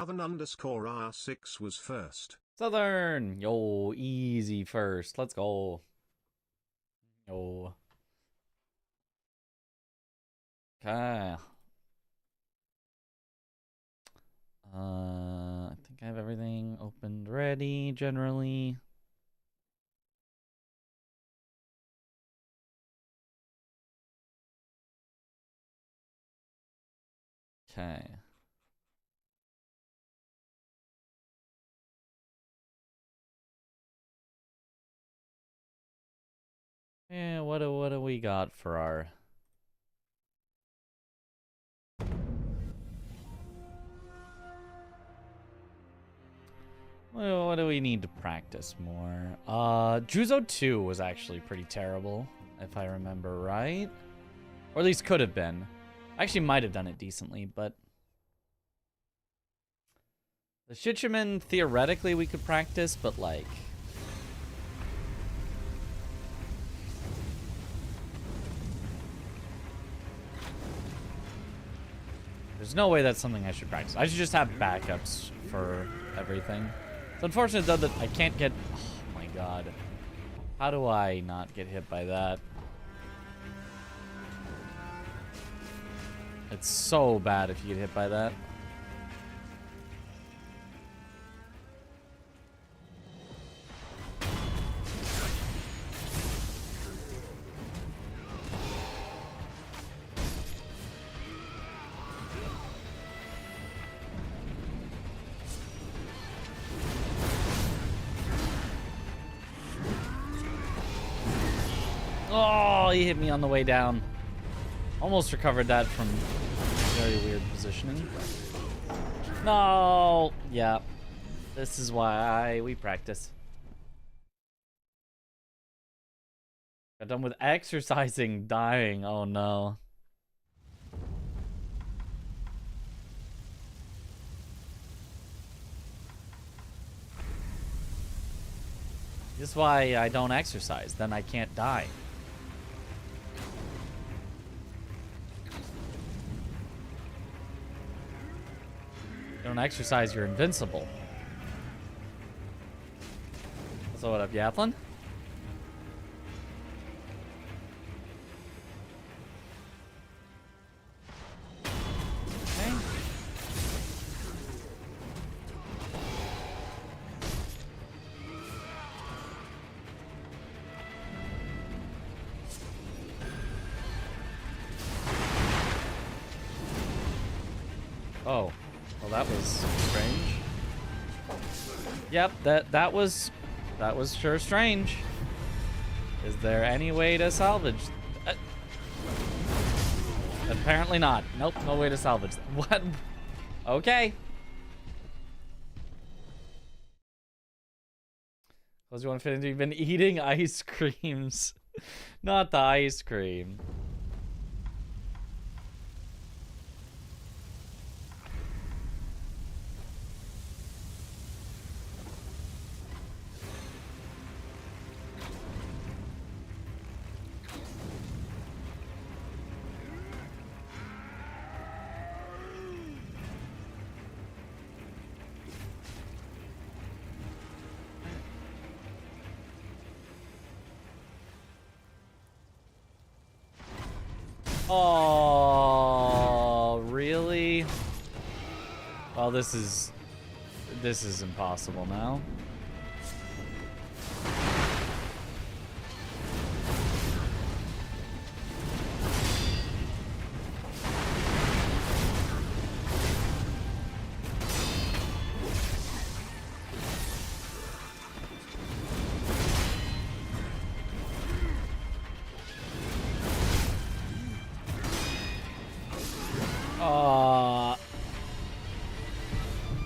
Southern_R6 was first. Southern! Yo, easy first. Let's go. Yo. Okay. I think I have everything opened ready, generally. Okay. Yeah, what do we got for our... Well, what do we need to practice more? Juzo 2 was actually pretty terrible, if I remember right. Or at least could have been. I actually might have done it decently, but... The Shichiman, theoretically, we could practice, but like... There's no way that's something I should practice. I should just have backups for everything. It's unfortunate, though, that I can't get... Oh, my God. How do I not get hit by that? It's so bad if you get hit by that. Oh, he hit me on the way down. Almost recovered that from very weird positioning. No! Yeah. This is why we practice. Got done with exercising, dying. Oh no. This is why I don't exercise. Then I can't die. You don't exercise, you're invincible. So what up, Yathlon? Okay. Oh. Well, that was strange. Yep, that was sure strange. Is there any way to salvage? Apparently not. Nope, no way to salvage. What? Okay. Close you want to fit into? You've been eating ice creams. Not the ice cream. Oh, really? Well, this is impossible now.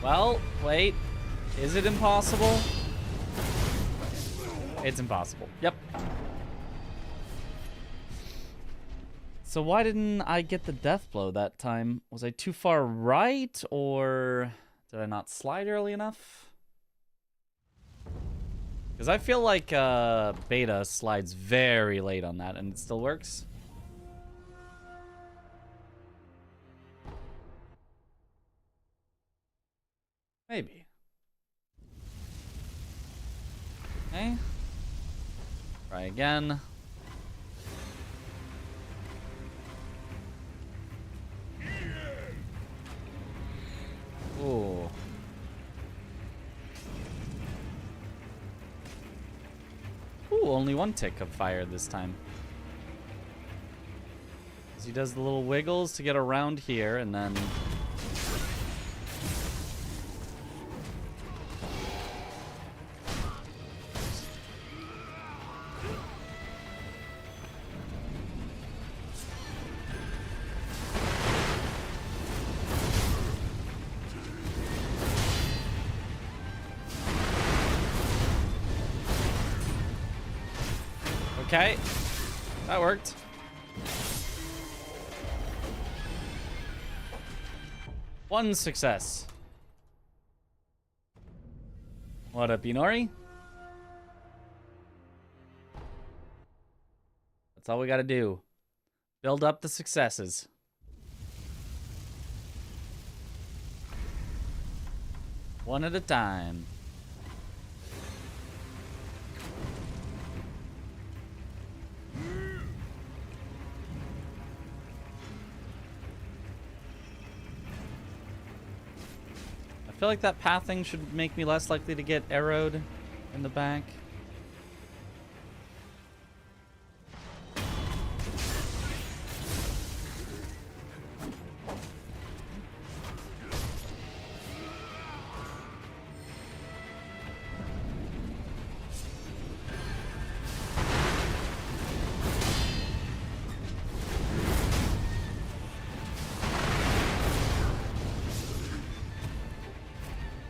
Well, wait. Is it impossible? It's impossible. Yep. So why didn't I get the death blow that time? Was I too far right, or did I not slide early enough? Because I feel like beta slides very late on that, and it still works. Maybe. Okay. Try again. Ooh. Ooh, only one tick of fire this time. As he does the little wiggles to get around here, and then... Okay, that worked. One success. What up, Inori? That's all we gotta do. Build up the successes. One at a time. I feel like that pathing should make me less likely to get arrowed in the back.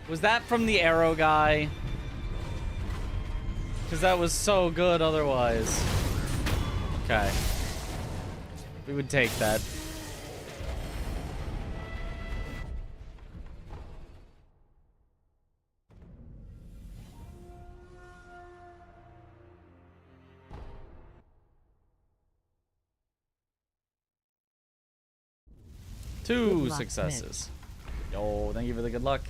Was that from the arrow guy? Because that was so good otherwise. Okay. We would take that. Two successes. Yo, thank you for the good luck.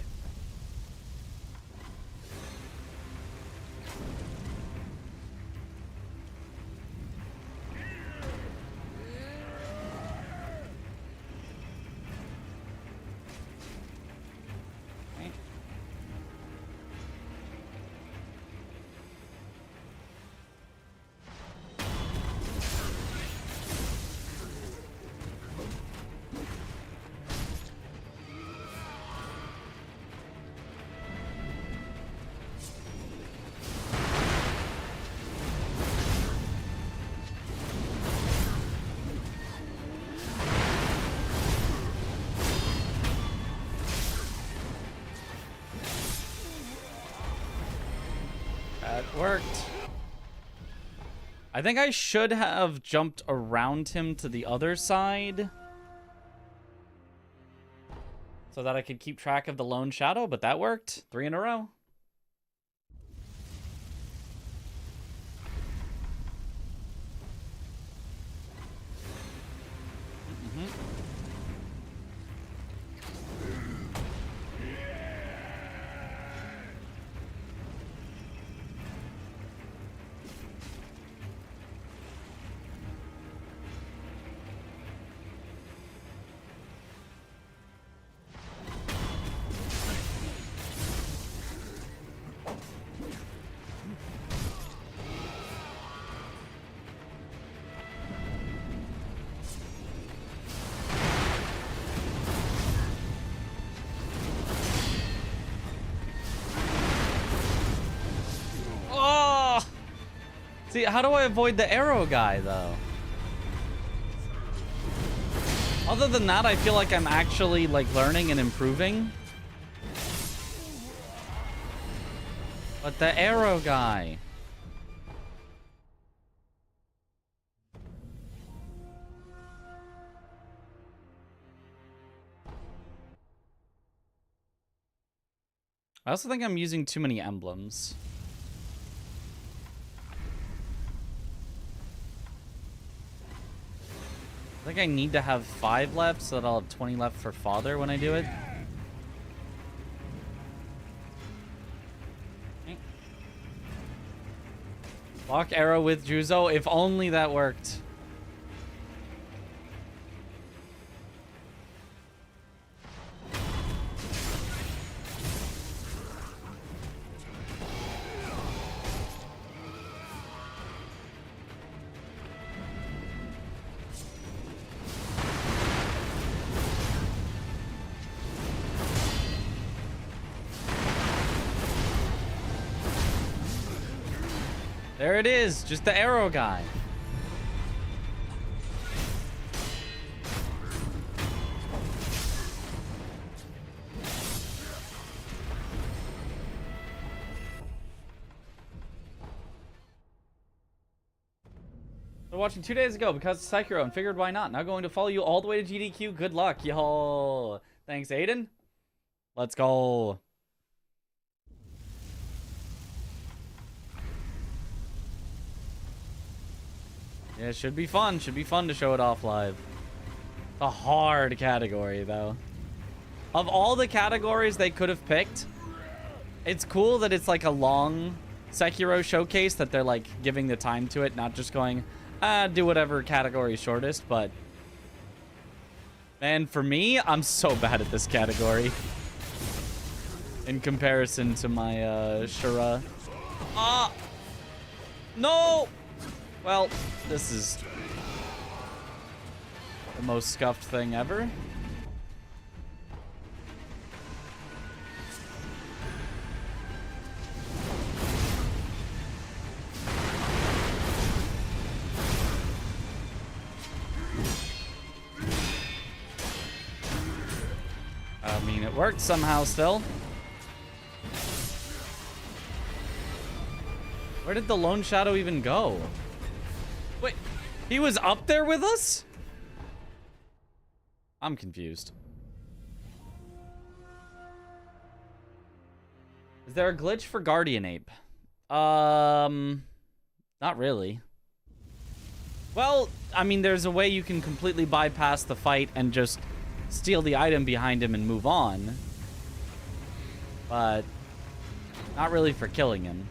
Worked. I think I should have jumped around him to the other side so that I could keep track of the lone shadow, but that worked. 3 in a row. See, how do I avoid the arrow guy, though? Other than that, I feel like I'm actually, like, learning and improving. But the arrow guy... I also think I'm using too many emblems. I think I need to have 5 left so that I'll have 20 left for father when I do it. Lock arrow with Juzo. If only that worked. There it is, just the arrow guy. Started watching 2 days ago because of Sekiro and figured why not. Now going to follow you all the way to GDQ. Good luck, yo. Thanks, Aiden. Let's go. Yeah, should be fun. Should be fun to show it off live. A hard category, though. Of all the categories they could have picked, it's cool that it's like a long Sekiro showcase, that they're like giving the time to it, not just going, do whatever category is shortest. But man, for me, I'm so bad at this category in comparison to my Shura. No! Well, this is the most scuffed thing ever. I mean, it worked somehow still. Where did the Lone Shadow even go? Wait, he was up there with us? I'm confused. Is there a glitch for Guardian Ape? Not really. Well, I mean, there's a way you can completely bypass the fight and just steal the item behind him and move on. But not really for killing him.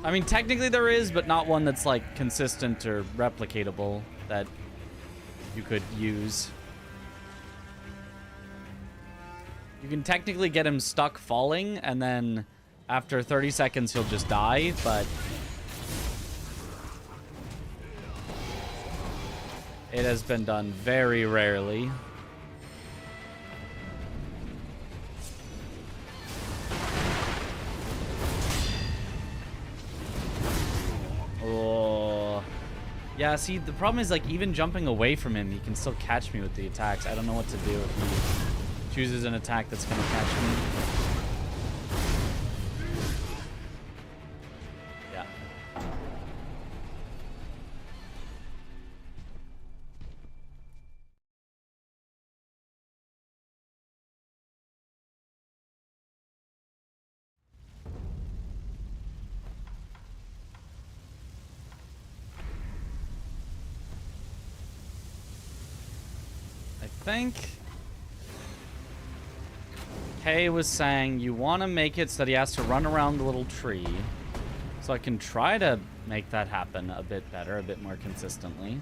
I mean, technically there is, but not one that's like consistent or replicatable that you could use. You can technically get him stuck falling, and then after 30 seconds he'll just die, but it has been done very rarely. Oh. Yeah, see, the problem is, like, even jumping away from him, he can still catch me with the attacks. I don't know what to do if he chooses an attack that's going to catch me. Yeah. I think Kay was saying you want to make it so that he has to run around the little tree. So I can try to make that happen a bit better, a bit more consistently.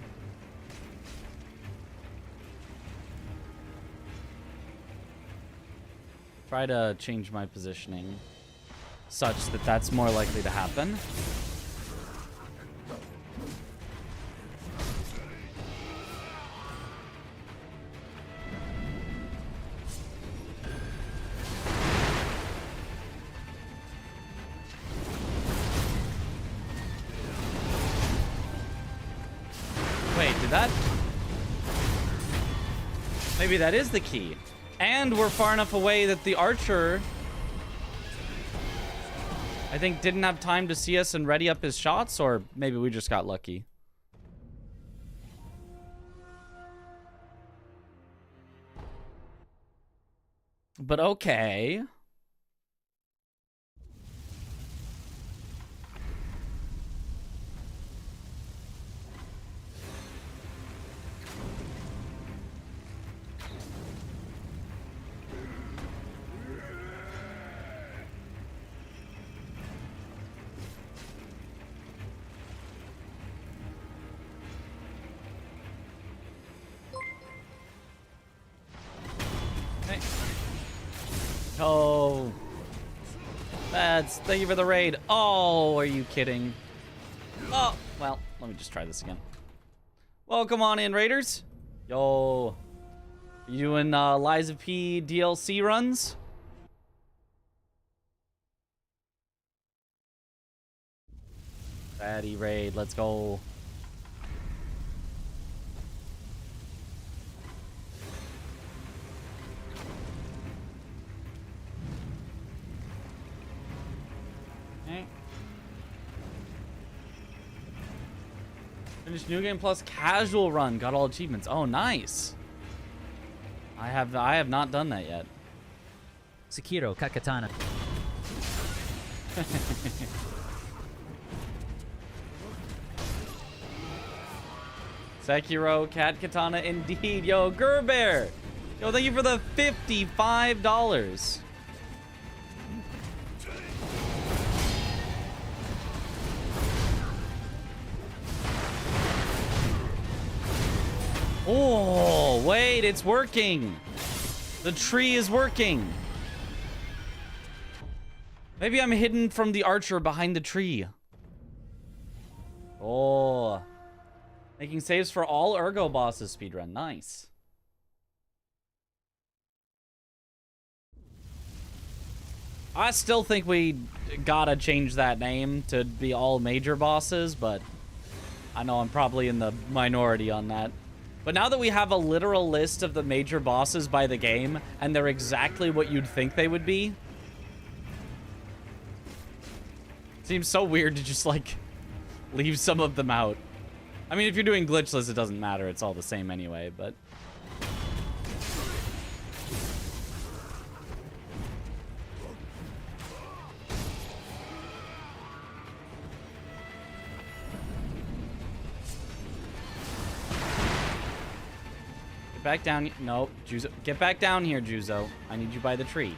Try to change my positioning such that that's more likely to happen. That maybe that is the key, and we're far enough away that the archer, I think, didn't have time to see us and ready up his shots, or maybe we just got lucky. But okay. Thank you for the raid. Oh, are you kidding? Oh, well, let me just try this again. Welcome on in, raiders. Yo. You doing Lies of P DLC runs? Fatty raid, let's go. Okay. Finished New Game Plus casual run, got all achievements. Oh, nice. I have not done that yet. Sekiro, Kakatana. Sekiro, Cat Katana, indeed. Yo, Gerbear. Yo, thank you for the $55. Oh, wait, it's working. The tree is working. Maybe I'm hidden from the archer behind the tree. Oh. Making saves for all Ergo bosses speedrun. Nice. I still think we gotta change that name to be all major bosses, but I know I'm probably in the minority on that. But now that we have a literal list of the major bosses by the game, and they're exactly what you'd think they would be, seems so weird to just, like, leave some of them out. I mean, if you're doing glitchless, it doesn't matter. It's all the same anyway, but... Get back down. No, Juzo. Get back down here, Juzo. I need you by the tree.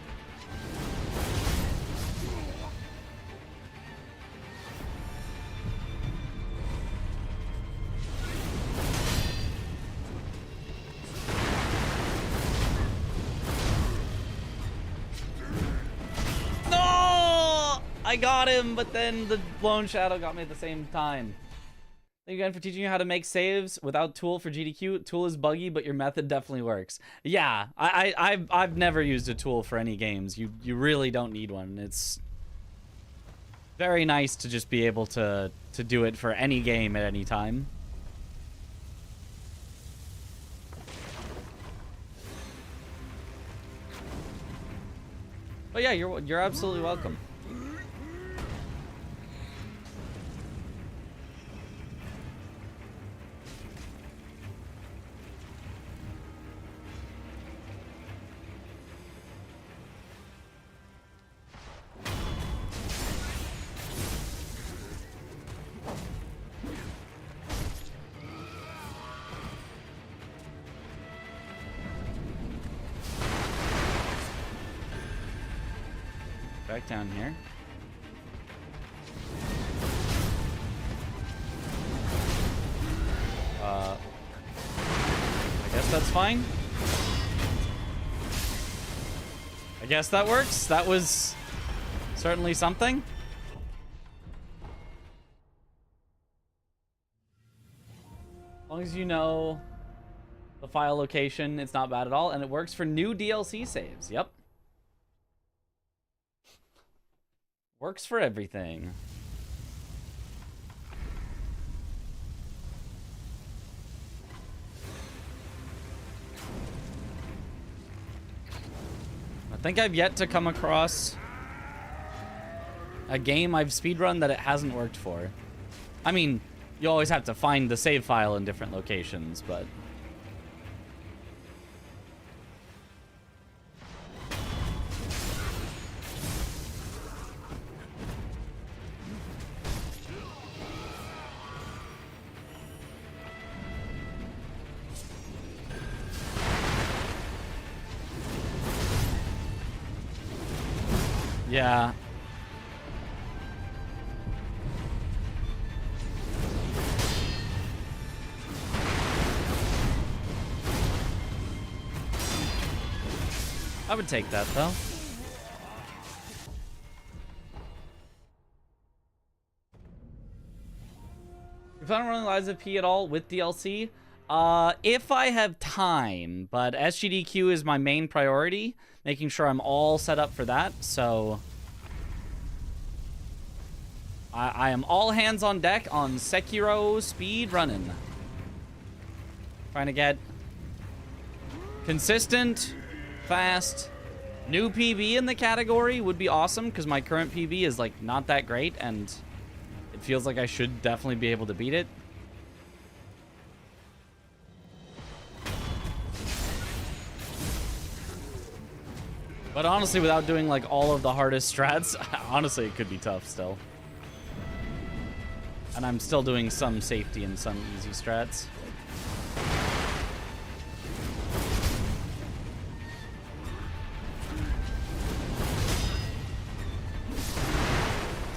No! I got him, but then the blown shadow got me at the same time. Thank you again for teaching you how to make saves without Tool for GDQ. Tool is buggy, but your method definitely works. Yeah, I've never used a tool for any games. You really don't need one. It's very nice to just be able to do it for any game at any time. But yeah, you're absolutely welcome. Back down here. I guess that's fine. I guess that works. That was certainly something. As long as you know the file location, it's not bad at all, and it works for new DLC saves. Yep. Works for everything. I think I've yet to come across a game I've speedrun that it hasn't worked for. I mean, you always have to find the save file in different locations, but... yeah. I would take that, though. plan on running Liza P at all with DLC? If I have time, but SGDQ is my main priority, making sure I'm all set up for that, so I am all hands on deck on Sekiro speed running. Trying to get consistent, fast, new PB in the category would be awesome, because my current PB is like not that great, and it feels like I should definitely be able to beat it. But honestly, without doing like all of the hardest strats, honestly, it could be tough still. And I'm still doing some safety and some easy strats.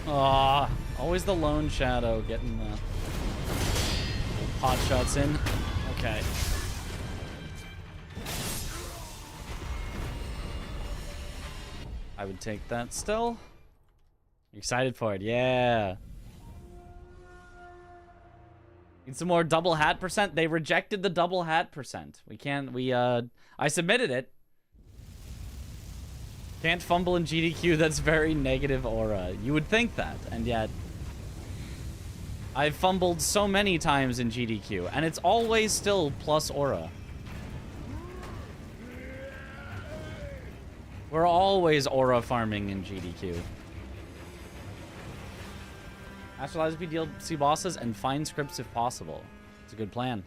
Aw, always the lone shadow getting the pot shots in. Okay. I would take that still. Excited for it, yeah. Need some more double hat percent. They rejected the double hat percent. We can't, I submitted it. Can't fumble in GDQ, that's very negative aura. You would think that, and yet I've fumbled so many times in GDQ, and it's always still plus aura. We're always aura farming in GDQ. Astralize P DLC bosses and find scripts if possible. It's a good plan.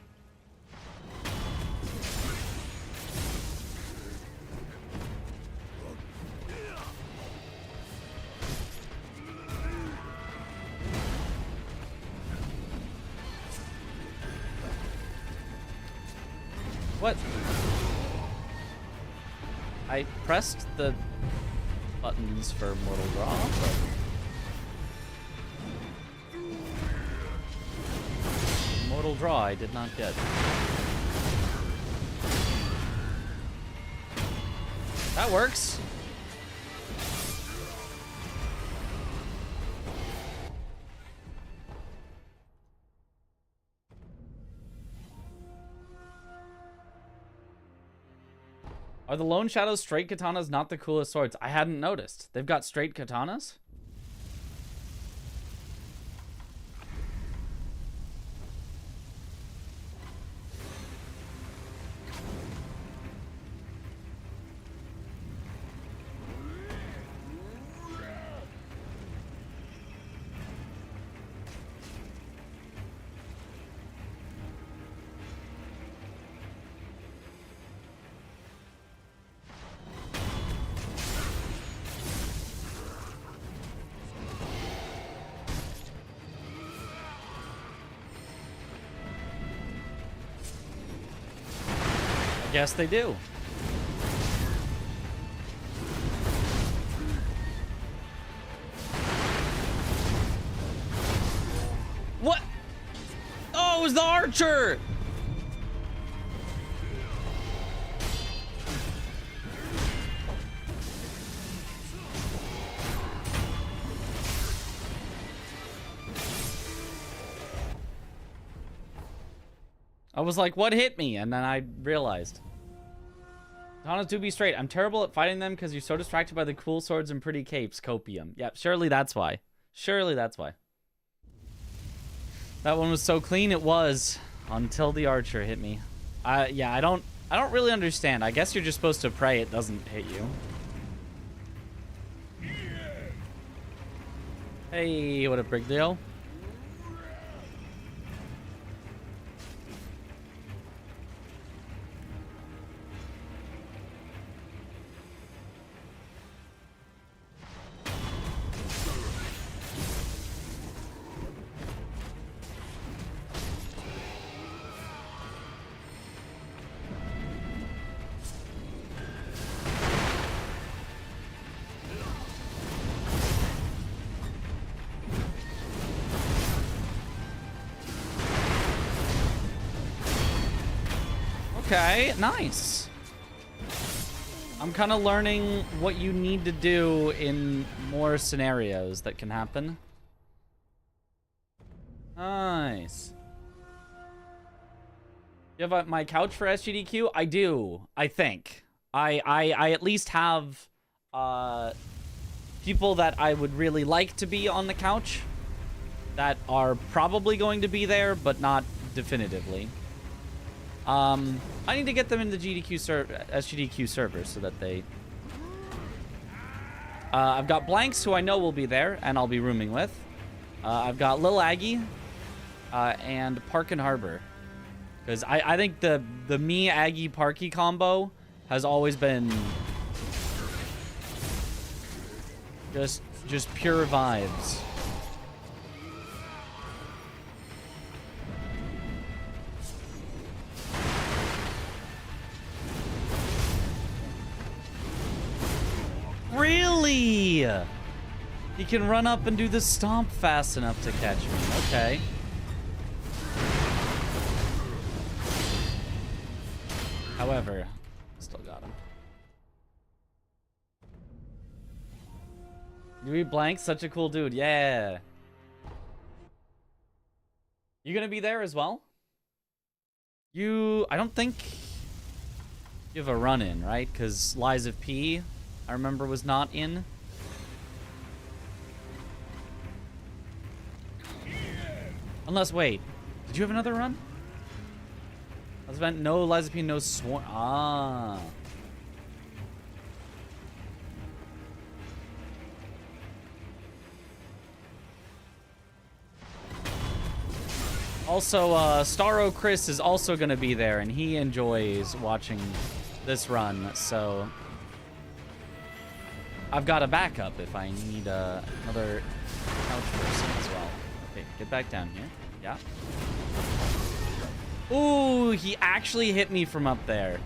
What? I pressed the buttons for Mortal Draw, but Mortal Draw I did not get. That works. Are the Lone Shadows straight katanas not the coolest swords? I hadn't noticed. They've got straight katanas? Yes, they do. What? Oh, it was the archer! I was like, what hit me? And then I realized. Katanas do be straight. I'm terrible at fighting them because you're so distracted by the cool swords and pretty capes. Copium. Yep, surely that's why. Surely that's why. That one was so clean, it was. Until the archer hit me. Yeah, I don't really understand. I guess you're just supposed to pray it doesn't hit you. Hey, what up, Brigdale? Okay, nice. I'm kind of learning what you need to do in more scenarios that can happen. Nice. You have my couch for SGDQ? I do, I think. I at least have people that I would really like to be on the couch that are probably going to be there, but not definitively. I need to get them in the SGDQ server so that they... I've got Blanks, who I know will be there, and I'll be rooming with. I've got Lil Aggie, and Park and Harbor. Because I think the me, Aggie, Parky combo has always been just pure vibes. Really? He can run up and do the stomp fast enough to catch me. Okay. However, still got him. You Blank, such a cool dude. Yeah. You gonna be there as well? I don't think you have a run-in, right? Because Lies of P, I remember, was not in. Unless, wait, did you have another run? I was meant no Lies of P, no Swarm. Ah. Also, Starro Chris is also going to be there, and he enjoys watching this run, so I've got a backup if I need another couch person as well. Okay, get back down here. Yeah. Ooh, he actually hit me from up there.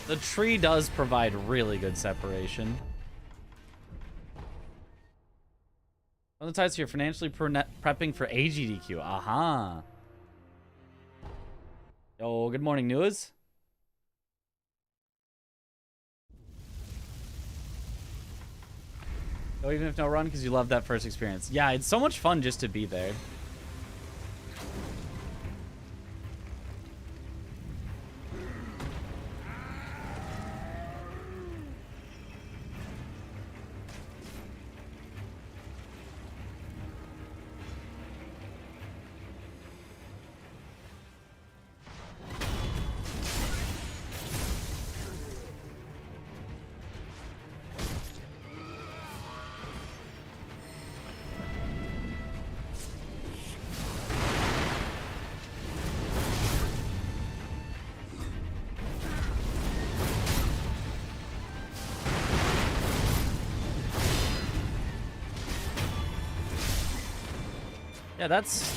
The tree does provide really good separation. On the ties here, financially prepping for AGDQ. Aha. Yo, good morning, news. Oh, even if no run, because you love that first experience. Yeah, it's so much fun just to be there. Yeah, that's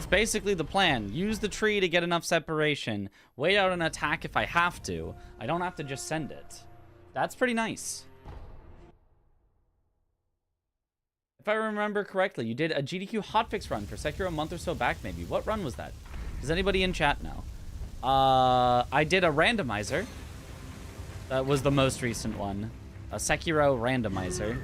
basically the plan. Use the tree to get enough separation. Wait out an attack if I have to. I don't have to just send it. That's pretty nice. If I remember correctly, you did a GDQ hotfix run for Sekiro a month or so back, maybe. What run was that? Does anybody in chat know? I did a randomizer. That was the most recent one. A Sekiro randomizer.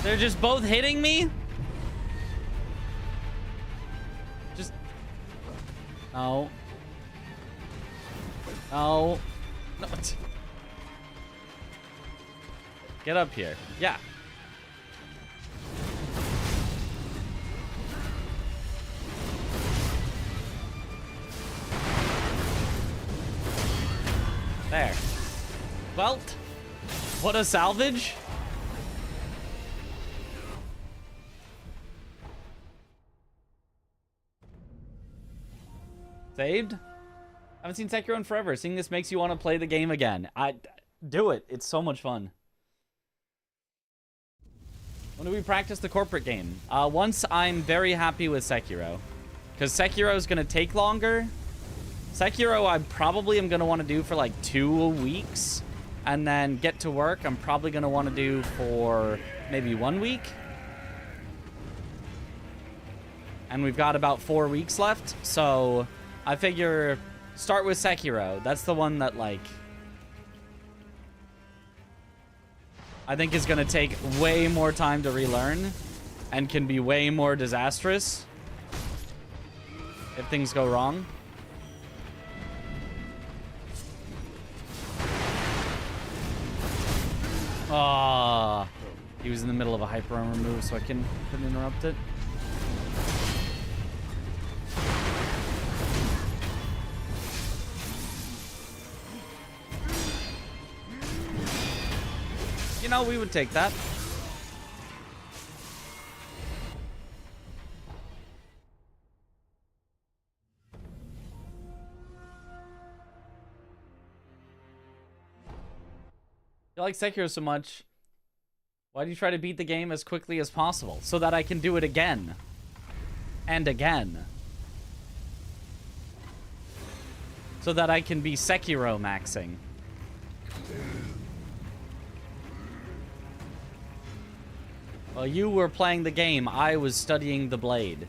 They're just both hitting me? Just... No. No. No. Get up here. Yeah. There. Well, what a salvage. Saved? I haven't seen Sekiro in forever. Seeing this makes you want to play the game again. Do it. It's so much fun. When do we practice the corporate game? Once I'm very happy with Sekiro. Because Sekiro is going to take longer. Sekiro I probably am going to want to do for like 2 weeks. And then get to work. I'm probably going to want to do for maybe 1 week. And we've got about 4 weeks left. So I figure start with Sekiro. That's the one that like... I think is going to take way more time to relearn and can be way more disastrous if things go wrong. Ah, he was in the middle of a hyper armor move, so I couldn't interrupt it. You know, we would take that. You like Sekiro so much, why do you try to beat the game as quickly as possible? So that I can do it again. And again. So that I can be Sekiro maxing. While you were playing the game, I was studying the blade.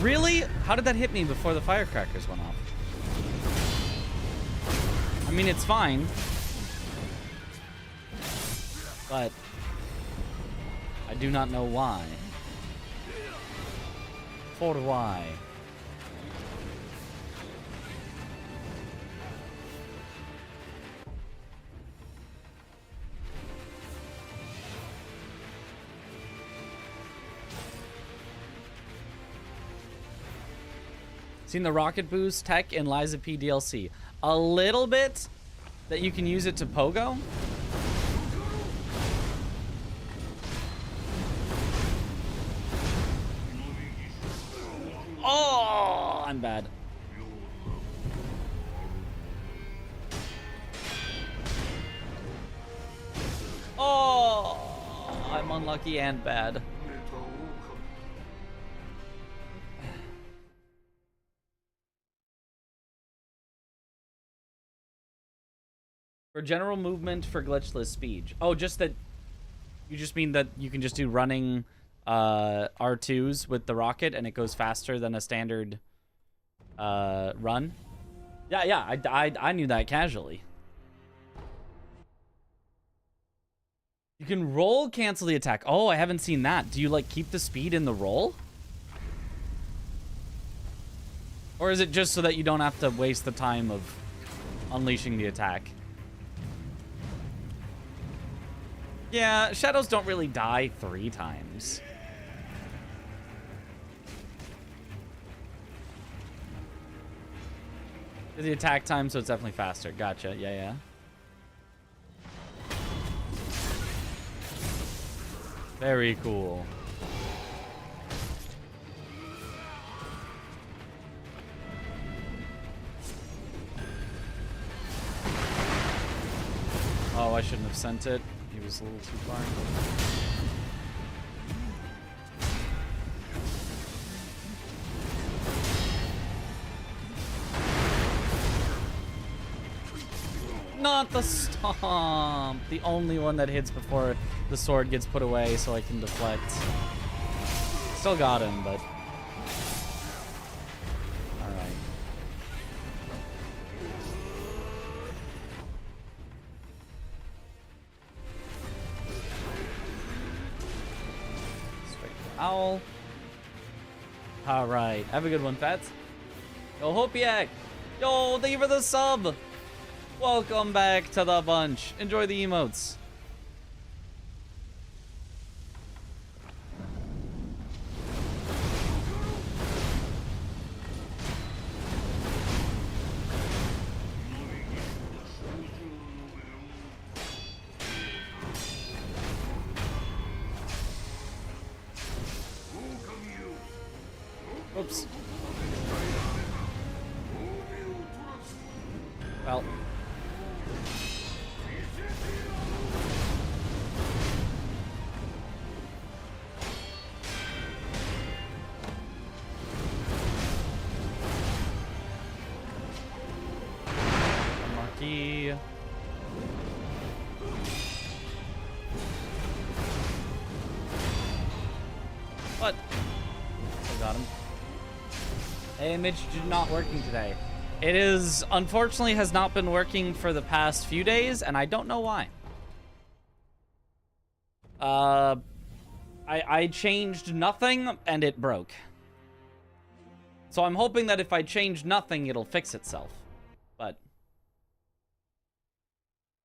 Really? How did that hit me before the firecrackers went off? I mean, it's fine. But I do not know why. For why? Seen the rocket boost tech in Liza P DLC. A little bit that you can use it to pogo. Oh, I'm bad. Oh, I'm unlucky and bad. For general movement for glitchless speed. Oh, just that... You just mean that you can just do running R2s with the rocket and it goes faster than a standard run? Yeah, I knew that casually. You can roll cancel the attack. Oh, I haven't seen that. Do you, like, keep the speed in the roll? Or is it just so that you don't have to waste the time of unleashing the attack? Yeah, shadows don't really die 3 times. The attack time, so it's definitely faster. Gotcha. Yeah. Very cool. Oh, I shouldn't have sent it. He was a little too far. Not the stomp! The only one that hits before the sword gets put away so I can deflect. Still got him, but... Alright. Owl. Alright. Have a good one, Fats. Yo, Hopiak! Yo, thank you for the sub. Welcome back to the bunch. Enjoy the emotes. Oops. Well. Unlucky. What? I got him. Image not working today. It is, unfortunately, has not been working for the past few days, and I don't know why. I changed nothing, and it broke. So I'm hoping that if I change nothing, it'll fix itself. But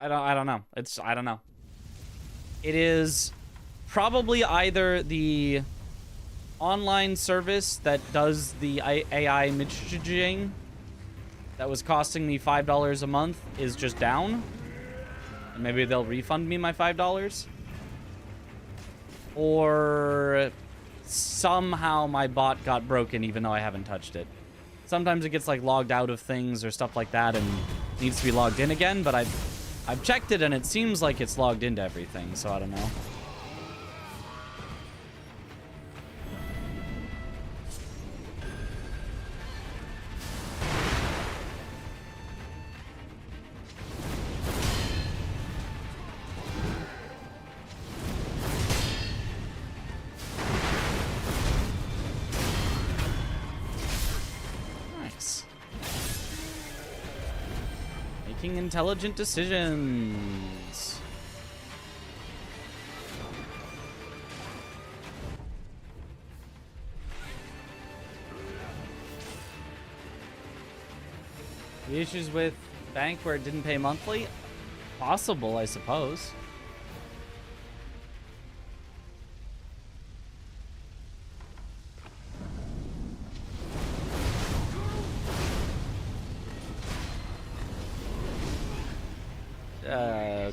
I don't know. I don't know. It is probably either the online service that does the AI messaging that was costing me $5 a month is just down. And maybe they'll refund me my $5. Or somehow my bot got broken even though I haven't touched it. Sometimes it gets like logged out of things or stuff like that and needs to be logged in again, but I've checked it and it seems like it's logged into everything, so I don't know. Making intelligent decisions. The issues with bank where it didn't pay monthly? Possible, I suppose.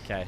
Okay.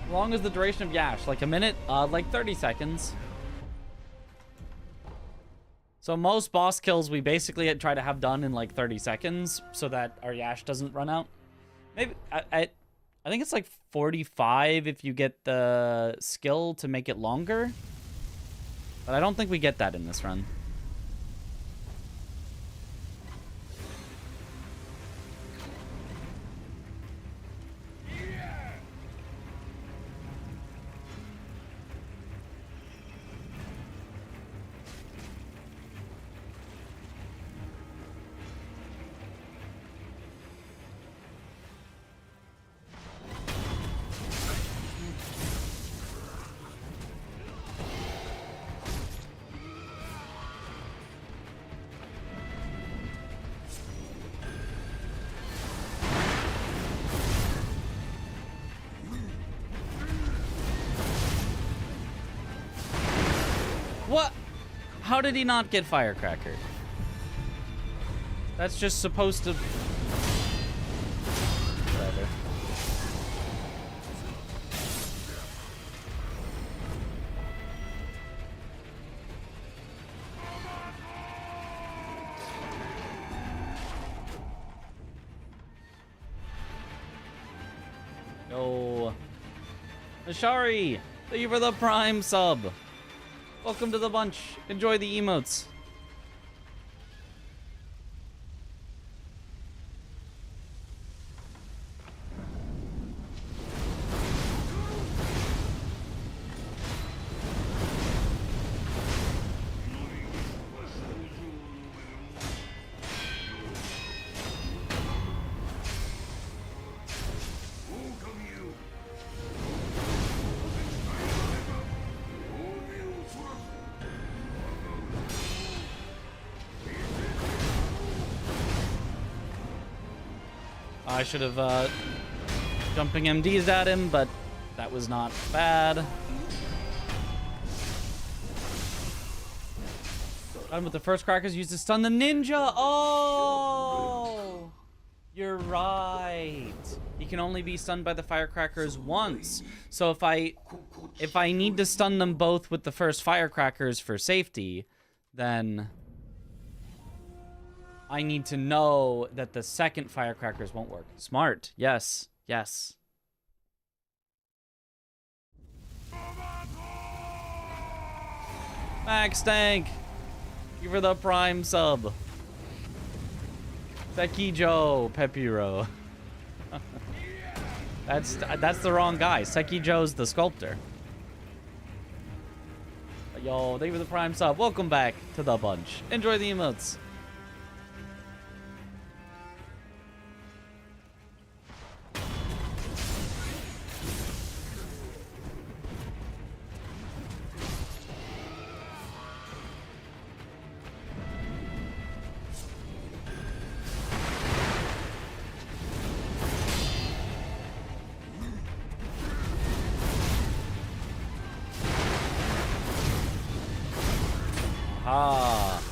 How long is the duration of Yash? Like a minute? Like 30 seconds. So most boss kills we basically try to have done in like 30 seconds so that our Yash doesn't run out. Maybe I think it's like 45 if you get the skill to make it longer. But I don't think we get that in this run. What? How did he not get Firecracker? That's just supposed to... Whatever. Yo. Ashari, thank you for the Prime sub. Welcome to the bunch. Enjoy the emotes. I should have jumping MDs at him, but that was not bad. Got him with the first crackers used to stun the ninja. Oh, you're right. He can only be stunned by the firecrackers once. So if I need to stun them both with the first firecrackers for safety, then I need to know that the second firecrackers won't work. Smart. Yes. Yes. Max Tank. Thank you for the Prime sub. Sekiro Pepiro. That's the wrong guy. Sekijo's the sculptor. Yo, thank you for the Prime sub. Welcome back to the bunch. Enjoy the emotes. Ah.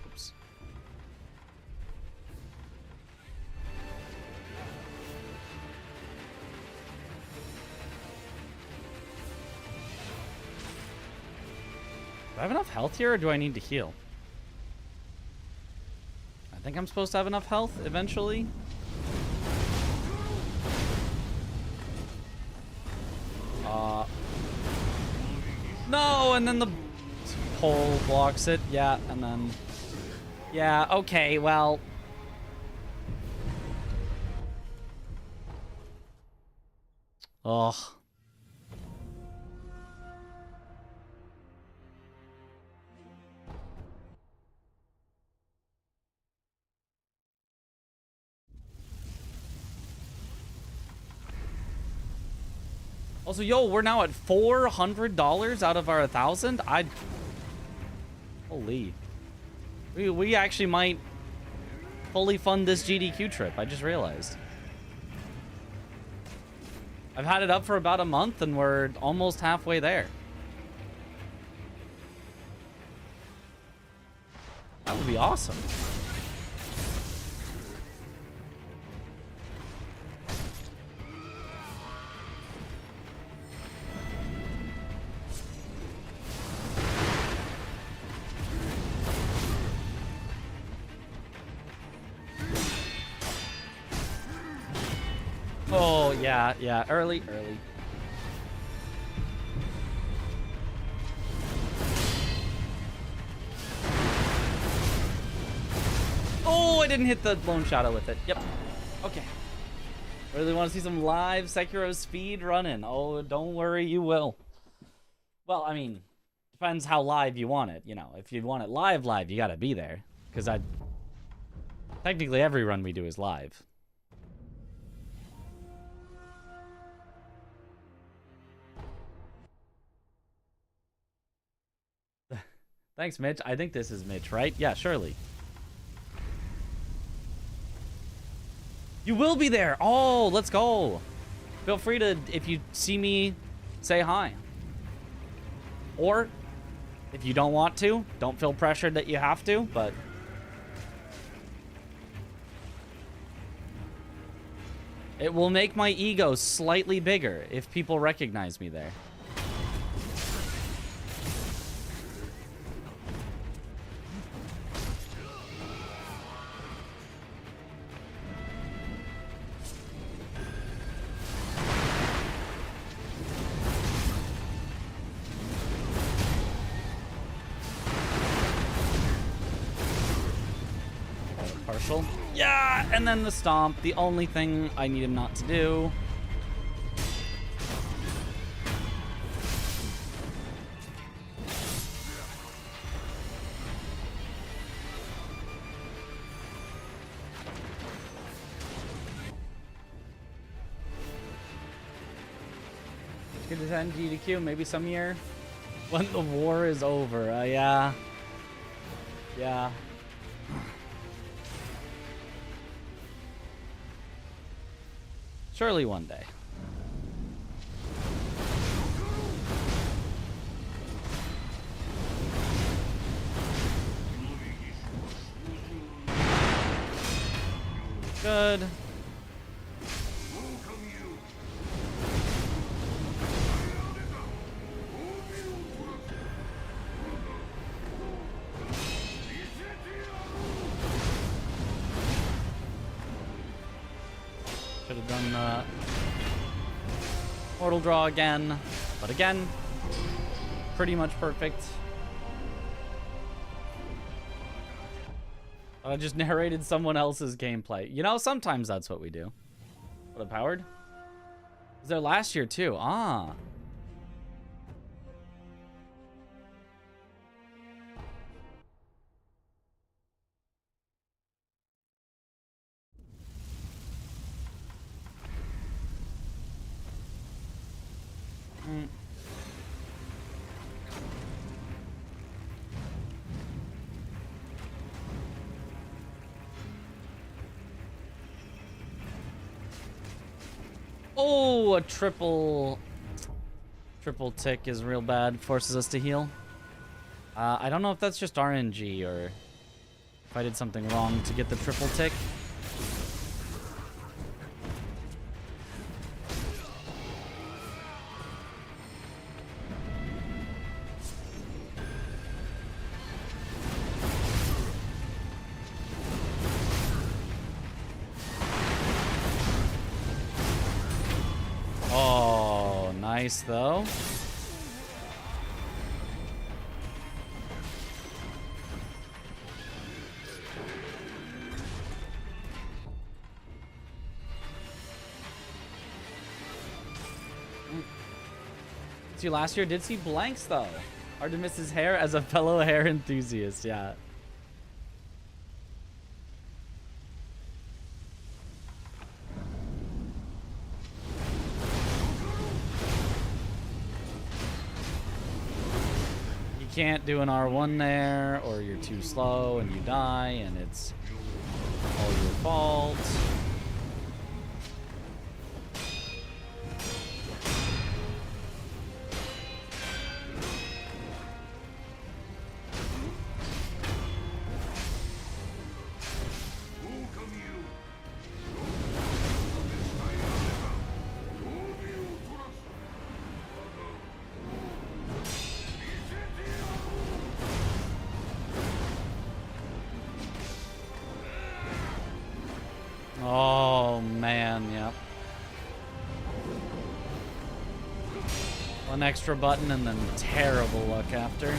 Oops. Do I have enough health here, or do I need to heal? I think I'm supposed to have enough health eventually. No, and then the pole blocks it. Yeah, and then... Yeah, okay, well... Ugh. Also, yo, we're now at $400 out of our 1,000. Holy. We actually might fully fund this GDQ trip. I just realized. I've had it up for about a month, and we're almost halfway there. That would be awesome. Oh, yeah, early. Oh, I didn't hit the lone shadow with it. Yep. Okay. Really want to see some live Sekiro speed running. Oh, don't worry, you will. Well, I mean, depends how live you want it. You know, if you want it live, you gotta be there. Because technically every run we do is live. Thanks, Mitch. I think this is Mitch, right? Yeah, surely. You will be there. Oh, let's go. Feel free to, if you see me, say hi. Or, if you don't want to, don't feel pressured that you have to, but... it will make my ego slightly bigger if people recognize me there. Partial. Yeah, and then the stomp. The only thing I need him not to do. Get his NG to Q maybe some year when the war is over. Yeah. Yeah. Surely one day. Good. Should have done the mortal draw again, but again, pretty much perfect. I just narrated someone else's gameplay. You know, sometimes that's what we do. What, a powered? Was there last year too? Ah. Oh, a triple tick is real bad. Forces us to heal. I don't know if that's just RNG or if I did something wrong to get the triple tick. Oh, nice though. See, last year did see blanks though. Hard to miss his hair as a fellow hair enthusiast, yeah. You can't do an R1 there, or you're too slow and you die, and it's all your fault. Oh man, yep. One extra button and then terrible luck after.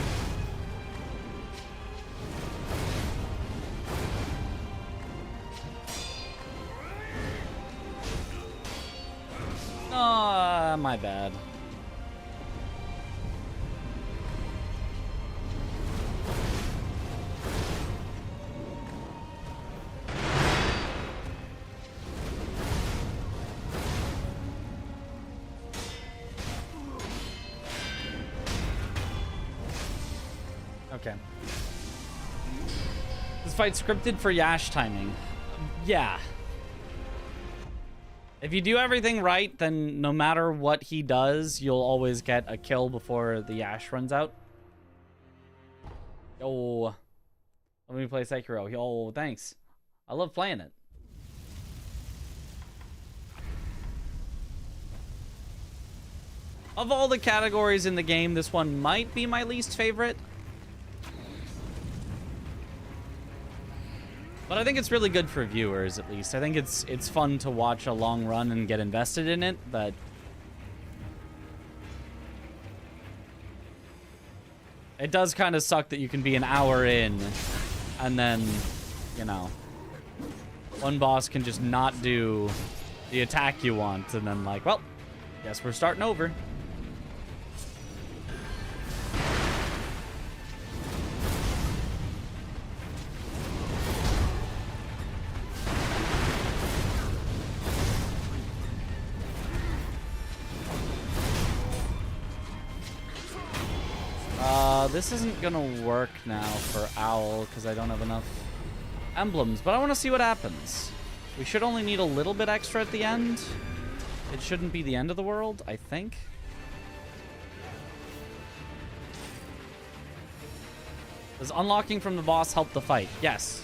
Ah, my bad. Okay. This fight's scripted for Yash timing. Yeah. If you do everything right, then no matter what he does, you'll always get a kill before the Yash runs out. Yo. Let me play Sekiro. Yo, thanks. I love playing it. Of all the categories in the game, this one might be my least favorite. But I think it's really good for viewers, at least. I think it's fun to watch a long run and get invested in it, but... it does kind of suck that you can be an hour in, and then, you know, one boss can just not do the attack you want, and then like, well, guess we're starting over. This isn't gonna work now for Owl because I don't have enough emblems, but I want to see what happens. We should only need a little bit extra at the end. It shouldn't be the end of the world, I think. Does unlocking from the boss help the fight? Yes.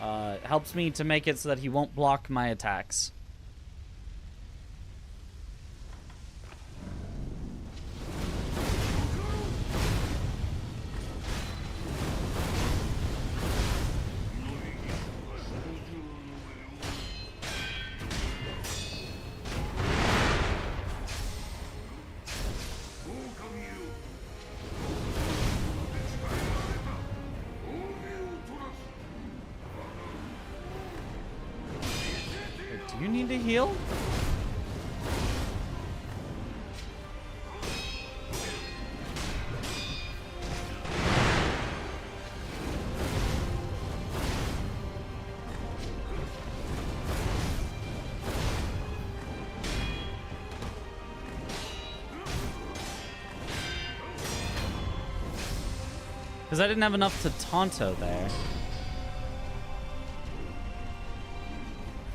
It helps me to make it so that he won't block my attacks. Do you need to heal? Because I didn't have enough to Tonto there.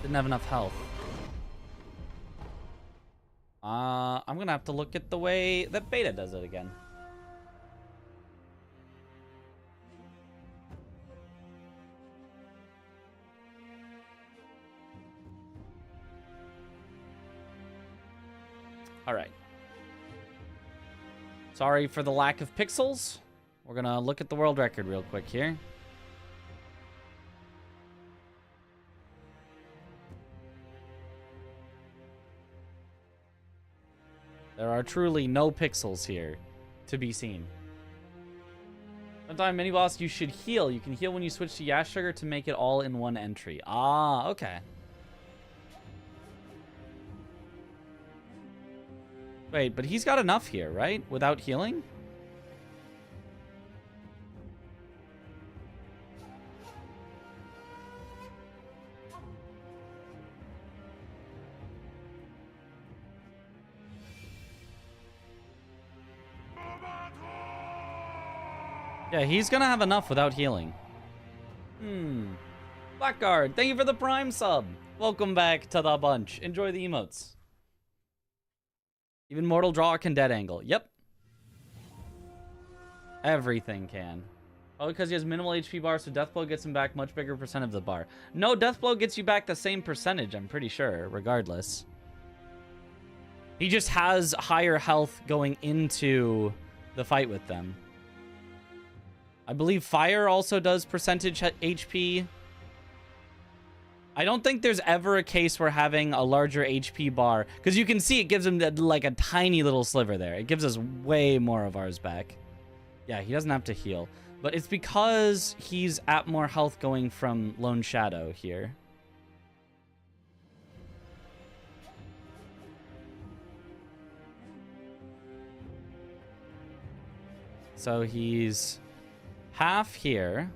Didn't have enough health. I'm gonna have to look at the way that Beta does it again. All right. Sorry for the lack of pixels. We're gonna look at the world record real quick here. There are truly no pixels here to be seen. Sometimes mini boss you should heal. You can heal when you switch to Yash Sugar to make it all in one entry. Ah, okay. Wait, but he's got enough here, right? Without healing? Yeah, he's gonna have enough without healing. Blackguard, thank you for the Prime sub. Welcome back to the bunch. Enjoy the emotes. Even Mortal Draw can dead angle. Yep. Everything can. Oh, because he has minimal HP bar, so Deathblow gets him back much bigger percent of the bar. No, Deathblow gets you back the same percentage, I'm pretty sure, regardless. He just has higher health going into the fight with them. I believe Fire also does percentage HP. I don't think there's ever a case where having a larger HP bar, because you can see it gives him like a tiny little sliver there. It gives us way more of ours back. Yeah, he doesn't have to heal. But it's because he's at more health going from Lone Shadow here. So he's half here.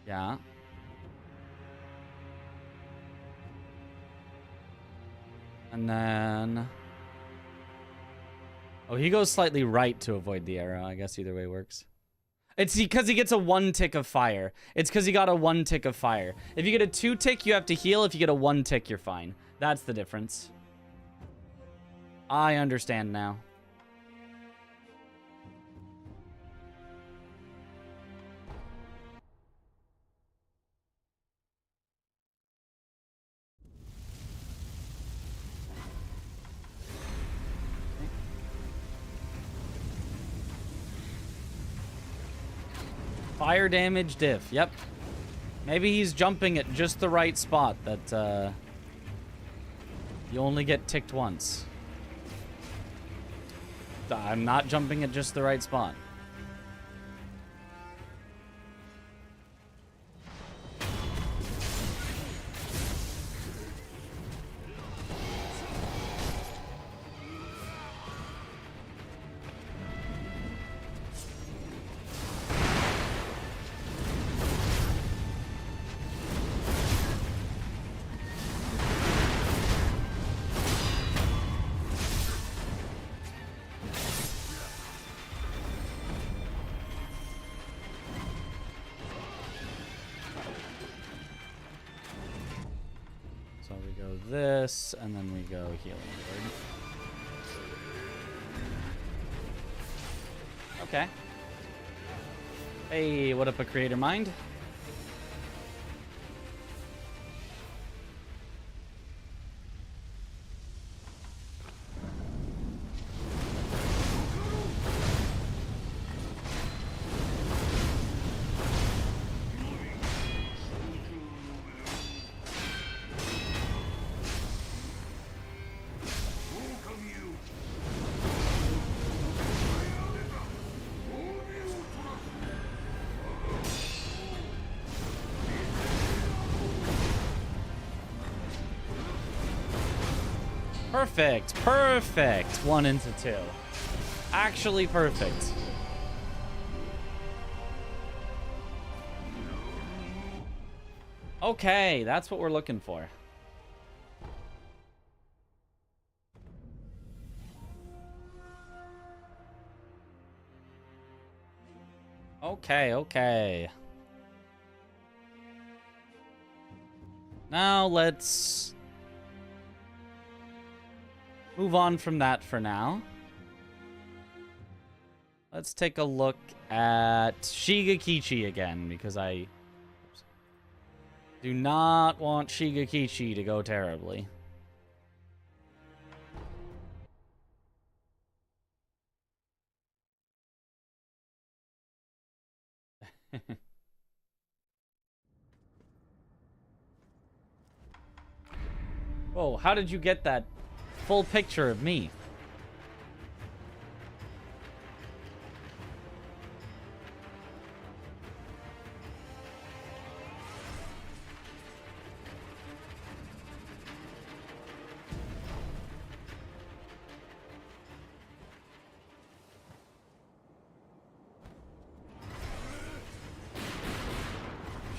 Yeah. And then... Oh, he goes slightly right to avoid the arrow. I guess either way works. It's because he gets a 1 tick of fire. It's because he got a 1 tick of fire. If you get a 2 tick, you have to heal. If you get a 1 tick, you're fine. That's the difference. I understand now. Fire damage diff. Yep. Maybe he's jumping at just the right spot that you only get ticked once. I'm not jumping at just the right spot. This, and then we go healing word. Okay. Hey, what up, a creator mind? Perfect. Perfect. 1 into 2. Actually perfect. Okay, that's what we're looking for. Okay, okay. Now let's move on from that for now. Let's take a look at Shigekichi again, because I do not want Shigekichi to go terribly. Oh, how did you get that full picture of me?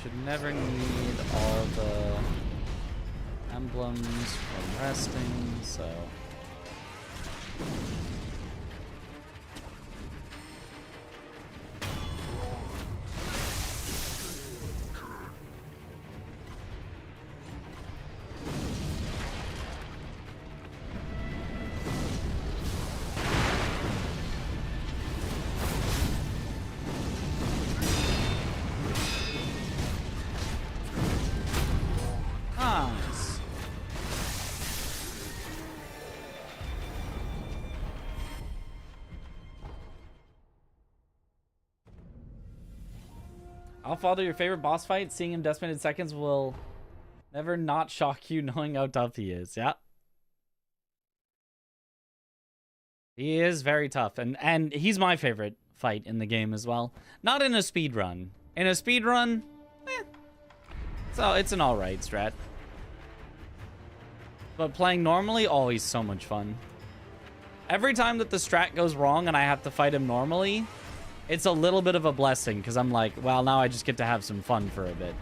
Should never need all the emblems from resting, so... Father, your favorite boss fight? Seeing him decimated seconds will never not shock you knowing how tough he is. Yeah. He is very tough. And he's my favorite fight in the game as well. Not in a speed run. In a speed run, so it's an alright strat. But playing normally, always so much fun. Every time that the strat goes wrong and I have to fight him normally, it's a little bit of a blessing, because I'm like, well, now I just get to have some fun for a bit.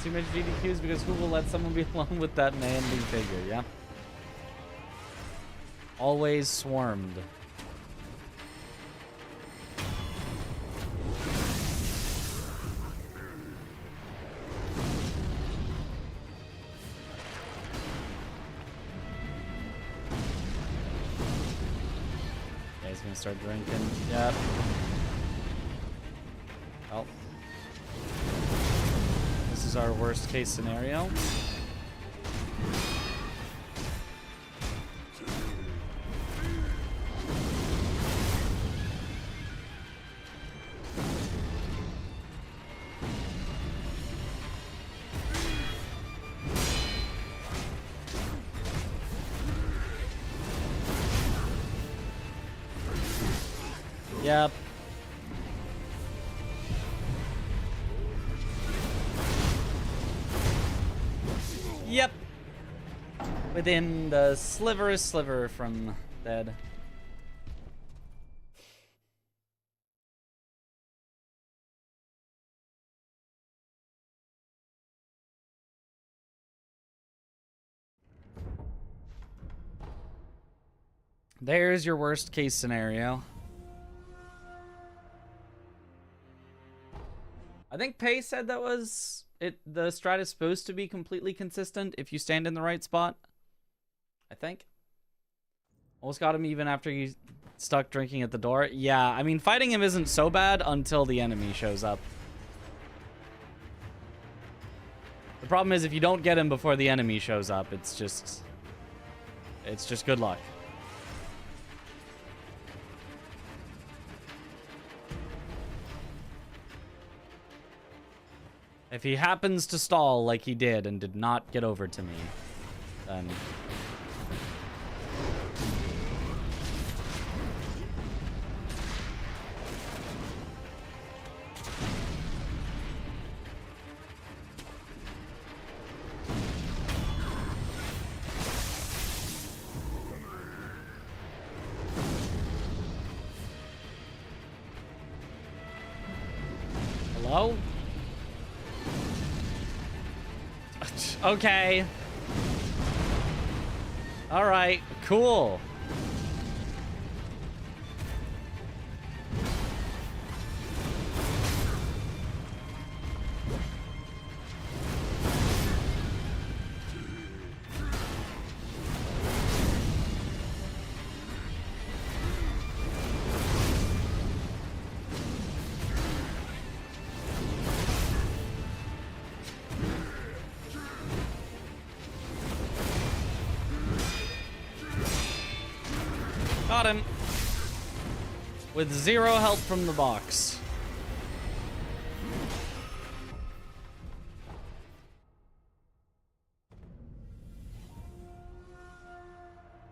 too much GDQs because who will let someone be alone with that manly figure? Yeah. Always swarmed. Yeah, he's gonna start drinking. Yep. Well. This is our worst case scenario. Yep. Yep. Within the sliver from dead. There's your worst case scenario. I think Pei said that was it. The strat is supposed to be completely consistent if you stand in the right spot. I think. Almost got him even after he stuck drinking at the door. Yeah, I mean, fighting him isn't so bad until the enemy shows up. The problem is if you don't get him before the enemy shows up, it's just good luck. If he happens to stall like he did and did not get over to me, then... Hello? Okay. All right, cool. Got him. With 0 help from the box.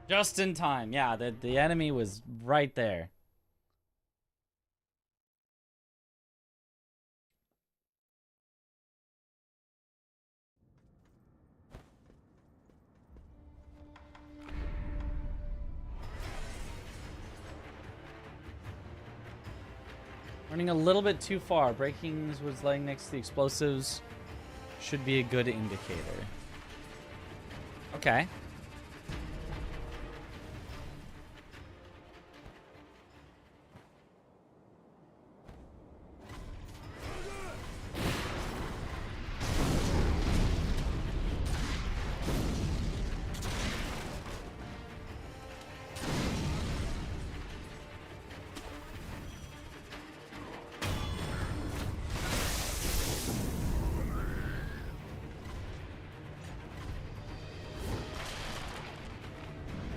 Just in time. Yeah, the enemy was right there. Running a little bit too far. Breakings was laying next to the explosives. Should be a good indicator. Okay.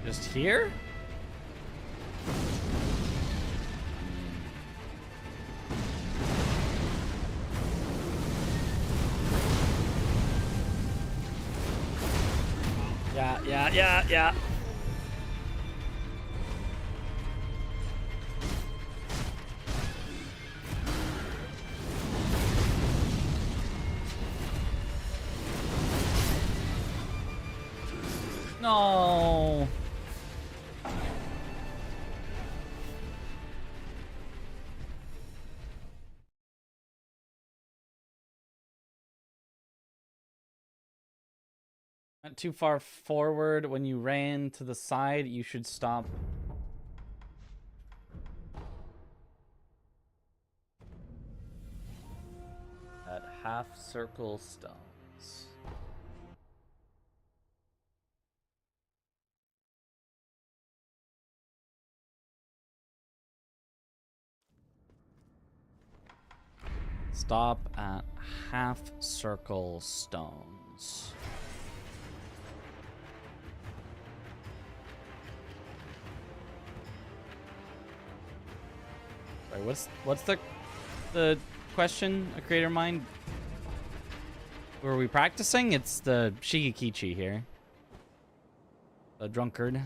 Just here? Yeah. No. Not too far forward. When you ran to the side, you should stop. At half circle stones. Stop at half circle stones. Sorry, what's the question, a creator mind? Were we practicing? It's the Shigekichi here. The drunkard.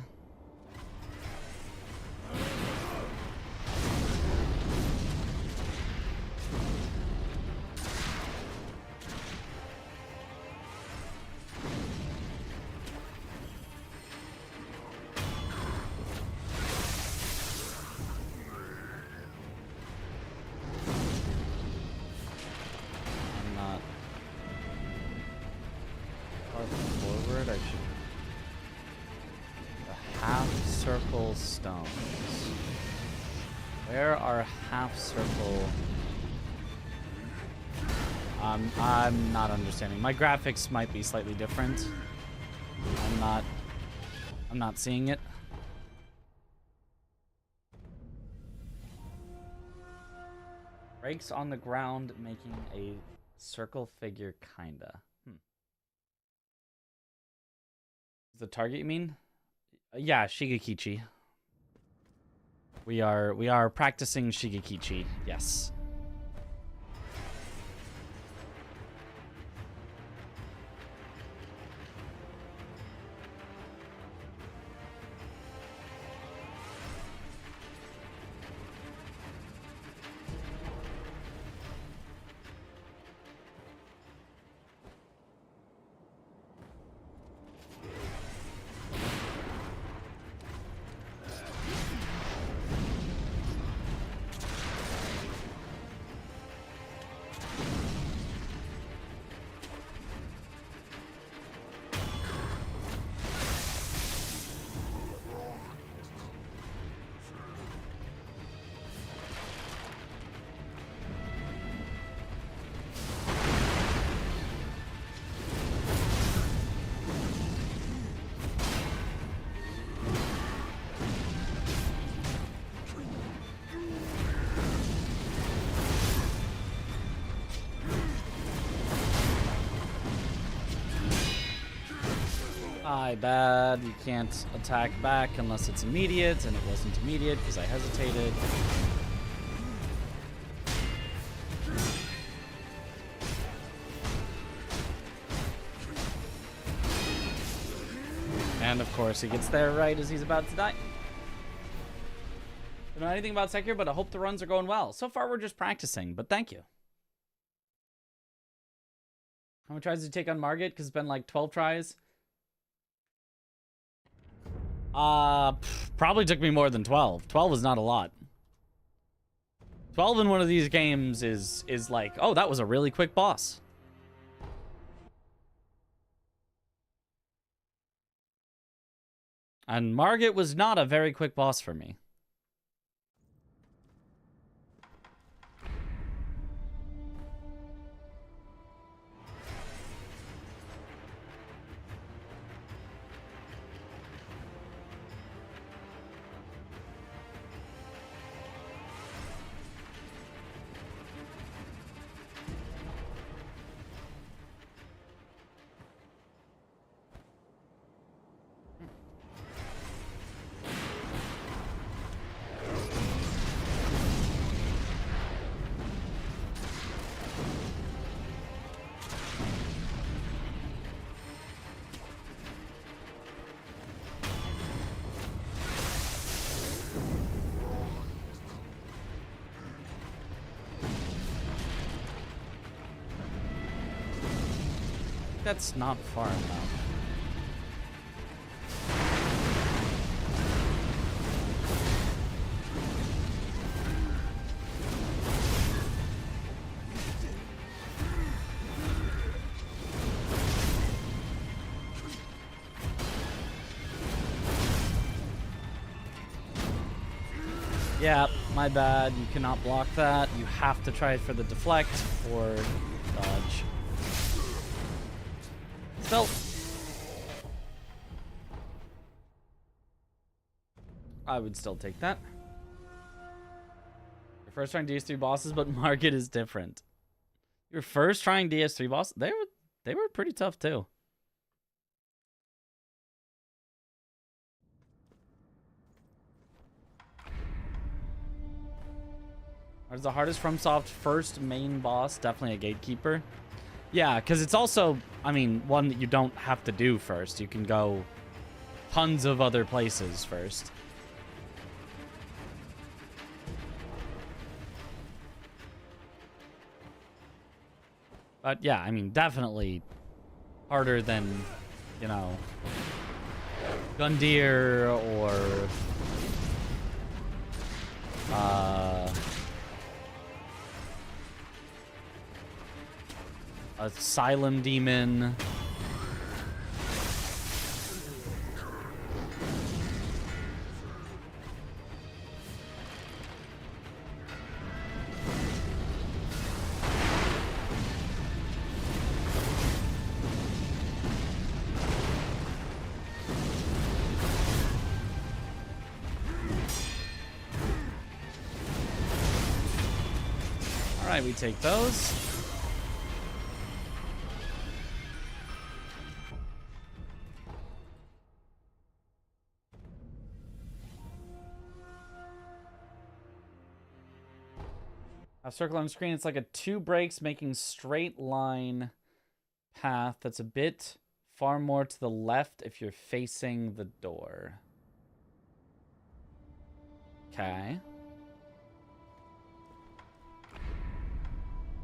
I'm not understanding. My graphics might be slightly different. I'm not seeing it. Breaks on the ground, making a circle figure, kinda. Is the target, you mean? Yeah, Shigekichi. We are practicing Shigekichi, yes. Bad. You can't attack back unless it's immediate, and it wasn't immediate because I hesitated. And of course he gets there right as he's about to die. Don't know anything about Sekiro, but I hope the runs are going well. So far we're just practicing, but thank you. How many tries did you take on Margit? Because it's been like 12 tries. Probably took me more than 12. 12 is not a lot. 12 in one of these games is like, oh, that was a really quick boss. And Margit was not a very quick boss for me. That's not far enough. Yeah, my bad. You cannot block that. You have to try for the deflect or dodge. Still. I would still take that. Your first trying DS3 bosses, but market is different. Your first trying DS3 bosses, they were pretty tough too. What is the hardest FromSoft first main boss? Definitely a gatekeeper. Yeah, because it's also, I mean, one that you don't have to do first. You can go tons of other places first. But yeah, I mean, definitely harder than, you know, Gundyr or Asylum Demon. All right, we take those. A circle on the screen, it's like a 2 breaks making straight line path that's a bit far more to the left if you're facing the door. Okay.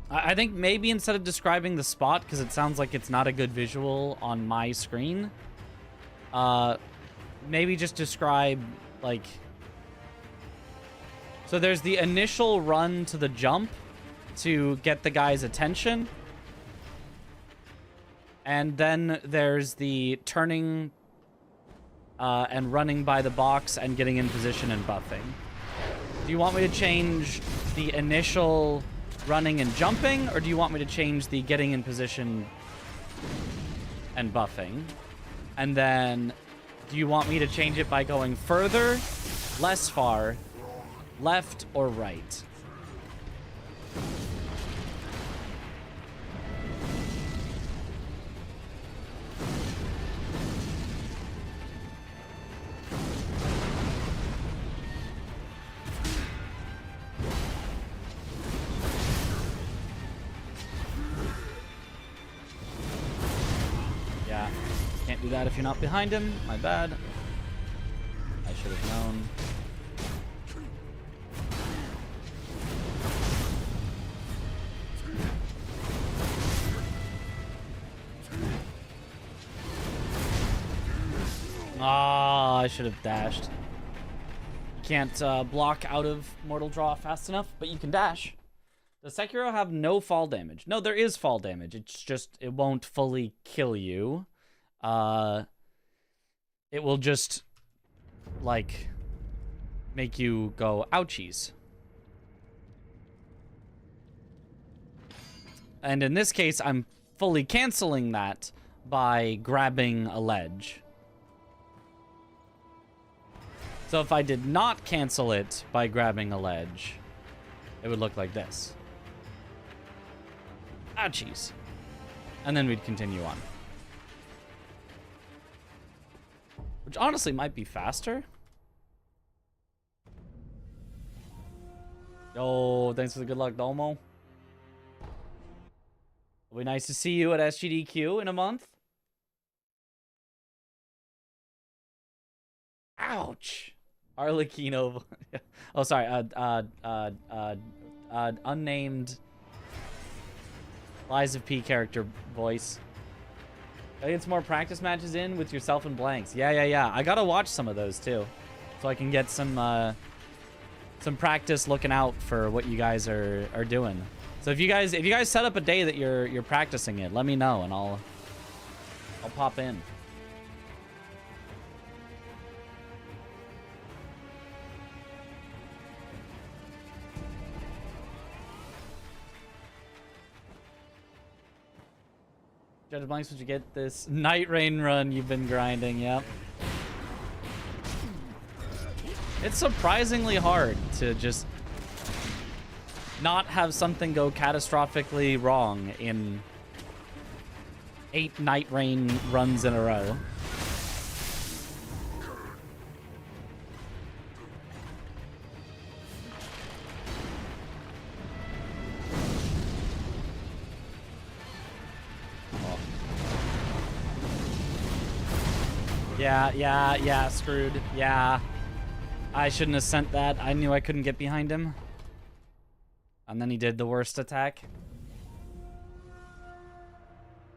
I think maybe instead of describing the spot, because it sounds like it's not a good visual on my screen, maybe just describe, like... So there's the initial run to the jump to get the guy's attention. And then there's the turning and running by the box and getting in position and buffing. Do you want me to change the initial running and jumping, or do you want me to change the getting in position and buffing? And then do you want me to change it by going further, less far, left, or right? Yeah, can't do that if you're not behind him. My bad. I should have known. Ah, I should have dashed. Can't block out of Mortal Draw fast enough, but you can dash. Does Sekiro have no fall damage? No, there is fall damage. It's just, it won't fully kill you. It will just, like, make you go ouchies. And in this case, I'm fully canceling that by grabbing a ledge. So if I did not cancel it by grabbing a ledge, it would look like this. Ouchies. And then we'd continue on. Which honestly might be faster. Yo, thanks for the good luck, Domo. It'll be nice to see you at SGDQ in a month. Ouch. Arlecchino. Oh, sorry. Unnamed Lies of P character voice. I get some more practice matches in with yourself and Blanks. Yeah. I gotta watch some of those too, so I can get some practice looking out for what you guys are doing. So if you guys set up a day that you're practicing it, let me know and I'll pop in. Judge Blanks, would you get this Night Rain run you've been grinding? Yep. It's surprisingly hard to just not have something go catastrophically wrong in 8 Night Rain runs in a row. Yeah, screwed. Yeah. I shouldn't have sent that. I knew I couldn't get behind him. And then he did the worst attack.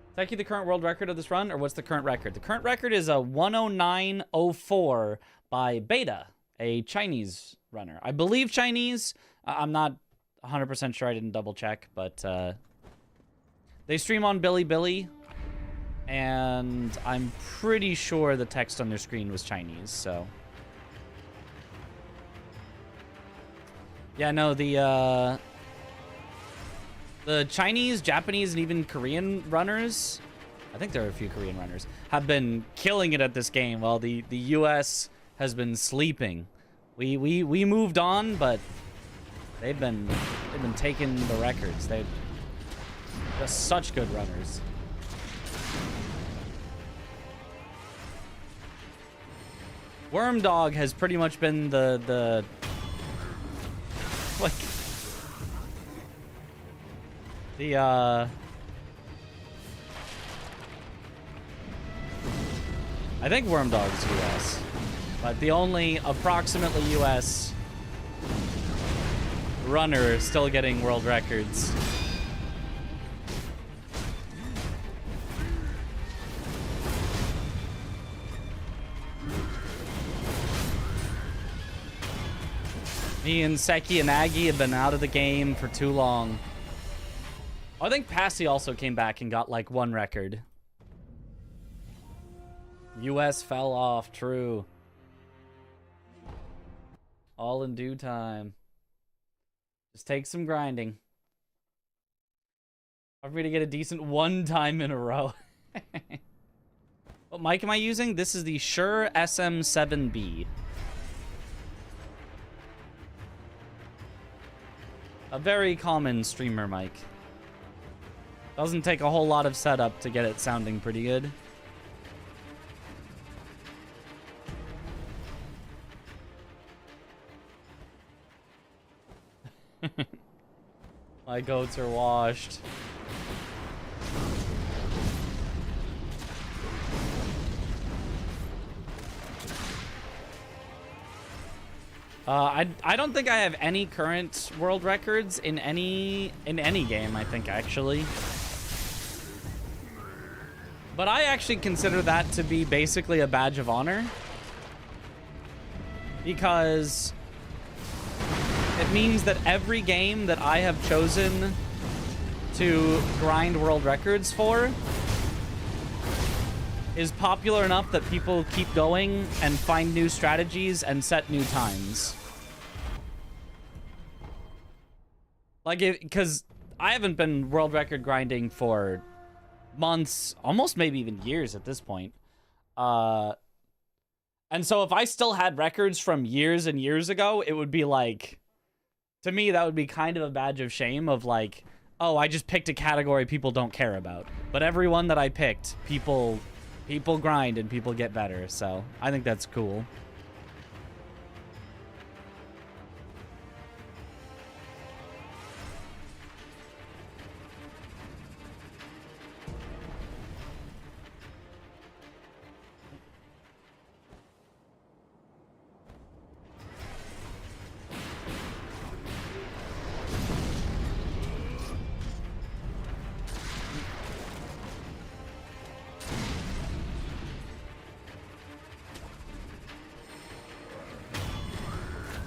Is that the current world record of this run, or what's the current record? The current record is a 109.04 by Beta, a Chinese runner. I believe Chinese. I'm not 100% sure. I didn't double check, but they stream on Bilibili. And I'm pretty sure the text on their screen was Chinese, so. Yeah, no, the Chinese, Japanese, and even Korean runners, I think there are a few Korean runners, have been killing it at this game while the US has been sleeping. We moved on, but they've been taking the records. They're just such good runners. Worm Dog has pretty much been the like the I think Worm Dog's US, but the only approximately US runner still getting world records. Me and Seki and Aggie have been out of the game for too long. I think Passy also came back and got like 1 record. US fell off, true. All in due time. Just take some grinding. Hard for me to get a decent 1 time in a row. What mic am I using? This is the Shure SM7B. A very common streamer mic. Doesn't take a whole lot of setup to get it sounding pretty good. My goats are washed. I don't think I have any current world records in any game, I think, actually. But I actually consider that to be basically a badge of honor. Because it means that every game that I have chosen to grind world records for is popular enough that people keep going and find new strategies and set new times. Like, because I haven't been world record grinding for months, almost maybe even years at this point. And so if I still had records from years and years ago, it would be like, to me, that would be kind of a badge of shame of like, oh, I just picked a category people don't care about. But every one that I picked, people grind and people get better. So I think that's cool.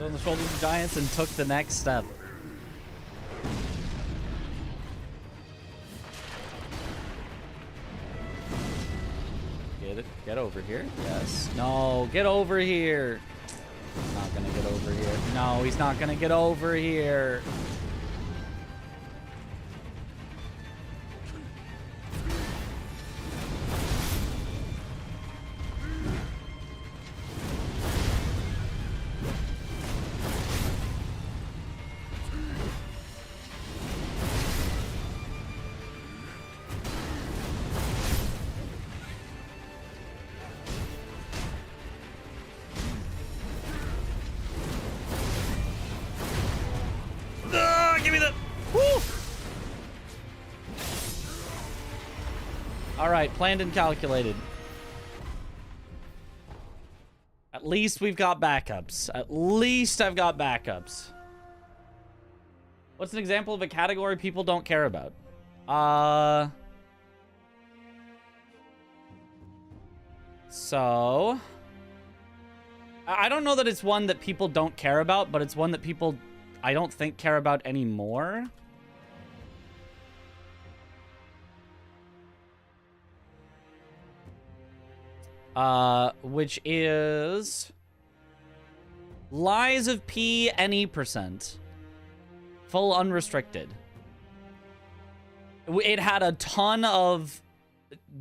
On the shoulders of giants and took the next step. Get over here. Yes. No, get over here. He's not gonna get over here. No, he's not gonna get over here. All right, planned and calculated. At least we've got backups. At least I've got backups. What's an example of a category people don't care about? So... I don't know that it's one that people don't care about, but it's one that people, I don't think, care about anymore. Which is... Lies of P any %. Full unrestricted. It had a ton of...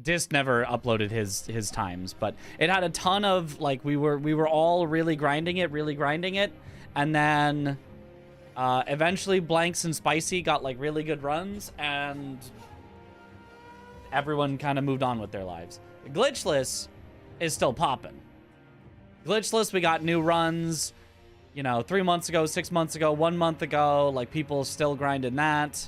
Dis never uploaded his times, but it had a ton of, like, we were all really grinding it, and then eventually Blanks and Spicy got like really good runs, and everyone kind of moved on with their lives. Glitchless is still popping. Glitchless, we got new runs, you know, 3 months ago, 6 months ago, 1 month ago, like people still grinding that.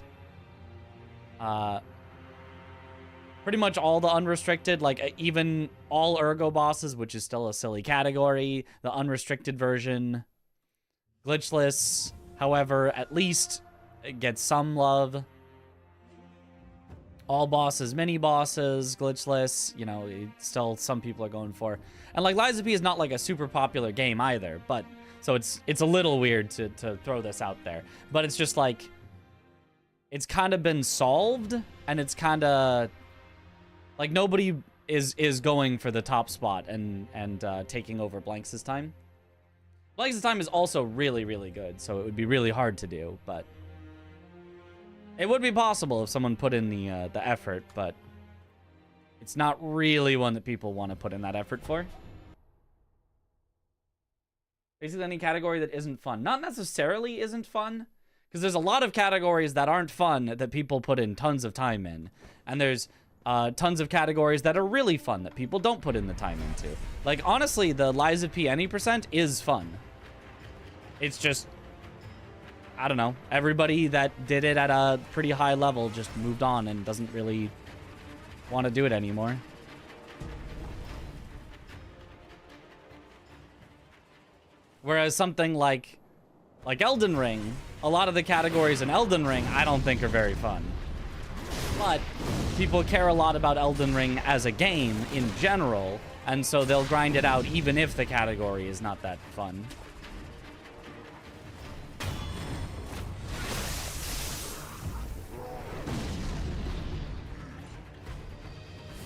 Pretty much all the unrestricted, like even all Ergo bosses, which is still a silly category, the unrestricted version. Glitchless, however, at least it gets some love. All bosses, mini bosses, glitchless, you know, still some people are going for. And like Lies of P is not like a super popular game either, but so it's a little weird to throw this out there. But it's just like, it's kind of been solved, and it's kind of... Like, nobody is going for the top spot and taking over Blanks' time. Blanks' time is also really, really good, so it would be really hard to do, but... It would be possible if someone put in the effort, but... It's not really one that people want to put in that effort for. Basically, any category that isn't fun. Not necessarily isn't fun, because there's a lot of categories that aren't fun that people put in tons of time in. And there's... tons of categories that are really fun that people don't put in the time into. Like, honestly, the Lies of P any % is fun. It's just, I don't know, everybody that did it at a pretty high level just moved on and doesn't really want to do it anymore. Whereas something like Elden Ring, a lot of the categories in Elden Ring I don't think are very fun. But people care a lot about Elden Ring as a game in general, and so they'll grind it out even if the category is not that fun.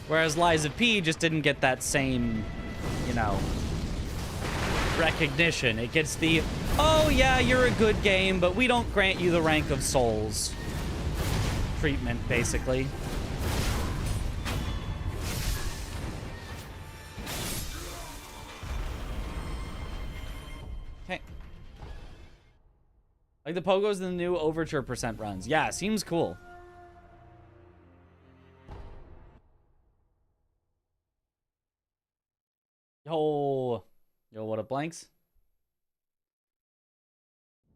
Whereas Lies of P just didn't get that same, you know, recognition. It gets the, oh yeah, you're a good game, but we don't grant you the rank of Souls treatment, basically. Okay. Like the Pogos in the new Overture % runs. Yeah, seems cool. Yo, what up, Blanks?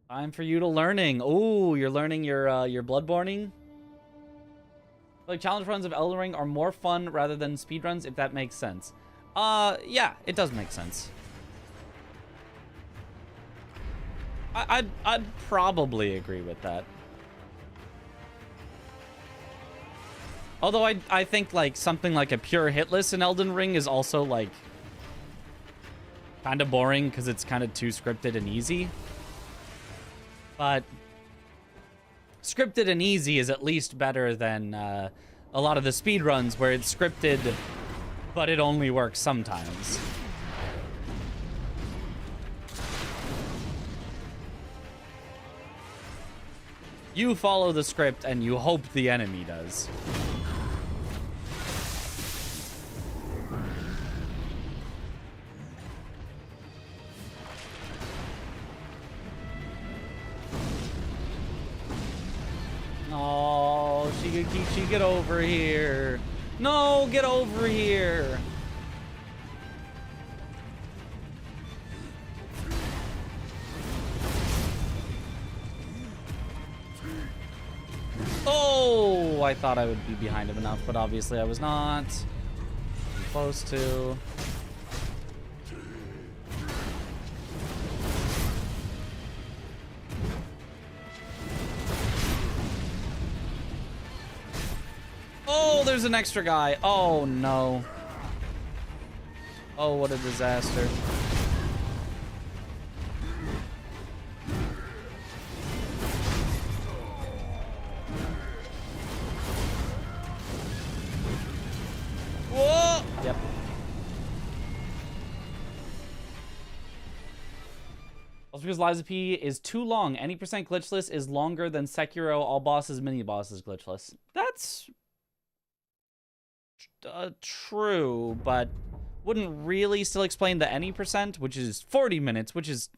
Time for you to learning. Oh, you're learning your Bloodborning. Like, challenge runs of Elden Ring are more fun rather than speedruns, if that makes sense. Yeah, it does make sense. I'd probably agree with that. Although I think, like, something like a pure hit list in Elden Ring is also, like, kind of boring because it's kind of too scripted and easy. But... scripted and easy is at least better than a lot of the speedruns where it's scripted, but it only works sometimes. You follow the script and you hope the enemy does. Oh, Shigekichi, get over here. No, get over here. Oh, I thought I would be behind him enough, but obviously I was not. I'm close to. Oh, there's an extra guy. Oh, no. Oh, what a disaster. Whoa! Yep. Also because Liza P is too long. Any percent glitchless is longer than Sekiro, all bosses, mini bosses glitchless. That's true, but wouldn't really still explain the any percent, which is 40 minutes, which is,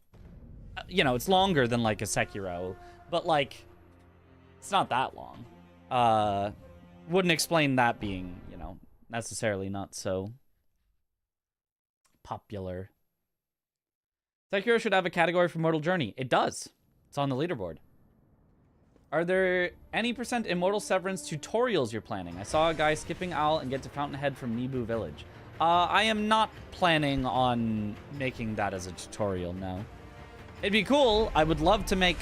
you know, it's longer than like a Sekiro, but like, it's not that long. Wouldn't explain that being, you know, necessarily not so popular. Sekiro should have a category for Mortal Journey. It does. It's on the leaderboard. Are there any percent Immortal Severance tutorials you're planning? I saw a guy skipping Owl and get to Fountainhead from Nibu Village. I am not planning on making that as a tutorial, no. It'd be cool. I would love to make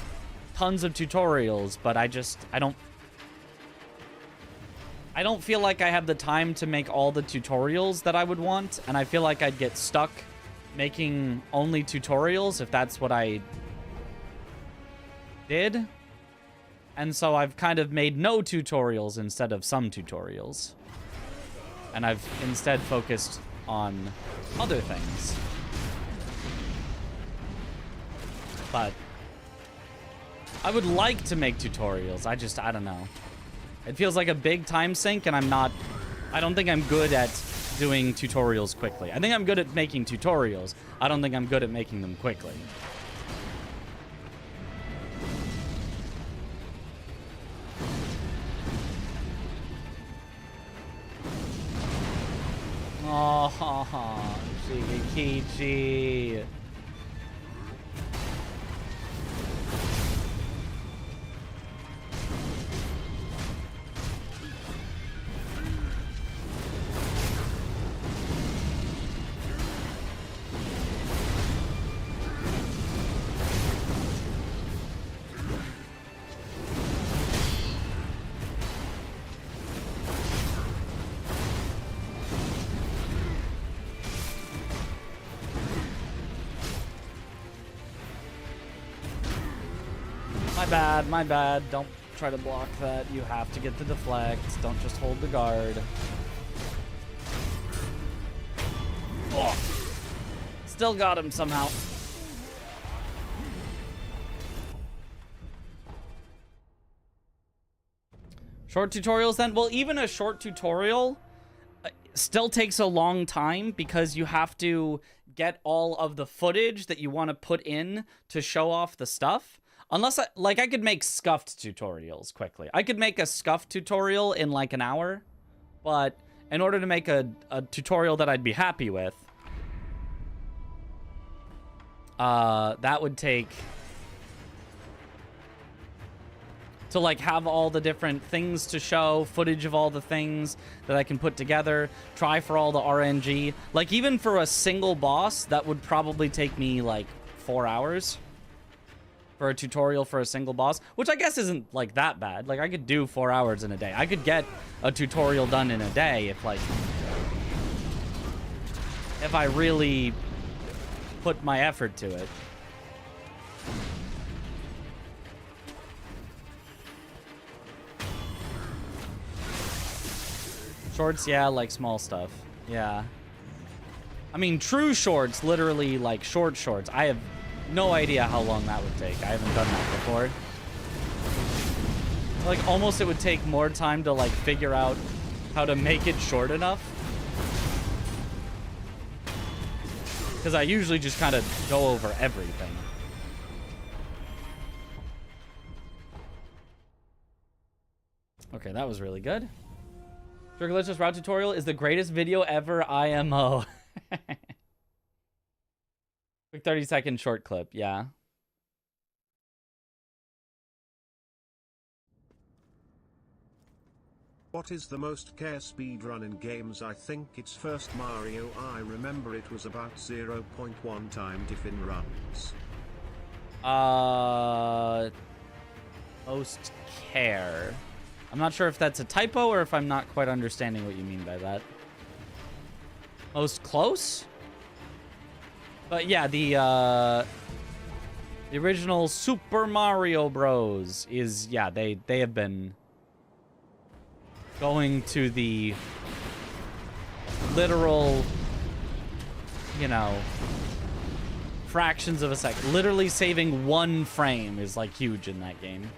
tons of tutorials, but I don't feel like I have the time to make all the tutorials that I would want, and I feel like I'd get stuck making only tutorials if that's what I did. And so I've kind of made no tutorials instead of some tutorials. And I've instead focused on other things. But I would like to make tutorials. I don't know. It feels like a big time sink, and I don't think I'm good at doing tutorials quickly. I think I'm good at making tutorials. I don't think I'm good at making them quickly. Oh, Shigekichi. My bad. Don't try to block that. You have to get the deflect. Don't just hold the guard. Oh. Still got him somehow. Short tutorials then? Well, even a short tutorial still takes a long time because you have to get all of the footage that you want to put in to show off the stuff. Unless, I could make scuffed tutorials quickly. I could make a scuffed tutorial in, like, an hour. But in order to make a tutorial that I'd be happy with, that would take... To, like, have all the different things to show, footage of all the things that I can put together, try for all the RNG. Like, even for a single boss, that would probably take me, like, 4 hours. For a tutorial for a single boss, which I guess isn't like that bad. Like I could do 4 hours in a day. I could get a tutorial done in a day if I really put my effort to it. Shorts, yeah, like small stuff. Yeah. I mean, true shorts, literally like shorts. I have no idea how long that would take. I haven't done that before. Like, almost it would take more time to, like, figure out how to make it short enough. Because I usually just kind of go over everything. Okay, that was really good. Glitchless route tutorial is the greatest video ever, IMO. Quick 30-second short clip, yeah. What is the most care speedrun in games? I think it's first Mario. I remember it was about 0.1 timed if in runs. Most care. I'm not sure if that's a typo or if I'm not quite understanding what you mean by that. Most close? But yeah, the original Super Mario Bros. Is, yeah, they have been going to the literal, you know, fractions of a second. Literally saving 1 frame is, like, huge in that game.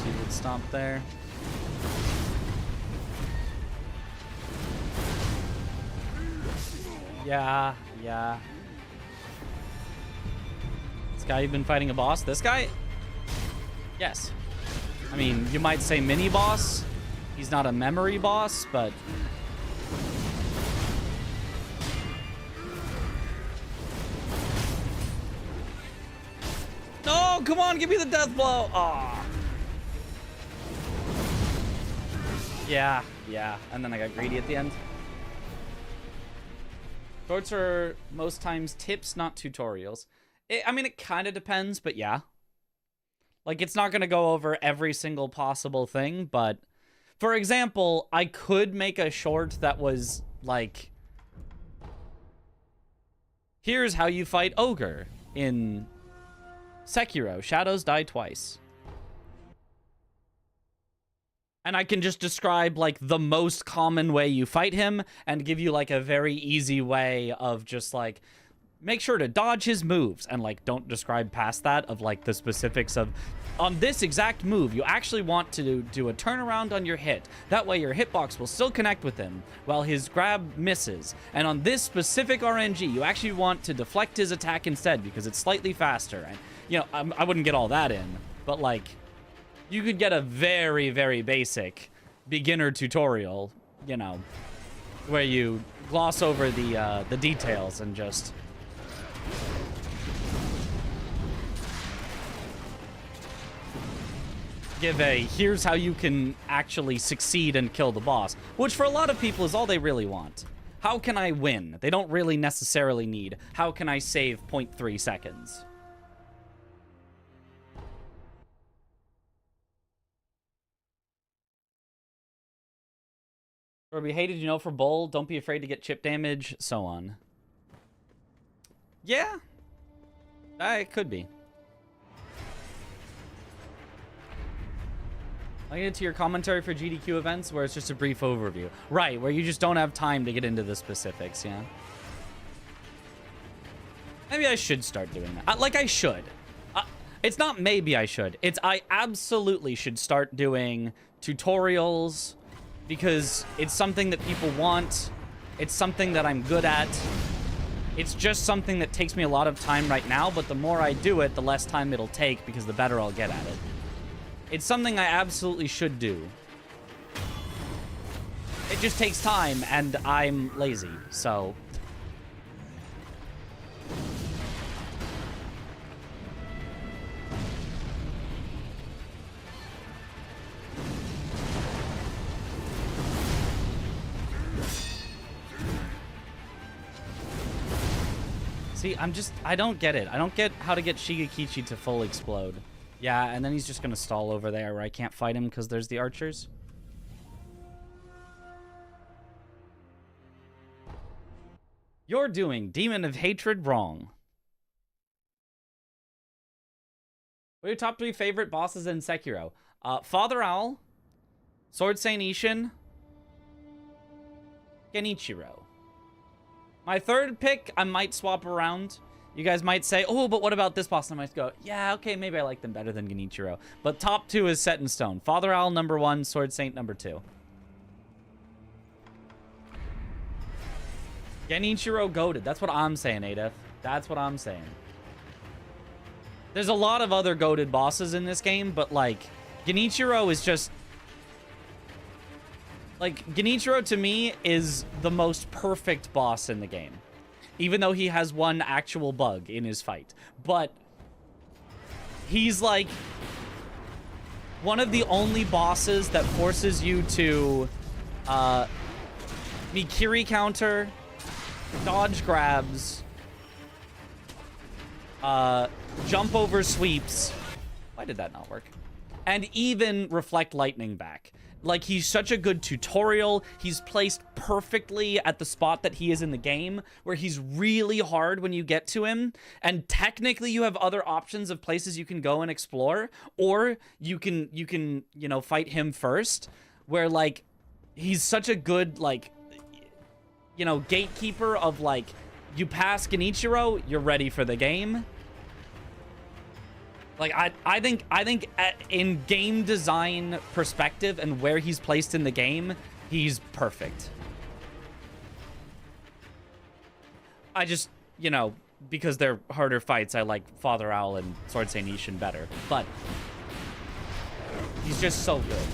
He would stomp there. Yeah. This guy, you've been fighting a boss? This guy? Yes. I mean, you might say mini boss. He's not a memory boss, but... No, come on, give me the death blow. Aw. Yeah. And then I got greedy at the end. Shorts are most times tips, not tutorials. I mean, it kind of depends, but yeah. Like, it's not going to go over every single possible thing, but... For example, I could make a short that was, like... Here's how you fight Ogre in Sekiro. Shadows die twice. And I can just describe, like, the most common way you fight him and give you, like, a very easy way of just, like, make sure to dodge his moves. And, like, don't describe past that of, like, the specifics of, on this exact move, you actually want to do a turnaround on your hit. That way your hitbox will still connect with him while his grab misses. And on this specific RNG, you actually want to deflect his attack instead because it's slightly faster. And, you know, I wouldn't get all that in, but, like... You could get a very, very basic beginner tutorial, you know, where you gloss over the details and just... give a, here's how you can actually succeed and kill the boss, which for a lot of people is all they really want. How can I win? They don't really necessarily need, how can I save 0.3 seconds? Or we hated, you know, for bowl, don't be afraid to get chip damage, so on. Yeah. It could be. I'll get to your commentary for GDQ events where it's just a brief overview. Right, where you just don't have time to get into the specifics, yeah. Maybe I should start doing that. Like, I should. It's not maybe I should. It's I absolutely should start doing tutorials... Because it's something that people want. It's something that I'm good at. It's just something that takes me a lot of time right now, but the more I do it, the less time it'll take because the better I'll get at it. It's something I absolutely should do. It just takes time, and I'm lazy, so... See, I don't get it. I don't get how to get Shigekichi to full explode. Yeah, and then he's just gonna stall over there where I can't fight him because there's the archers. You're doing Demon of Hatred wrong. What are your top 3 favorite bosses in Sekiro? Father Owl, Sword Saint Ishin, Genichiro. My third pick, I might swap around. You guys might say, oh, but what about this boss? And I might go, yeah, okay, maybe I like them better than Genichiro. But top 2 is set in stone. Father Owl, number 1. Sword Saint, number 2. Genichiro goated. That's what I'm saying, Adef. That's what I'm saying. There's a lot of other goated bosses in this game, but, like, Genichiro is just... Like, Genichiro to me is the most perfect boss in the game. Even though he has one actual bug in his fight. But he's like one of the only bosses that forces you to Mikiri counter, dodge grabs, jump over sweeps. Why did that not work? And even reflect lightning back. Like, he's such a good tutorial. He's placed perfectly at the spot that he is in the game, where he's really hard when you get to him. And technically, you have other options of places you can go and explore, or you can, you know, fight him first. Where, like, he's such a good, like, you know, gatekeeper of, like, you pass Genichiro, you're ready for the game. Like, I think in game design perspective and where he's placed in the game, he's perfect. I just, you know, because they're harder fights, I like Father Owl and Sword Saint Ishin better. But he's just so good.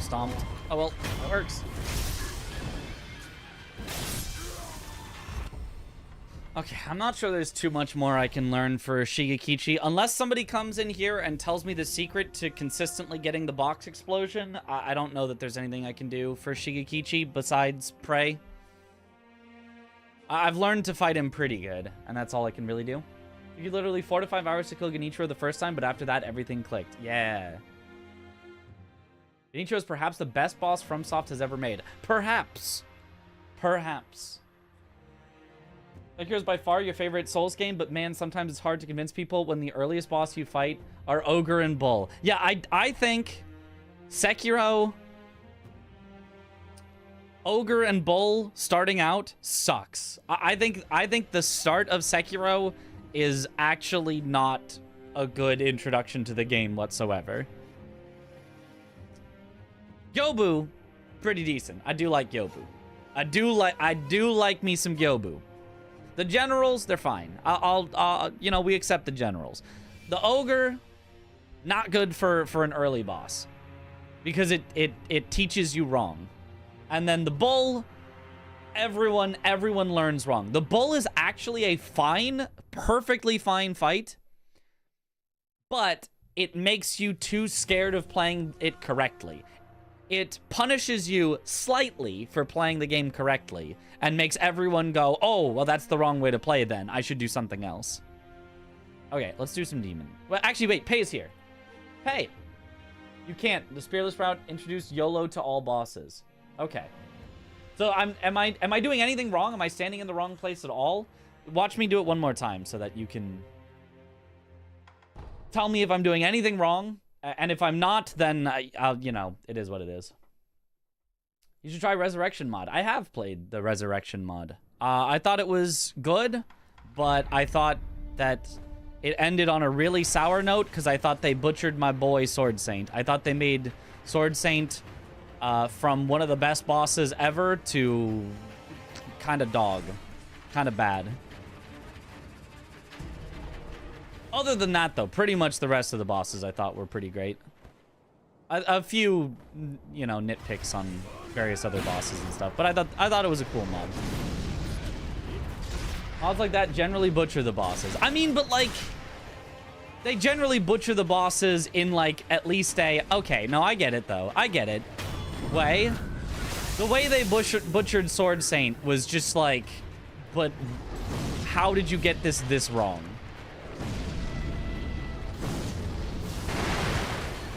Stomped. Oh well, that works. Okay, I'm not sure there's too much more I can learn for Shigekichi. Unless somebody comes in here and tells me the secret to consistently getting the box explosion, I don't know that there's anything I can do for Shigekichi besides pray. I've learned to fight him pretty good, and that's all I can really do. You literally 4 to 5 hours to kill Genichiro the first time, but after that, everything clicked. Yeah. Genichiro is perhaps the best boss FromSoft has ever made. Perhaps. Perhaps. Sekiro is by far your favorite Souls game, but man, sometimes it's hard to convince people when the earliest boss you fight are Ogre and Bull. Yeah, I think Sekiro, Ogre and Bull starting out sucks. I think the start of Sekiro is actually not a good introduction to the game whatsoever. Gyobu, pretty decent. I do like Gyobu. I do like me some Gyobu. The generals, they're fine. I'll you know, we accept the generals. The ogre, not good for an early boss, because it teaches you wrong. And then the bull, everyone learns wrong. The bull is actually a fine, perfectly fine fight, but it makes you too scared of playing it correctly. It punishes you slightly for playing the game correctly and makes everyone go, oh, well, that's the wrong way to play then. I should do something else. Okay, let's do some demon. Well, actually, wait, Pei is here. Pei! You can't. The Spearless route introduced YOLO to all bosses. Okay. So am I doing anything wrong? Am I standing in the wrong place at all? Watch me do it one more time so that you can tell me if I'm doing anything wrong. And if I'm not, then, I'll, you know, it is what it is. You should try Resurrection mod. I have played the Resurrection mod. I thought it was good, but I thought that it ended on a really sour note because I thought they butchered my boy Sword Saint. I thought they made Sword Saint from one of the best bosses ever to kind of dog. Kind of bad. Other than that, though, pretty much the rest of the bosses I thought were pretty great. A few, you know, nitpicks on various other bosses and stuff, but I thought it was a cool mod. Mods like that generally butcher the bosses. I mean, but like, they generally butcher the bosses in like at least a okay. No, I get it though. I get it. Way, the way they butchered Sword Saint was just like, but how did you get this wrong?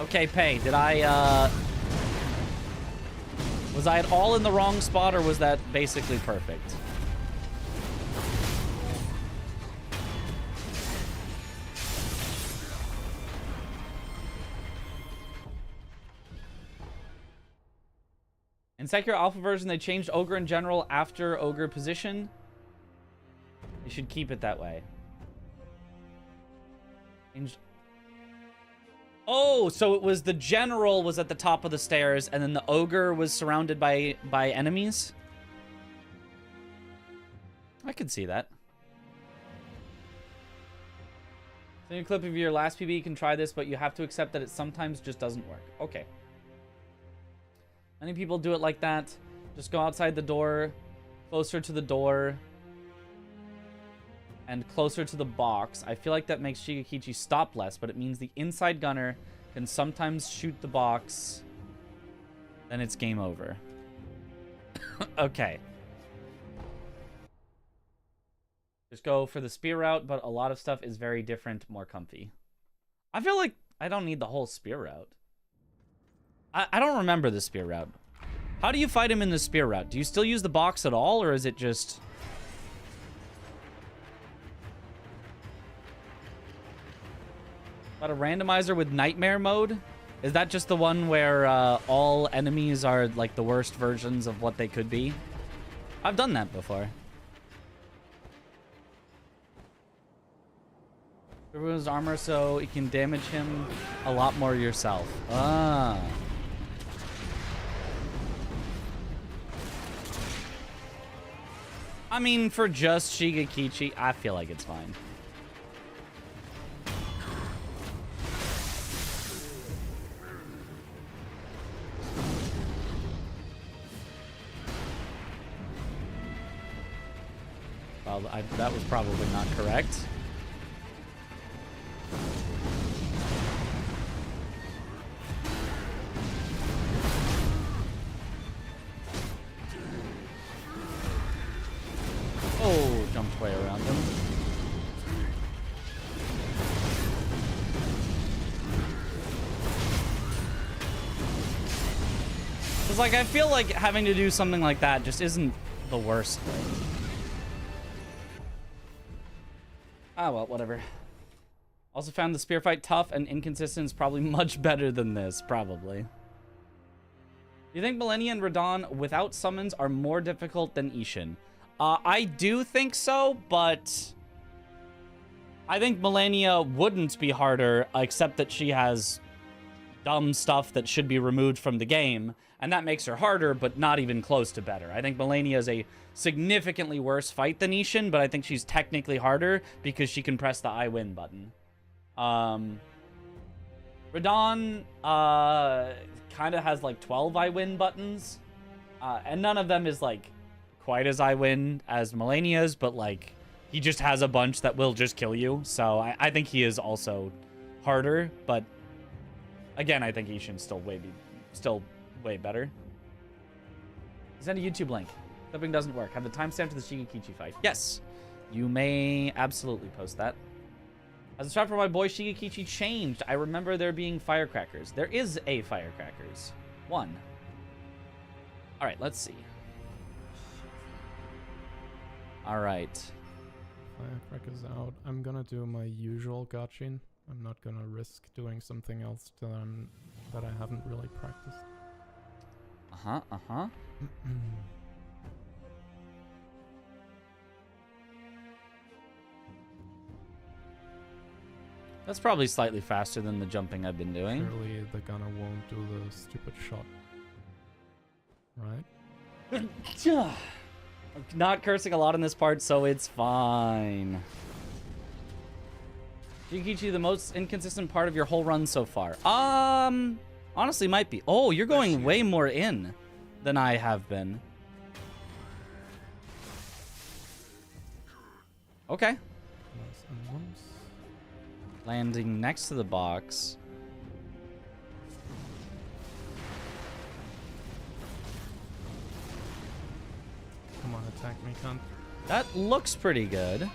Okay, Pei, did I, was I at all in the wrong spot, or was that basically perfect? In Sekiro Alpha version, they changed Ogre in general after Ogre position. You should keep it that way. Changed. Oh, so it was the general was at the top of the stairs, and then the Ogre was surrounded by enemies? I could see that. Send a clip of your last PB. You can try this, but you have to accept that it sometimes just doesn't work. Okay. Many people do it like that. Just go outside the door, closer to the door, and closer to the box. I feel like that makes Shigekichi stop less, but it means the inside gunner can sometimes shoot the box. Then it's game over. Okay. Just go for the spear route, but a lot of stuff is very different, more comfy. I feel like I don't need the whole spear route. I don't remember the spear route. How do you fight him in the spear route? Do you still use the box at all, or is it just... About a randomizer with nightmare mode? Is that just the one where all enemies are like the worst versions of what they could be? I've done that before. Remove his armor so you can damage him a lot more yourself. Ah. I mean, for just Shigekichi, I feel like it's fine. Well, that was probably not correct. Oh, jumped way around him. It's like, I feel like having to do something like that just isn't the worst thing. Ah, well, whatever. Also found the spear fight tough and inconsistent is probably much better than this, probably. Do you think Millennia and Radon without summons are more difficult than Ishin? I do think so, but I think Millennia wouldn't be harder, except that she has dumb stuff that should be removed from the game, and that makes her harder, but not even close to better. I think Millennia is a significantly worse fight than Ishin, but I think she's technically harder because she can press the I win button. Radon kind of has like 12 I win buttons, and none of them is like quite as I win as Millennia's, but like he just has a bunch that will just kill you. So I think he is also harder, but again, I think Ishin's still way better. Send a YouTube link. Clipping doesn't work. Have the timestamp to the Shigekichi fight. Yes, you may absolutely post that. As a shot for my boy Shigekichi changed, I remember there being firecrackers. There is a firecrackers. One. All right, let's see. All right. Firecrackers out. I'm gonna do my usual gotchin. I'm not gonna risk doing something else that I haven't really practiced. That's probably slightly faster than the jumping I've been doing. Surely the gunner won't do the stupid shot. Right? I'm not cursing a lot in this part, so it's fine. Shigekichi, the most inconsistent part of your whole run so far. Honestly, might be. Oh, you're going way more in than I have been. Okay. Landing next to the box. Come on, attack me, cunt. That looks pretty good.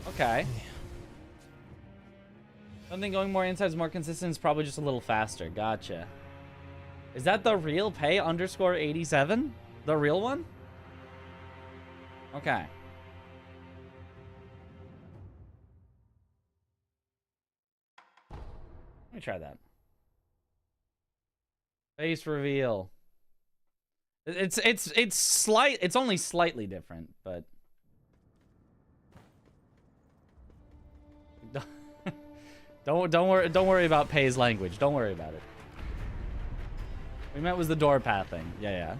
Okay. Something going more inside is more consistent is probably just a little faster. Gotcha. Is that the real pay underscore 87? The real one? Okay. Let me try that. Face reveal. It's only slightly different, but don't worry about Pei's language. Don't worry about it. We meant was the door pathing. Yeah.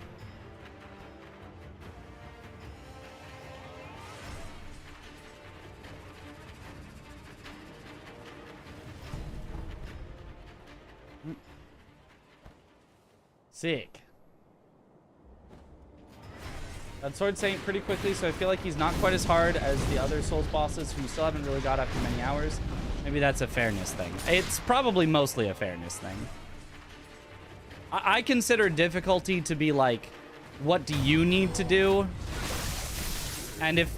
Sick. That sword sank pretty quickly, so I feel like he's not quite as hard as the other Souls bosses who still haven't really got after many hours. Maybe that's a fairness thing. It's probably mostly a fairness thing. I consider difficulty to be like, what do you need to do? And if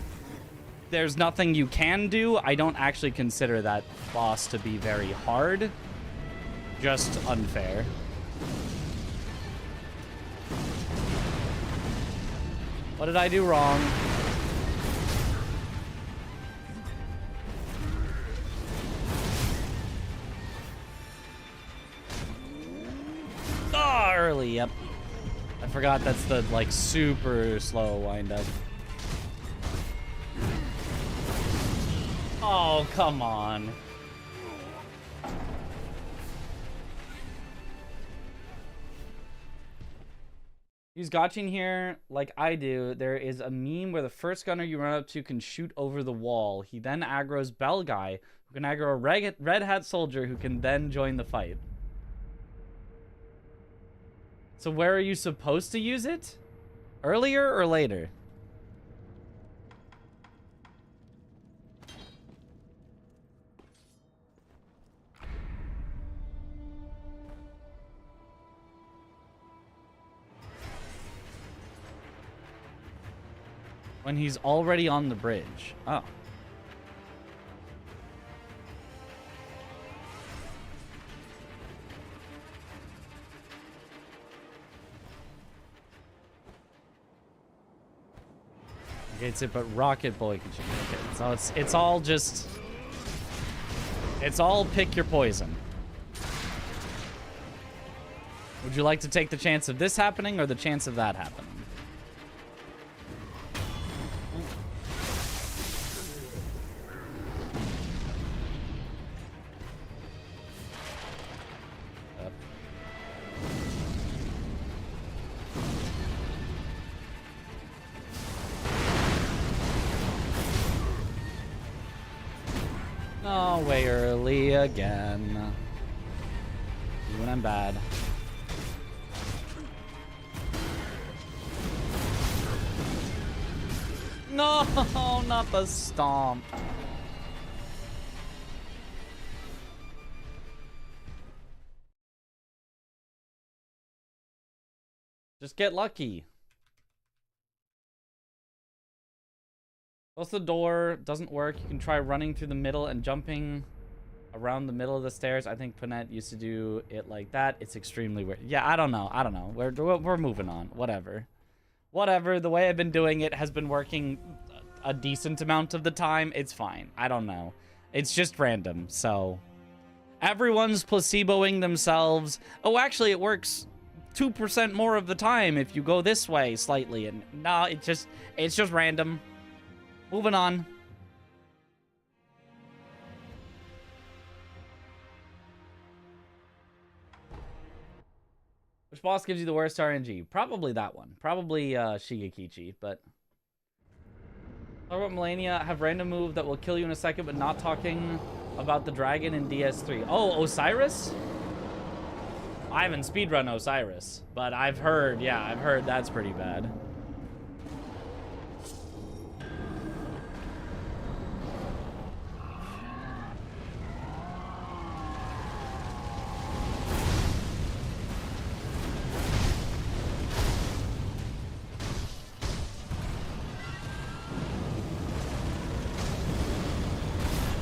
there's nothing you can do, I don't actually consider that boss to be very hard. Just unfair. What did I do wrong? Oh, early, yep. I forgot that's the, like, super slow wind-up. Oh, come on. Use gotching here like I do. There is a meme where the first gunner you run up to can shoot over the wall. He then aggroes Bell Guy, who can aggro a red hat soldier who can then join the fight. So where are you supposed to use it? Earlier or later? When he's already on the bridge. Oh. Okay, it's it, but Rocket Boy can shoot. Okay, so it's all just... It's all pick your poison. Would you like to take the chance of this happening or the chance of that happening? Oh, way early again. When I'm bad. No, not the stomp. Just get lucky. Close the door, doesn't work. You can try running through the middle and jumping around the middle of the stairs. I think Panette used to do it like that. It's extremely weird. Yeah, I don't know. We're moving on. Whatever. The way I've been doing it has been working a decent amount of the time. It's fine. I don't know. It's just random. So everyone's placeboing themselves. Oh, actually, it works 2% more of the time if you go this way slightly. And no, it's just random. Moving on. Which boss gives you the worst RNG? Probably that one. Probably Shigekichi, but... Talk about Melania. Have random move that will kill you in a second, but not talking about the dragon in DS3. Oh, Osiris? I haven't speedrun Osiris, but I've heard that's pretty bad.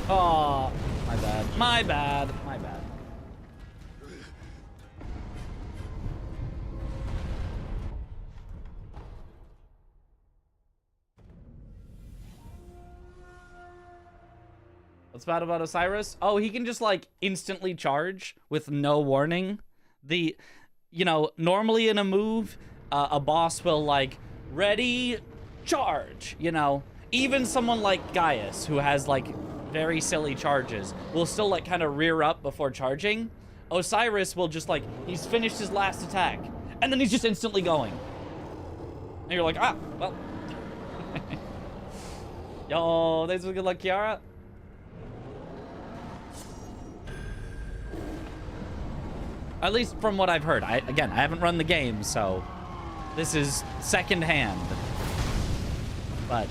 Oh, my bad. My bad. My bad. What's bad about Osiris? Oh, he can just, like, instantly charge with no warning. You know, normally in a move, a boss will, like, ready, charge, you know? Even someone like Gaius, who has, like, very silly charges, will still, like, kind of rear up before charging. Osiris will just, like, he's finished his last attack, and then he's just instantly going. And you're like, ah, well. Yo, thanks for good luck, Kiara. At least from what I've heard. Again, I haven't run the game, so this is secondhand. But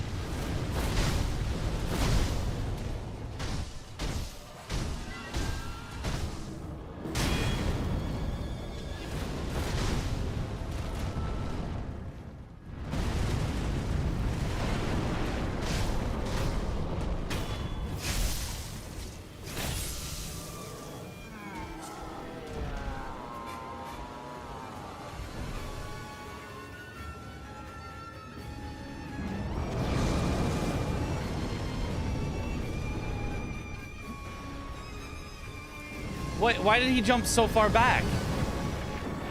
why did he jump so far back?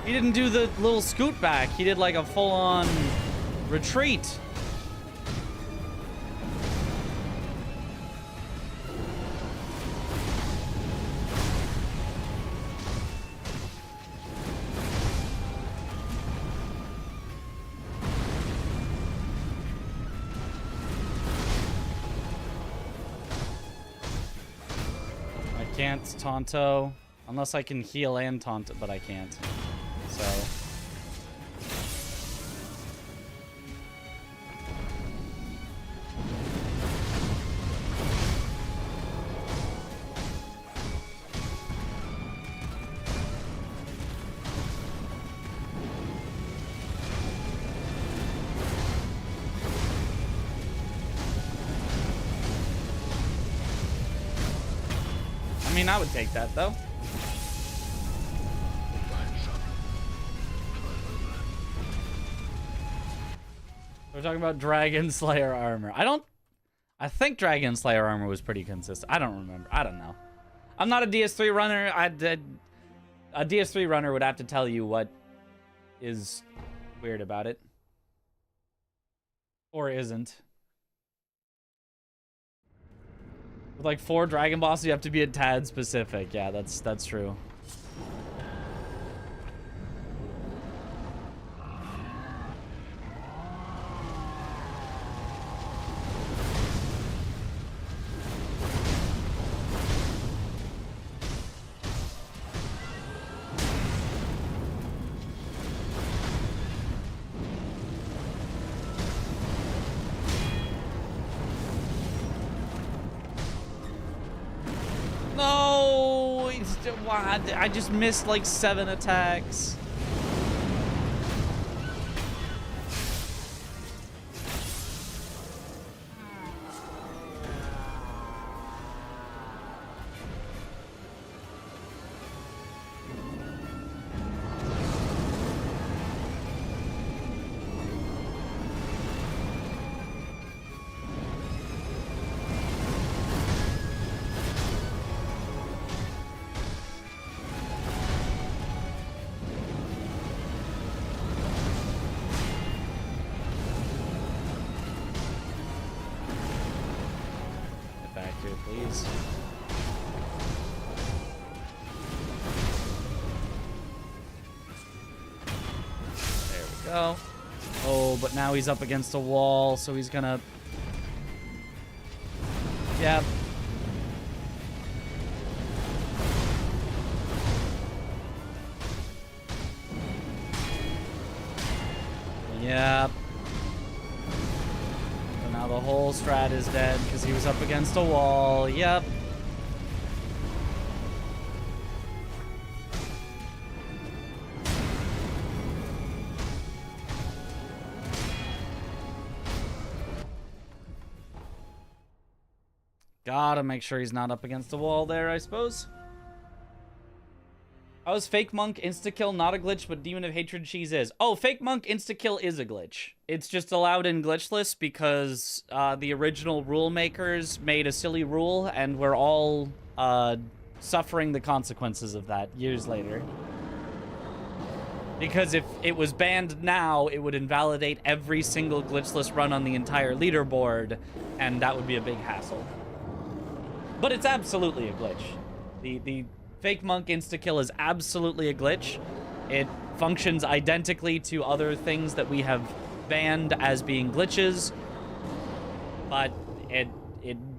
He didn't do the little scoot back. He did like a full-on retreat. I can't Tonto. Unless I can heal and taunt, but I can't. So. I mean, I would take that, though. We're talking about Dragon Slayer armor. I think Dragon Slayer armor was pretty consistent. I don't remember. I don't know. I'm not a DS3 runner. A DS3 runner would have to tell you what is weird about it. Or isn't. With like 4 Dragon bosses, you have to be a tad specific. Yeah, that's true. No, I just missed like 7 attacks. Please. There we go. Oh, but now he's up against a wall, so he's gonna... Yep. Yep. Now the whole strat is dead because he was up against a wall. Yep. Gotta make sure he's not up against the wall there, I suppose. How is Fake Monk insta-kill not a glitch, but Demon of Hatred Cheese is? Oh, Fake Monk insta-kill is a glitch. It's just allowed in Glitchless because the original rule makers made a silly rule, and we're all suffering the consequences of that years later. Because if it was banned now, it would invalidate every single glitchless run on the entire leaderboard, and that would be a big hassle. But it's absolutely a glitch. The fake monk insta-kill is absolutely a glitch. It functions identically to other things that we have banned as being glitches, but it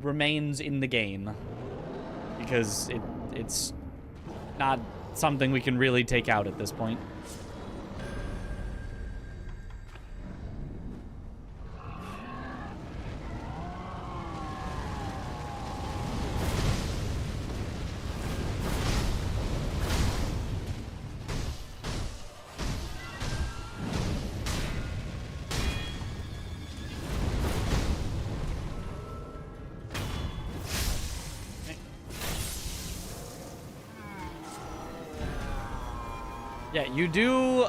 remains in the game because it's not something we can really take out at this point. Yeah, you do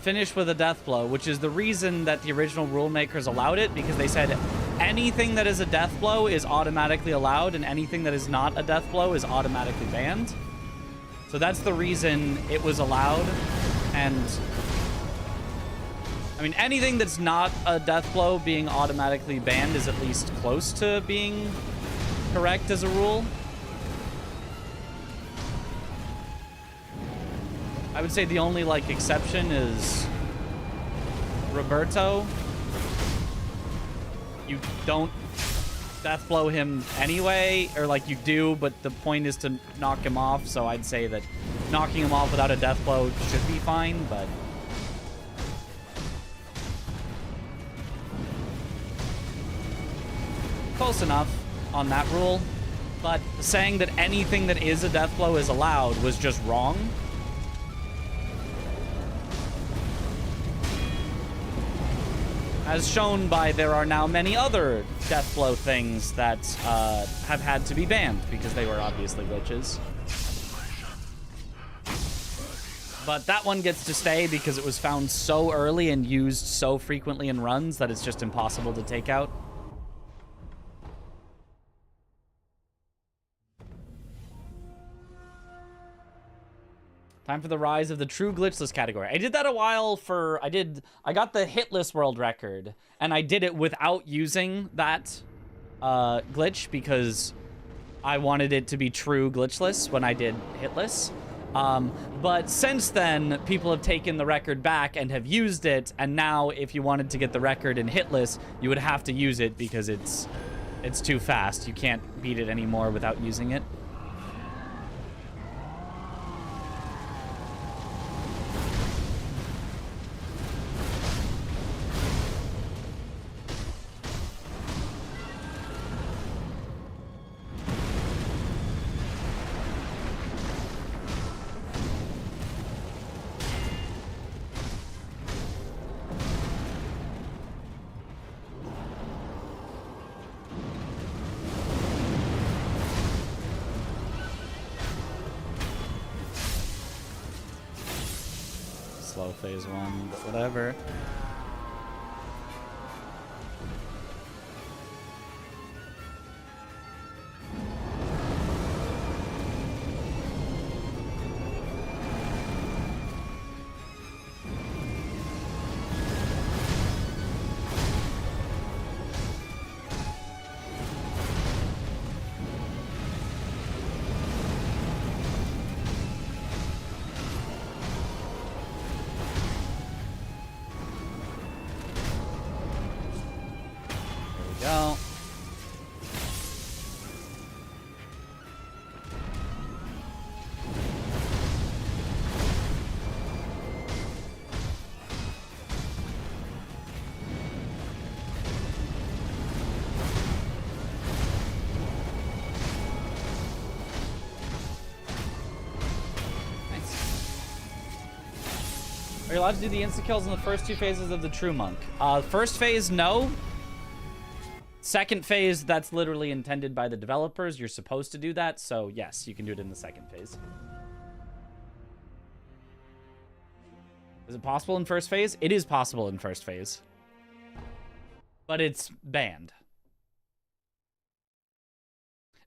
finish with a death blow, which is the reason that the original rule makers allowed it, because they said anything that is a death blow is automatically allowed, and anything that is not a death blow is automatically banned. So that's the reason it was allowed. And I mean, anything that's not a death blow being automatically banned is at least close to being correct as a rule. I would say the only, like, exception is Roberto. You don't death blow him anyway, or, like, you do, but the point is to knock him off, so I'd say that knocking him off without a death blow should be fine, but... close enough on that rule, but saying that anything that is a death blow is allowed was just wrong. As shown by there are now many other death blow things that have had to be banned because they were obviously glitches. But that one gets to stay because it was found so early and used so frequently in runs that it's just impossible to take out. Time for the rise of the true glitchless category. I did that a while for... I got the hitless world record, and I did it without using that glitch because I wanted it to be true glitchless when I did hitless. But since then, people have taken the record back and have used it, and now if you wanted to get the record in hitless, you would have to use it because it's too fast. You can't beat it anymore without using it. Slow phase one, but whatever. Go. Are you allowed to do the insta-kills in the first two phases of the True Monk? First phase, no. Second phase, that's literally intended by the developers. You're supposed to do that, so yes, you can do it in the second phase. Is it possible in first phase? It is possible in first phase. But it's banned.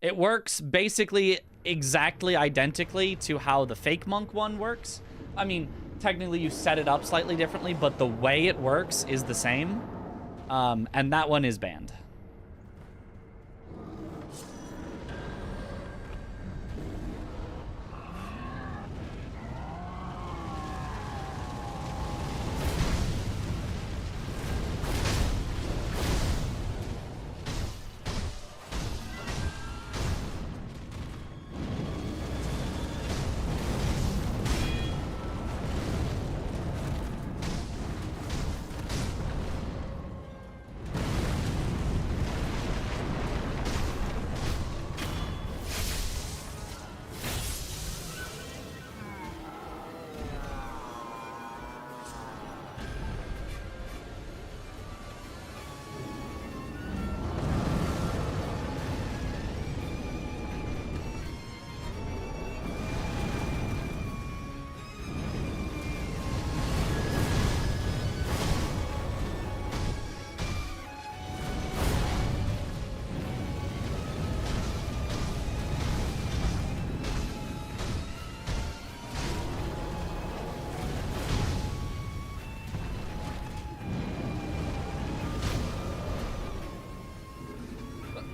It works basically exactly identically to how the fake monk one works. I mean, technically you set it up slightly differently, but the way it works is the same. And that one is banned.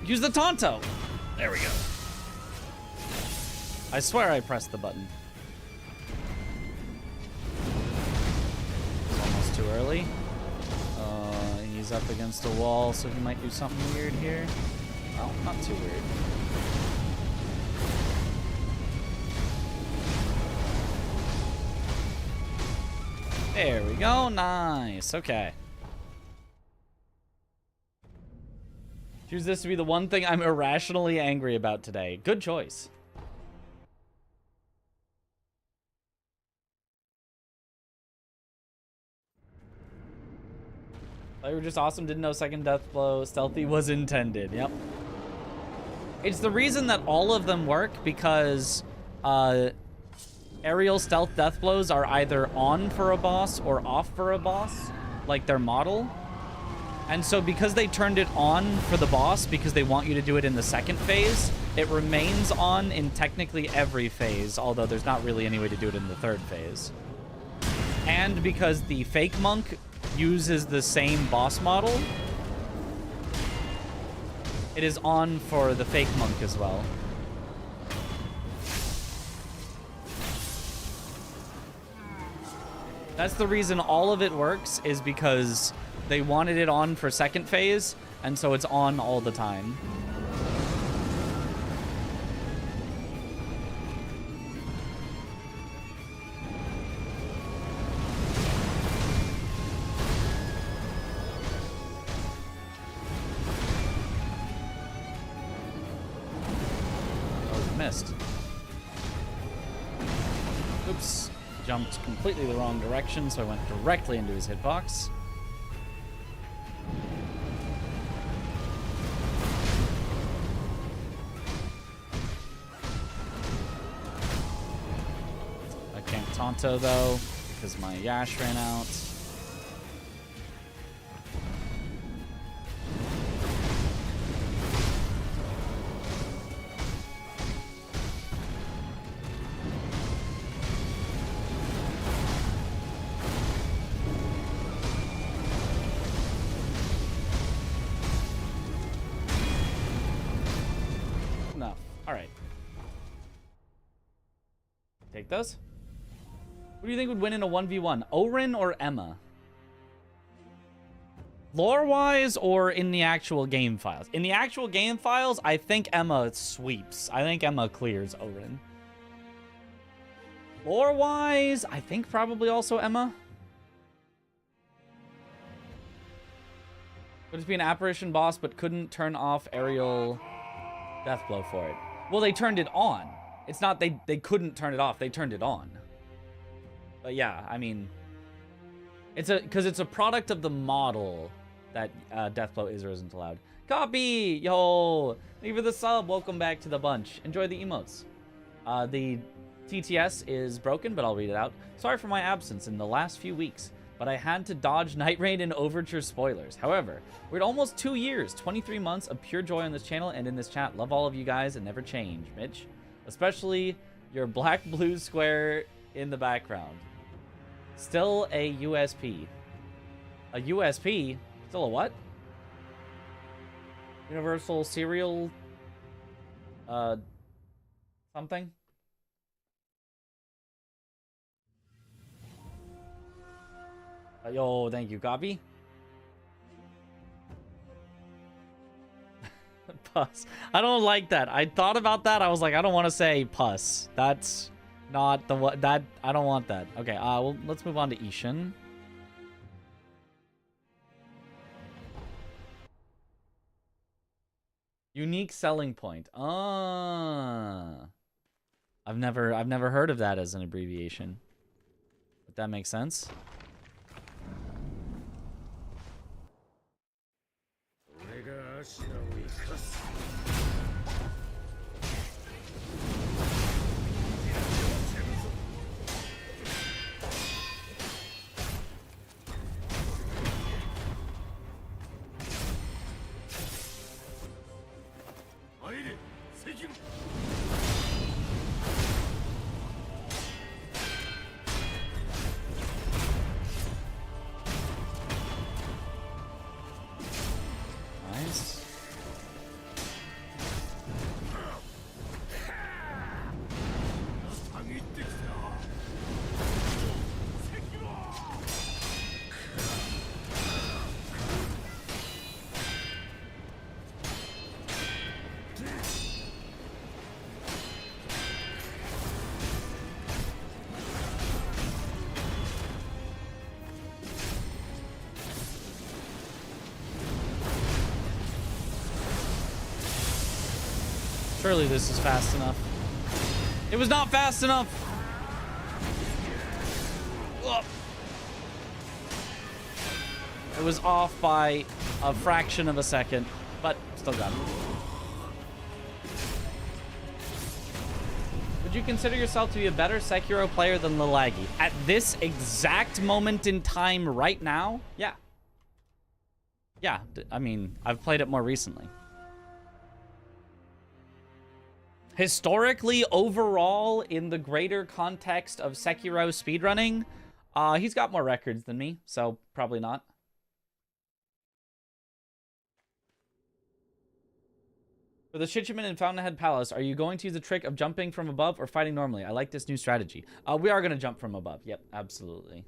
Use the Tonto. There we go. I swear I pressed the button. It's almost too early. He's up against a wall, so he might do something weird here. Oh, not too weird. There we go. Nice. Okay. Choose this to be the one thing I'm irrationally angry about today. Good choice. They were just awesome. Didn't know second death blow stealthy was intended. Yep. It's the reason that all of them work because aerial stealth death blows are either on for a boss or off for a boss, like their model. And so because they turned it on for the boss, because they want you to do it in the second phase, it remains on in technically every phase, although there's not really any way to do it in the third phase. And because the fake monk uses the same boss model, it is on for the fake monk as well. That's the reason all of it works, is because they wanted it on for second phase, and so it's on all the time. Oh, missed. Oops. Jumped completely the wrong direction, so I went directly into his hitbox. Tonto though, because my Yash ran out. No. All right. Take those. Who do you think would win in a 1v1? Orin or Emma? Lore-wise or in the actual game files? In the actual game files, I think Emma sweeps. I think Emma clears Orin. Lore-wise, I think probably also Emma. Would it be an apparition boss but couldn't turn off aerial deathblow for it? Well, they turned it on. It's not they couldn't turn it off. They turned it on. But yeah, I mean, because it's a product of the model that deathblow is or isn't allowed. Copy, yo, leave for the sub. Welcome back to the bunch. Enjoy the emotes. The TTS is broken, but I'll read it out. Sorry for my absence in the last few weeks, but I had to dodge Night Raid and Overture spoilers. However, we're at almost 2 years, 23 months of pure joy on this channel and in this chat. Love all of you guys and never change, Mitch. Especially your black blue square in the background. Still a USP. A USP? Still a what? Universal Serial... something? Yo, thank you. Copy? Puss. I don't like that. I thought about that. I was like, I don't want to say puss. That's not the what. That I don't want that. Okay. Well, let's move on to Ishin. Unique selling point. I've never heard of that as an abbreviation. But that makes sense. Nice. Surely this is fast enough. It was not fast enough. Ugh. It was off by a fraction of a second, but still got it. Would you consider yourself to be a better Sekiro player than Lilagi? At this exact moment in time right now? Yeah. Yeah, I mean, I've played it more recently. Historically, overall, in the greater context of Sekiro speedrunning, he's got more records than me, so probably not. For the Shichiman in Fountainhead Palace, are you going to use the trick of jumping from above or fighting normally? I like this new strategy. We are going to jump from above. Yep, absolutely.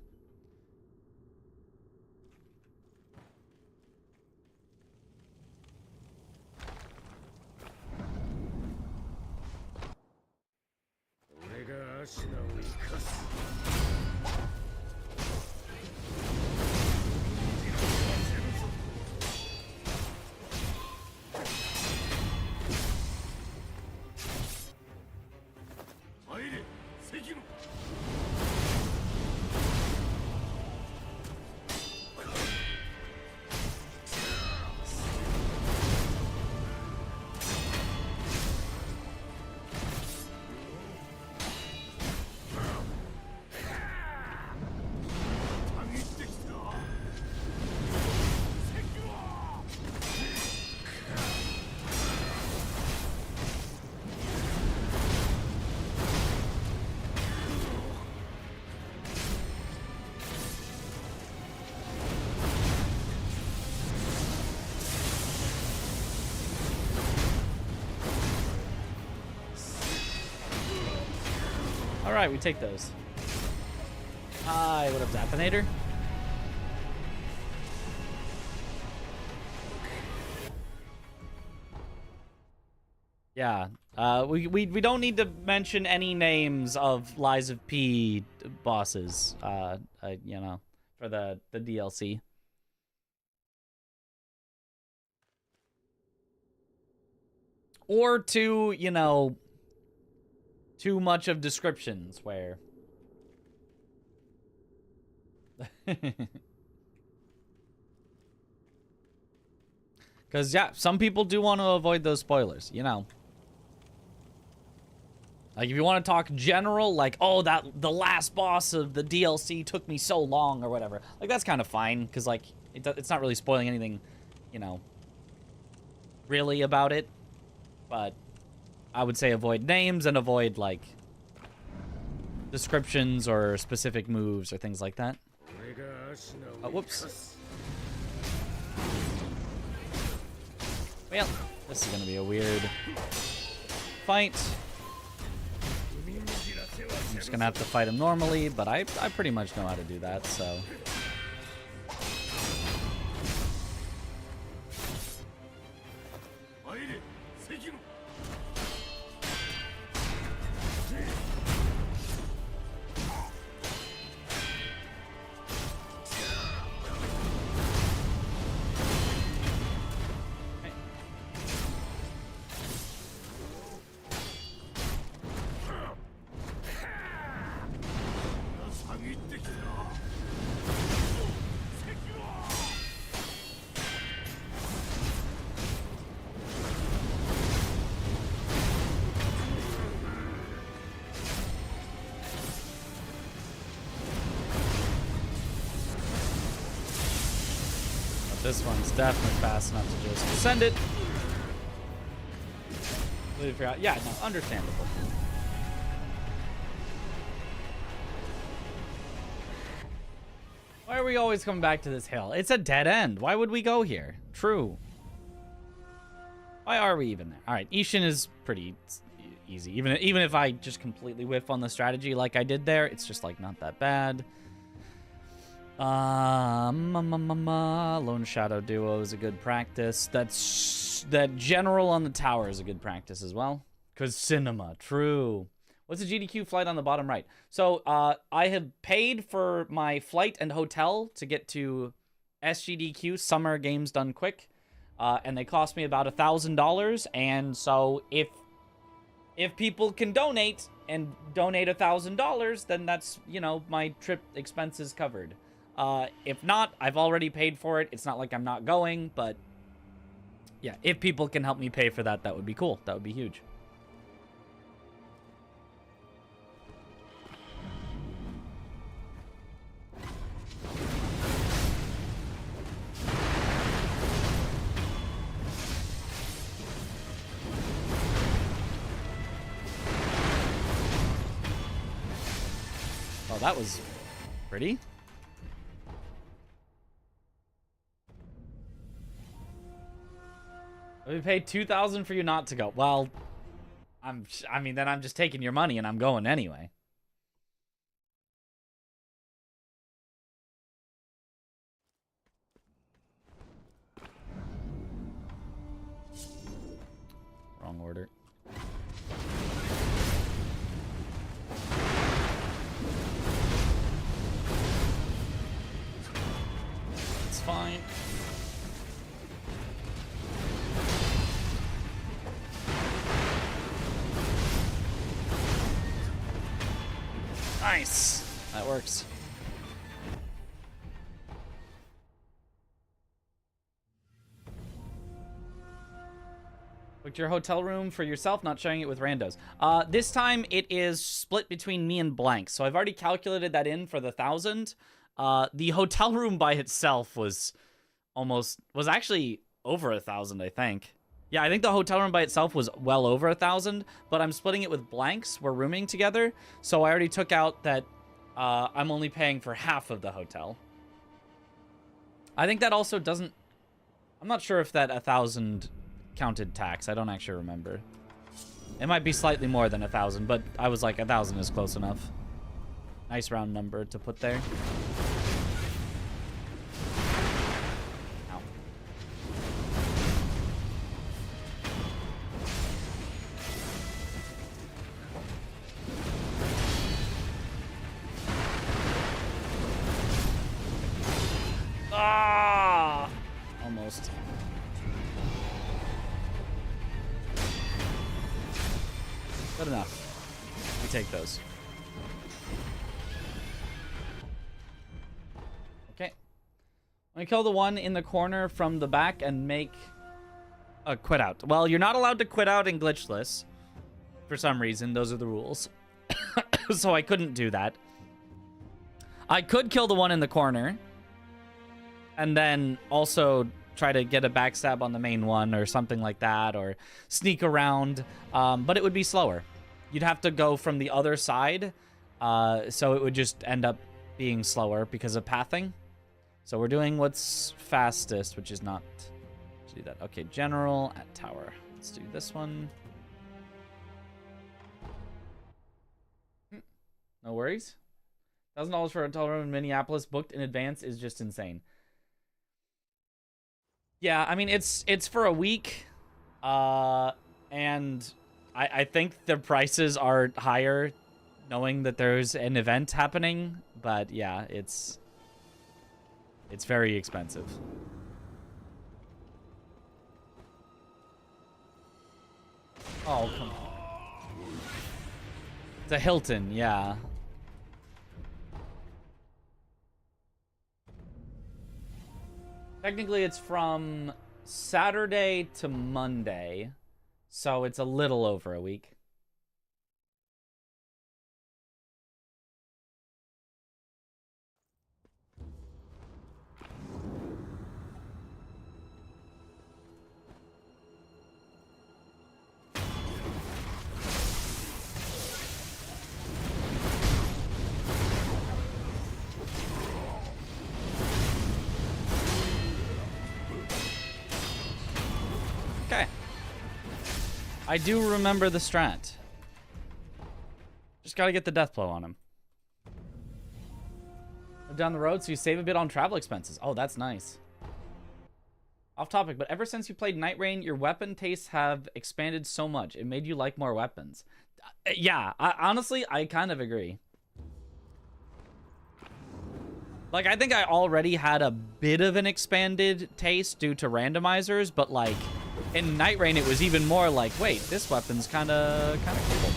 All right, we take those. Hi, what up, Zappinator? Yeah, we don't need to mention any names of Lies of P bosses, you know, for the DLC. Or to, you know, too much of descriptions where... Because, yeah, some people do want to avoid those spoilers, you know. Like, if you want to talk general, like, oh, the last boss of the DLC took me so long or whatever. Like, that's kind of fine, because, like, it's not really spoiling anything, you know, really about it. But I would say avoid names and avoid, like, descriptions or specific moves or things like that. Oh, whoops. Well, this is going to be a weird fight. I'm just going to have to fight him normally, but I pretty much know how to do that, so... This one's definitely fast enough to just send it. Yeah, no, understandable. Why are we always coming back to this hill? It's a dead end. Why would we go here? True. Why are we even there? All right, Ishin is pretty easy. Even if I just completely whiff on the strategy like I did there, it's just like not that bad. Lone Shadow Duo is a good practice. That General on the tower is a good practice as well. Cause cinema, true. What's the GDQ flight on the bottom right? So I had paid for my flight and hotel to get to SGDQ, Summer Games Done Quick, and they cost me about $1,000. And so if people can donate and donate $1,000, then that's, you know, my trip expenses covered. If not, I've already paid for it. It's not like I'm not going, but yeah, if people can help me pay for that, that would be cool. That would be huge. Oh, that was pretty. We paid $2,000 for you not to go. Well, I mean, then I'm just taking your money and I'm going anyway. Wrong order. It's fine. Nice. That works. Booked your hotel room for yourself, not sharing it with randos. This time it is split between me and Blank. So I've already calculated that in for the 1,000. The hotel room by itself was actually over 1,000, I think. Yeah, I think the hotel room by itself was well over 1,000, but I'm splitting it with Blanks. We're rooming together, so I already took out that I'm only paying for half of the hotel. I think that also doesn't... I'm not sure if that 1,000 counted tax. I don't actually remember. It might be slightly more than 1,000, but I was like, 1,000 is close enough. Nice round number to put there. Ah! Almost. Good enough. We take those. Okay. I'm gonna kill the one in the corner from the back and make a quit out. Well, you're not allowed to quit out in Glitchless. For some reason, those are the rules. So I couldn't do that. I could kill the one in the corner. And then also try to get a backstab on the main one or something like that, or sneak around, but it would be slower. You'd have to go from the other side So it would just end up being slower because of pathing. So we're doing what's fastest, which is not to do that. Okay, general at tower. Let's do this one. No worries. $1,000 for a hotel room in Minneapolis booked in advance is just insane. Yeah, I mean, it's for a week. And I think the prices are higher knowing that there's an event happening. But yeah, it's very expensive. Oh, come on. It's a Hilton, yeah. Technically, it's from Saturday to Monday, so it's a little over a week. Okay. I do remember the strat. Just gotta get the death blow on him. Down the road, so you save a bit on travel expenses. Oh, that's nice. Off topic, but ever since you played Night Rain, your weapon tastes have expanded so much. It made you like more weapons. Yeah, honestly, I kind of agree. Like, I think I already had a bit of an expanded taste due to randomizers, but like in Night Rain, it was even more like, wait, this weapon's kind of cool.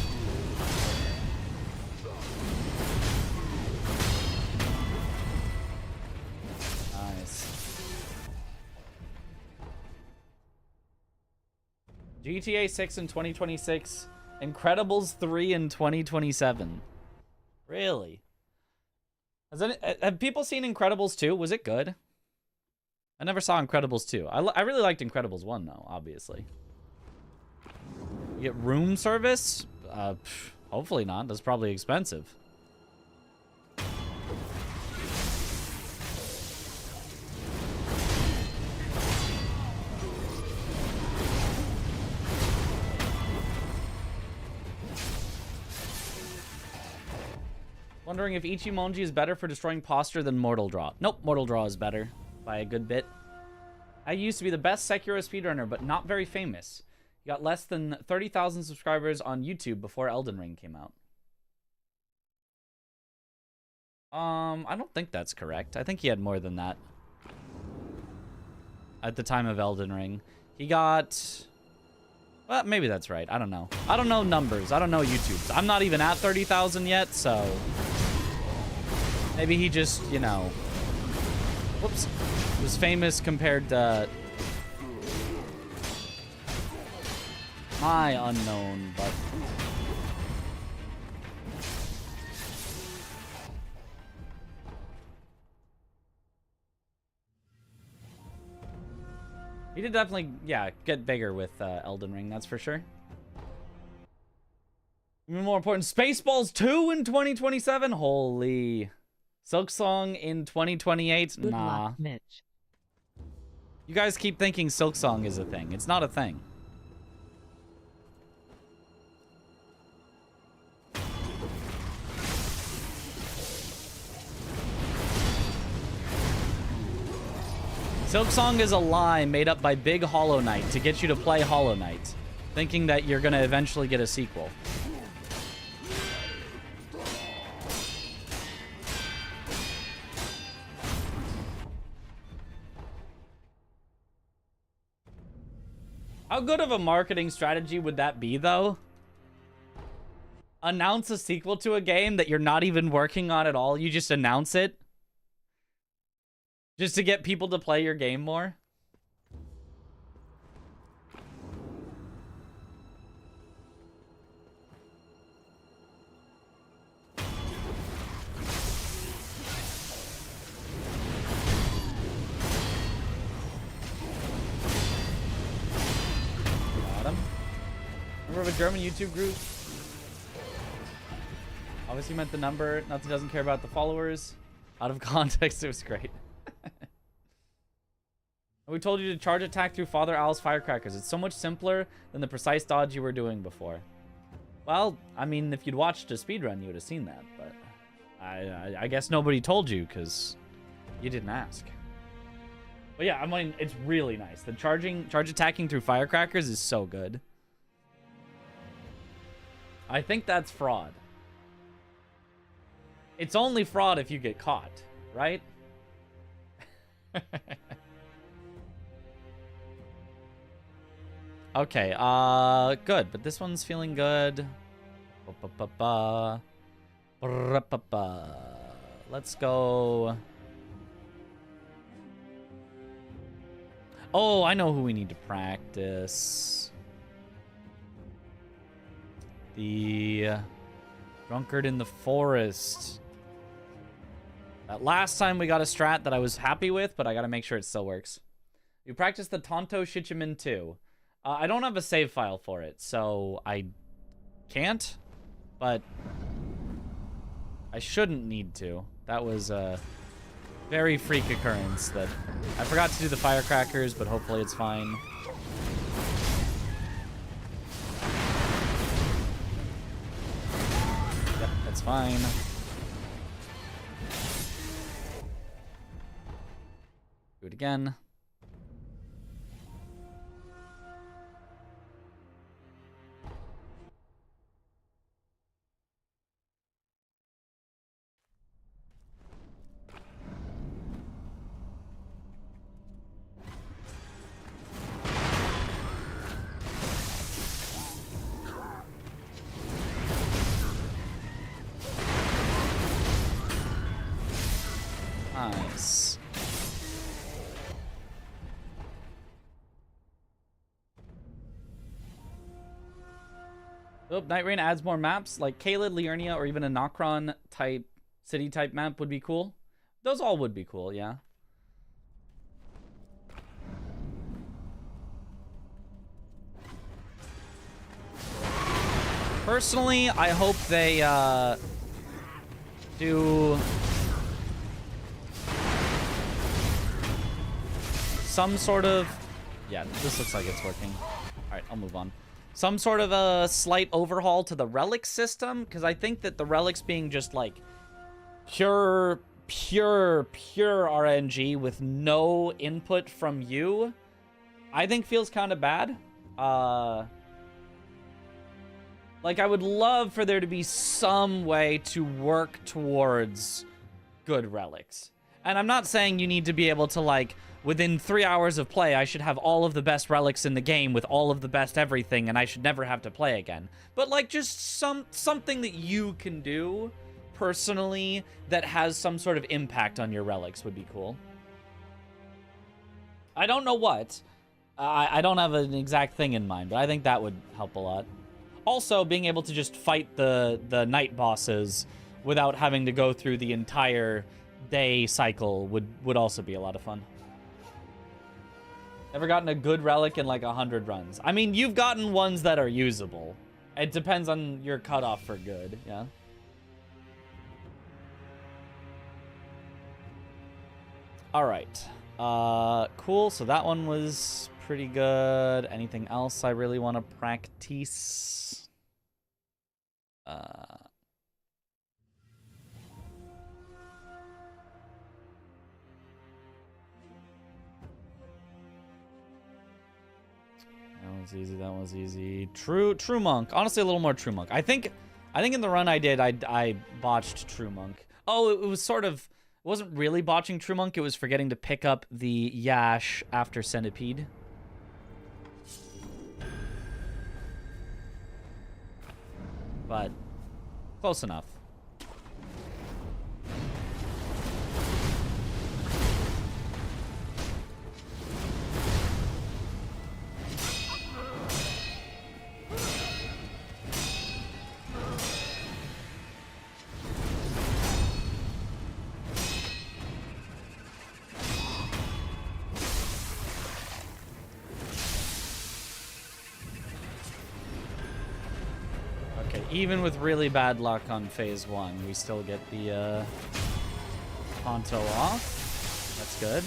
GTA 6 in 2026. Incredibles 3 in 2027. Really? Have people seen Incredibles 2? Was it good? I never saw Incredibles 2. I really liked Incredibles 1, though, obviously. You get room service? Hopefully not. That's probably expensive. Wondering if Ichimonji is better for destroying posture than Mortal Draw. Nope, Mortal Draw is better by a good bit. I used to be the best Sekiro speedrunner, but not very famous. You got less than 30,000 subscribers on YouTube before Elden Ring came out. I don't think that's correct. I think he had more than that. At the time of Elden Ring. He got... Well, maybe that's right. I don't know. I don't know numbers. I don't know YouTube's. I'm not even at 30,000 yet, so... Maybe he just, you know... Whoops. Was famous compared to... my unknown, but... He did definitely, yeah, get bigger with Elden Ring, that's for sure. Even more important, Spaceballs 2 in 2027? Holy. Silksong in 2028? Good nah. luck, Mitch. You guys keep thinking Silksong is a thing. It's not a thing. Silksong is a lie made up by Big Hollow Knight to get you to play Hollow Knight, thinking that you're going to eventually get a sequel. How good of a marketing strategy would that be, though? Announce a sequel to a game that you're not even working on at all. You just announce it. Just to get people to play your game more? Got him. Remember of a German YouTube group? Obviously meant the number. Nothing doesn't care about the followers. Out of context, it was great. We told you to charge attack through Father Owl's firecrackers. It's so much simpler than the precise dodge you were doing before. Well, I mean, if you'd watched a speedrun, you would have seen that, but I guess nobody told you because you didn't ask. But yeah, I mean, it's really nice. The charge attacking through firecrackers is so good. I think that's fraud. It's only fraud if you get caught, right? Okay, good. But this one's feeling good. Let's go. Oh, I know who we need to practice. The drunkard in the forest. That last time we got a strat that I was happy with, but I gotta make sure it still works. You practice the Tonto Shichiman too. I don't have a save file for it, so I can't, but I shouldn't need to. That was a very freak occurrence that I forgot to do the firecrackers, but hopefully it's fine. Yep, that's fine. Do it again. Nice. Oh, Night Rain adds more maps, like Caelid, Liurnia, or even a Nokron type city type map would be cool. Those all would be cool, yeah. Personally, I hope they do some sort of... Yeah, this looks like it's working. Alright, I'll move on. Some sort of a slight overhaul to the relic system, because I think that the relics being just like pure RNG with no input from you, I think feels kind of bad. Like, I would love for there to be some way to work towards good relics. And I'm not saying you need to be able to, like, within 3 hours of play, I should have all of the best relics in the game with all of the best everything, and I should never have to play again. But, like, just something that you can do personally that has some sort of impact on your relics would be cool. I don't know what. I don't have an exact thing in mind, but I think that would help a lot. Also, being able to just fight the night bosses without having to go through the entire day cycle would also be a lot of fun. Never gotten a good relic in like 100 runs. I mean, you've gotten ones that are usable. It depends on your cutoff for good, yeah? Alright. Cool, so that one was pretty good. Anything else I really want to practice? That was easy, that was easy. True Monk. Honestly, a little more True Monk. I think in the run I did, I botched True Monk. Oh, it was sort of... It wasn't really botching True Monk, it was forgetting to pick up the Yash after Centipede. But close enough. Even with really bad luck on phase 1, we still get the Ponto off. That's good.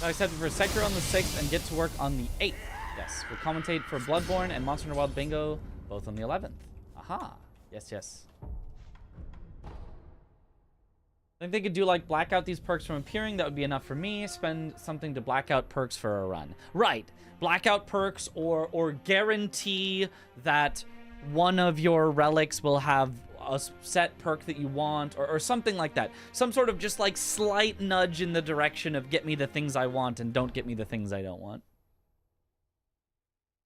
Accepted for Sekiro on the 6th and get to work on the 8th. Yes, we'll commentate for Bloodborne and Monster Hunter Wild Bingo both on the 11th. Aha. Yes, yes. I think they could do like black out these perks from appearing. That would be enough for me. Spend something to black out perks for a run. Right. Blackout perks or guarantee that one of your relics will have a set perk that you want or something like that. Some sort of just like slight nudge in the direction of get me the things I want and don't get me the things I don't want.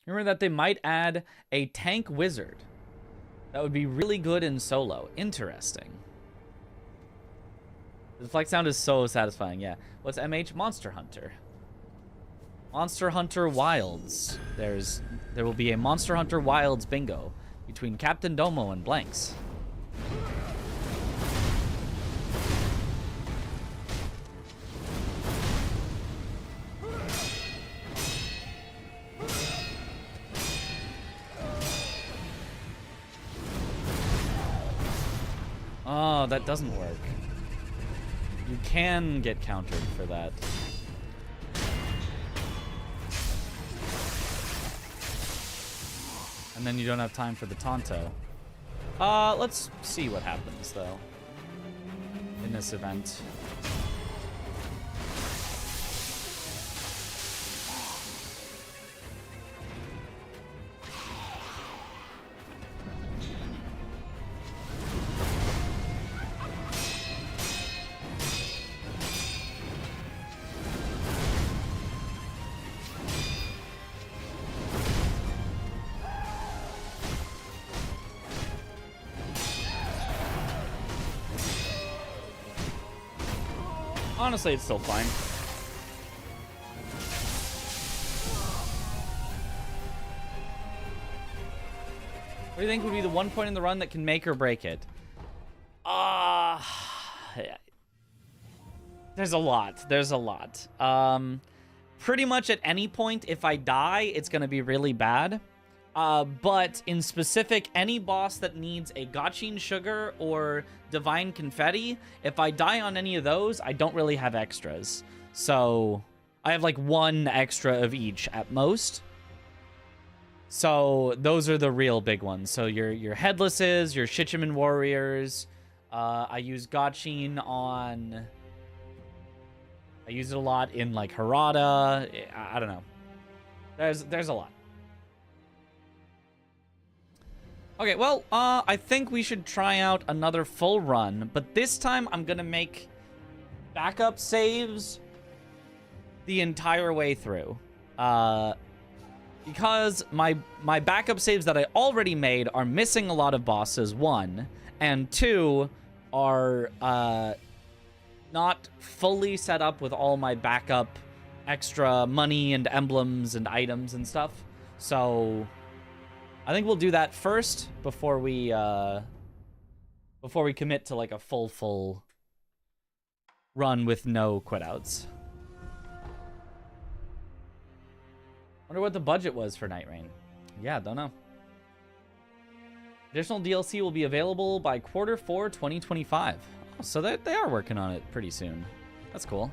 Remember that they might add a tank wizard. That would be really good in solo. Interesting. The flex sound is so satisfying. Yeah. What's MH? Monster Hunter. Monster Hunter Wilds. There will be a Monster Hunter Wilds bingo between Captain Domo and Blanks. Oh, that doesn't work. You can get countered for that. And then you don't have time for the Tonto. Let's see what happens, though, in this event. Honestly, it's still fine. What do you think would be the one point in the run that can make or break it? There's a lot. There's a lot. Pretty much at any point, if I die, it's going to be really bad. But in specific, any boss that needs a Gotchin Sugar or Divine Confetti, if I die on any of those, I don't really have extras. So I have like one extra of each at most. So those are the real big ones. So your Headlesses, your Shichiman Warriors. I use Gotchin on... I use it a lot in like Harada. I don't know. There's a lot. Okay, well, I think we should try out another full run, but this time I'm gonna make backup saves the entire way through. Because my backup saves that I already made are missing a lot of bosses, 1, and 2 are not fully set up with all my backup extra money and emblems and items and stuff. So I think we'll do that first before we commit to like a full run with no quit-outs. Wonder what the budget was for Night Rain. Yeah, don't know. Additional DLC will be available by Q4 2025. Oh, so they are working on it pretty soon. That's cool.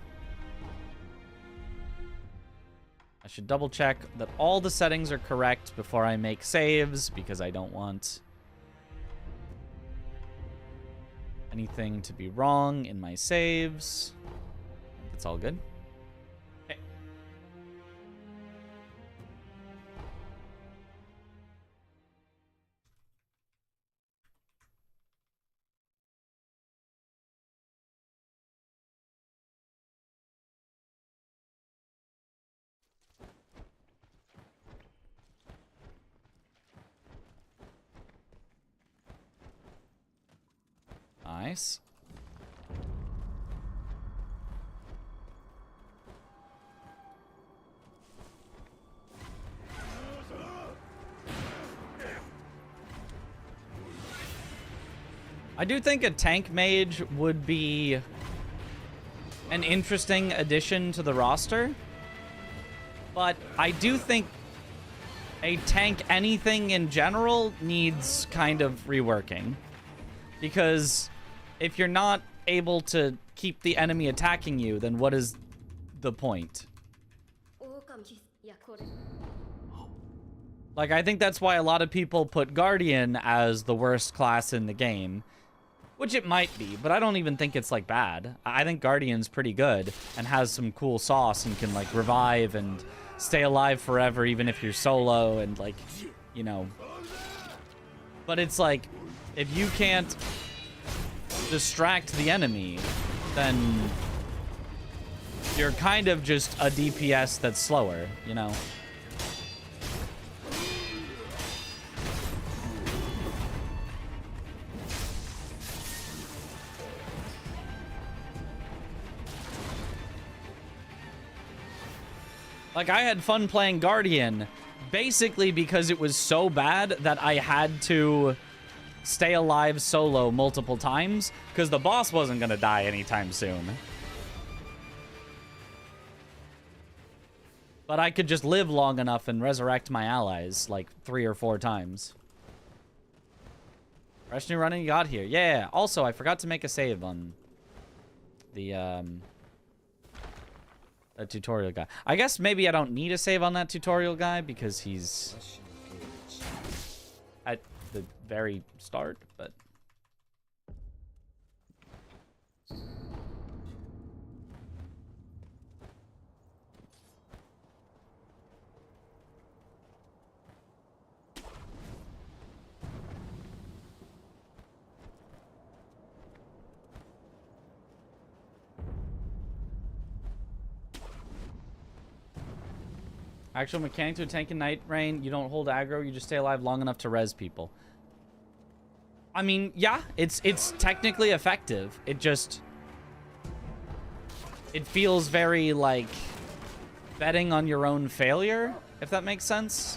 I should double check that all the settings are correct before I make saves, because I don't want anything to be wrong in my saves. It's all good. Okay. Nice. I do think a tank mage would be an interesting addition to the roster. But I do think a tank anything in general needs kind of reworking. Because if you're not able to keep the enemy attacking you, then what is the point? Like, I think that's why a lot of people put Guardian as the worst class in the game. Which it might be, but I don't even think it's, like, bad. I think Guardian's pretty good and has some cool sauce and can, like, revive and stay alive forever even if you're solo and, like, you know. But it's like, if you can't distract the enemy, then you're kind of just a DPS that's slower, you know? Like, I had fun playing Guardian, basically because it was so bad that I had to stay alive solo multiple times, because the boss wasn't going to die anytime soon. But I could just live long enough and resurrect my allies, like, 3 or 4 times. Fresh new running you got here. Yeah, also, I forgot to make a save on the, that tutorial guy. I guess maybe I don't need a save on that tutorial guy because he's at the very start, but actual mechanic to a tank in Night Rain, you don't hold aggro, you just stay alive long enough to res people. I mean, yeah, it's technically effective. It just... it feels very, like, betting on your own failure, if that makes sense.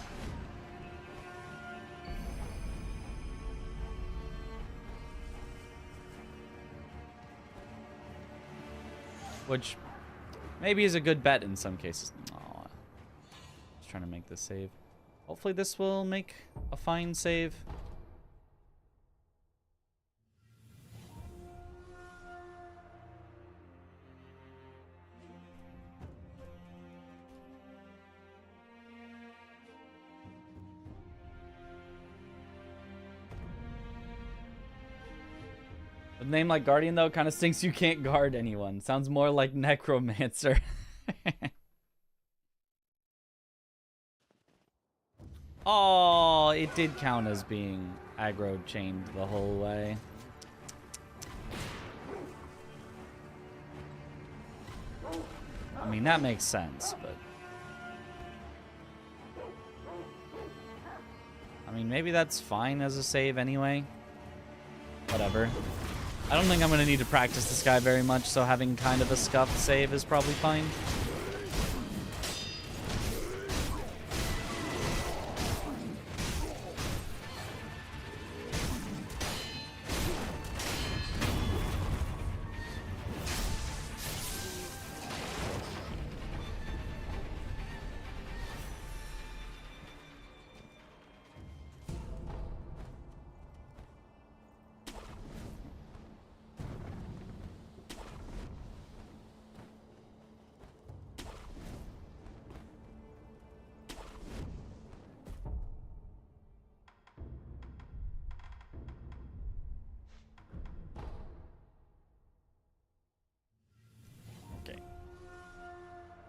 Which maybe is a good bet in some cases. Trying to make this save. Hopefully this will make a fine save. A name like Guardian though kind of stinks. You can't guard anyone. Sounds more like Necromancer. Oh, it did count as being aggro chained the whole way. I mean, that makes sense, but... I mean, maybe that's fine as a save anyway. Whatever. I don't think I'm going to need to practice this guy very much, so having kind of a scuffed save is probably fine.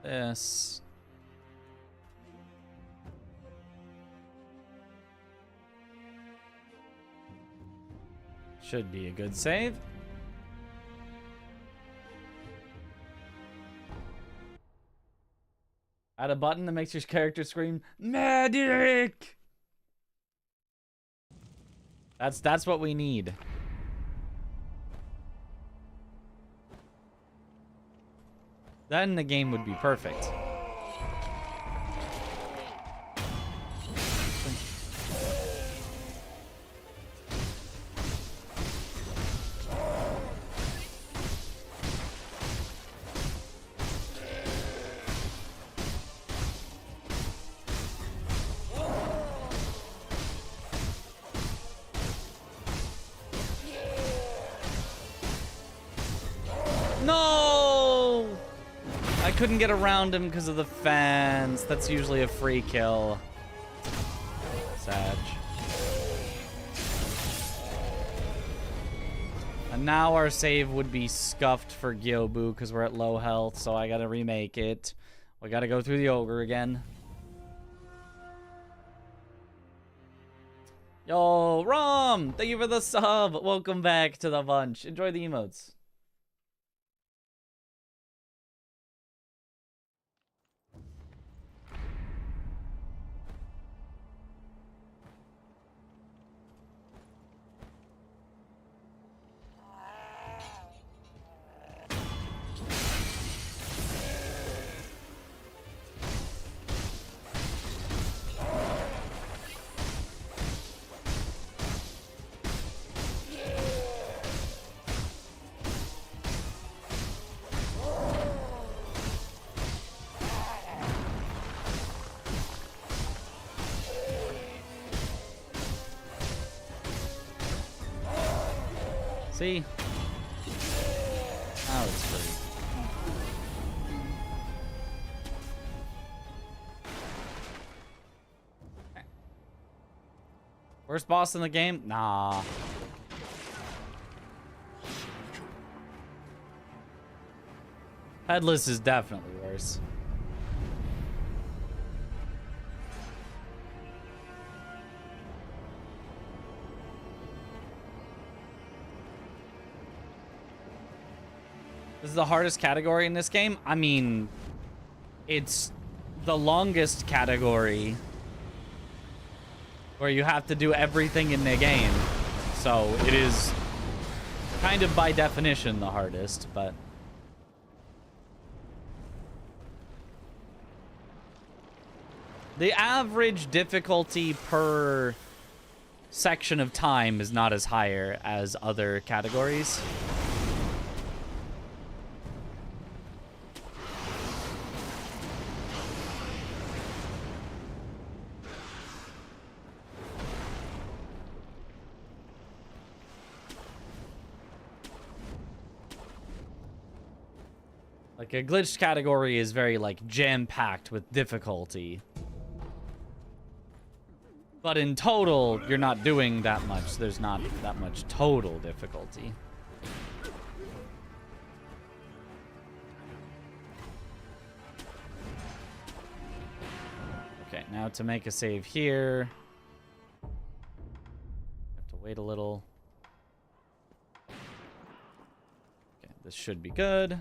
This. Should be a good save. Add a button that makes your character scream, "Medic!" That's what we need. Then the game would be perfect. No! I couldn't get around him because of the fence. That's usually a free kill. Sag. And now our save would be scuffed for Gyobu because we're at low health, so I gotta remake it. We gotta go through the ogre again. Yo, Rom! Thank you for the sub! Welcome back to the bunch. Enjoy the emotes. See? Now it's free. Okay. Worst boss in the game? Nah. Headless is definitely worse. This is the hardest category in this game. I mean, it's the longest category where you have to do everything in the game. So it is kind of by definition the hardest, but the average difficulty per section of time is not as higher as other categories. Like a glitched category is very like jam-packed with difficulty. But in total, you're not doing that much. There's not that much total difficulty. Okay, now to make a save here. Have to wait a little. Okay, this should be good.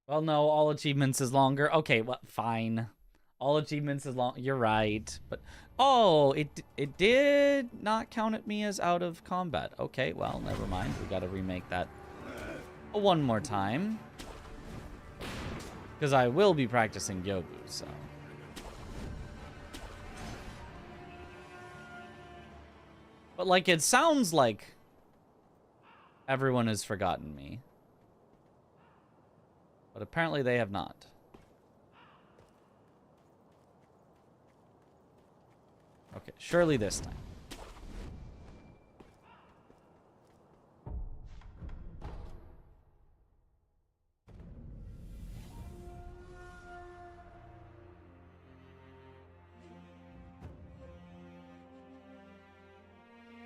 Well, no, all achievements is longer. Okay, well, fine. All achievements is long. You're right. But, oh, it did not count at me as out of combat. Okay, well, never mind. We got to remake that one more time. Because I will be practicing Gyobu, so. But, like, it sounds like everyone has forgotten me. But apparently they have not. Okay, surely this time.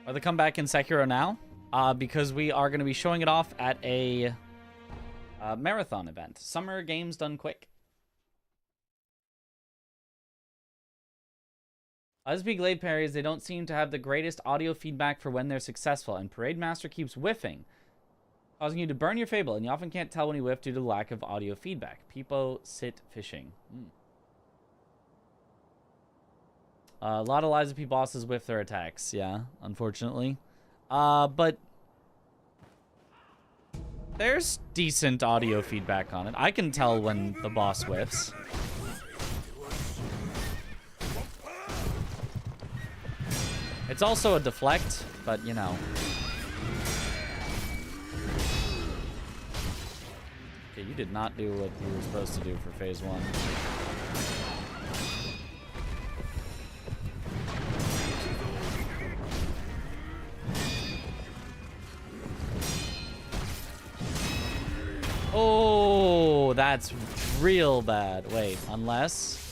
Are they come back in Sekiro now? Because we are going to be showing it off at a marathon event. Summer games done quick. Usby Glade parries, they don't seem to have the greatest audio feedback for when they're successful, and Parade Master keeps whiffing. causing you to burn your Fable, and you often can't tell when you whiff due to the lack of audio feedback. People sit fishing. A lot of Lies of P bosses whiff their attacks, yeah, unfortunately. But there's decent audio feedback on it. I can tell when the boss whiffs. It's also a deflect, but you know. Okay, you did not do what you were supposed to do for phase 1. Oh, that's real bad. Wait, unless...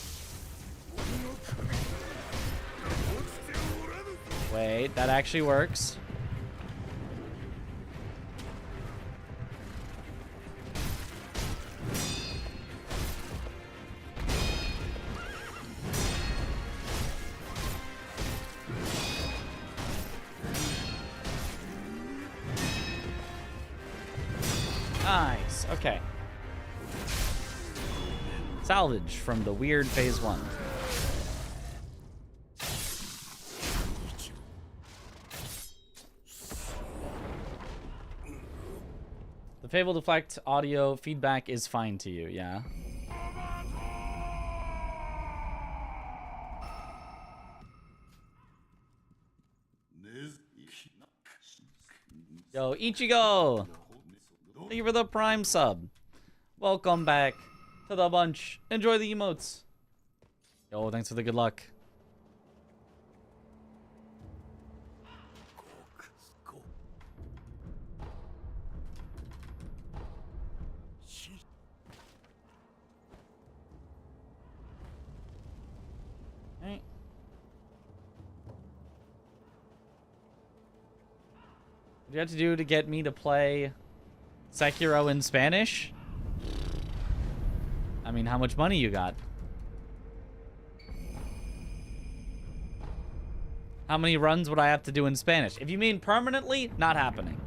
Wait, that actually works. Nice, okay. Salvage from the weird phase 1. The Fable Deflect audio feedback is fine to you, yeah? Yo, Ichigo! Thank you for the Prime sub. Welcome back to the bunch. Enjoy the emotes. Yo, thanks for the good luck. Right. What do you have to do to get me to play Sekiro in Spanish? I mean, how much money you got? How many runs would I have to do in Spanish? If you mean permanently, not happening.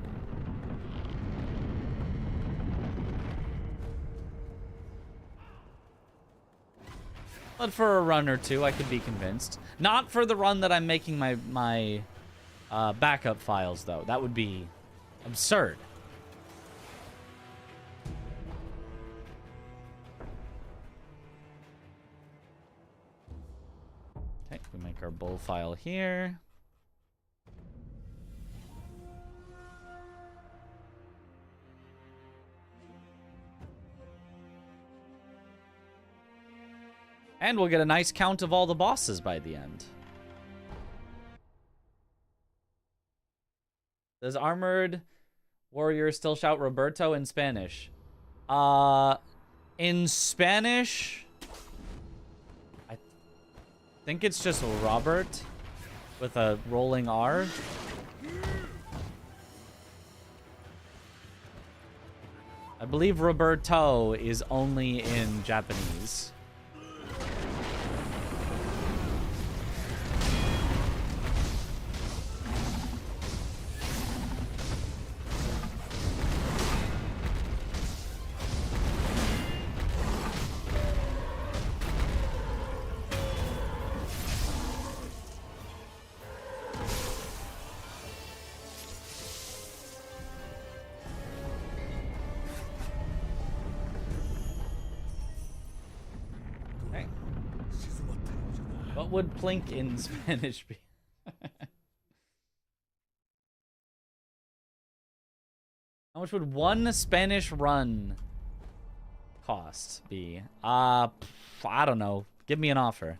But for a run or two, I could be convinced. Not for the run that I'm making my backup files, though. That would be absurd. Okay, we make our bull file here. And we'll get a nice count of all the bosses by the end. Does Armored Warrior still shout Roberto in Spanish? In Spanish, I think it's just Robert with a rolling R. I believe Roberto is only in Japanese. What would plink in Spanish be? How much would one Spanish run cost be? I don't know. Give me an offer.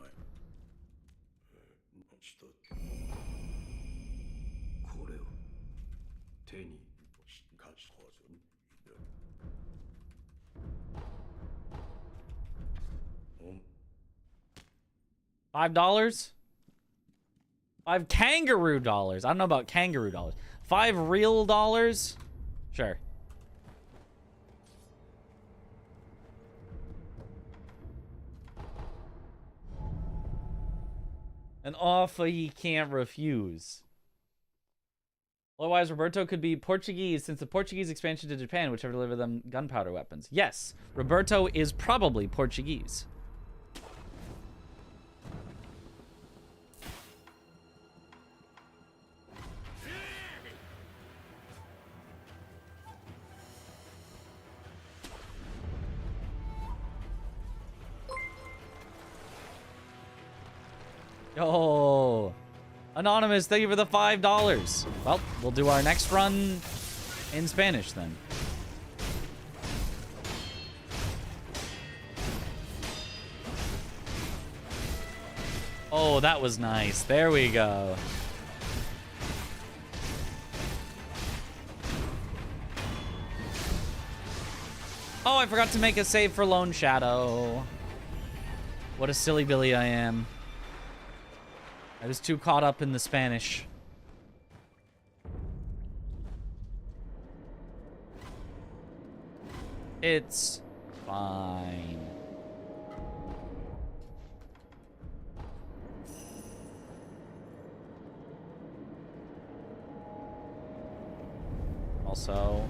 $5? 5 kangaroo dollars. I don't know about kangaroo dollars. 5 real dollars? Sure. An offer he can't refuse. Otherwise, Roberto could be Portuguese since the Portuguese expansion to Japan, which ever delivered them gunpowder weapons. Yes, Roberto is probably Portuguese. Yo, Anonymous, thank you for the $5. Well, we'll do our next run in Spanish then. Oh, that was nice. There we go. Oh, I forgot to make a save for Lone Shadow. What a silly Billy I am. I was too caught up in the Spanish. It's fine. Also,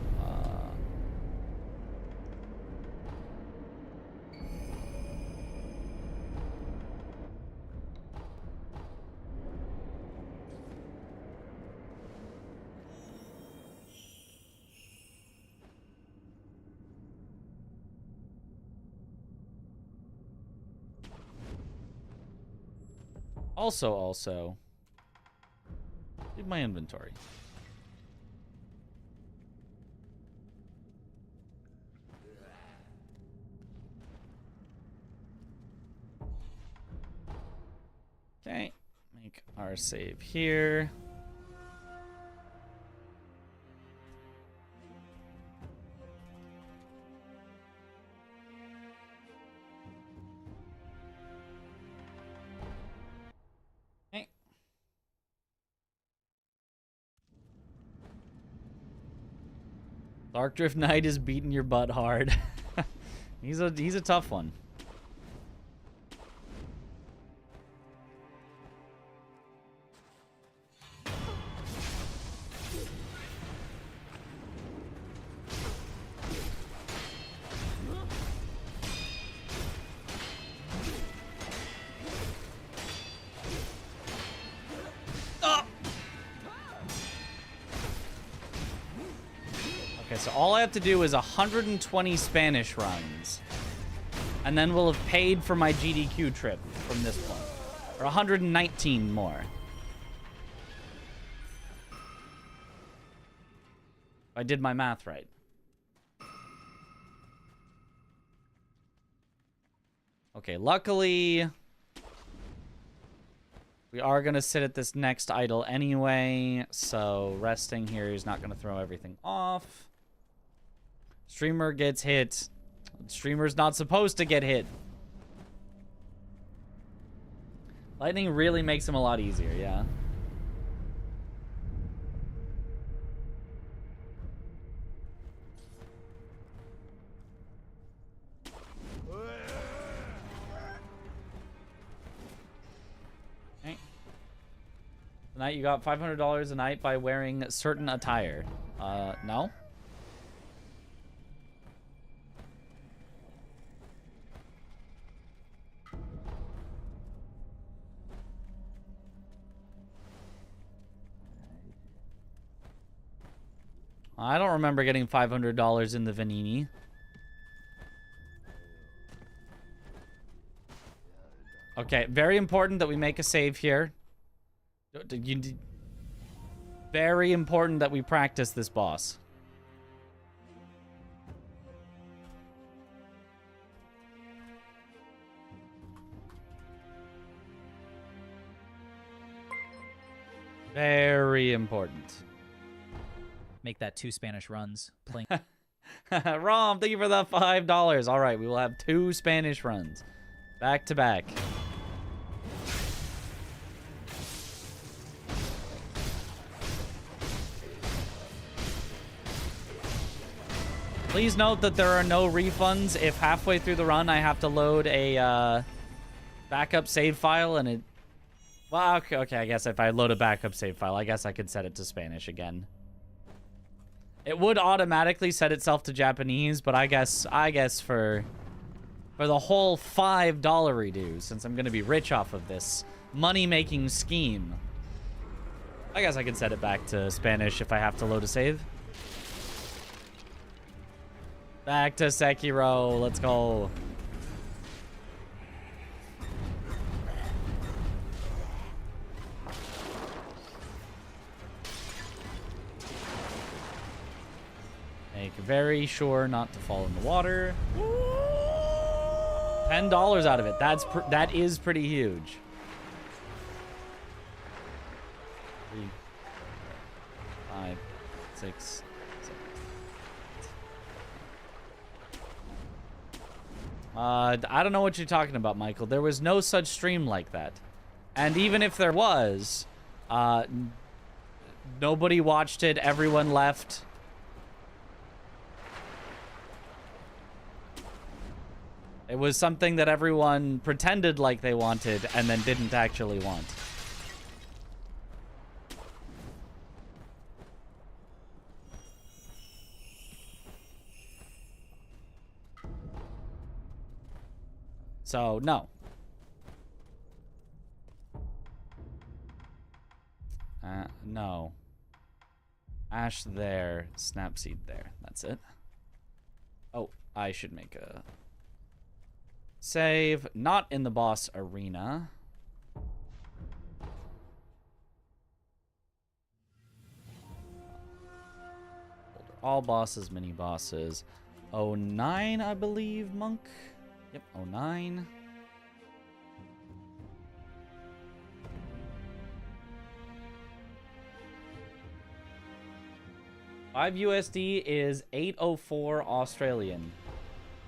Also, leave my inventory. Okay, make our save here. Darkdrift Knight is beating your butt hard. he's a tough one. So all I have to do is 120 Spanish runs. And then we'll have paid for my GDQ trip from this point. Or 119 more. I did my math right. Okay, luckily we are going to sit at this next idol anyway. So resting here is not going to throw everything off. Streamer gets hit. Streamer's not supposed to get hit. Lightning really makes him a lot easier, yeah. Okay. Tonight you got $500 a night by wearing certain attire. No? I don't remember getting $500 in the Vanini. Okay, very important that we make a save here. Very important that we practice this boss. Very important. Make that 2 Spanish runs. Playing. Rom, thank you for that $5. All right, we will have 2 Spanish runs. Back to back. Please note that there are no refunds if halfway through the run I have to load a backup save file and it... Well, okay, I guess if I load a backup save file, I guess I could set it to Spanish again. It would automatically set itself to Japanese, but I guess for the whole $5 redo, since I'm gonna be rich off of this money-making scheme, I guess I can set it back to Spanish if I have to load a save. Back to Sekiro. Let's go. Make very sure not to fall in the water. $10 out of it. That is pretty huge. 3, 5, 6, 7. I don't know what you're talking about, Michael. There was no such stream like that. And even if there was, nobody watched it. Everyone left. It was something that everyone pretended like they wanted and then didn't actually want. So, no. No. Ash there, Snapseed there. That's it. Oh, I should make a save. Not in the boss arena. All bosses, mini bosses. 09, I believe, Monk. Yep, 09. $5 is 804 Australian.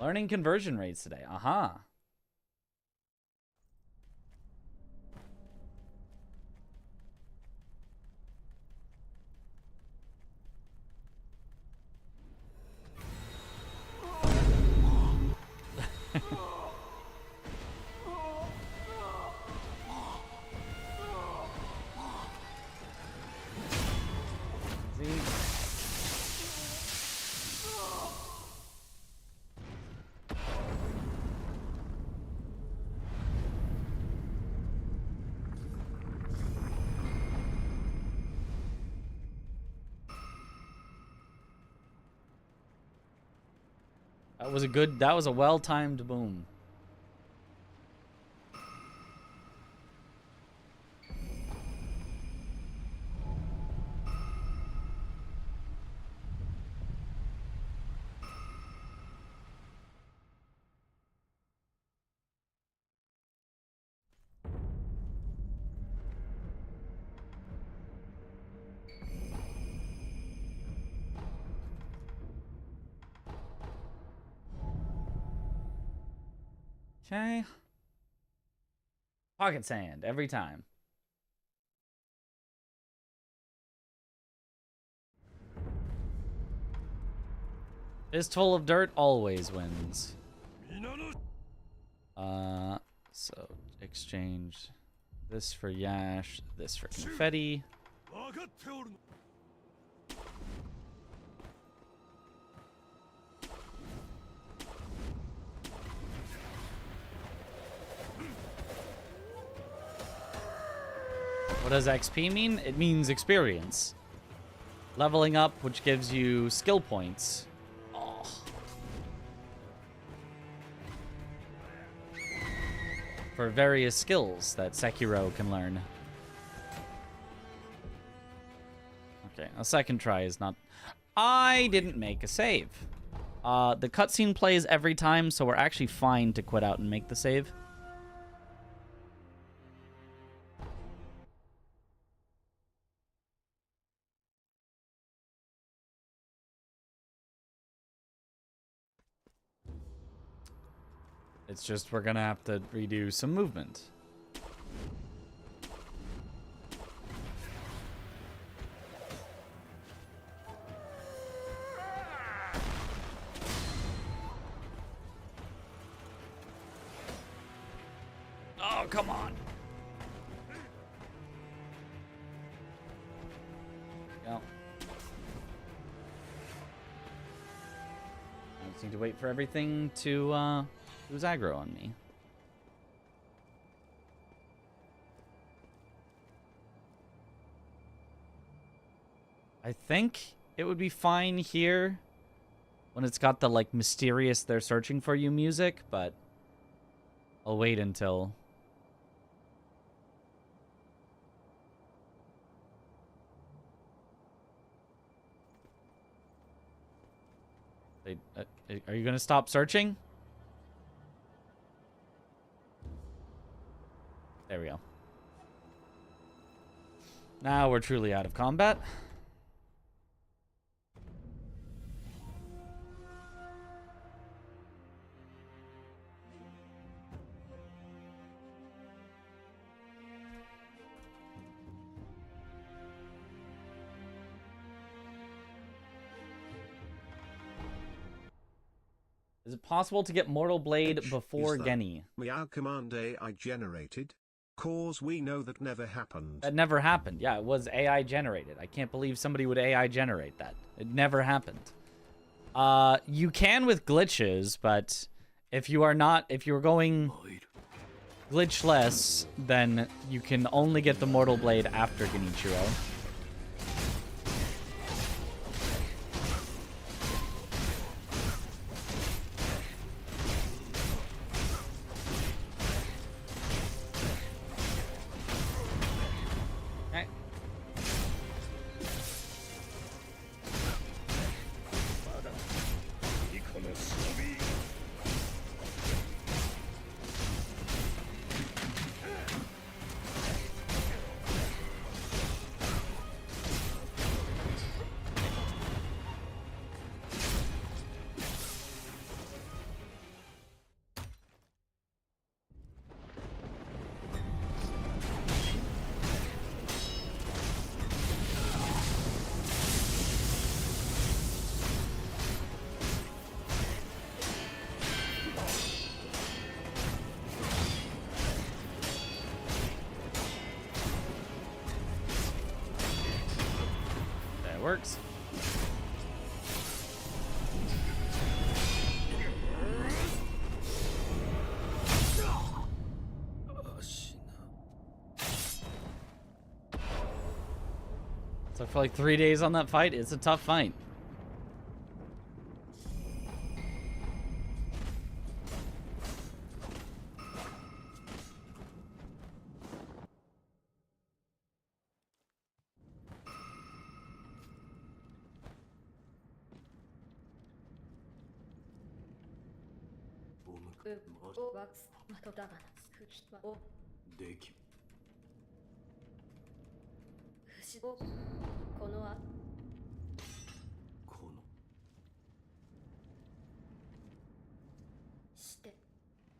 Learning conversion rates today. Aha. That was a well-timed boom. Okay. Pocket sand every time. Fistful of dirt always wins. So exchange this for Yash, this for confetti. What does XP mean? It means experience. Leveling up, which gives you skill points. Oh. For various skills that Sekiro can learn. Okay, a second try is not... I didn't make a save. The cutscene plays every time, so we're actually fine to quit out and make the save. It's just we're gonna have to redo some movement. Oh, come on. Go. Just need to wait for everything to lose aggro on me. I think it would be fine here when it's got the, like, mysterious they're searching for you music, but I'll wait until... Are you gonna stop searching? There we go. Now we're truly out of combat. Is it possible to get Mortal Blade before Genny? Meow command AI generated? Cause we know that never happened. That never happened. Yeah, it was AI generated. I can't believe somebody would AI generate that. It never happened. You can with glitches, but if you're going glitchless, then you can only get the Mortal Blade after Genichiro. Works. So for like 3 days on that fight, it's a tough fight.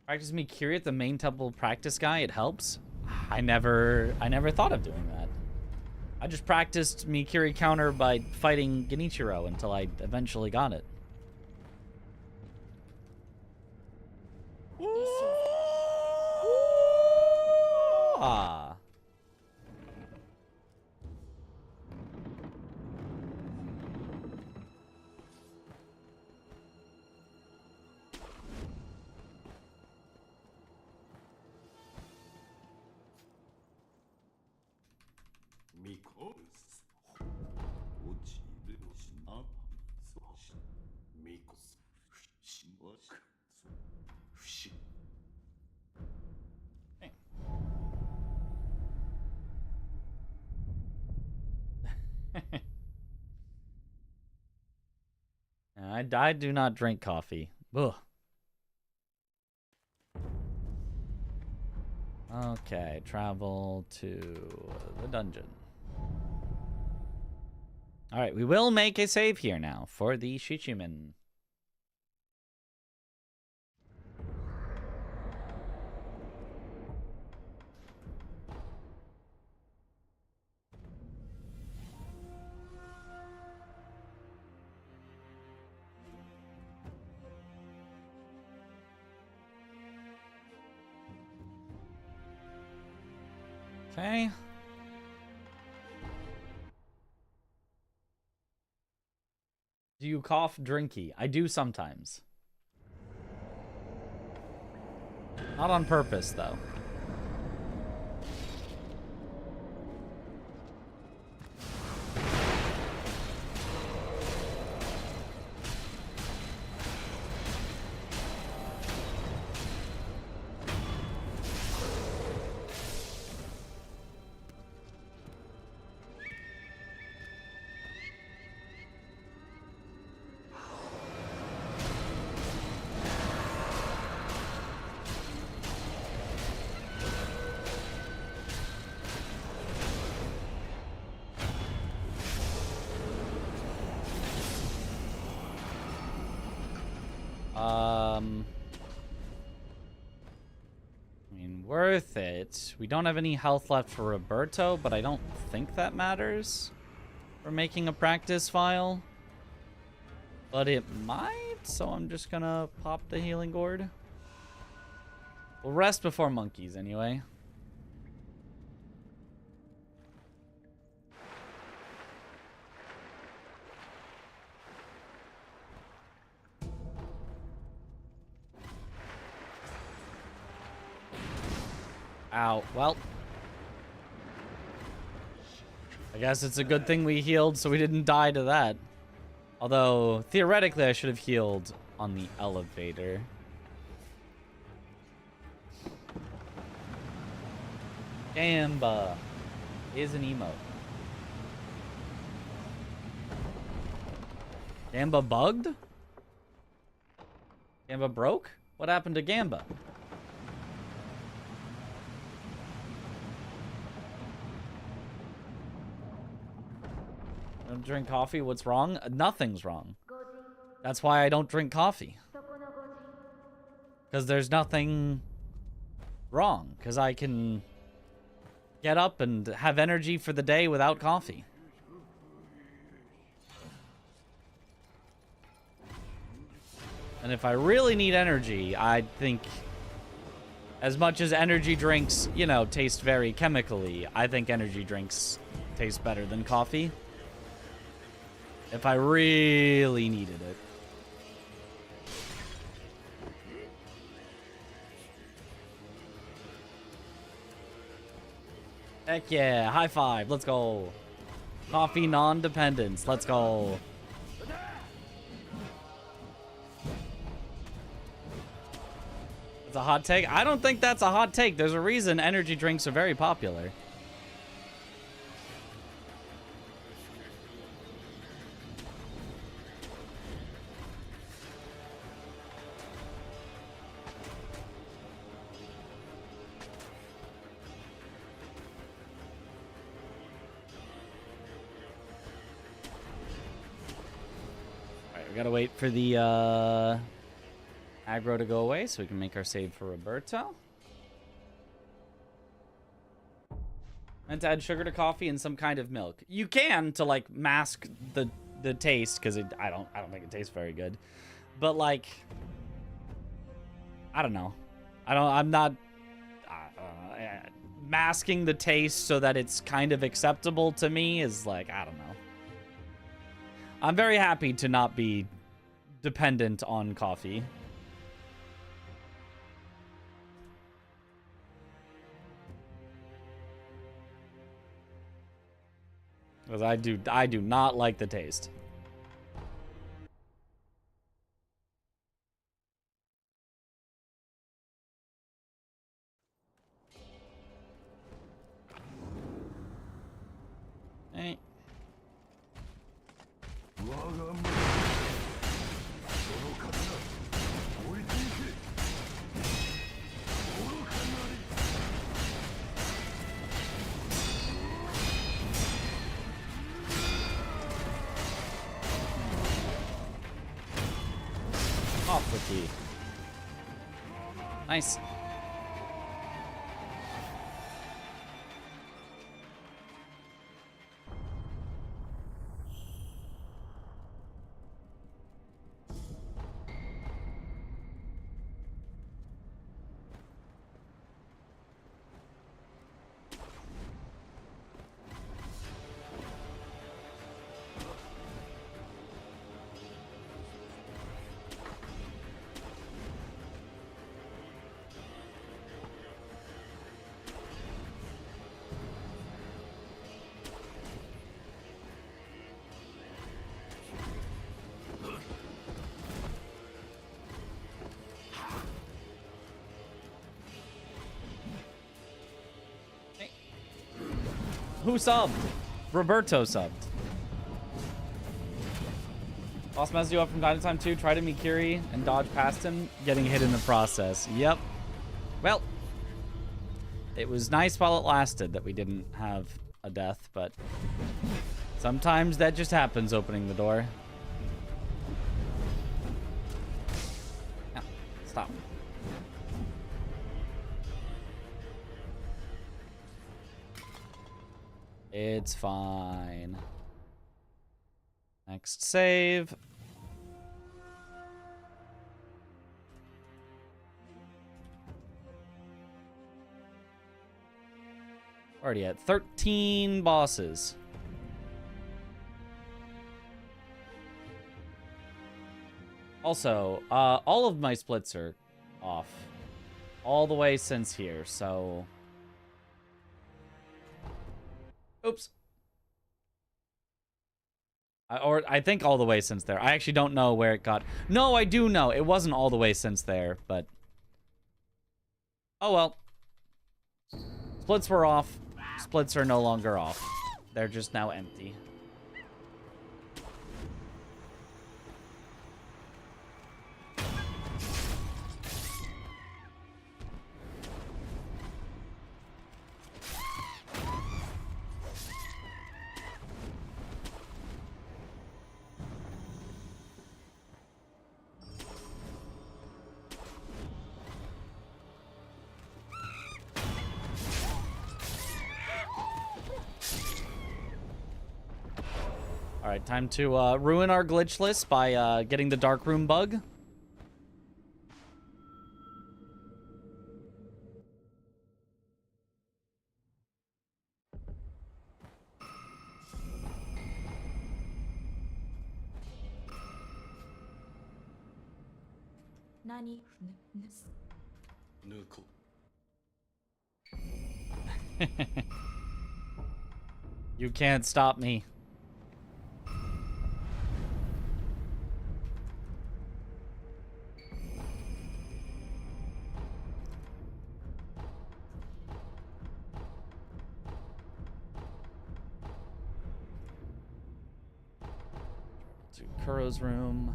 Practice me Kyrie at the main temple practice guy, it helps. I never thought of doing that. I just practiced me Kyrie counter by fighting Genichiro until I eventually got it. Ah. I do not drink coffee. Ugh. Okay, travel to the dungeon. Alright, we will make a save here now for the Shichimen. Okay. Do you cough drinky? I do sometimes. Not on purpose, though. I mean, worth it. We don't have any health left for Roberto, but I don't think that matters for making a practice file. But it might, so I'm just gonna pop the healing gourd. We'll rest before monkeys anyway. Ow. Well, I guess it's a good thing we healed so we didn't die to that. Although, theoretically, I should have healed on the elevator. Gamba is an emote. Gamba bugged? Gamba broke? What happened to Gamba? Don't drink coffee? What's wrong? Nothing's wrong. That's why I don't drink coffee. Because there's nothing wrong. Because I can get up and have energy for the day without coffee. And if I really need energy, I think as much as energy drinks, you know, taste very chemically, I think energy drinks taste better than coffee. If I really needed it. Heck yeah, high five, let's go. Coffee non-dependence, let's go. It's a hot take? I don't think that's a hot take. There's a reason energy drinks are very popular. We gotta wait for the aggro to go away so we can make our save for Roberto. Meant to add sugar to coffee and some kind of milk. You can to like mask the taste because I don't think it tastes very good. But like I don't know. I'm not masking the taste so that it's kind of acceptable to me is like I don't know. I'm very happy to not be dependent on coffee. Because I do not like the taste. Hey. Off the key. Nice. Who subbed? Roberto subbed. Boss messes you up from time to time too. Try to Mikiri and dodge past him, getting hit in the process. Yep. Well, it was nice while it lasted that we didn't have a death, but sometimes that just happens opening the door. No, stop. It's fine. Next save. Already at 13 bosses. Also, all of my splits are off. All the way since here, so... Oops. Or I think all the way since there. I actually don't know where it got... No, I do know. It wasn't all the way since there, but... Oh well. Splits were off. Splits are no longer off. They're just now empty. Alright, time to ruin our glitchless by getting the dark room bug. You can't stop me. To Kuro's room.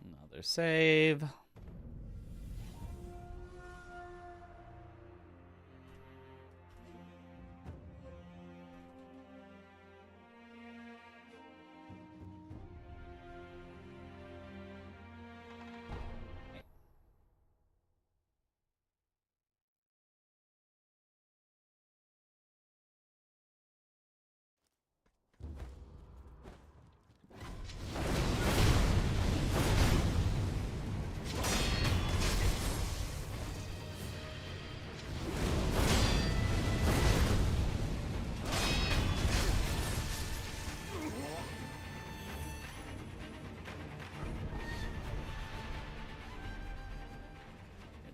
Another save.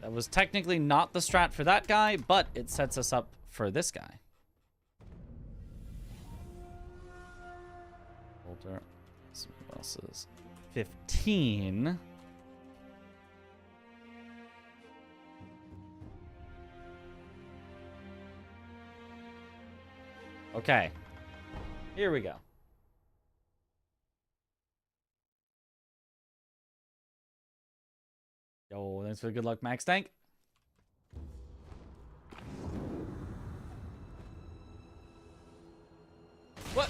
That was technically not the strat for that guy, but it sets us up for this guy. Older. What else is 15. Okay. Here we go. Yo, thanks for the good luck, Max Tank. What?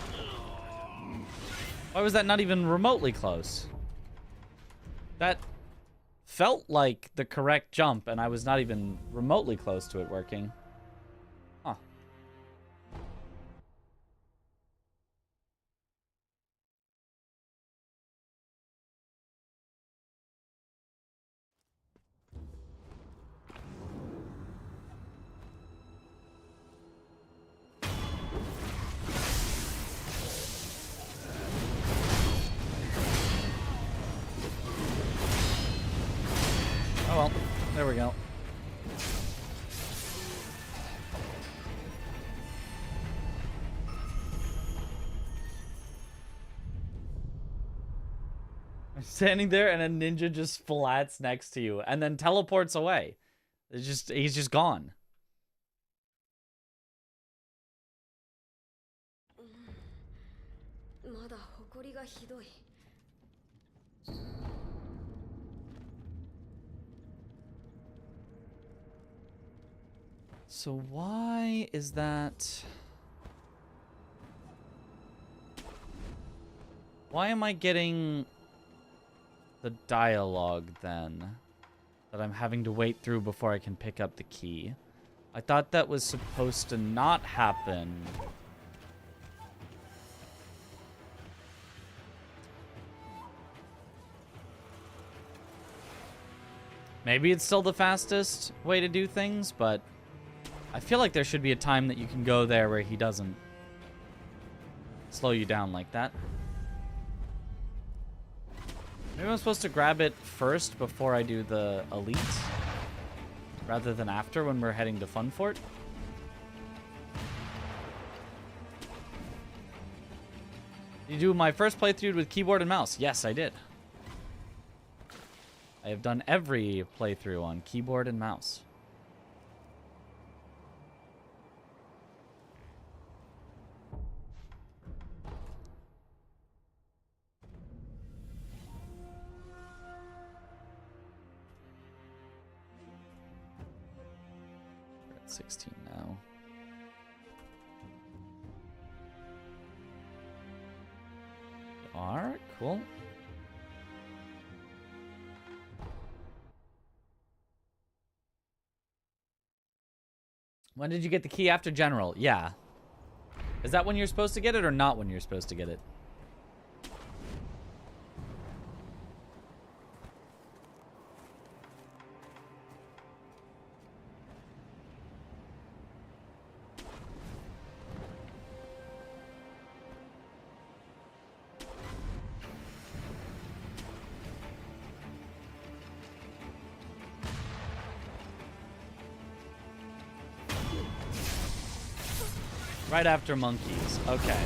Why was that not even remotely close? That felt like the correct jump, and I was not even remotely close to it working. Huh. There we go. Standing there and a ninja just flats next to you and then teleports away. He's just gone. So why is that? Why am I getting the dialogue then that I'm having to wait through before I can pick up the key? I thought that was supposed to not happen. Maybe it's still the fastest way to do things, but I feel like there should be a time that you can go there where he doesn't slow you down like that. Maybe I'm supposed to grab it first before I do the elite, rather than after when we're heading to Fun Fort. Did you do my first playthrough with keyboard and mouse? Yes, I did. I have done every playthrough on keyboard and mouse. We're at 16 now. You are? Cool. When did you get the key after General? Yeah. Is that when you're supposed to get it or not when you're supposed to get it? Right after monkeys. Okay.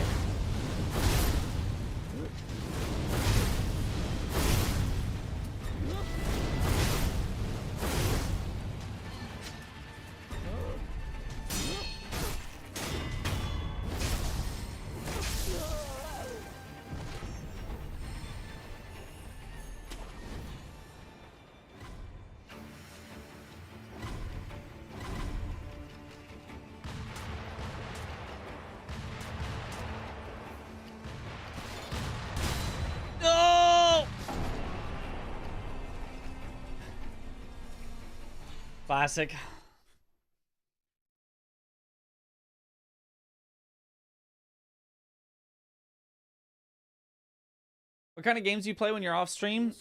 Classic. What kind of games do you play when you're off stream?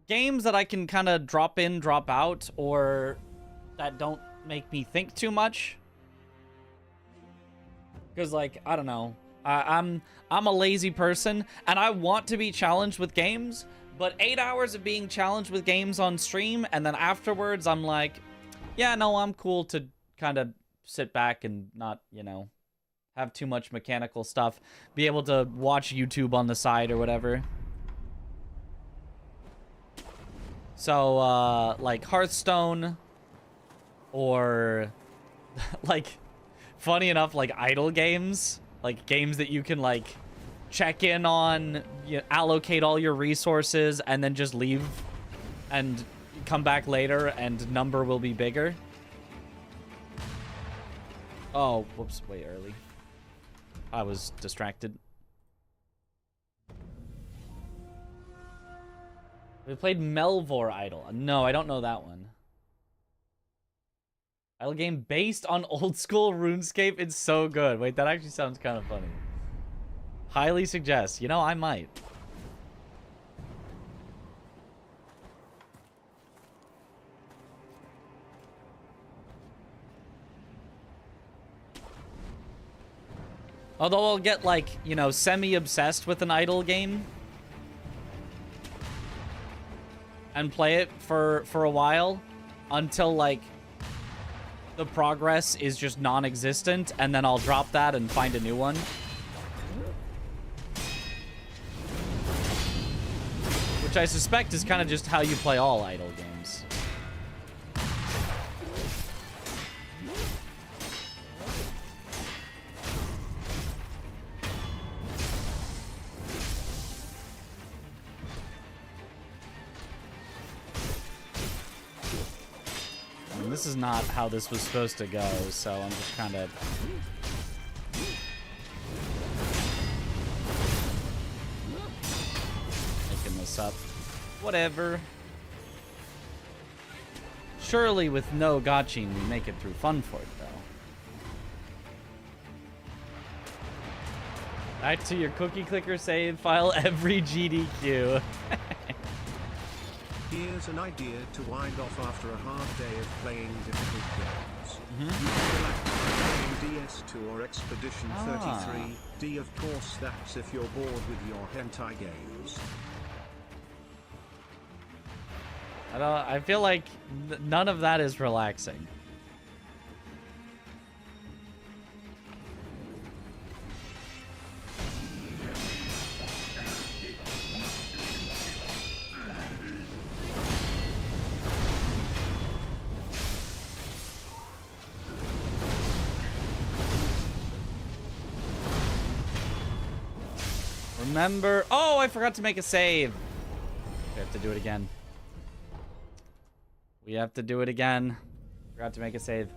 Games that I can kind of drop in, drop out, or that don't make me think too much. Because, like, I don't know. I'm a lazy person, and I want to be challenged with games. But 8 hours of being challenged with games on stream, and then afterwards I'm like, yeah, no, I'm cool to kind of sit back and not, you know, have too much mechanical stuff. Be able to watch YouTube on the side or whatever. So, like Hearthstone, or, like, funny enough, like idle games. Like games that you can, like, check in on, you allocate all your resources, and then just leave and come back later and number will be bigger. Oh, whoops, way early. I was distracted. We played Melvor Idol. No, I don't know that one. Idle game based on old school RuneScape. It's so good. Wait, that actually sounds kind of funny. Highly suggest. You know, I might. Although I'll get, like, you know, semi-obsessed with an idle game. and play it for a while until, like, the progress is just non-existent, and then I'll drop that and find a new one. Which I suspect is kind of just how you play all idle games. I mean, this is not how this was supposed to go, so I'm just kind of... making this up. Whatever. Surely with no gotching, we make it through Fun Fort, though. Back to your cookie clicker save file every GDQ. Here's an idea to wind off after a hard day of playing difficult games. Relax playing DS2 or Expedition 33. D, of course, that's if you're bored with your hentai games. I feel like none of that is relaxing. Remember... Oh, I forgot to make a save. We have to do it again. We have to do it again. Forgot to make a save.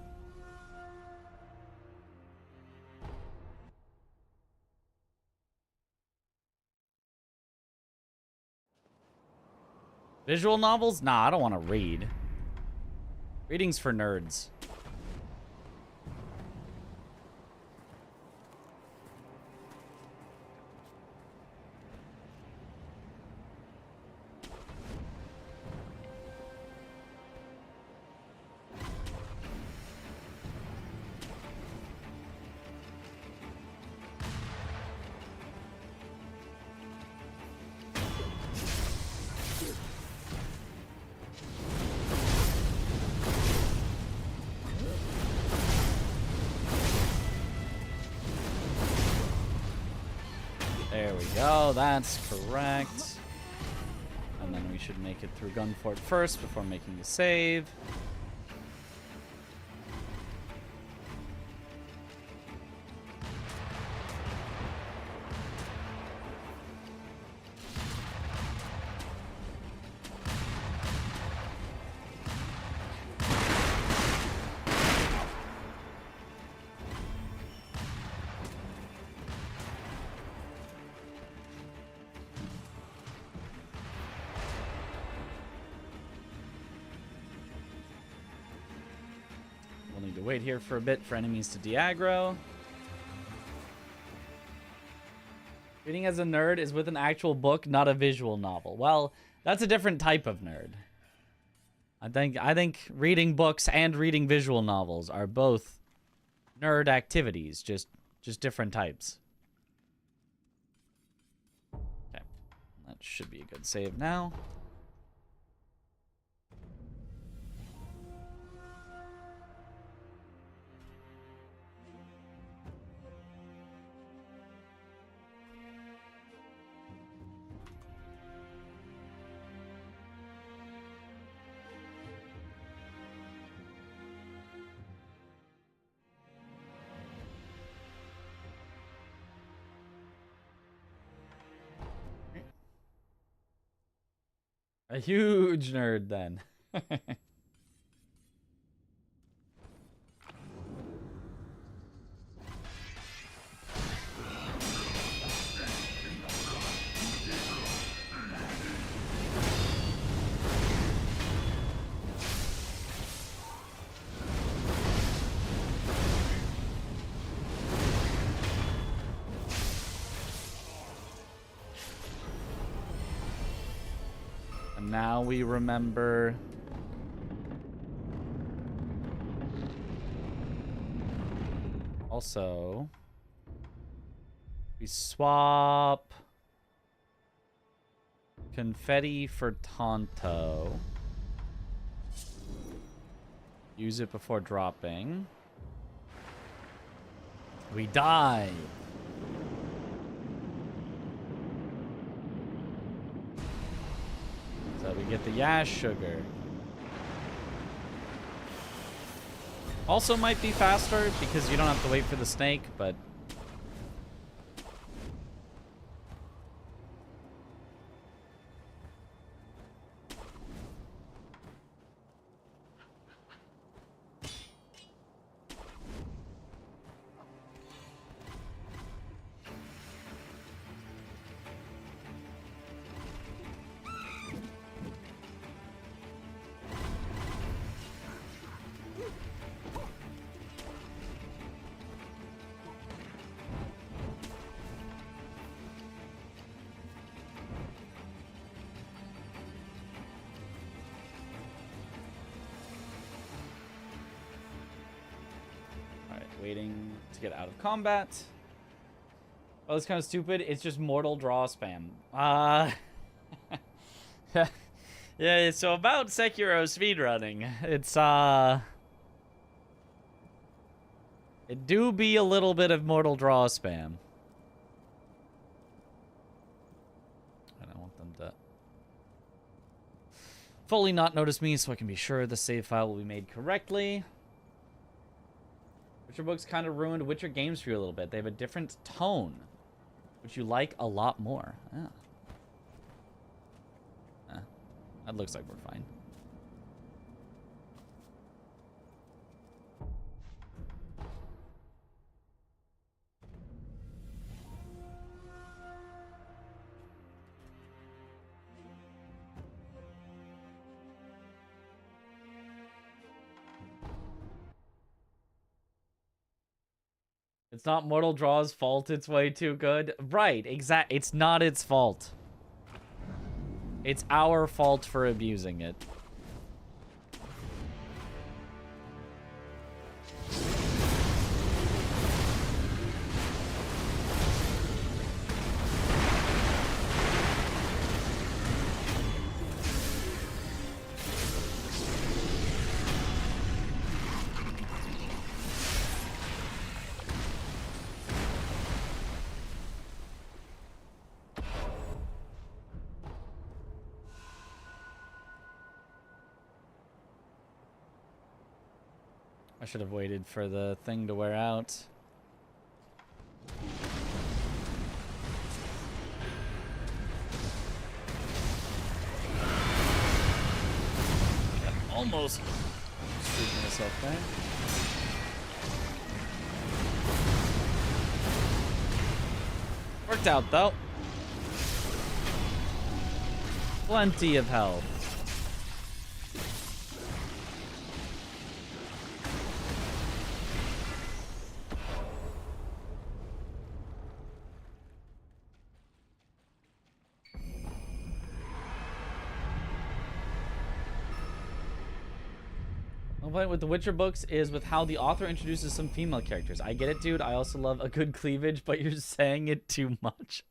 Visual novels? Nah, I don't want to read. Reading's for nerds. There we go, that's correct. And then we should make it through Gunfort first before making the save. We'll need to wait here for a bit for enemies to de-aggro. Reading as a nerd is with an actual book, not a visual novel. Well, that's a different type of nerd. I think reading books and reading visual novels are both nerd activities, just different types. Okay. That should be a good save now. A huge nerd, then. And now we remember... Also... We swap... Confetti for Tonto. Use it before dropping. We die. So we get the Yash sugar. Also might be faster because you don't have to wait for the snake, but... Waiting to get out of combat. Oh, that's kind of stupid. It's just mortal draw spam. Yeah, so about Sekiro speedrunning. It's, it do be a little bit of mortal draw spam. I don't want them to fully not notice me so I can be sure the save file will be made correctly. Witcher books kind of ruined Witcher games for you a little bit. They have a different tone, which you like a lot more. Yeah. That looks like we're fine. It's not Mortal Draw's fault it's way too good. Right, exact. It's not its fault. It's our fault for abusing it. I should have waited for the thing to wear out. Almost screwed myself there. Worked out though. Plenty of health. Point with the Witcher books is with how the author introduces some female characters. I get it, dude. I also love a good cleavage, but you're saying it too much.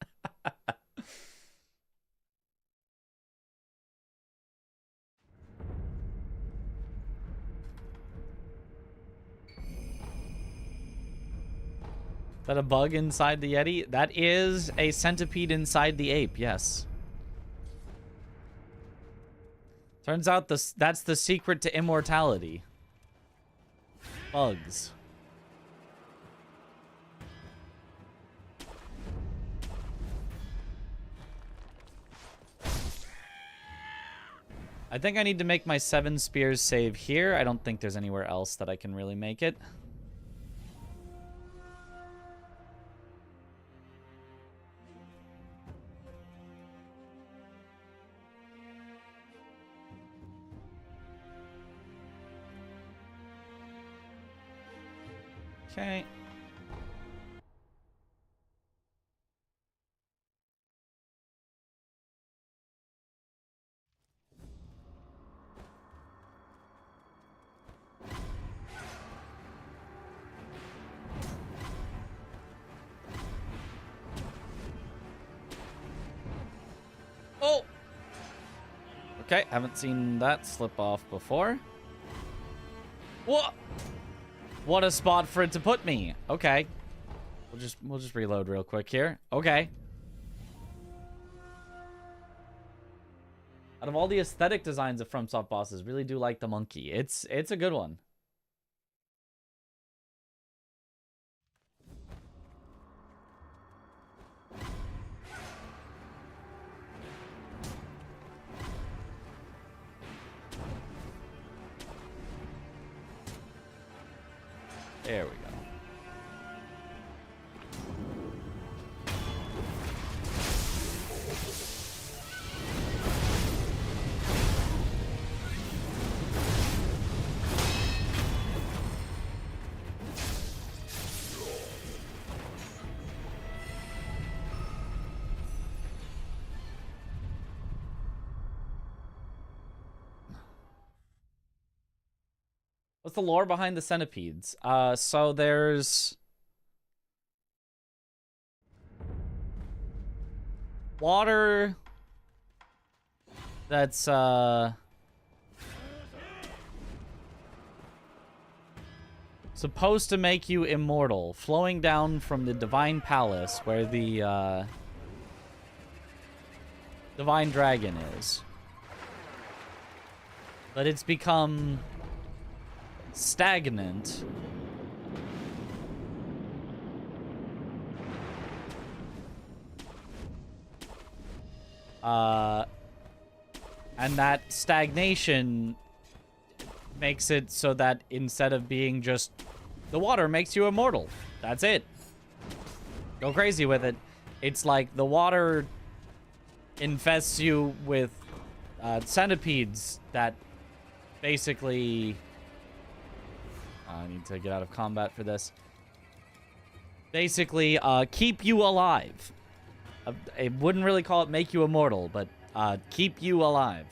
Is that a bug inside the Yeti? That is a centipede inside the ape, yes. Turns out that's the secret to immortality. Bugs. I think I need to make my 7 spears save here. I don't think there's anywhere else that I can really make it. Okay. Oh! Okay, haven't seen that slip off before. What? What a spot for it to put me. Okay. We'll just reload real quick here. Okay. Out of all the aesthetic designs of FromSoft bosses, really do like the monkey. It's a good one. There we go. What's the lore behind the centipedes? So there's water that's supposed to make you immortal, flowing down from the Divine Palace where the Divine Dragon is. But it's become stagnant. And that stagnation makes it so that instead of being just the water makes you immortal. That's it. Go crazy with it. It's like the water infests you with centipedes that basically... I need to get out of combat for this. Basically, keep you alive. I wouldn't really call it make you immortal, but keep you alive.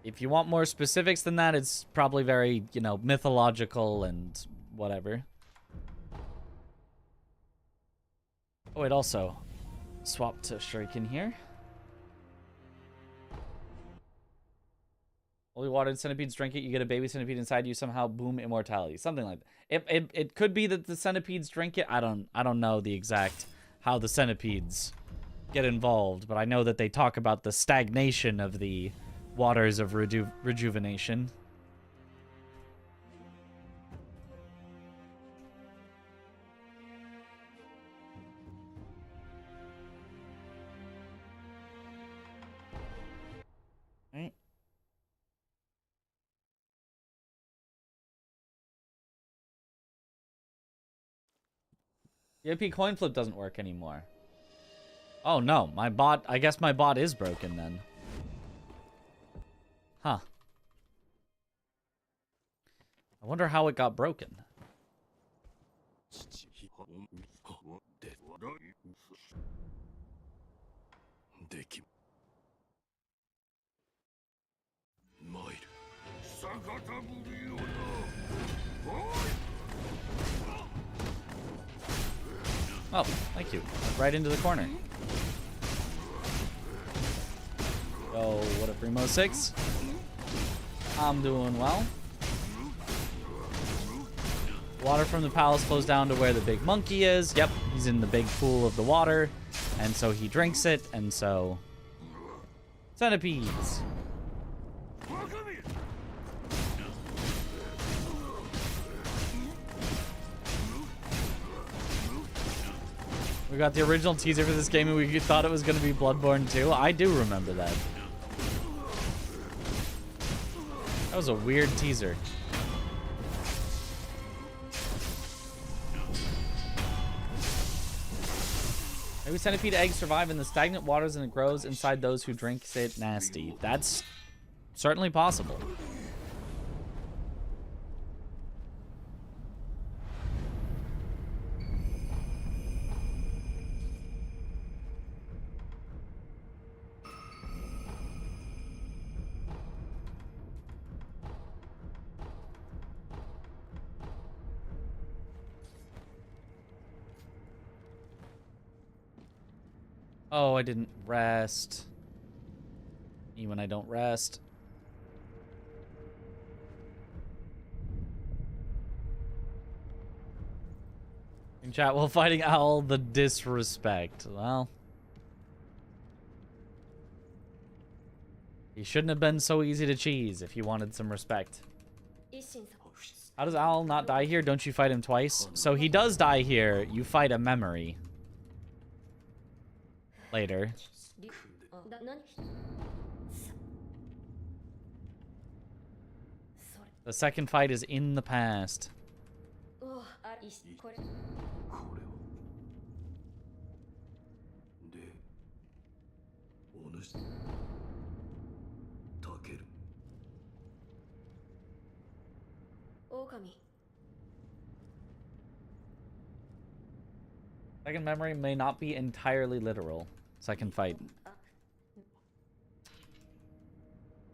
If you want more specifics than that, it's probably very, you know, mythological and whatever. Oh, it also swapped to Shuriken here. Only water and centipedes drink it. You get a baby centipede inside you. Somehow, boom, immortality. Something like that. It could be that the centipedes drink it. I don't know the exact how the centipedes get involved, but I know that they talk about the stagnation of the waters of rejuvenation. Right. The AP coin flip doesn't work anymore. Oh no, my bot, I guess my bot is broken then. Huh. I wonder how it got broken. Oh, thank you. Right into the corner. Oh, what up, Remo 6? I'm doing well. Water from the palace flows down to where the big monkey is. Yep, he's in the big pool of the water. And so he drinks it, and so... Centipedes. We got the original teaser for this game and we thought it was going to be Bloodborne 2. I do remember that. That was a weird teaser. Maybe centipede eggs survive in the stagnant waters and it grows inside those who drink it nasty. That's certainly possible. Oh, I didn't rest. Me when I don't rest. In chat, while fighting Owl, the disrespect. Well, he shouldn't have been so easy to cheese if you wanted some respect. How does Owl not die here? Don't you fight him twice? So he does die here. You fight a memory. Later. The second fight is in the past. Second memory may not be entirely literal. Second fight.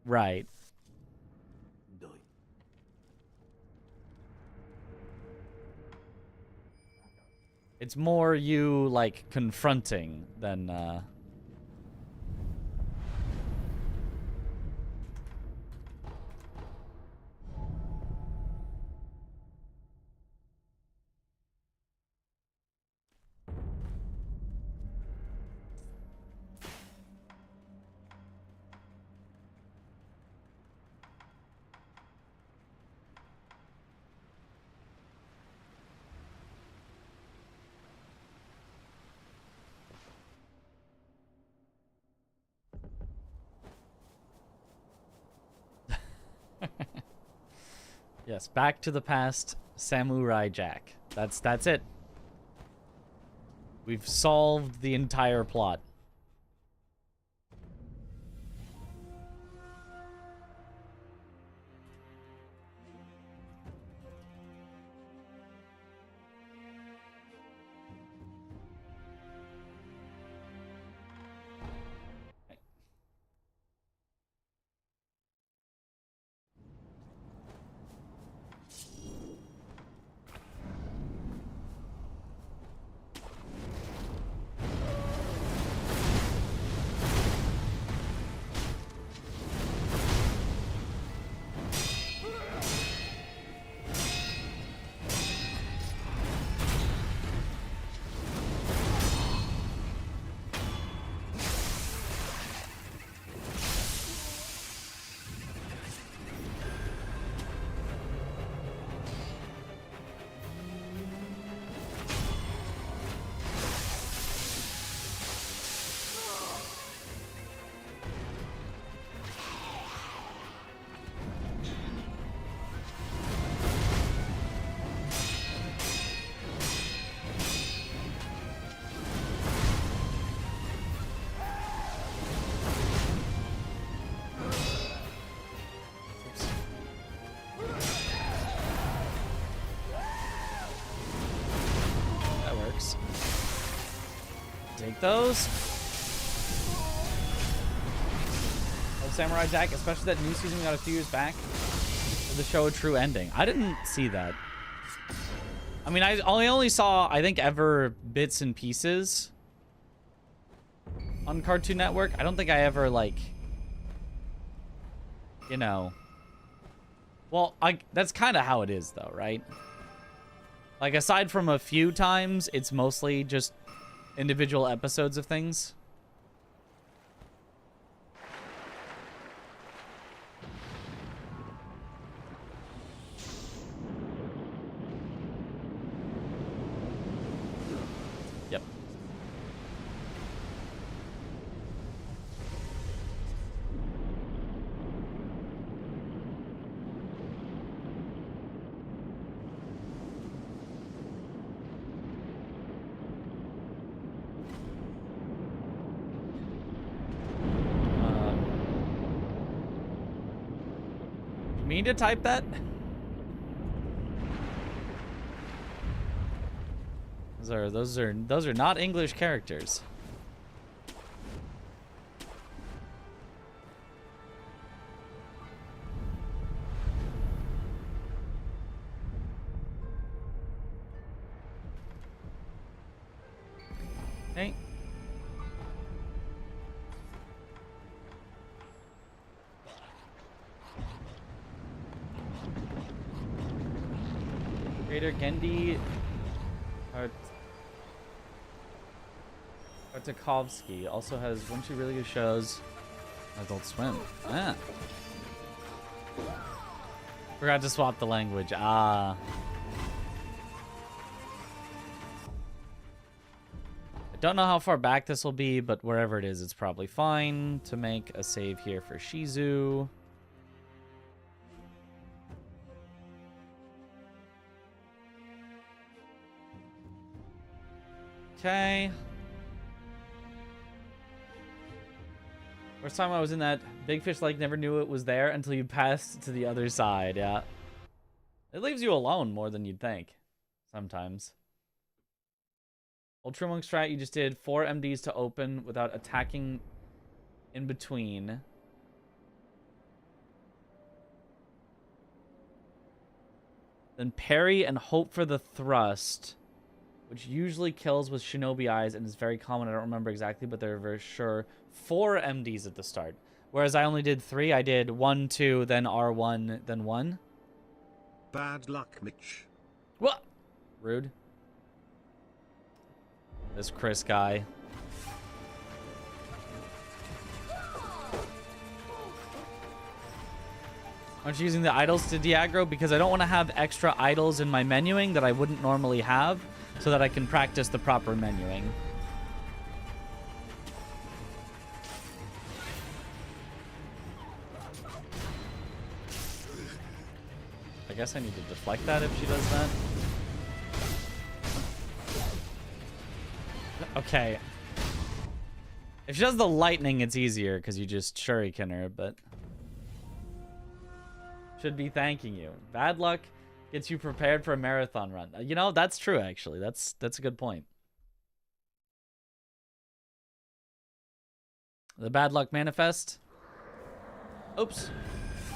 Right. It's more you, like, confronting than, Yes, back to the past, Samurai Jack. That's it. We've solved the entire plot. Take those. Oh, Samurai Jack, especially that new season we got a few years back. The show a true ending. I didn't see that. I mean, I only saw, I think, ever bits and pieces on Cartoon Network. I don't think I ever, like, you know. Well, that's kind of how it is, though, right? Like, aside from a few times, it's mostly just individual episodes of things. Yep. Mean to type that? Those are not English characters. Okay. Creator Gendy Tartakovsky also has one or two really good shows. Adult Swim. Ah. Forgot to swap the language. Ah. I don't know how far back this will be, but wherever it is, it's probably fine to make a save here for Shizu. Okay. First time I was in that big fish lake, never knew it was there until you passed to the other side. Yeah. It leaves you alone more than you'd think. Sometimes. Ultra Monk strat, you just did 4 MDs to open without attacking in between. Then parry and hope for the thrust, which usually kills with Shinobi Eyes and is very common. I don't remember exactly, but they're very sure. 4 MDs at the start. Whereas I only did 3. I did 1, 2, then R1, then 1. Bad luck, Mitch. What? Rude. This Chris guy. Aren't you using the idols to de-aggro? Because I don't want to have extra idols in my menuing that I wouldn't normally have, so that I can practice the proper menuing. I guess I need to deflect that if she does that. Okay. If she does the lightning, it's easier because you just shuriken her, but... Should be thanking you. Bad luck gets you prepared for a marathon run. You know, that's true, actually. That's a good point. The bad luck manifest. Oops.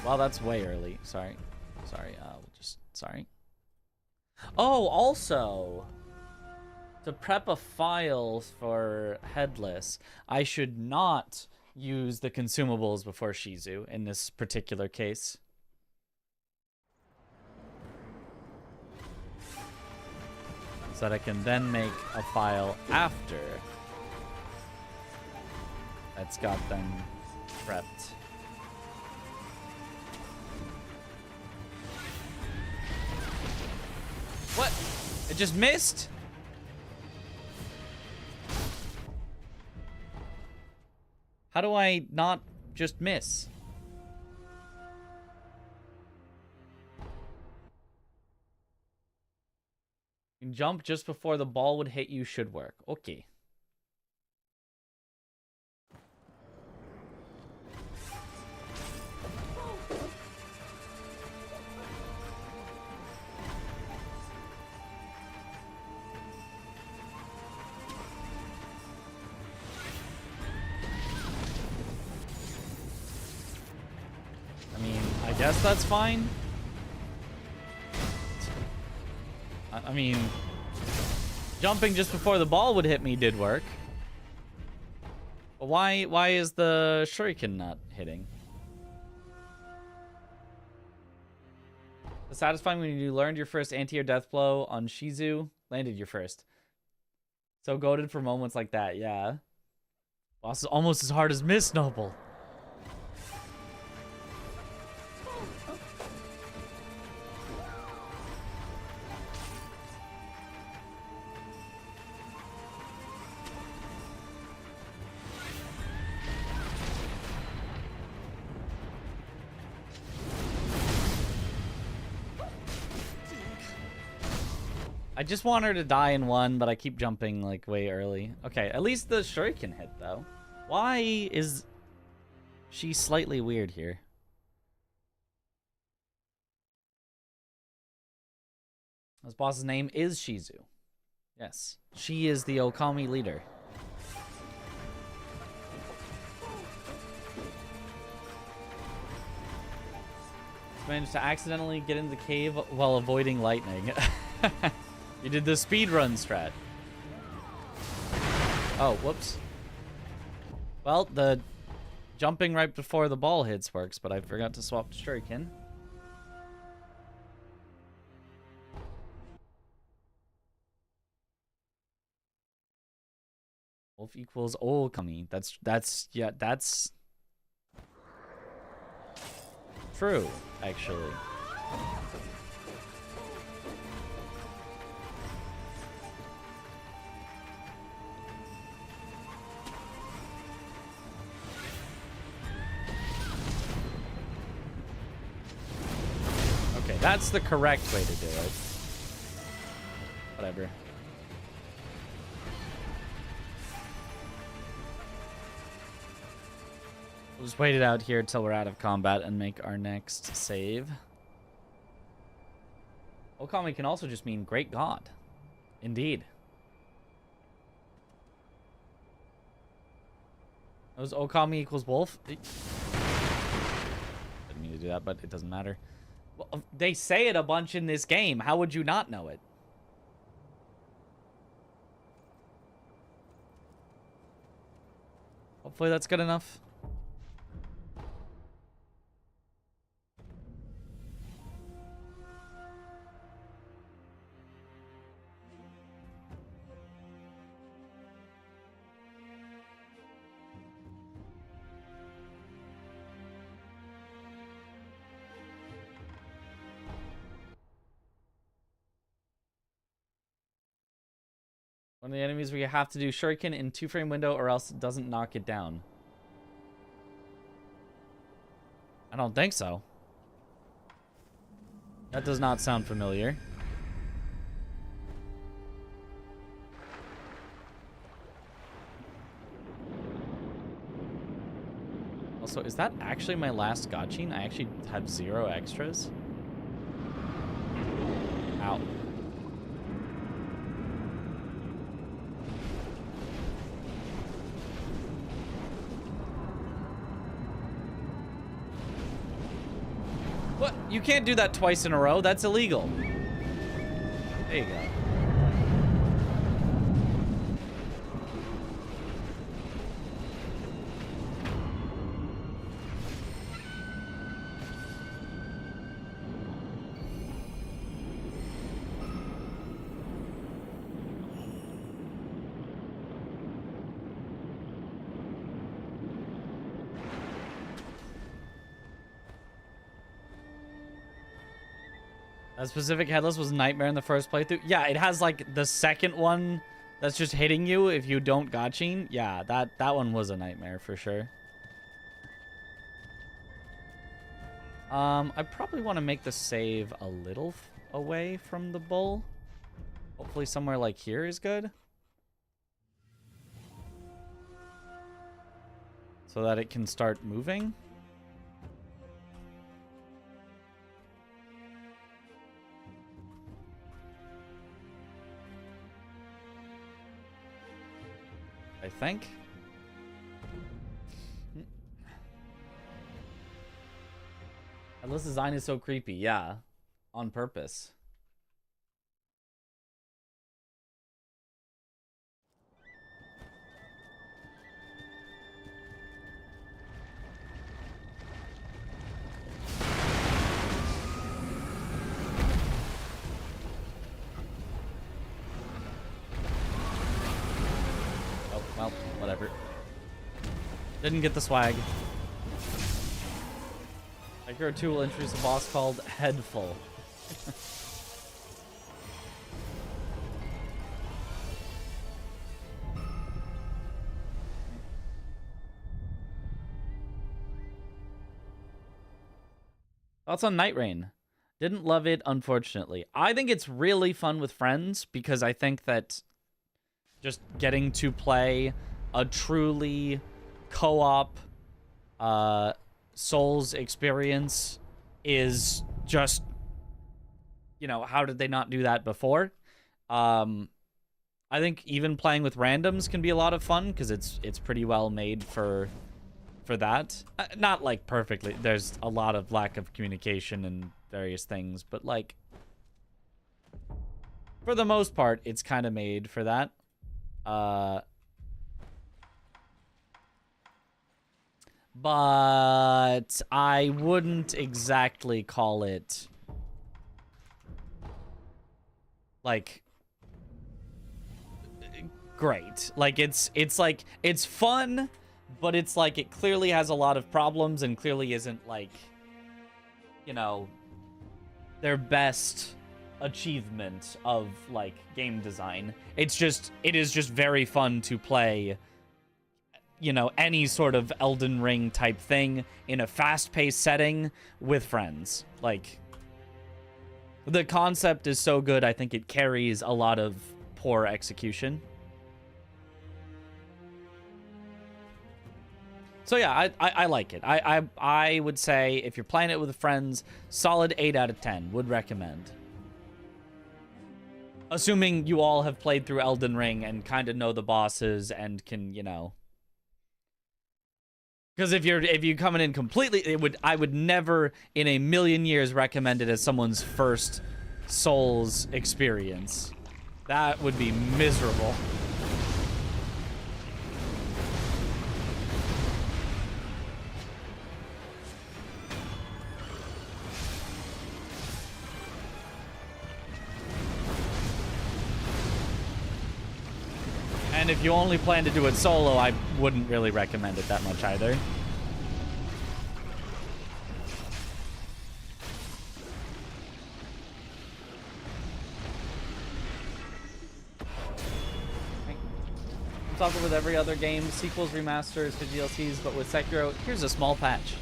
Well, that's way early. Sorry. Sorry. Sorry. Oh, also... To prep a file for Headless, I should not use the consumables before Shizu in this particular case. So that I can then make a file after that's got them prepped. What? It just missed? How do I not just miss? You can jump just before the ball would hit you should work. Okay. I guess that's fine. I mean, jumping just before the ball would hit me did work. But why is the shuriken not hitting? It's satisfying when you learned your first anti-air death blow on Shizu. Landed your first. So goated for moments like that, yeah. Well, it's almost as hard as Miss Noble. I just want her to die in one, but I keep jumping like way early. Okay, at least the shuriken hit though. Why is she slightly weird here? This boss's name is Shizu. Yes, she is the Okami leader. Managed to accidentally get into the cave while avoiding lightning. You did the speedrun strat. Oh, whoops. Well, the jumping right before the ball hits works, but I forgot to swap to shuriken. Wolf equals Okami. That's true, actually. Okay, that's the correct way to do it. Whatever. We'll just wait it out here till we're out of combat and make our next save. Okami can also just mean great god. Indeed. Those Okami equals wolf. Didn't mean to do that, but it doesn't matter. Well, they say it a bunch in this game. How would you not know it? Hopefully that's good enough. One of the enemies where you have to do shuriken in 2-frame window or else it doesn't knock it down. I don't think so. That does not sound familiar. Also, is that actually my last gotching? I actually have 0 extras. Ow. What? You can't do that twice in a row. That's illegal. There you go. That specific headless was a nightmare in the first playthrough. Yeah, it has like the second one that's just hitting you if you don't gotching. Yeah, that one was a nightmare for sure. I probably want to make the save a little away from the bull. Hopefully somewhere like here is good. So that it can start moving. I think. This design is so creepy. Yeah. On purpose. Oh, well, whatever. Didn't get the swag. Sekiro 2 will introduce a boss called Headful. Thoughts on Night Rain? Didn't love it, unfortunately. I think it's really fun with friends because I think that just getting to play a truly co-op Souls experience is just, you know, how did they not do that before? I think even playing with randoms can be a lot of fun because it's pretty well made for that. Not like perfectly. There's a lot of lack of communication and various things, but like for the most part, it's kind of made for that. But I wouldn't exactly call it like great. Like it's like it's fun, but it's like it clearly has a lot of problems and clearly isn't like, you know, their best achievement of like game design. It is just very fun to play, you know, any sort of Elden Ring type thing in a fast-paced setting with friends. Like, the concept is so good, I think it carries a lot of poor execution. So yeah, I like it. I would say if you're playing it with friends, solid 8 out of 10. Would recommend. Assuming you all have played through Elden Ring and kind of know the bosses and can, you know. Because if you coming in completely, I would never in a million years recommend it as someone's first Souls experience. That would be miserable. And if you only plan to do it solo, I wouldn't really recommend it that much either. I'm talking with every other game, sequels, remasters, to DLCs, but with Sekiro, here's a small patch.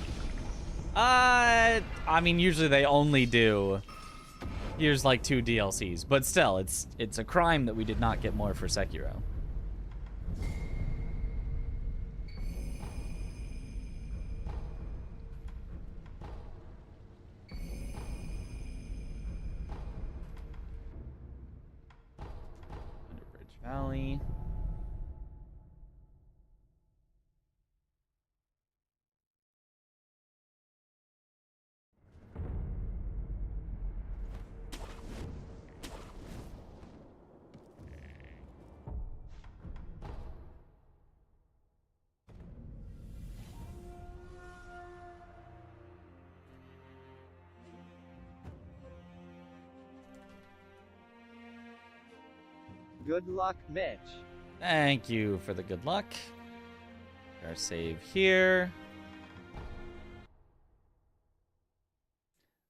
I mean, usually they only do, here's like 2 DLCs, but still, it's a crime that we did not get more for Sekiro. Valley. Good luck, Mitch. Thank you for the good luck. Our save here.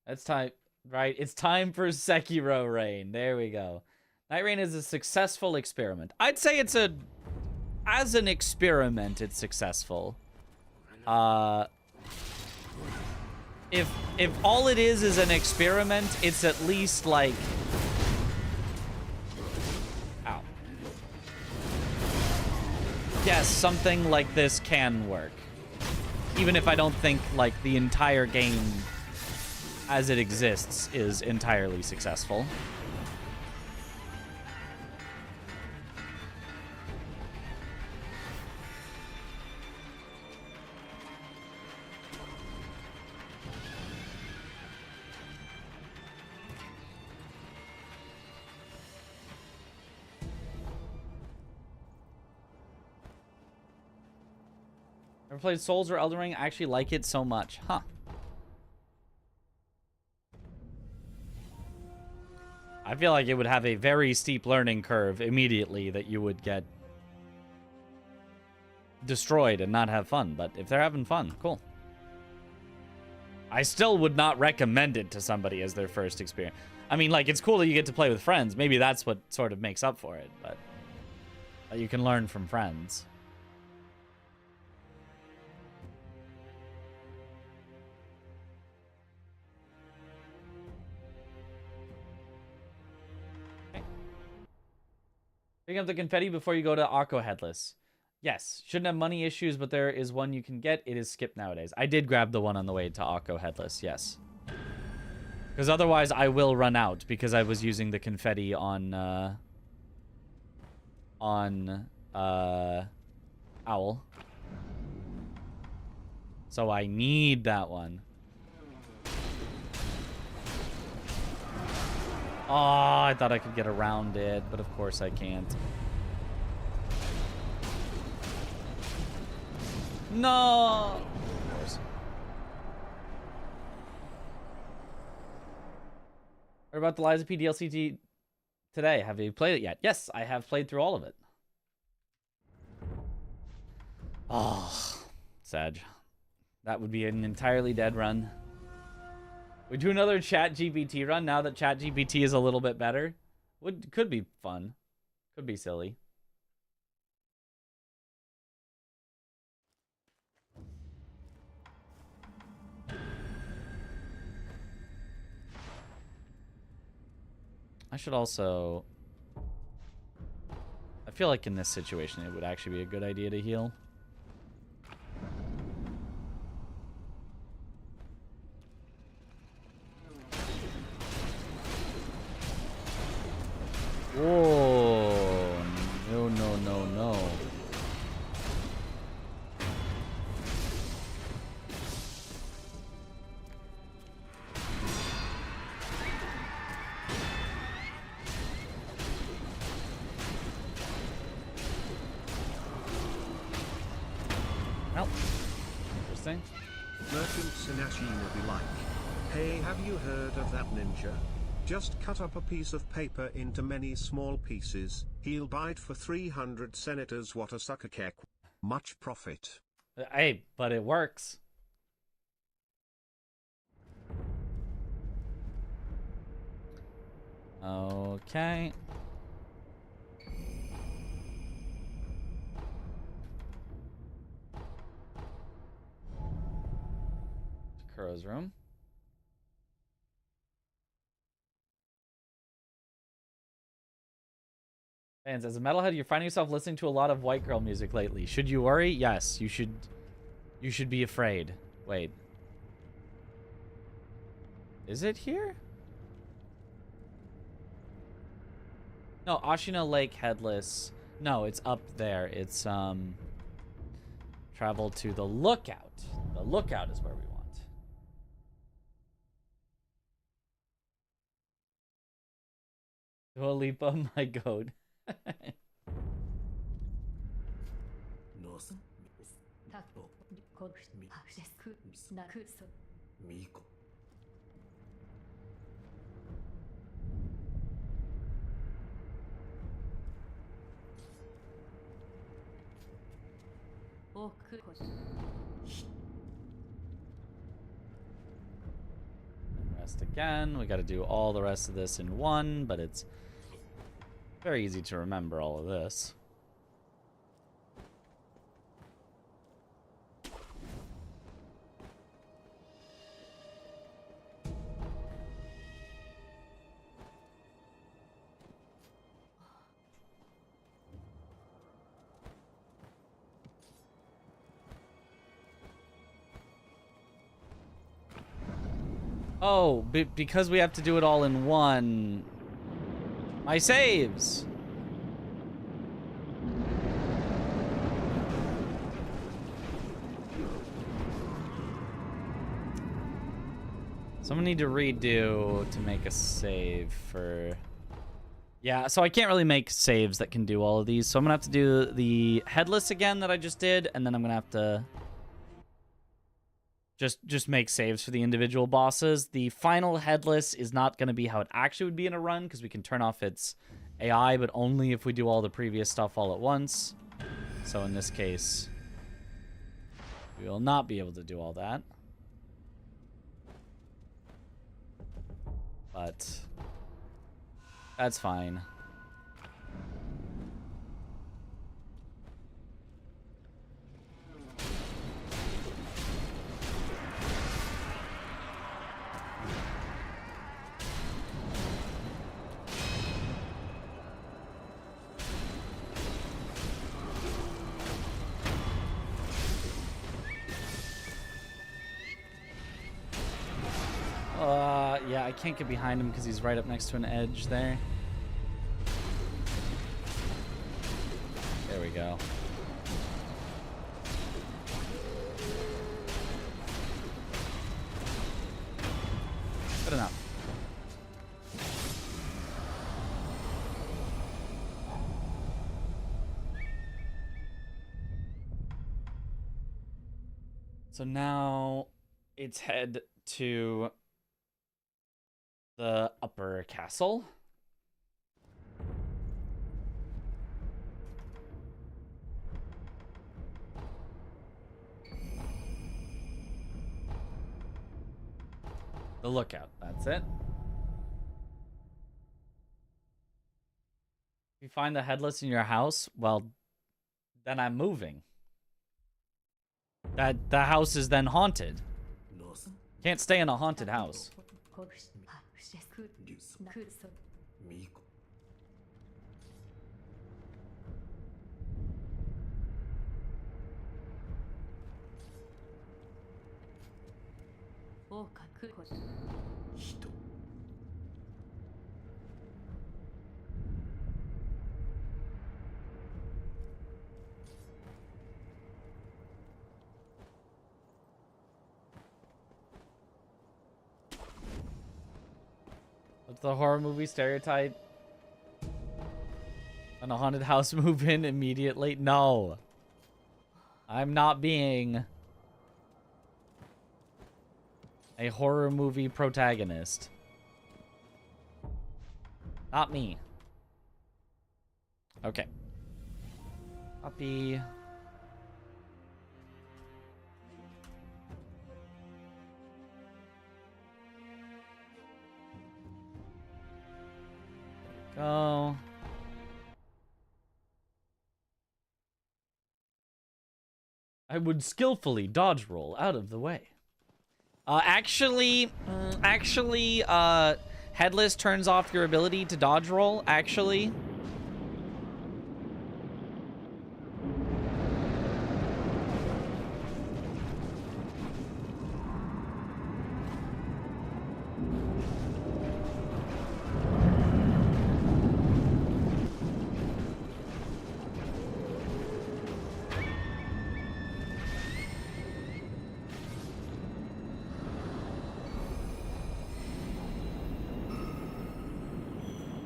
That's time, right? It's time for Sekiro Rain. There we go. Night Rain is a successful experiment. I'd say it's as an experiment, it's successful. If all it is an experiment, it's at least like, ow. Yes, something like this can work. Even if I don't think like the entire game as it exists is entirely successful. Ever played Souls or Elden Ring? I actually like it so much. Huh. I feel like it would have a very steep learning curve immediately that you would get destroyed and not have fun. But if they're having fun, cool. I still would not recommend it to somebody as their first experience. I mean, like, it's cool that you get to play with friends. Maybe that's what sort of makes up for it. But you can learn from friends. Picking up the confetti before you go to Akko Headless. Yes, shouldn't have money issues, but there is one you can get. It is skipped nowadays. I did grab the one on the way to Akko Headless, yes. Because otherwise I will run out because I was using the confetti on Owl. So I need that one. Oh, I thought I could get around it, but of course I can't. No! Of course. What about the Lies of P DLC today? Have you played it yet? Yes, I have played through all of it. Oh, Sag. That would be an entirely dead run. We do another Chat GPT run now that Chat GPT is a little bit better. Could be fun. Could be silly. I should also... I feel like in this situation it would actually be a good idea to heal. Whoa. No, no, no, no. Well, interesting. Merchant Sinashina be like, hey, have you heard of that ninja? Just cut up a piece of paper into many small pieces, he'll buy it for 300 senators. What a sucker kek. Much profit. Hey, but it works. Okay. Kuro's room. Fans, as a metalhead, you're finding yourself listening to a lot of white girl music lately. Should you worry? Yes, you should. You should be afraid. Wait. Is it here? No, Ashina Lake Headless. No, it's up there. It's travel to the lookout. The lookout is where we want. Dua Lipa, my goat. Rest again. We got to do all the rest of this in one, but it's very easy to remember all of this. Oh, because we have to do it all in one. My saves. Someone need to redo to make a save for... Yeah, so I can't really make saves that can do all of these. So I'm going to have to do the headless again that I just did. And then I'm going to have to... Just make saves for the individual bosses. The final headless is not going to be how it actually would be in a run, because we can turn off its AI, but only if we do all the previous stuff all at once. So in this case, we will not be able to do all that. But that's fine. Yeah, I can't get behind him because he's right up next to an edge there. There we go. Good enough. So now it's head to the upper castle. The lookout. That's it. If you find the headless in your house, well, then I'm moving. That the house is then haunted. Can't stay in a haunted house. What's the horror movie stereotype? On a haunted house, move in immediately? No. I'm not being a horror movie protagonist. Not me. Okay. Copy. Go. I would skillfully dodge roll out of the way. Actually, Headless turns off your ability to dodge roll, actually.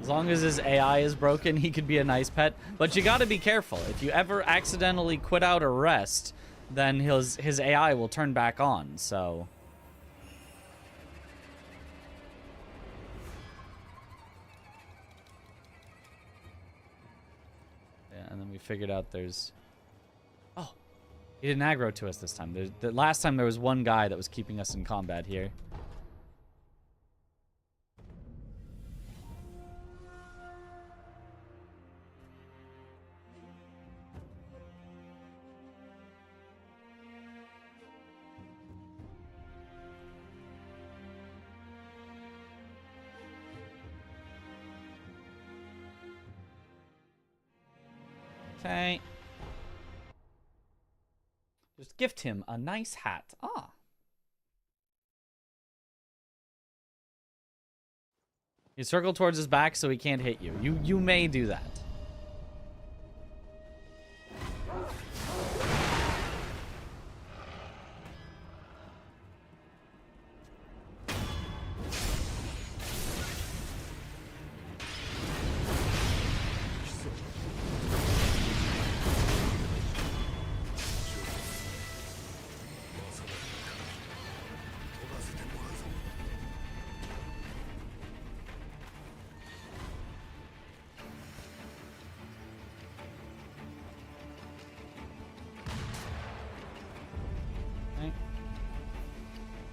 As long as his AI is broken, he could be a nice pet. But you gotta be careful. If you ever accidentally quit out or rest, then his AI will turn back on, so... Yeah, and then we figured out there's... Oh! He didn't aggro to us this time. The last time there was one guy that was keeping us in combat here. Okay. Just gift him a nice hat. Ah. You circle towards his back so he can't hit you. You may do that.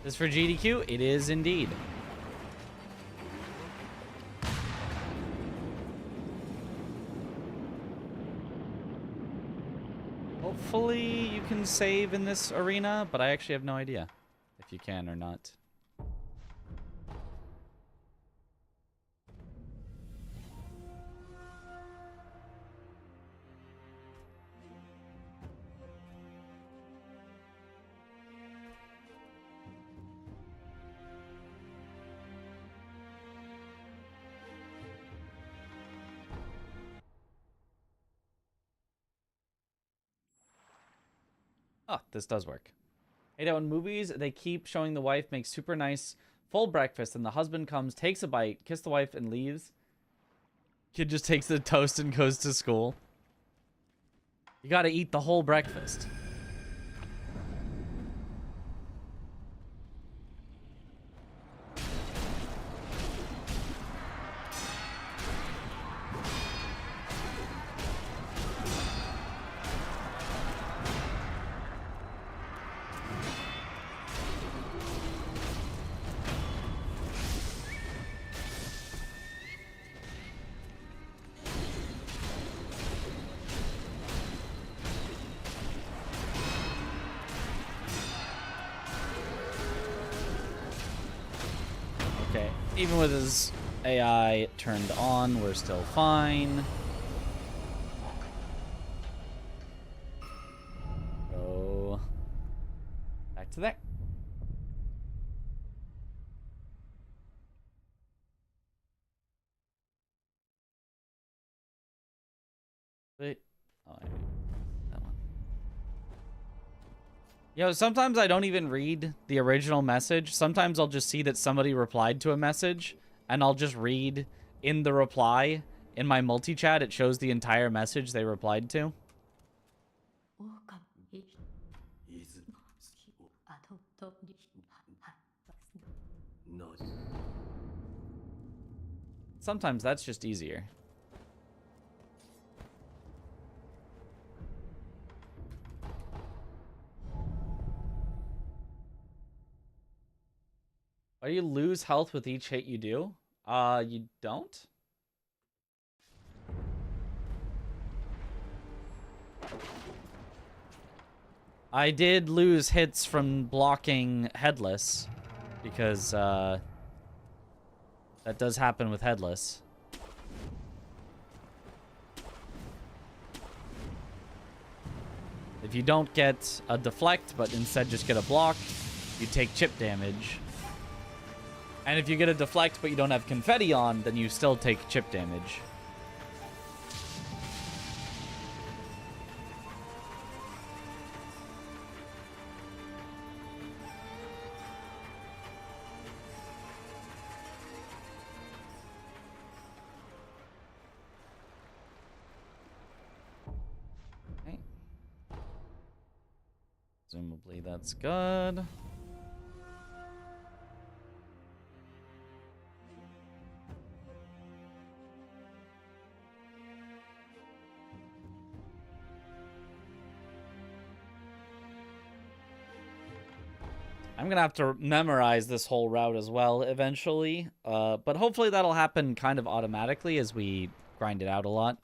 This for GDQ? It is indeed. Hopefully you can save in this arena, but I actually have no idea if you can or not. Oh, this does work. 8 out in movies, they keep showing the wife makes super nice full breakfast, and the husband comes, takes a bite, kisses the wife, and leaves. Kid just takes the toast and goes to school. You gotta eat the whole breakfast. Okay, even with his AI turned on, we're still fine. Go back to there. Wait. Oh, I that one. Yo, sometimes I don't even read the original message. Sometimes I'll just see that somebody replied to a message, and I'll just read in the reply in my multi-chat. It shows the entire message they replied to. Sometimes that's just easier. Why do you lose health with each hit you do? You don't? I did lose hits from blocking Headless, because, that does happen with Headless. If you don't get a deflect, but instead just get a block, you take chip damage. And if you get a deflect, but you don't have confetti on, then you still take chip damage. Okay. Presumably that's good. I'm gonna have to memorize this whole route as well eventually, but hopefully that'll happen kind of automatically as we grind it out a lot.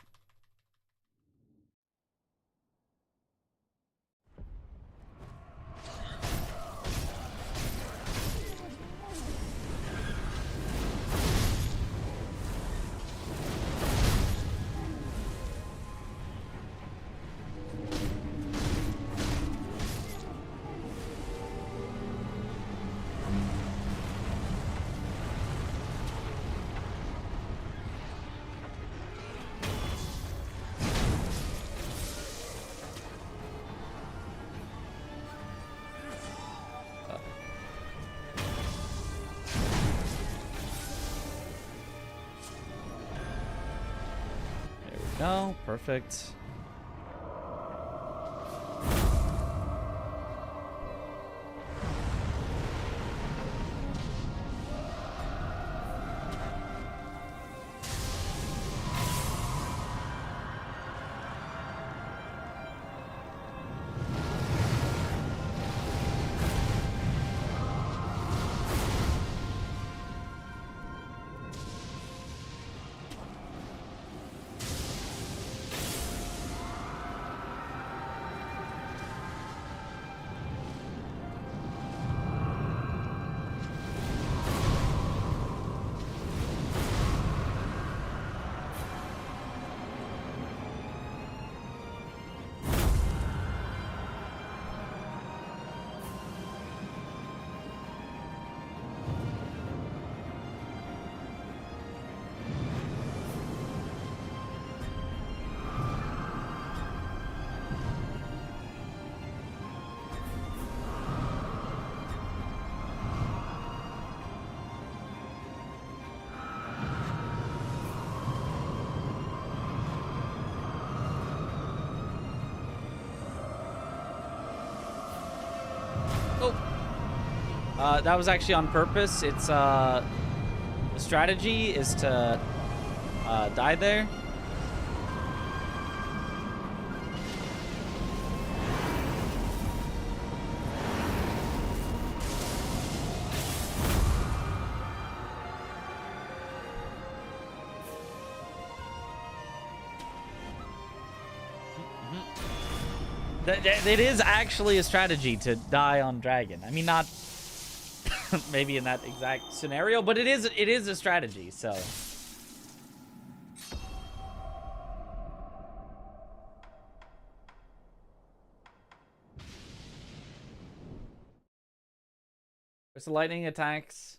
No, perfect. That was actually on purpose. It's, the strategy is to, die there. It is actually a strategy to die on dragon. I mean, not maybe in that exact scenario, but it is a strategy, so. There's the lightning attacks.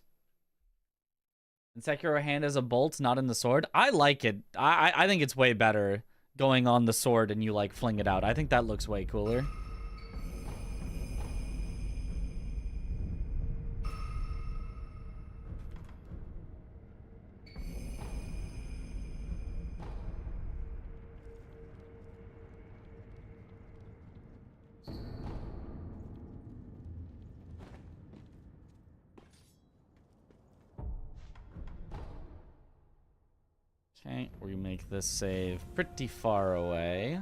And Sekiro hand as a bolt, not in the sword. I like it. I think it's way better going on the sword and you like fling it out. I think that looks way cooler. Okay, we make this save pretty far away.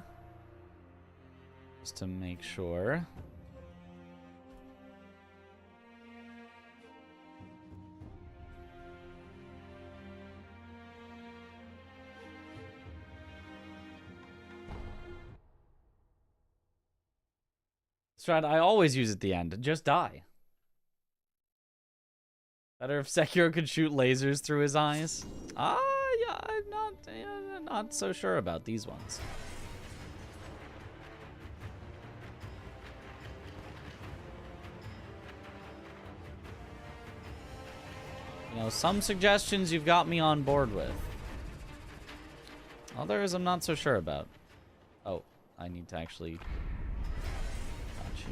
Just to make sure. Strat, I always use at the end. Just die. Better if Sekiro could shoot lasers through his eyes. Yeah, I'm not so sure about these ones. You know, some suggestions you've got me on board with. Others I'm not so sure about. Oh, I need to actually... Got you.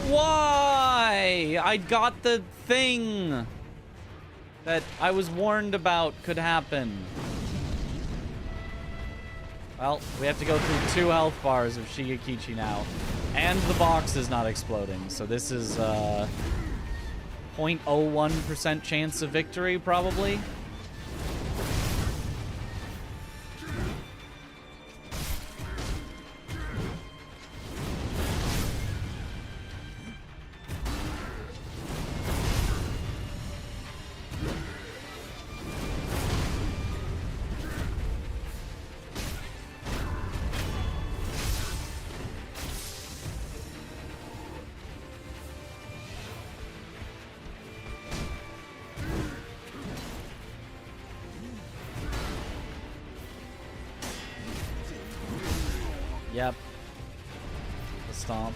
Why? I got the thing that I was warned about could happen. Well, we have to go through 2 health bars of Shigekichi now. And the box is not exploding, so this is 0.01% chance of victory, probably. Yep. The stomp.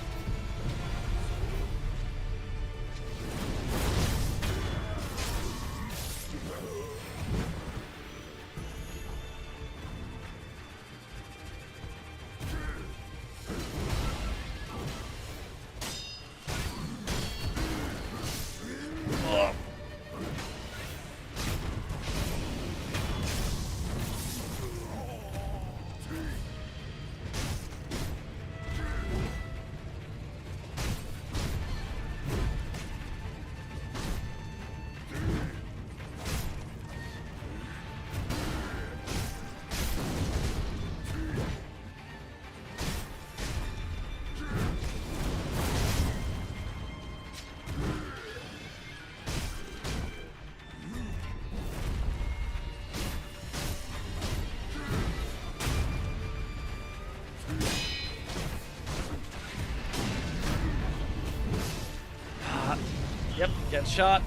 Yep, get shot.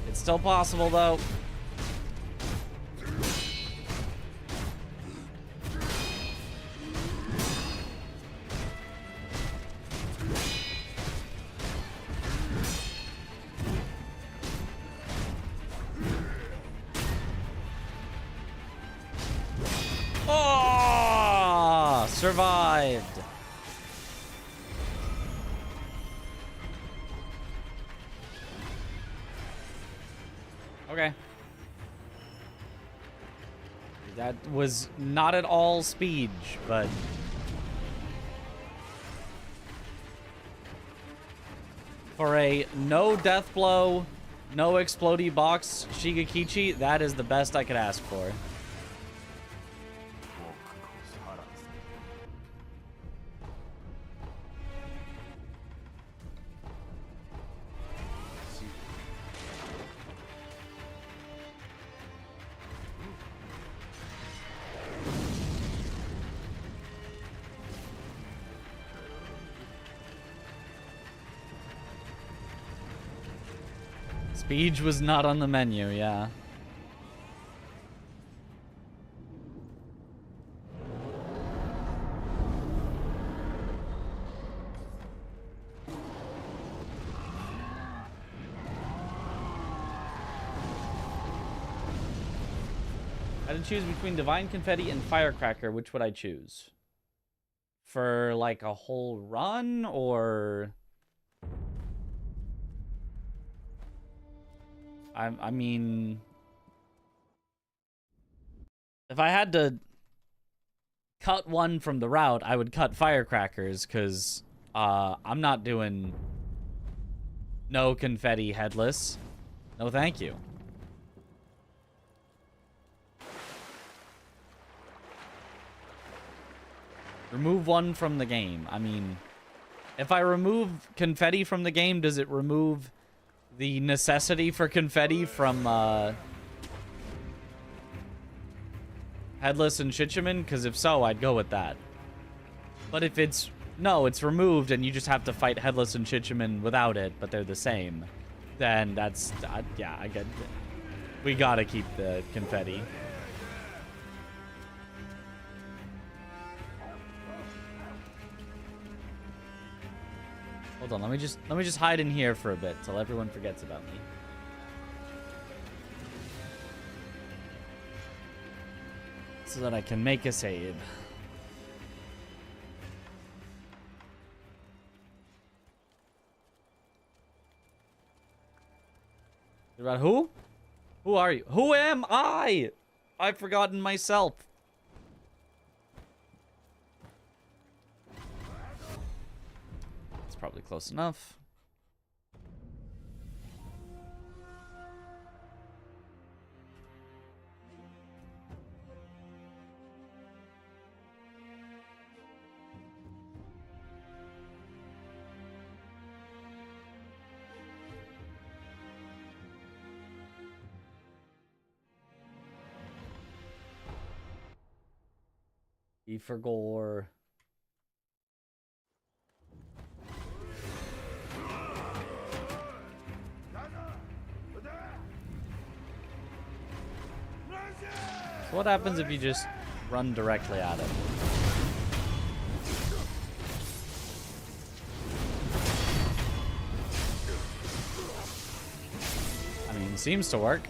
It's still possible, though. Oh, survived. Okay. That was not at all speed, but... For a no death blow, no explodey box Shigekichi, that is the best I could ask for. Speech was not on the menu, yeah. I had to choose between Divine Confetti and Firecracker. Which would I choose? For like a whole run, or I mean, if I had to cut one from the route, I would cut Firecrackers, because I'm not doing no confetti headless. No thank you. Remove one from the game. I mean, if I remove confetti from the game, does it remove the necessity for confetti from Headless and Shichiman? Because if so, I'd go with that. But if it's... No, it's removed and you just have to fight Headless and Shichiman without it, but they're the same, then that's... yeah, I get it. We gotta keep the confetti. Hold on, let me just hide in here for a bit till everyone forgets about me. So that I can make a save. About who? Who are you? Who am I? I've forgotten myself. It's probably close enough. E for gore. So what happens if you just run directly at it? I mean, seems to work.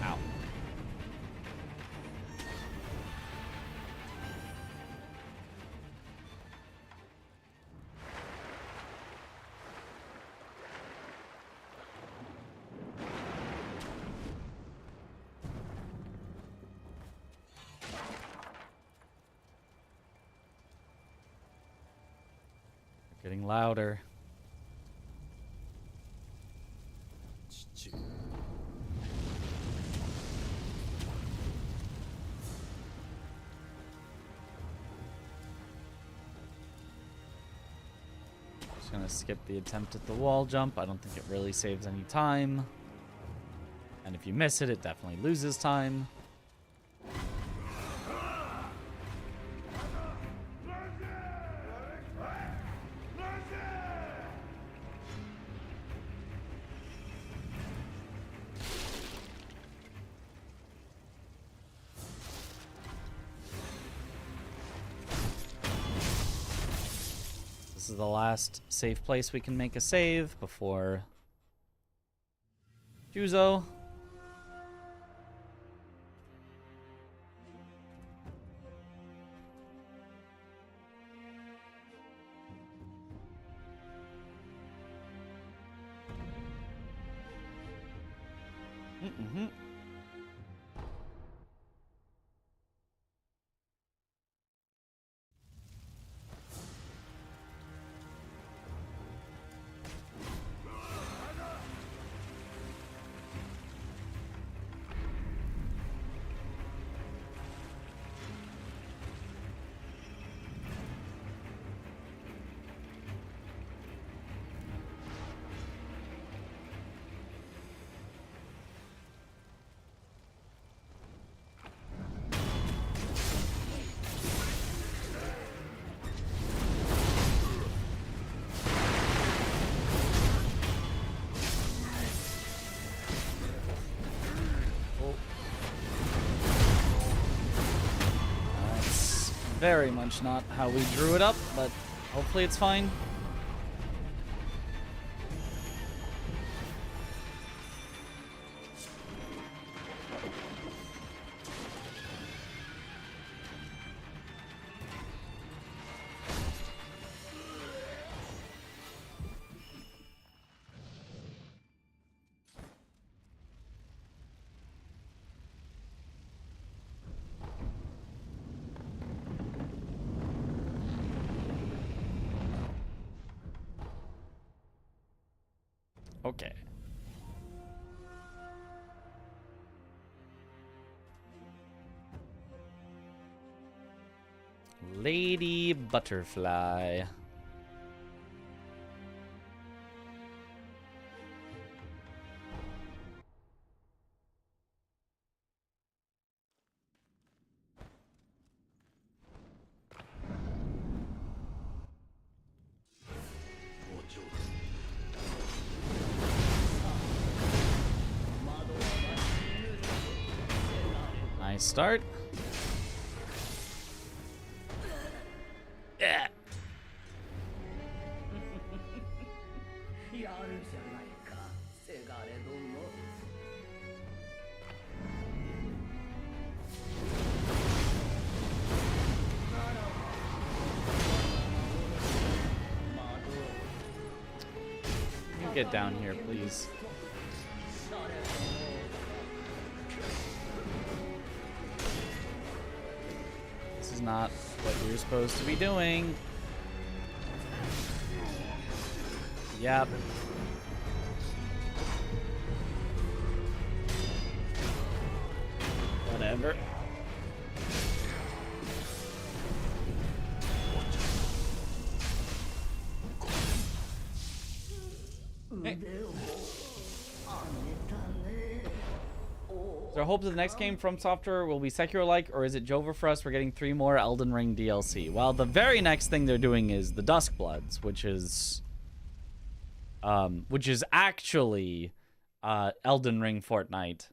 Ow. Getting louder. Just gonna skip the attempt at the wall jump. I don't think it really saves any time. And if you miss it, it definitely loses time. This is the last safe place we can make a save before Juzo. Mm-hmm. very much not how we drew it up, but hopefully it's fine. Okay. Lady Butterfly. Nice start. Yeah. You get down here, please. This is not what you're supposed to be doing. Yep. Whatever. Hey. So I hope the next game from Software will be Sekiro-like, or is it Jova for us? We're getting 3 more Elden Ring DLC. Well, the very next thing they're doing is the Duskbloods, which is actually Elden Ring Fortnite,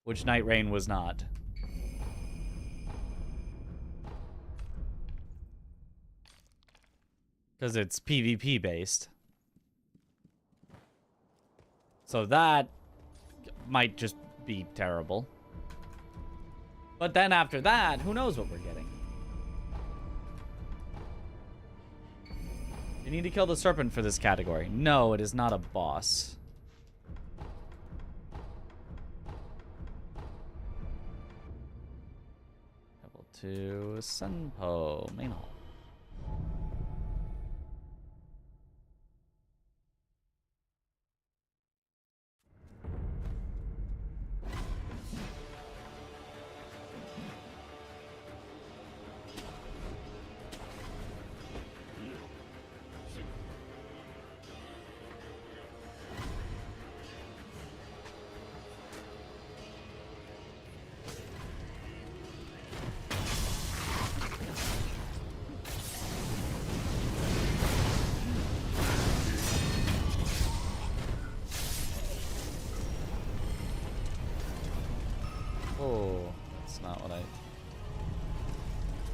which Night Rain was not. Because it's PvP based. So that might just be terrible. But then after that, who knows what we're getting? You need to kill the serpent for this category. No, it is not a boss. Level 2, Sunpo, main hall.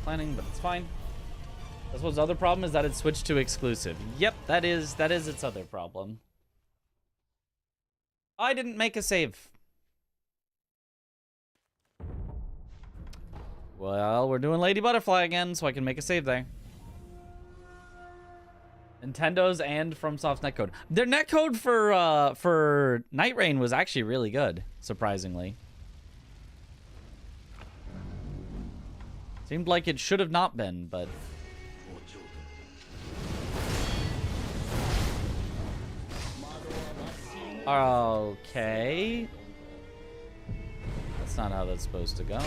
Planning, but it's fine. That's what's other problem is that it switched to exclusive. Yep, that is its other problem. I didn't make a save. Well, we're doing Lady Butterfly again, so I can make a save there. Nintendo's and FromSoft's netcode. Their netcode for Night Rain was actually really good, surprisingly. Seemed like it should have not been, but... Okay. That's not how that's supposed to go.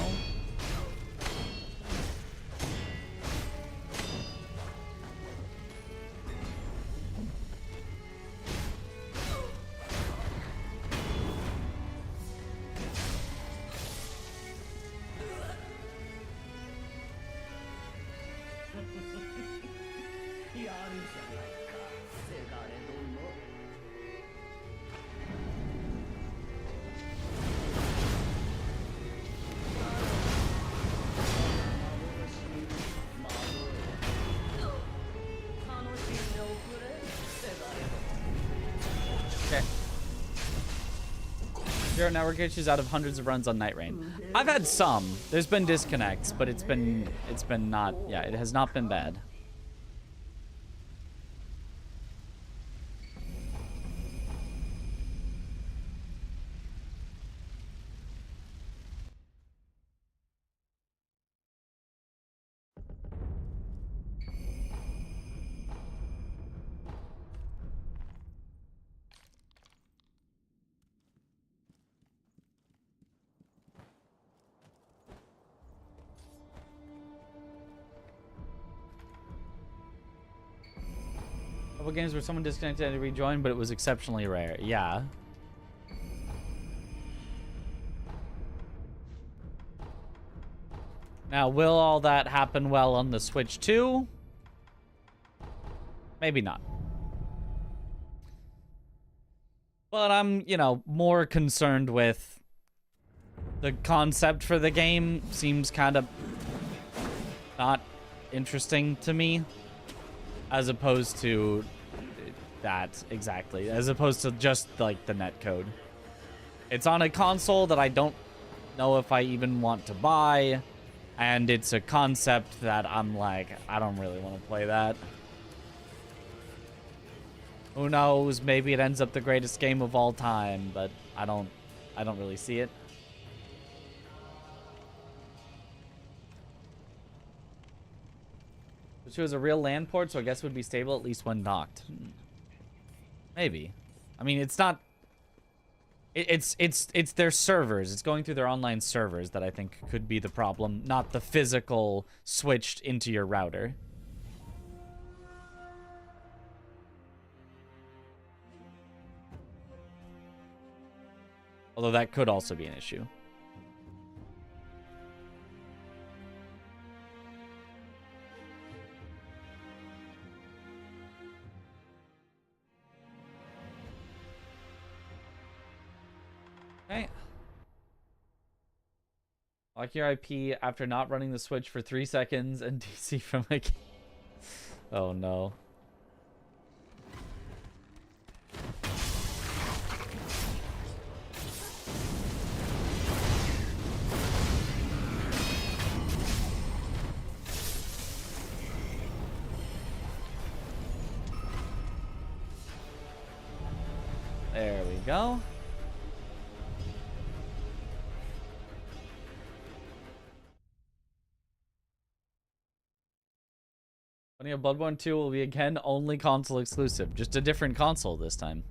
0 network issues out of hundreds of runs on Night Rain. I've had some. There's been disconnects, but it's been not, yeah, it has not been bad. Couple games where someone disconnected and rejoined, but it was exceptionally rare. Yeah. Now, will all that happen well on the Switch too? Maybe not. But I'm, you know, more concerned with the concept for the game. Seems kind of not interesting to me. As opposed to that, exactly. As opposed to just, like, the netcode. It's on a console that I don't know if I even want to buy. And it's a concept that I'm like, I don't really want to play that. Who knows? Maybe it ends up the greatest game of all time, but I don't really see it. Which was a real LAN port, so I guess it would be stable at least when docked. Maybe. I mean, it's not. It's their servers. It's going through their online servers that I think could be the problem, not the physical switched into your router. Although that could also be an issue. Okay. Lock your IP after not running the Switch for 3 seconds and DC from a... Oh no. There we go. Funny, Bloodborne 2 will be again only console exclusive. Just a different console this time.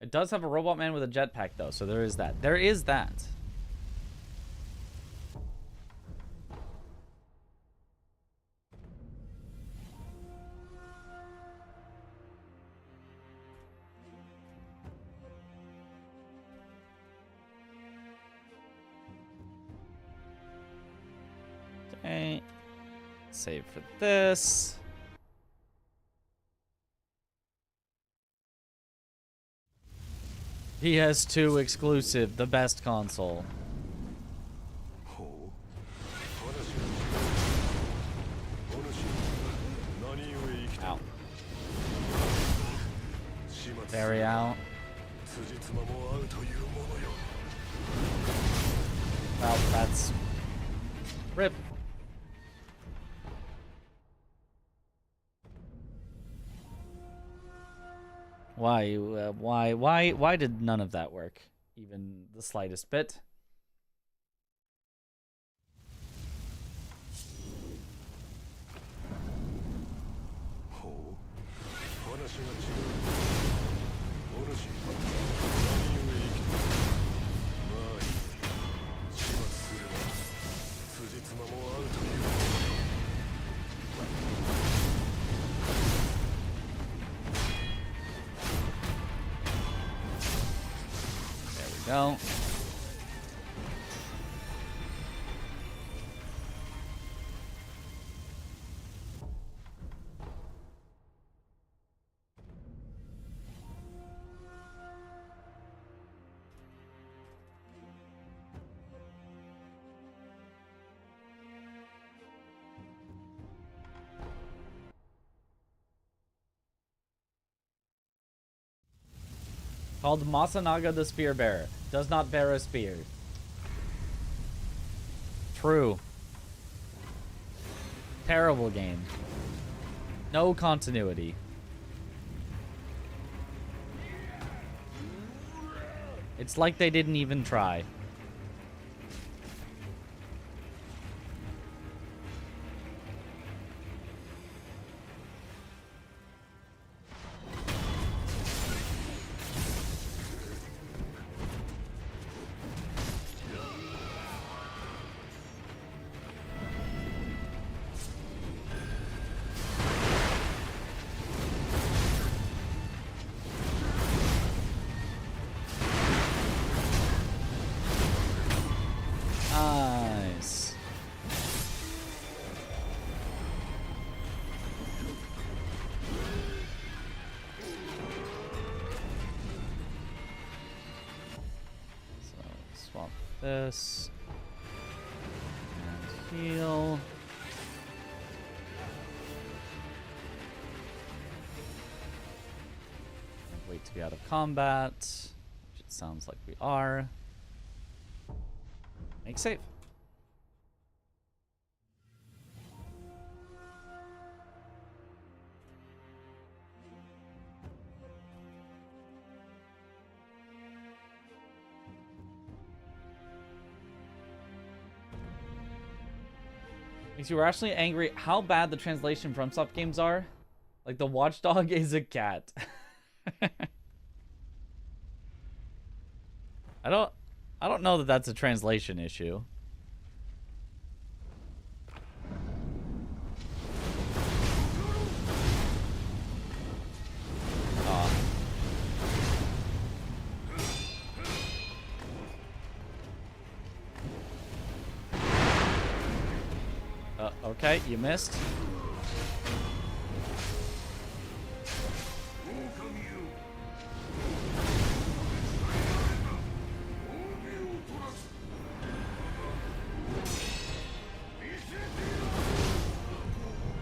It does have a robot man with a jetpack though, so there is that. There is that. Okay. Save for this. PS2 exclusive, the best console. Out. Very out. Well, that's... RIP. Why did none of that work? Even the slightest bit? Go. Called Masanaga the Spear Bearer. Does not bear a spear. True. Terrible game. No continuity. It's like they didn't even try. Nice. So swap this and heal. Wait to be out of combat, which it sounds like we are. Make save. Makes you rationally angry how bad the translation from FromSoft games are. Like the watchdog is a cat. I don't know that that's a translation issue. Okay, you missed.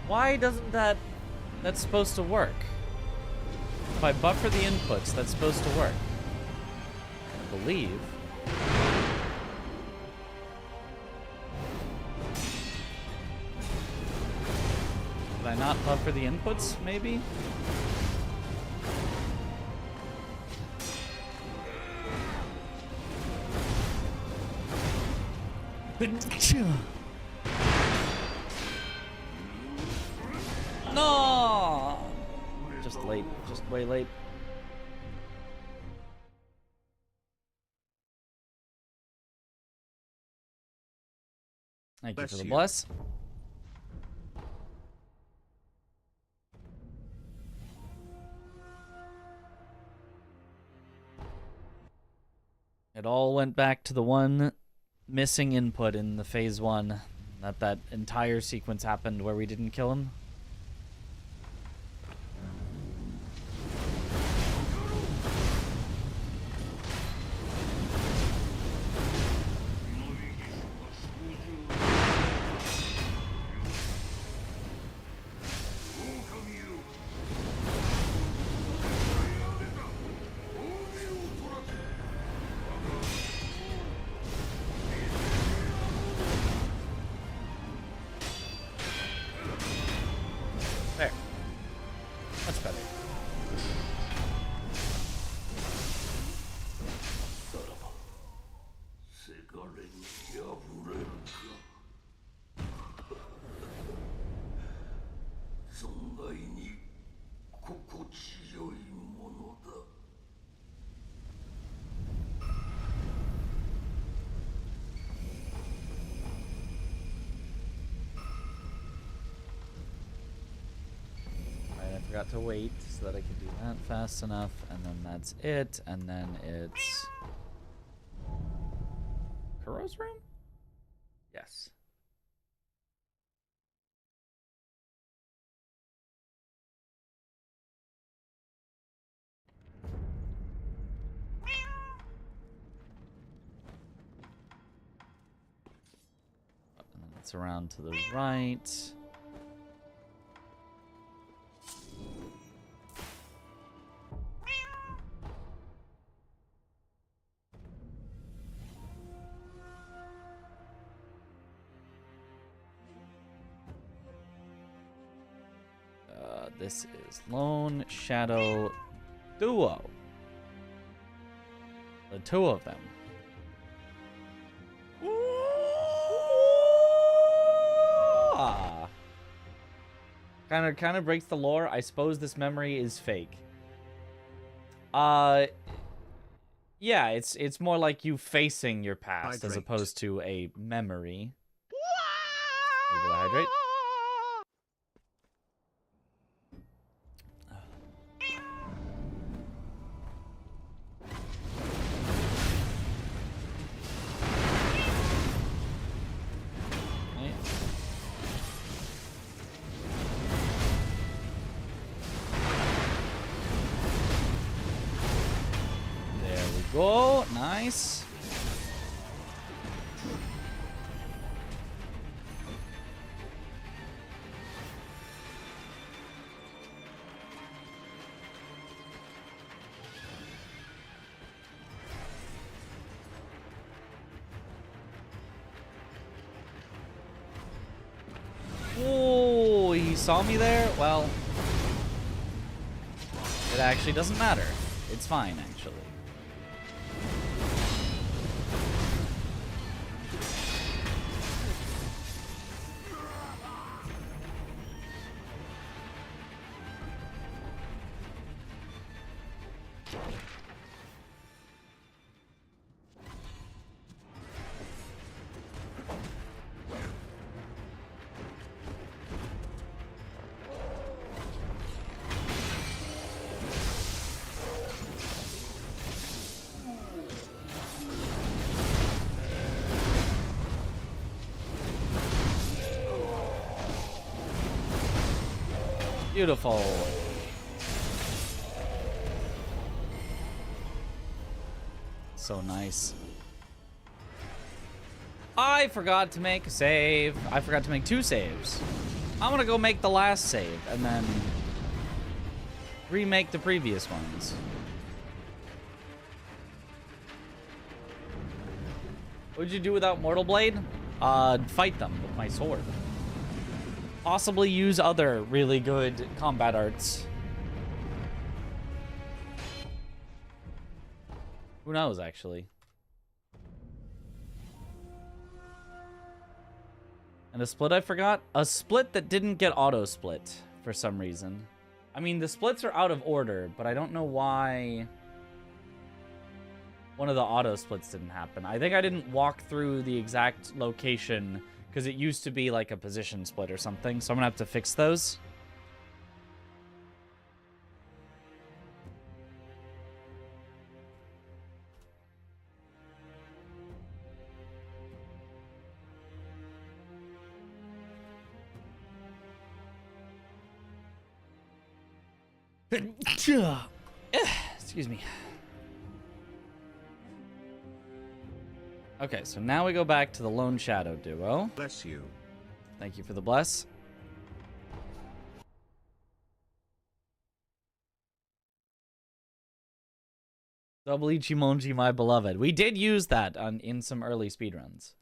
Why doesn't that's supposed to work? If I buffer the inputs, that's supposed to work. I believe. Did I not buffer the inputs, maybe? No! Just late. Just way late. Thank you for the bless. It all went back to the one missing input in the phase 1. That entire sequence happened where we didn't kill him. There. That's better. Forgot to wait so that I could do that fast enough, and then that's it, and then it's Kuro's room? Yes. And then it's around to the right. This is Lone Shadow Duo. The two of them. Kind of breaks the lore. I suppose this memory is fake. Yeah, it's more like you facing your past as opposed to a memory. Thank you for the hydrate. Go, nice. Oh, he saw me there? Well, it actually doesn't matter. It's fine, actually. Beautiful. So nice. I forgot to make a save. I forgot to make 2 saves. I'm gonna go make the last save and then remake the previous ones. What'd you do without Mortal Blade? Fight them with my sword. Possibly use other really good combat arts. Who knows, actually. And a split I forgot? A split that didn't get auto-split for some reason. I mean, the splits are out of order, but I don't know why one of the auto-splits didn't happen. I think I didn't walk through the exact location because it used to be like a position split or something, so I'm gonna have to fix those. Excuse me. Okay, so now we go back to the Lone Shadow duo. Bless you. Thank you for the bless. Double Ichimonji, my beloved. We did use that in some early speedruns.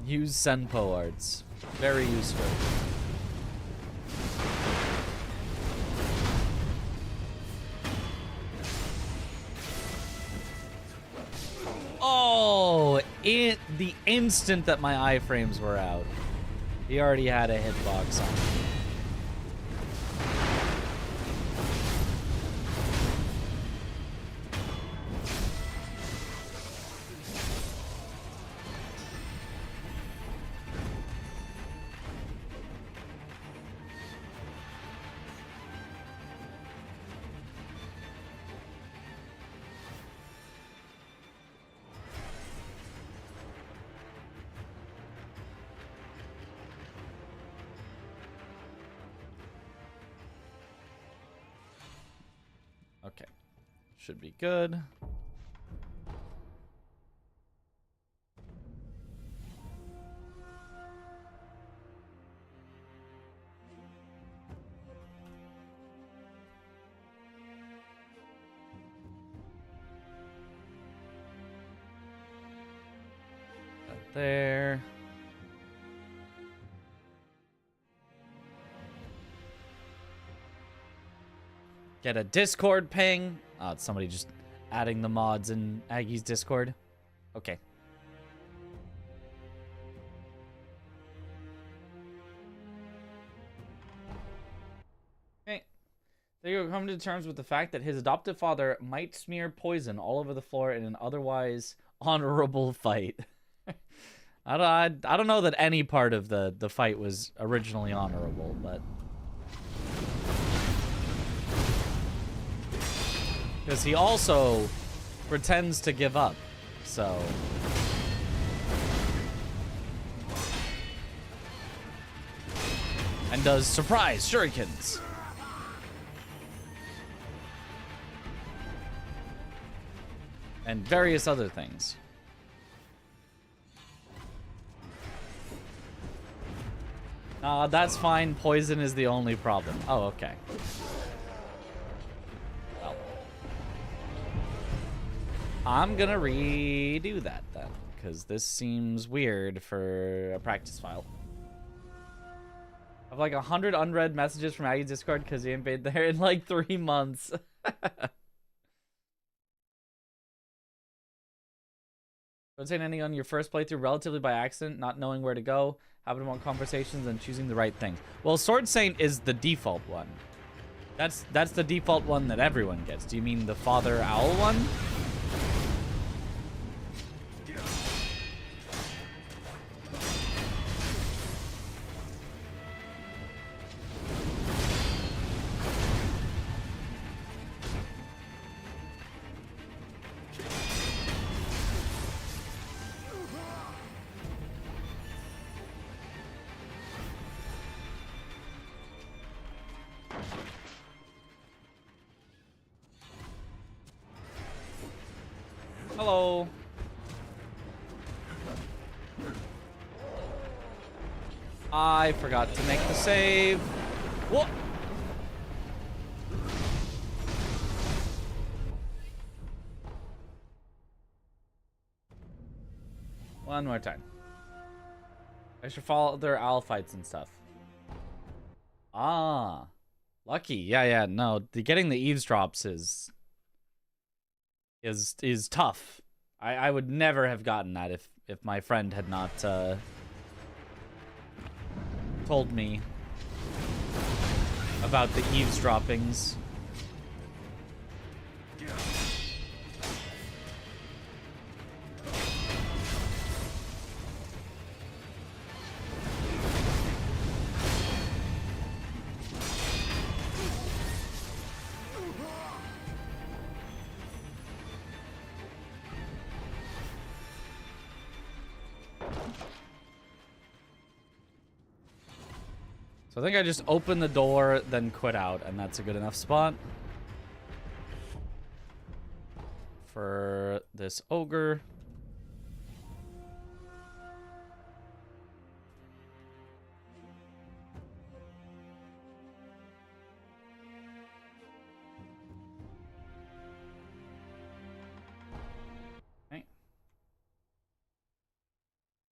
Use Senpo arts. Very useful. Oh, the instant that my iframes were out, he already had a hitbox on me. Okay, should be good. That there. Get a Discord ping. Oh, it's somebody just adding the mods in Aggie's Discord. Okay. Okay. They go come to terms with the fact that his adoptive father might smear poison all over the floor in an otherwise honorable fight. I don't know that any part of the fight was originally honorable, but because he also pretends to give up, so and does surprise shurikens. And various other things. That's fine. Poison is the only problem. Oh, okay. Well. I'm gonna redo that then, because this seems weird for a practice file. I have like 100 unread messages from Aggie's Discord because he ain't been there in like 3 months. Saying anything on your first playthrough relatively by accident, not knowing where to go, having more conversations, and choosing the right thing. Well, Sword Saint is the default one. That's the default one that everyone gets. Do you mean the Father Owl one? Hello. I forgot to make the save. What? One more time. I should follow their owl fights and stuff. Ah. Lucky. Yeah, no. Getting the eavesdrops is tough. I would never have gotten that if my friend had not told me about the eavesdroppings. So I think I just opened the door, then quit out, and that's a good enough spot for this ogre. Okay.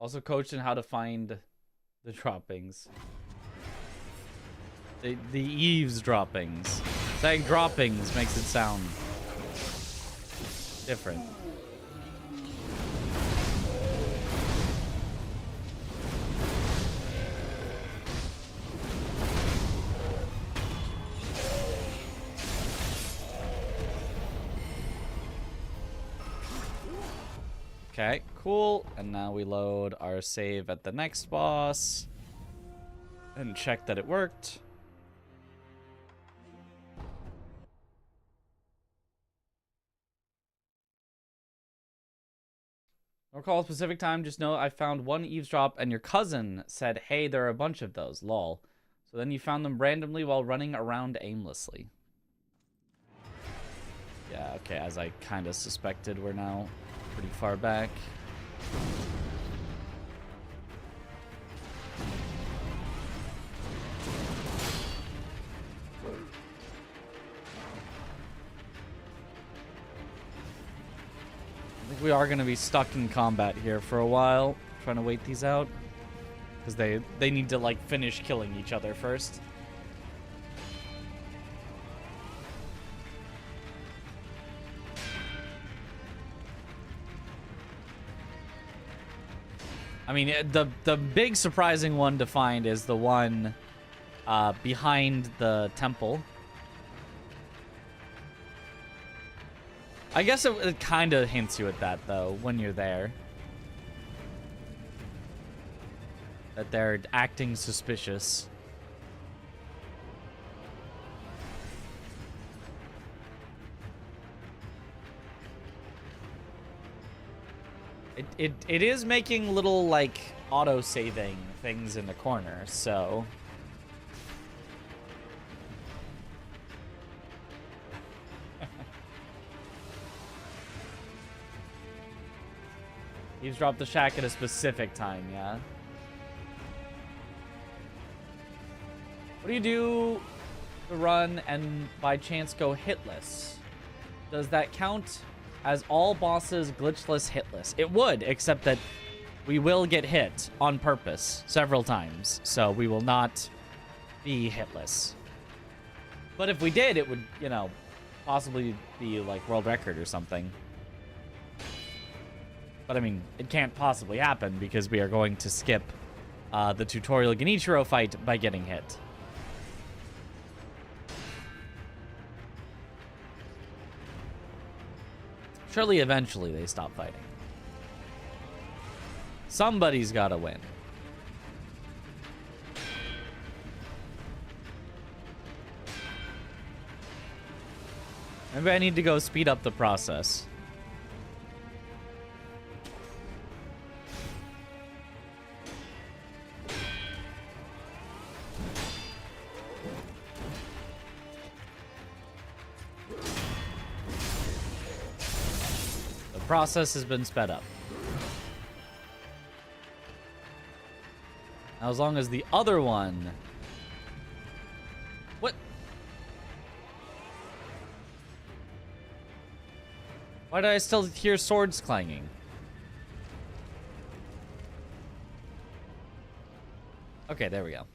Also coached in how to find the droppings. The eavesdroppings. Saying droppings makes it sound different. Okay, cool. And now we load our save at the next boss and check that it worked. Don't recall a specific time, just know I found one eavesdrop and your cousin said, hey, there are a bunch of those, lol. So then you found them randomly while running around aimlessly. Yeah, okay, as I kind of suspected, we're now pretty far back. I think we are going to be stuck in combat here for a while, trying to wait these out. Because they need to, like, finish killing each other first. I mean, the big surprising one to find is the one behind the temple. I guess it kind of hints you at that, though, when you're there. That they're acting suspicious. It is making little, like, auto-saving things in the corner, so... He's dropped the shack at a specific time, yeah. What do you do to run and by chance go hitless? Does that count as all bosses glitchless hitless? It would, except that we will get hit on purpose several times, so we will not be hitless. But if we did, it would, you know, possibly be like world record or something. But I mean, it can't possibly happen because we are going to skip the tutorial Genichiro fight by getting hit. Surely eventually they stop fighting. Somebody's gotta win. Maybe I need to go speed up the process. Process has been sped up. Now, as long as the other one... What? Why do I still hear swords clanging? Okay, there we go.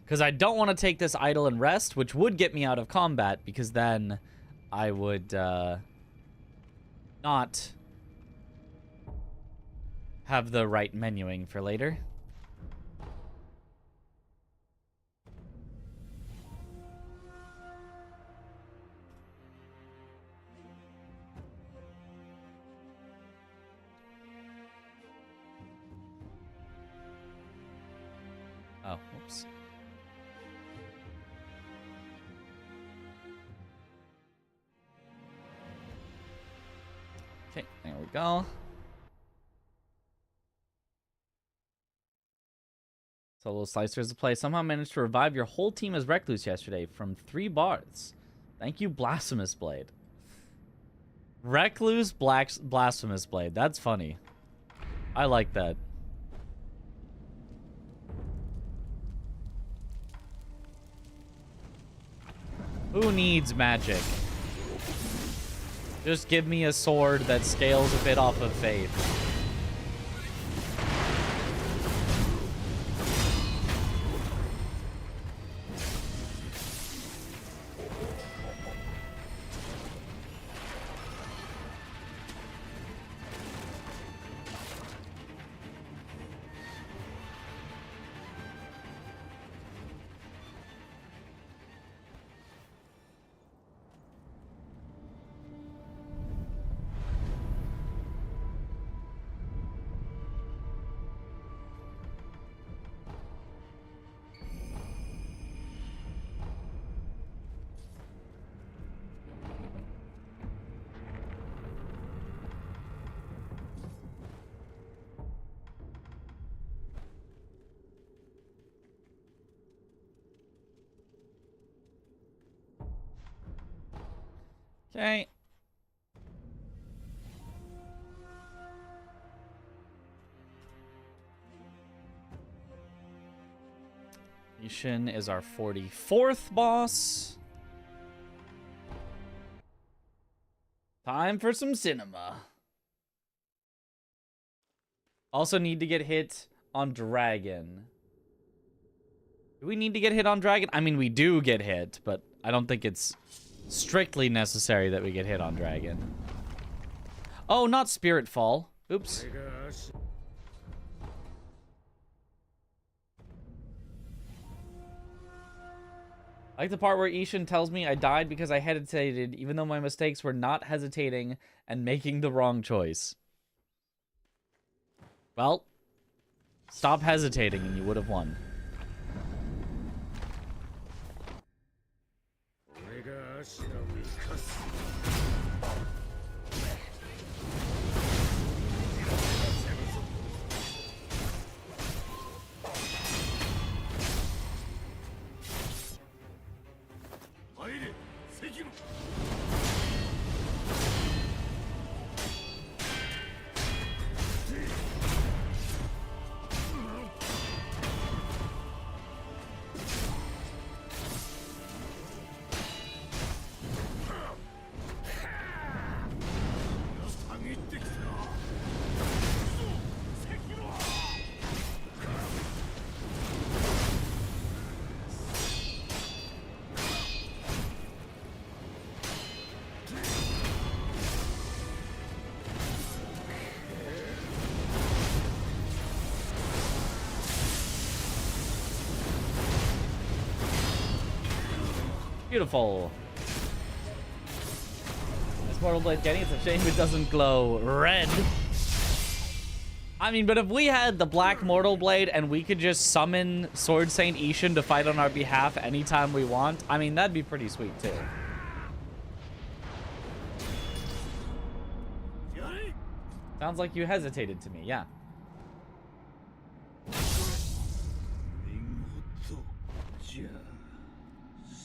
Because I don't want to take this idle and rest, which would get me out of combat, because then I would... not have the right menuing for later. Oh, whoops. Okay, there we go. Solo slicers to play. Somehow managed to revive your whole team as Recluse yesterday from 3 bars. Thank you, Blasphemous Blade. Recluse Blasphemous Blade. That's funny. I like that. Who needs magic? Just give me a sword that scales a bit off of faith. Okay. Ishin is our 44th boss. Time for some cinema. Also need to get hit on Dragon. Do we need to get hit on Dragon? I mean, we do get hit, but I don't think it's strictly necessary that we get hit on Dragon. Oh, not Spirit Fall. Oops. I like the part where Ishin tells me I died because I hesitated, even though my mistakes were not hesitating and making the wrong choice. Well, stop hesitating and you would have won. Beautiful. This Mortal Blade getting, it's a shame it doesn't glow red. I mean, but if we had the Black Mortal Blade and we could just summon Sword Saint Ishin to fight on our behalf anytime we want, I mean, that'd be pretty sweet too. Sounds like you hesitated to me, yeah.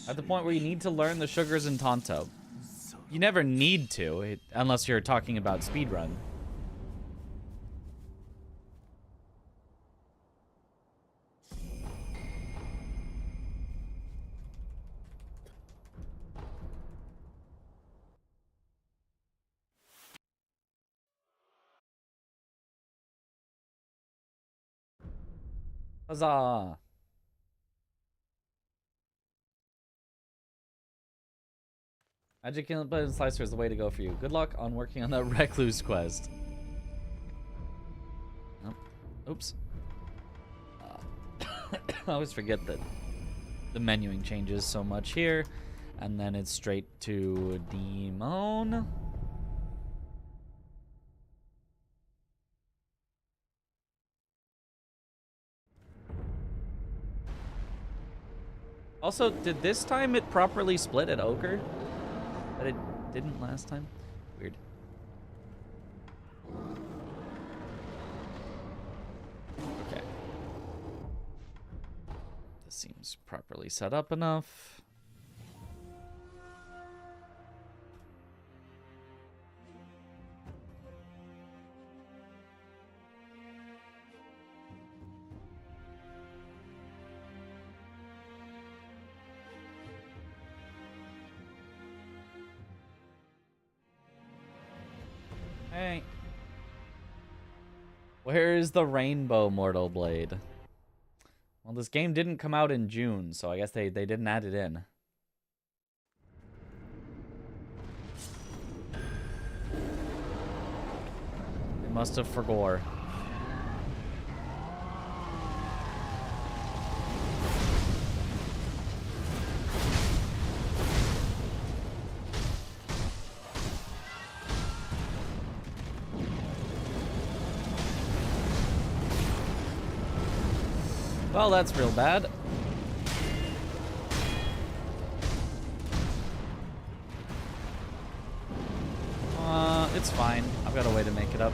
At the point where you need to learn the sugars in Tonto. You never need to, unless you're talking about speedrun. Huzzah! Magic Button Slicer is the way to go for you. Good luck on working on that Recluse quest. Oh, oops. I always forget that the menuing changes so much here. And then it's straight to Demon. Also, did this time it properly split at Ochre? But it didn't last time? Weird. Okay. This seems properly set up enough. Hey. Where's the Rainbow Mortal Blade? Well, this game didn't come out in June, so I guess they didn't add it in. They must have forgore. Well, that's real bad. It's fine. I've got a way to make it up.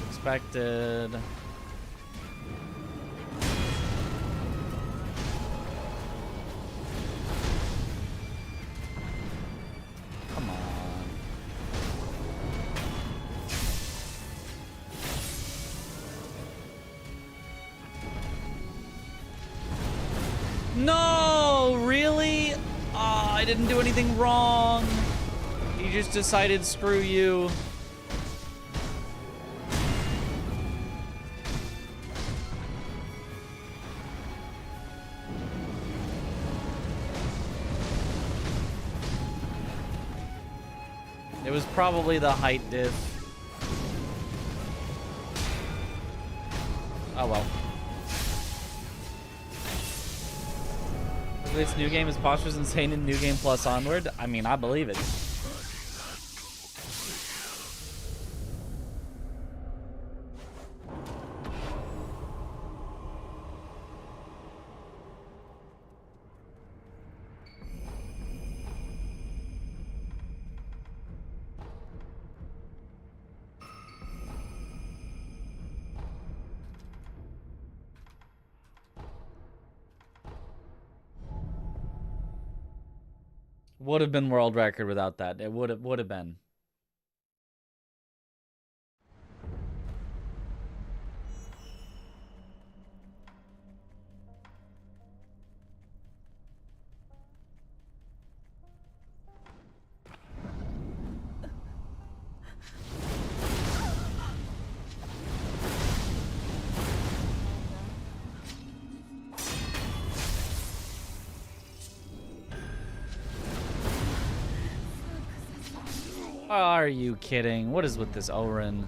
Expected. Come on. didn't do anything wrong. He just decided, screw you. It was probably the height diff. Oh well. This new game is posture's insane in New Game Plus onward. I mean, I believe it. Would have been world record without that. It would have been. Are you kidding? What is with this Orin?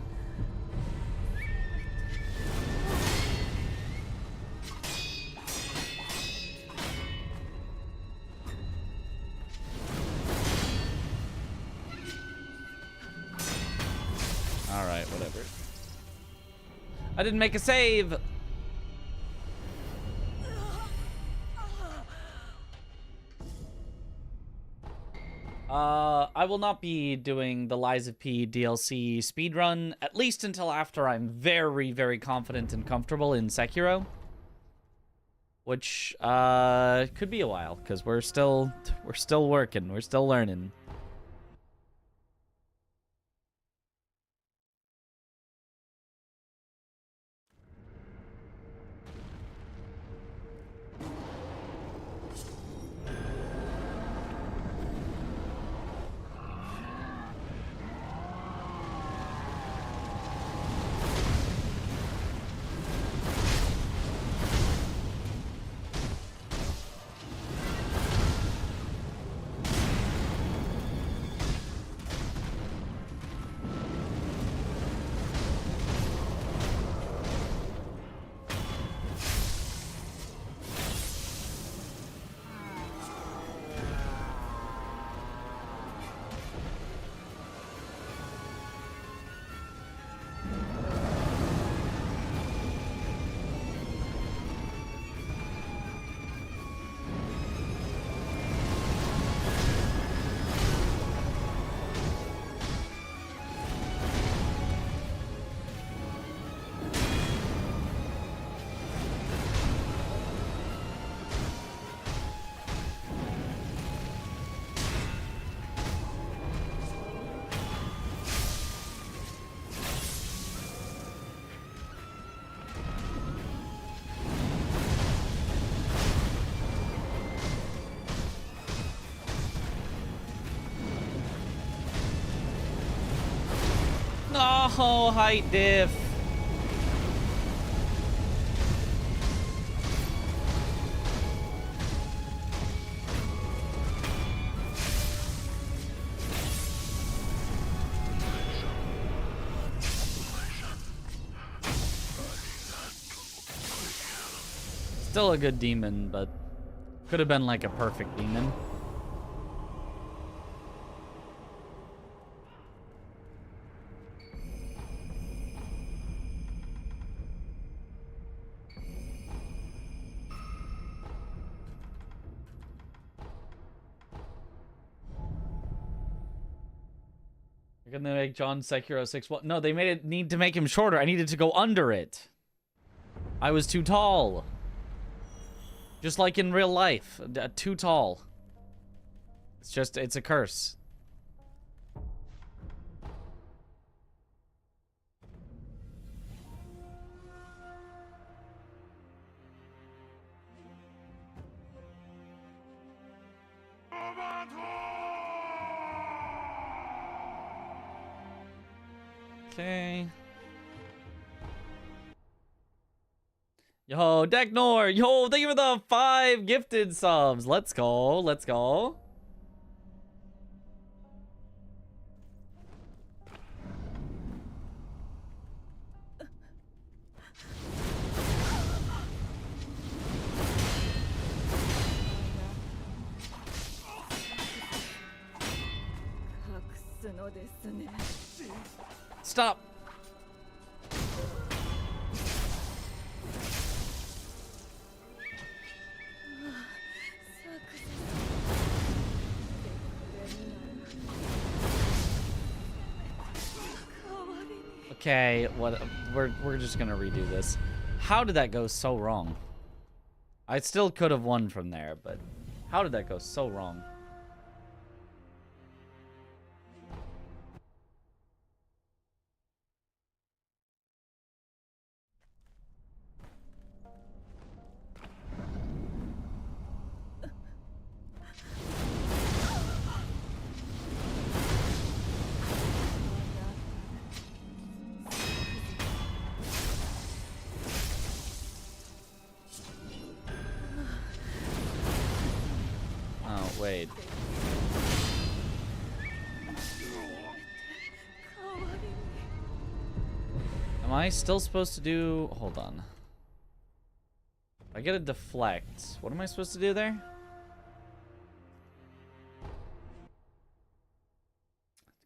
Alright, whatever. I didn't make a save! I will not be doing the Lies of P DLC speedrun, at least until after I'm very, very confident and comfortable in Sekiro. Which, could be a while, because we're still working, we're still learning. Oh, height diff. Still a good demon, but could have been like a perfect demon. They're gonna make John Sekiro 6'1". No, they made it need to make him shorter. I needed to go under it. I was too tall. Just like in real life. Too tall. It's a curse. Okay. Yo, Decknor! Yo, thank you for the 5 gifted subs. Let's go. Let's go. Stop. Okay, what we're just gonna redo this. How did that go so wrong? I still could have won from there, but how did that go so wrong? Oh, wait. Am I still supposed to do... Hold on. I get a deflect. What am I supposed to do there?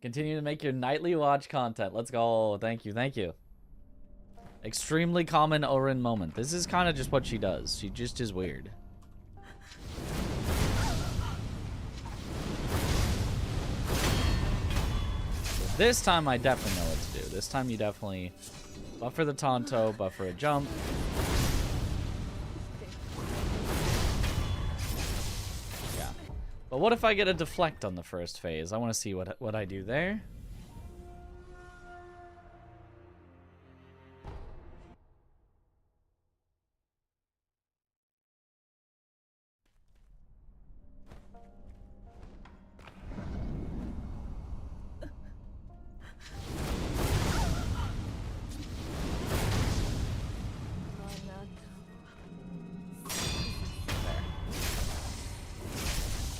Continue to make your nightly watch content. Let's go. Thank you. Thank you. Extremely common Orin moment. This is kind of just what she does. She just is weird. So this time I definitely know what to do. This time you definitely buffer the Tonto, buffer a jump. Yeah. But what if I get a deflect on the first phase? I want to see what I do there.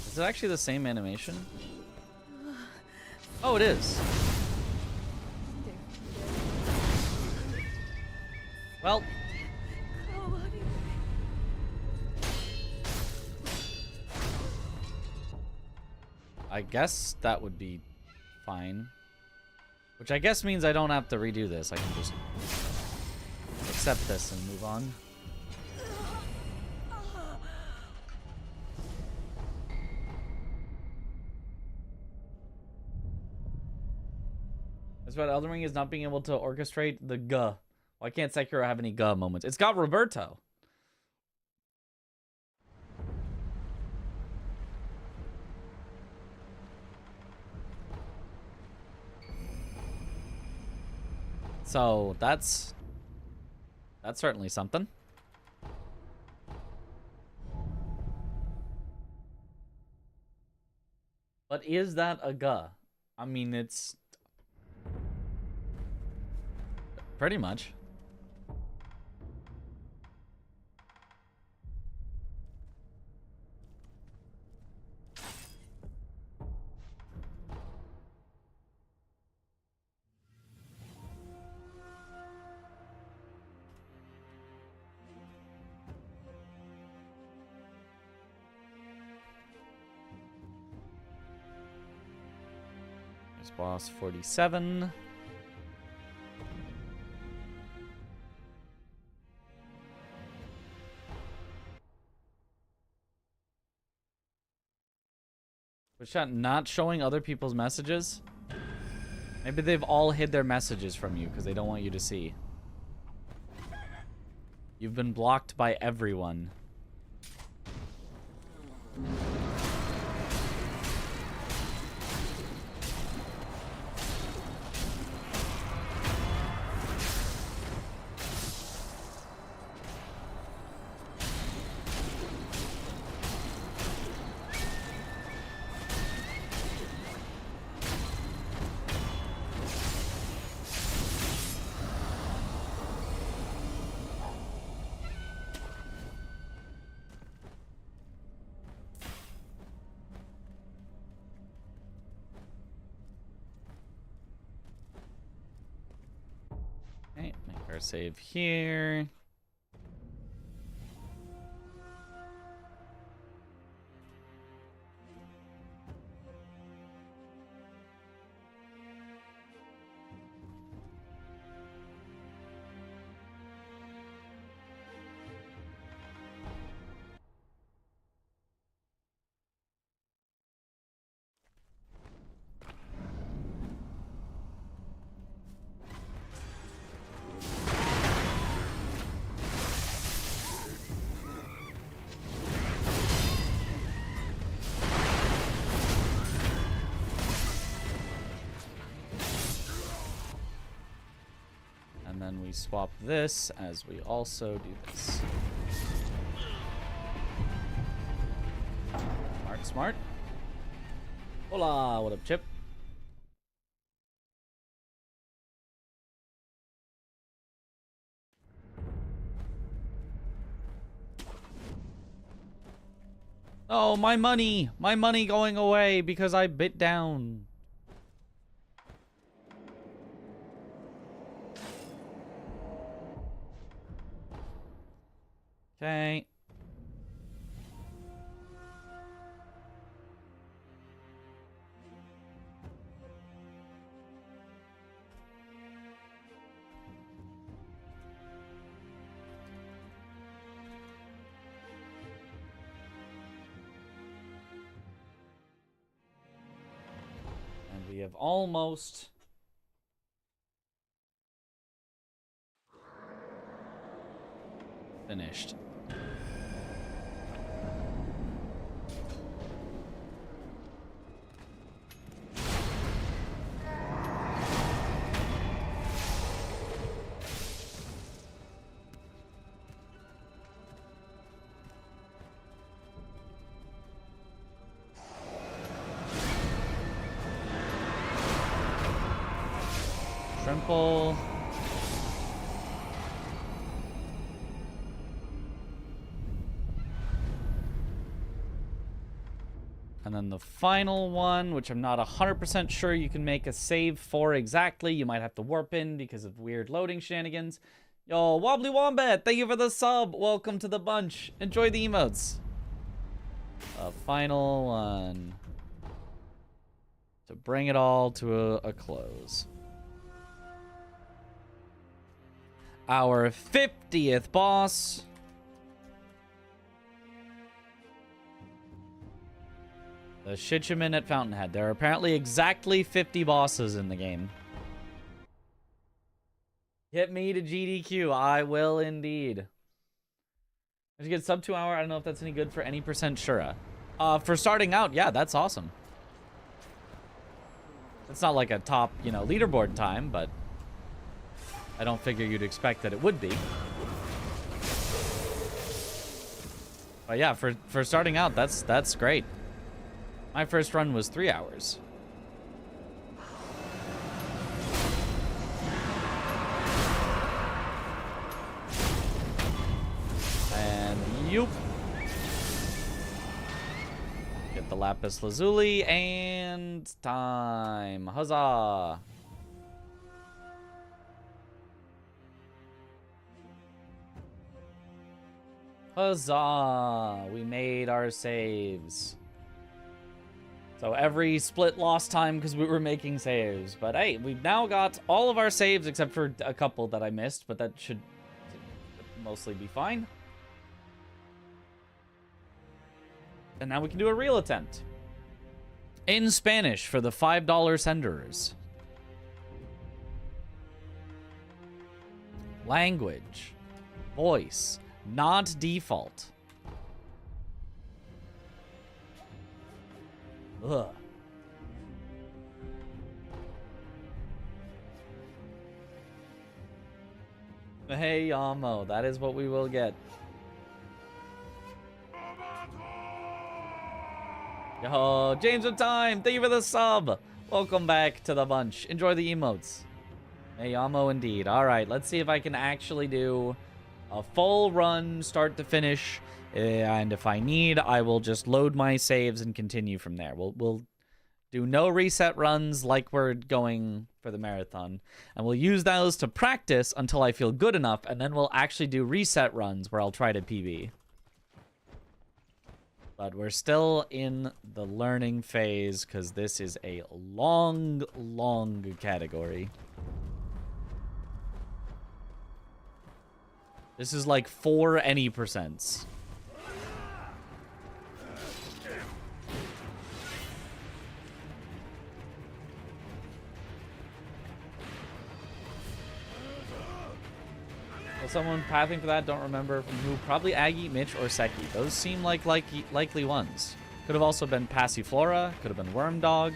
Is it actually the same animation? Oh, it is. Well. I guess that would be fine. Which I guess means I don't have to redo this. I can just accept this and move on. That's about Elden Ring is not being able to orchestrate the guh. Why can't Sekiro have any guh moments? It's got Roberto. So that's certainly something. But is that a guh? I mean, it's pretty much. There's boss 47. Was chat not showing other people's messages? Maybe they've all hid their messages from you because they don't want you to see. You've been blocked by everyone. save here. Swap this as we also do this. Smart, smart. Hola, what up, Chip? Oh, my money! My money going away because I bit down. Okay. And we have almost finished. Trimple. And then the final one, which I'm not 100% sure you can make a save for exactly. You might have to warp in because of weird loading shenanigans. Yo, Wobbly Wombat, thank you for the sub. Welcome to the bunch. Enjoy the emotes. A final one. To bring it all to a close. Our 50th boss. The Shichiman at Fountainhead. There are apparently exactly 50 bosses in the game. Hit me to GDQ. I will indeed. Did you get sub 2 hour? I don't know if that's any good for any percent Shura. For starting out, yeah, that's awesome. It's not like a top, leaderboard time, but I don't figure you'd expect that it would be. But yeah, for starting out, that's great. My first run was 3 hours. And yoop. Get the Lapis Lazuli and time. Huzzah. Huzzah! We made our saves. So every split lost time because we were making saves. But hey, we've now got all of our saves except for a couple that I missed, but that should mostly be fine. And now we can do a real attempt. In Spanish for the $5 senders. Language. Voice. Not default. Ugh. Hey, Yamo, that is what we will get. Yo, James of Time, thank you for the sub. Welcome back to the bunch. Enjoy the emotes. Hey, Yamo, indeed. All right, let's see if I can actually do a full run, start to finish. And if I need, I will just load my saves and continue from there. We'll Do no reset runs like we're going for the marathon. And we'll use those to practice until I feel good enough, and then we'll actually do reset runs where I'll try to PB. But we're still in the learning phase because this is a long, long category. This is like 4 any percents. Well, someone pathing for that, don't remember from who. Probably Aggie, Mitch, or Seki. Those seem like likely ones. Could have also been Passiflora. Could have been Wormdog.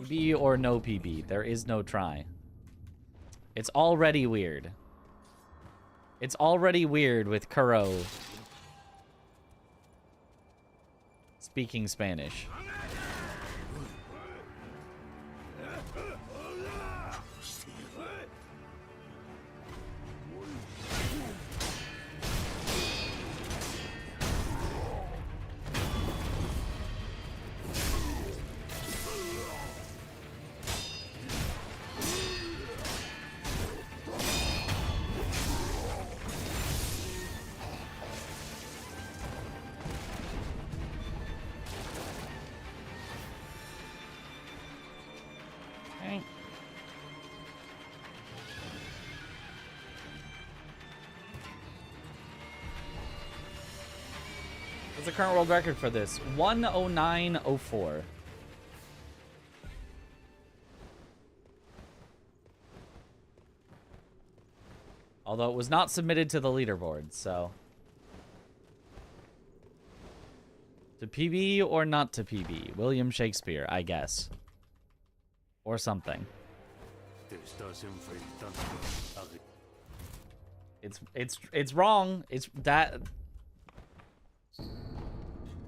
PB or no PB. There is no try. It's already weird. It's already weird with Kuro speaking Spanish. What's the current world record for this? 109.04. Although it was not submitted to the leaderboard, so. To PB or not to PB? William Shakespeare, I guess. Or something. It's wrong. It's that.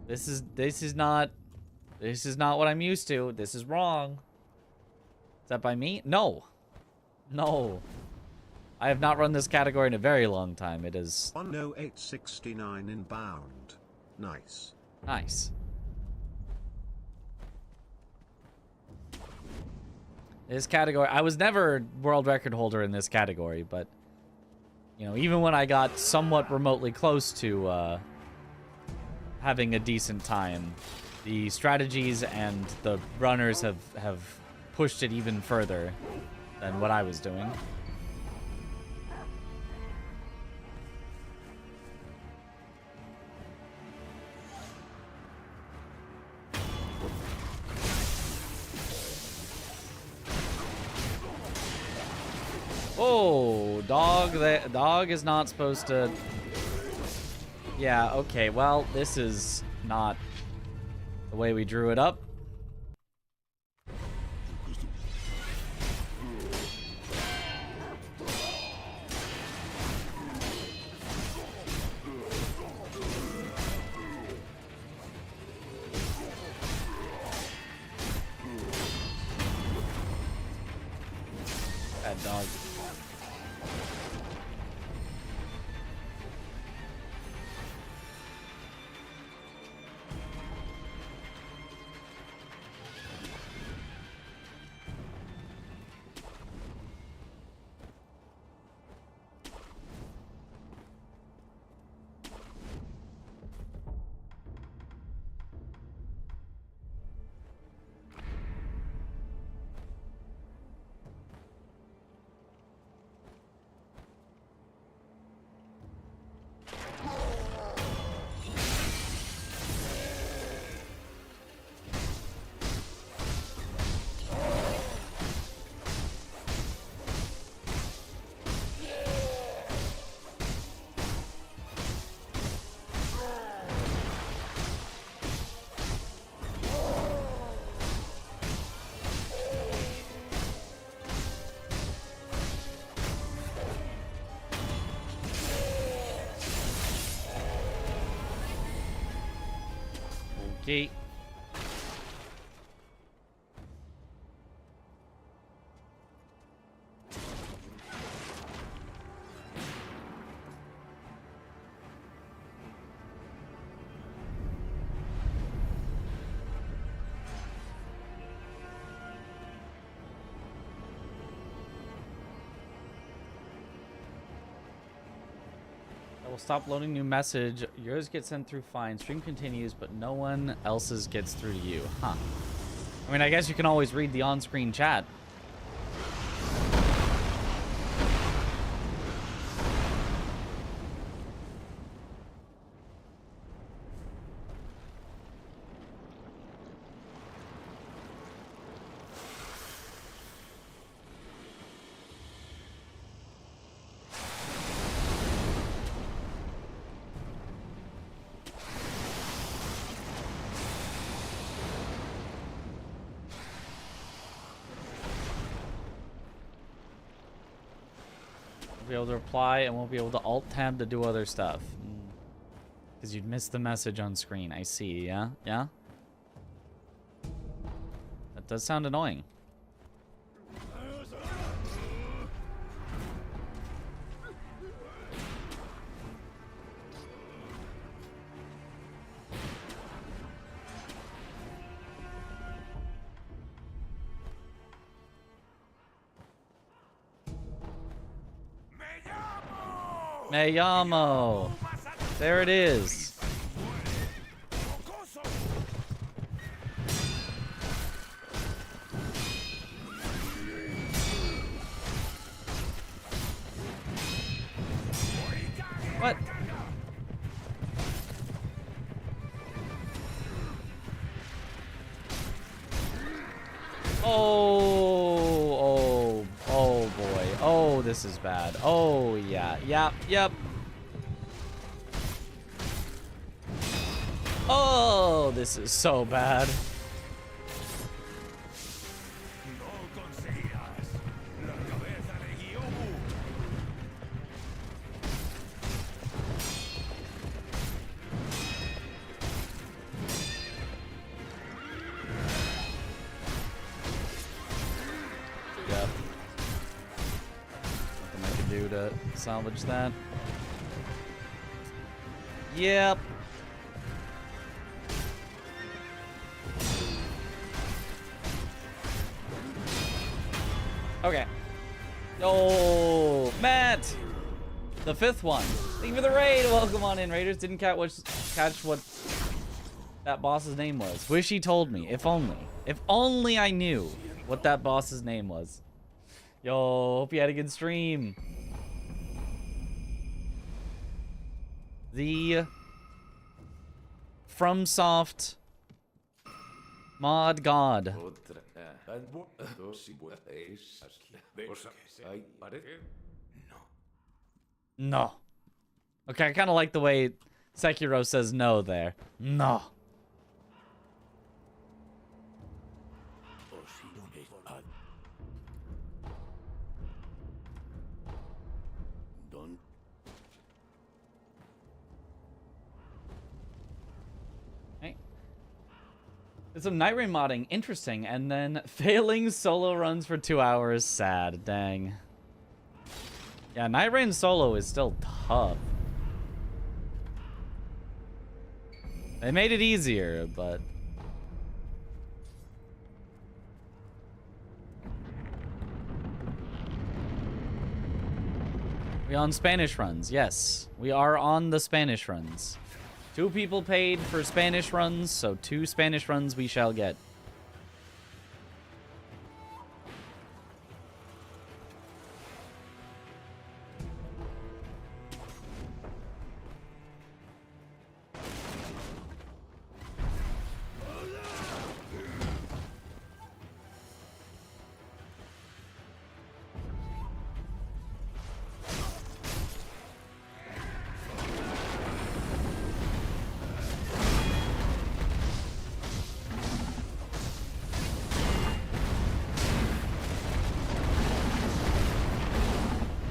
This is not what I'm used to. This is wrong. Is that by me? No. No. I have not run this category in a very long time. It is 108.69 inbound. Nice. Nice. This category, I was never world record holder in this category, but you know, even when I got somewhat remotely close to having a decent time, the strategies and the runners have pushed it even further than what I was doing. Oh, dog, that dog is not supposed to. Yeah, okay, well, this is not the way we drew it up. Bad dog. Okay. We'll stop loading new message. Yours gets sent through fine. Stream continues, but no one else's gets through to you. Huh. I mean, I guess you can always read the on-screen chat. Be able to reply and won't be able to alt tab to do other stuff because you'd miss the message on screen. I see. Yeah, that does sound annoying. Mayamo! There it is. What? Oh boy. Oh, this is bad. Oh, yeah. Yep. Oh, this is so bad. Yep. Nothing I can do to salvage that. Yep. Okay. Oh, Matt! The fifth one. Thank you for the raid. Welcome on in, Raiders. Didn't catch what that boss's name was. Wish he told me. If only. If only I knew what that boss's name was. Yo, hope you had a good stream. The FromSoft mod god. No. Okay, I kind of like the way Sekiro says no there. No. Hey. There's some Night Rain modding, interesting, and then failing solo runs for 2 hours, sad, dang. Yeah, Night Rain solo is still tough. They made it easier, but... We on Spanish runs, yes. We are on the Spanish runs. 2 people paid for Spanish runs, so 2 Spanish runs we shall get.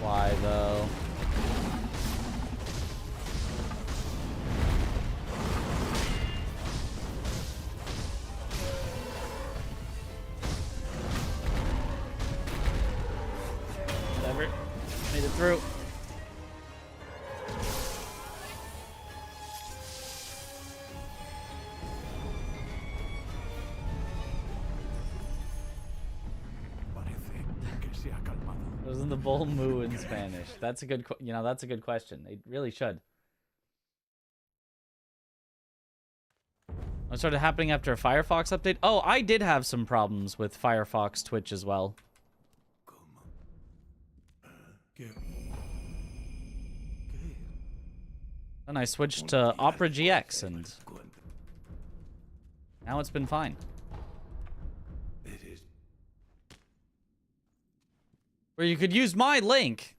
Why, though? Whatever. Made it through. Wasn't the bull moo in Spanish? That's a good, that's a good question. They really should. What started happening after a Firefox update? Oh, I did have some problems with Firefox Twitch as well. Then I switched to Opera GX, and now it's been fine. Or you could use my link.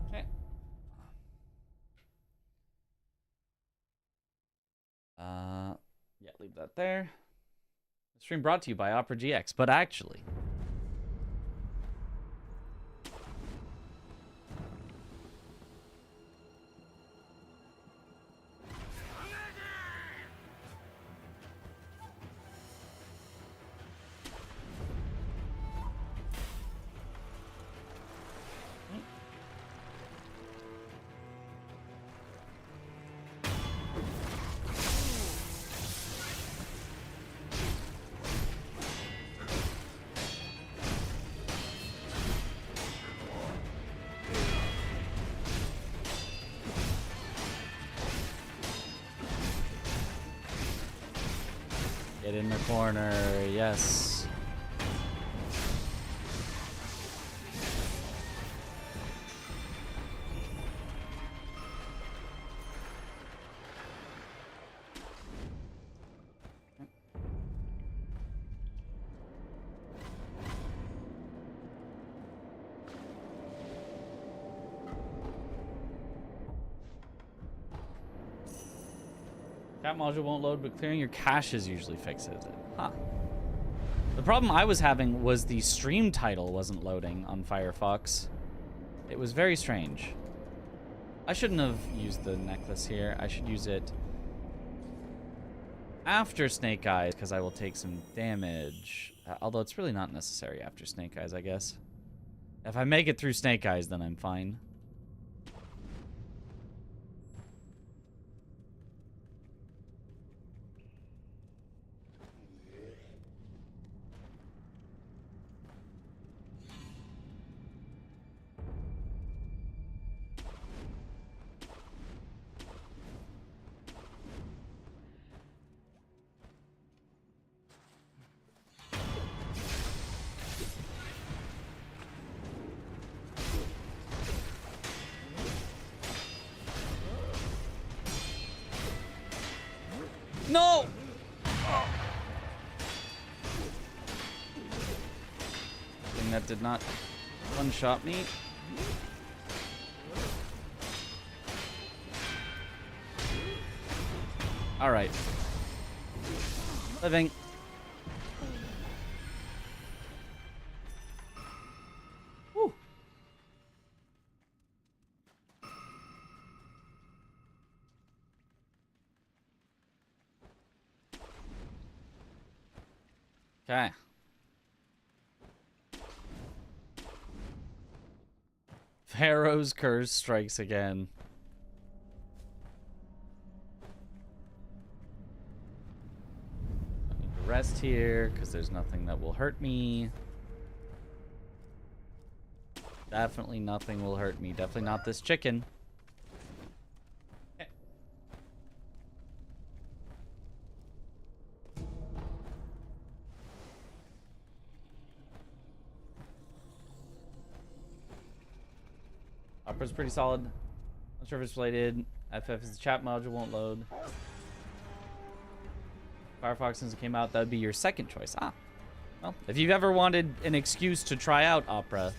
Okay. Yeah, leave that there. The stream brought to you by Opera GX, but actually... Get in the corner, yes. Cat module won't load, but clearing your caches usually fixes it. Huh. The problem I was having was the stream title wasn't loading on Firefox. It was very strange. I shouldn't have used the necklace here. I should use it after Snake Eyes, because I will take some damage. Although it's really not necessary after Snake Eyes, I guess. If I make it through Snake Eyes, then I'm fine. No! Thing that did not one-shot me. All right. Living. Woo. Okay. Pharaoh's curse strikes again. I need to rest here because there's nothing that will hurt me. Definitely nothing will hurt me. Definitely not this chicken. Okay. Opera's pretty solid. Not sure if it's related. FF is the chat module, won't load. Firefox, since it came out, that would be your second choice. Ah. Well, if you've ever wanted an excuse to try out Opera,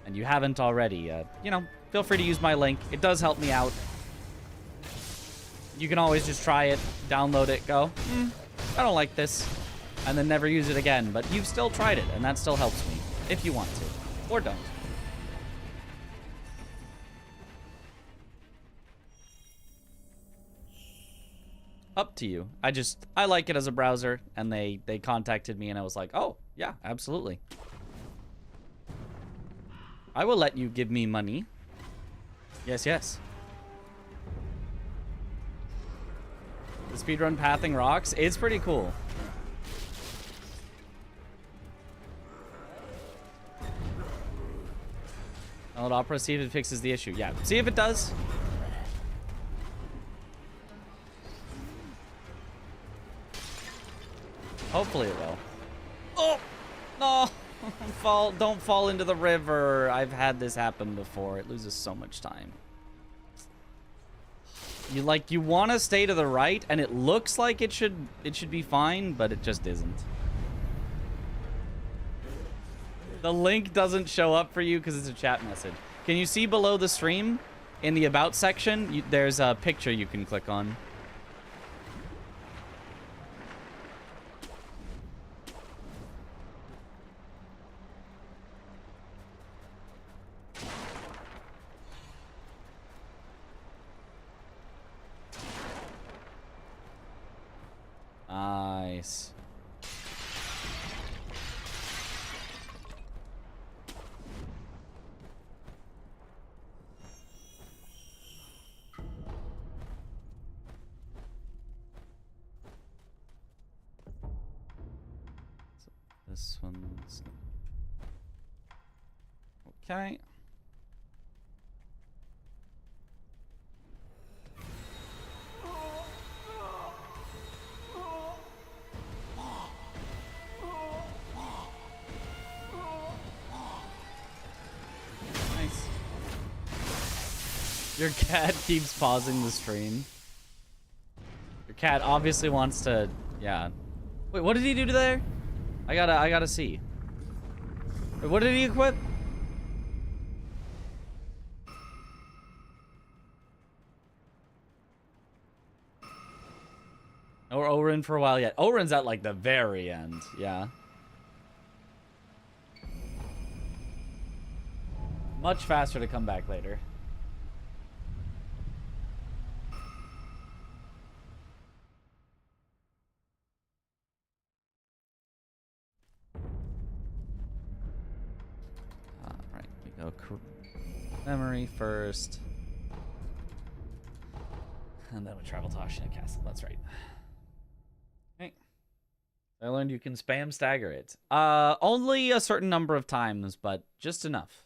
and you haven't already, you know, feel free to use my link. It does help me out. You can always just try it, download it, go, I don't like this, and then never use it again. But you've still tried it, and that still helps me, if you want to. Or don't. Up to you. I like it as a browser, and they contacted me, and I was like, oh, yeah, absolutely. I will let you give me money. Yes, yes. The speedrun pathing rocks. It's pretty cool. Download Opera, see if it fixes the issue. Yeah, see if it does. Hopefully it will. Oh! No! Don't fall into the river. I've had this happen before. It loses so much time. You want to stay to the right, and it looks like it should be fine, but it just isn't. The link doesn't show up for you because it's a chat message. Can you see below the stream in the About section? There's a picture you can click on. Nice. This one's okay. Nice. Your cat keeps pausing the stream. Your cat obviously wants to, yeah. Wait, what did he do to there? I gotta see. Wait, what did he equip? Or Orin for a while yet. Orin's at like the very end, yeah. Much faster to come back later. Alright, we go memory first. And then we travel to Ashina Castle, that's right. Okay. I learned you can spam stagger it. Only a certain number of times, but just enough.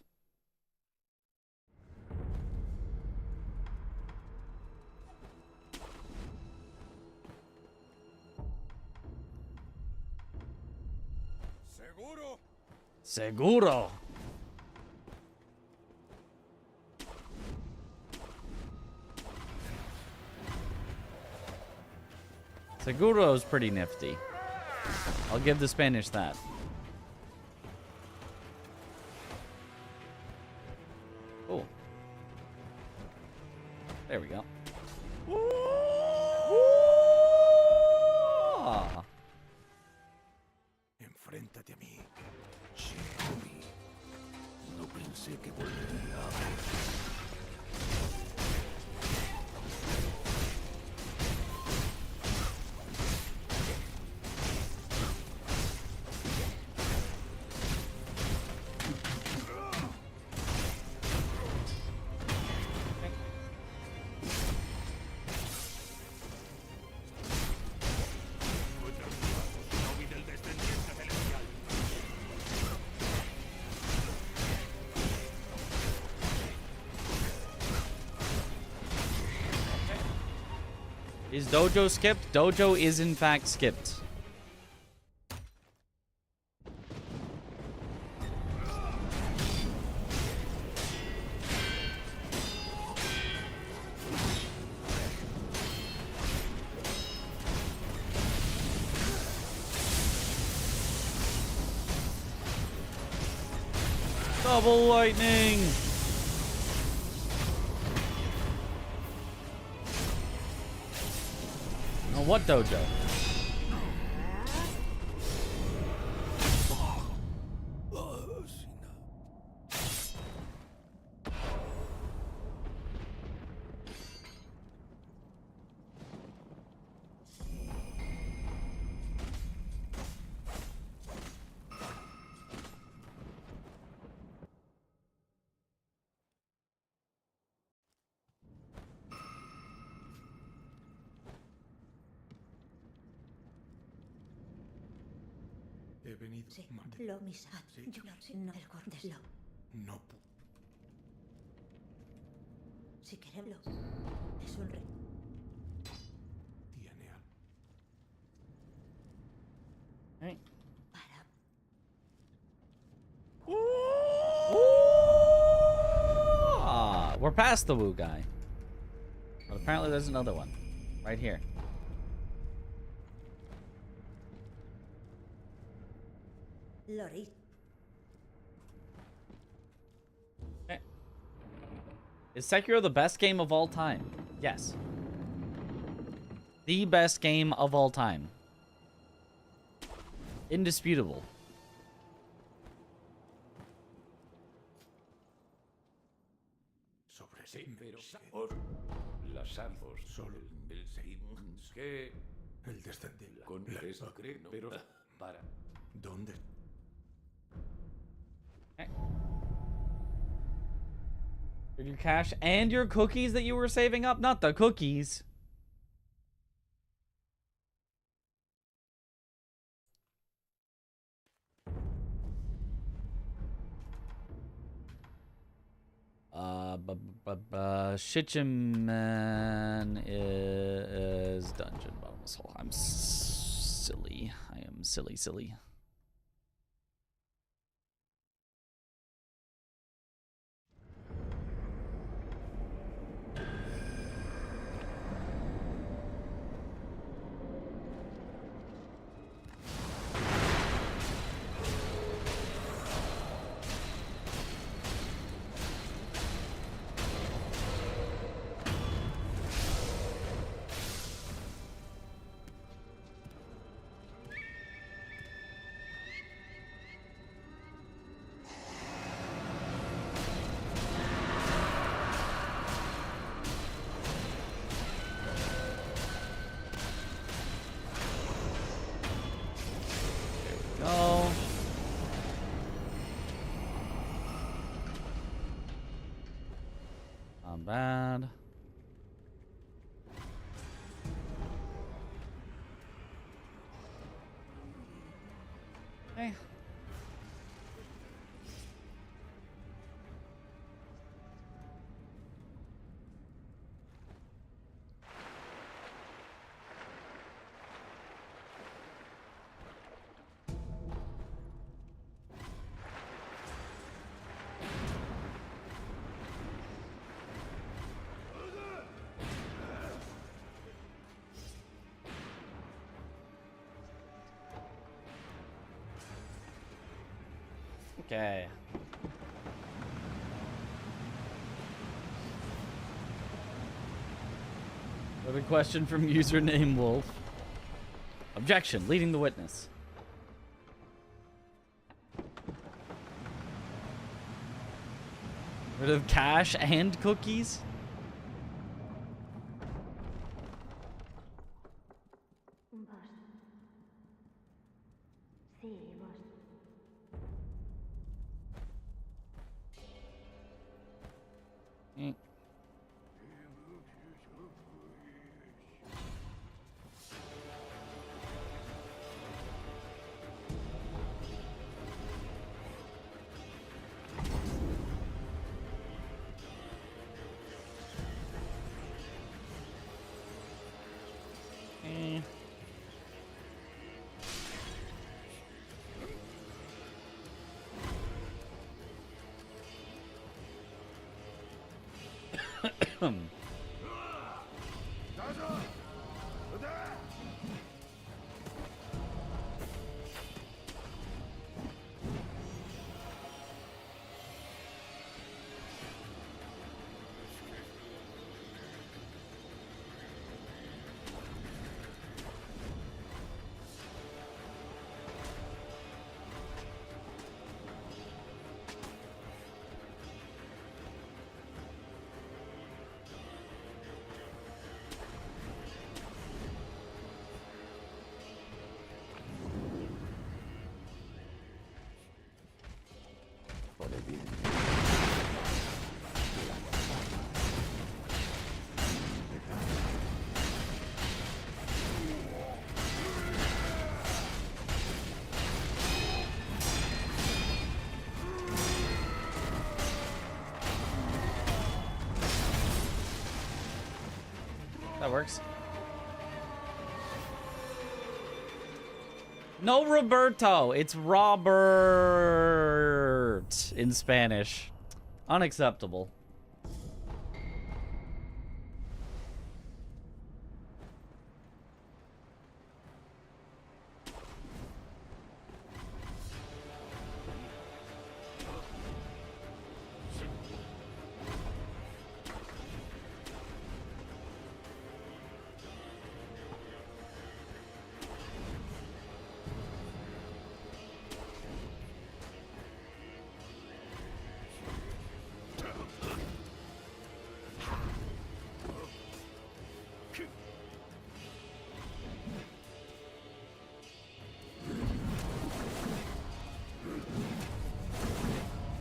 Seguro. Seguro is pretty nifty. I'll give the Spanish that. Cool. There we go. Ah. Enfréntate a mí. Shinobi. No pensé que volvería a ver. Is Dojo skipped? Dojo is in fact skipped. Double lightning! Oh, what dojo? He venido. Sí, lo misa. Yo no, el cordeslo. No. Si queremos. Es un rey. Tiene al... Hey. Para. Ah, we're past the woo guy. But apparently there's another one. Right here. Lori. Okay. Is Sekiro the best game of all time? Yes. The best game of all time. Indisputable. Sobre sí, pero las armas solo el que el descendiente con eso creo, pero para ¿dónde? Okay. Your cash and your cookies that you were saving up? Not the cookies. Shichiman is dungeon bottomless hole. I'm silly. I am silly. Go. Not bad. Okay. Okay. Another question from username Wolf. Objection, leading the witness. Rid of cash and cookies? Vos. Sí, vos. Mm. Eh. That works. No Roberto. It's Robert in Spanish. Unacceptable.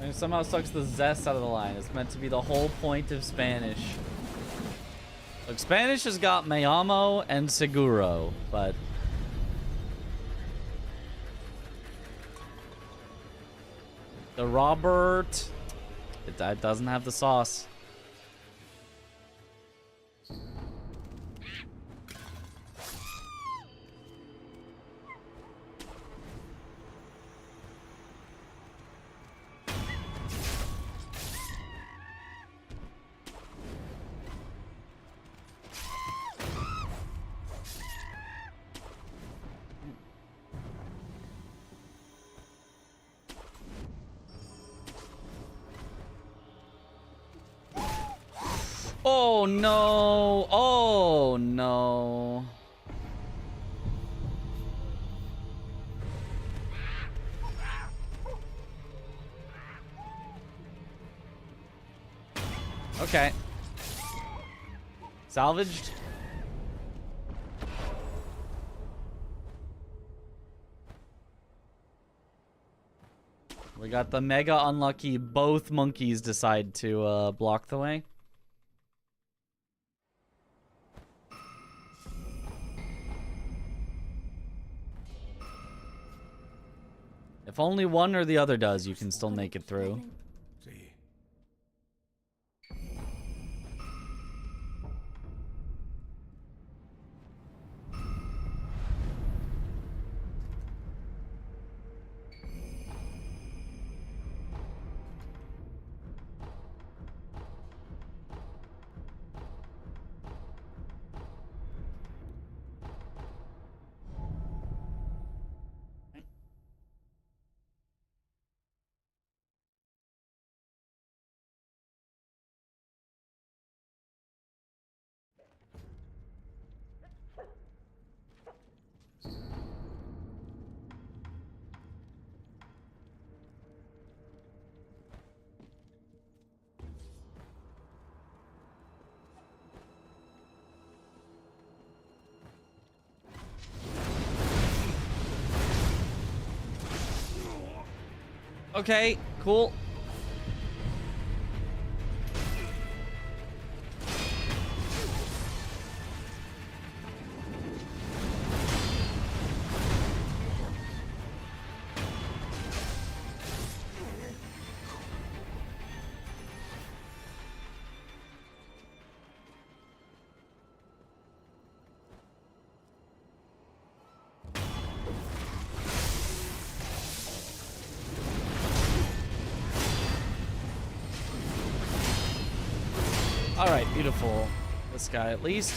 It somehow sucks the zest out of the line. It's meant to be the whole point of Spanish. Look, Spanish has got me amo and seguro, but... the Robert... it doesn't have the sauce. Oh no! Oh no! Okay. Salvaged. We got the mega unlucky. Both monkeys decide to block the way. If only one or the other does, you can still make it through. Okay, cool. Alright, beautiful. This guy at least.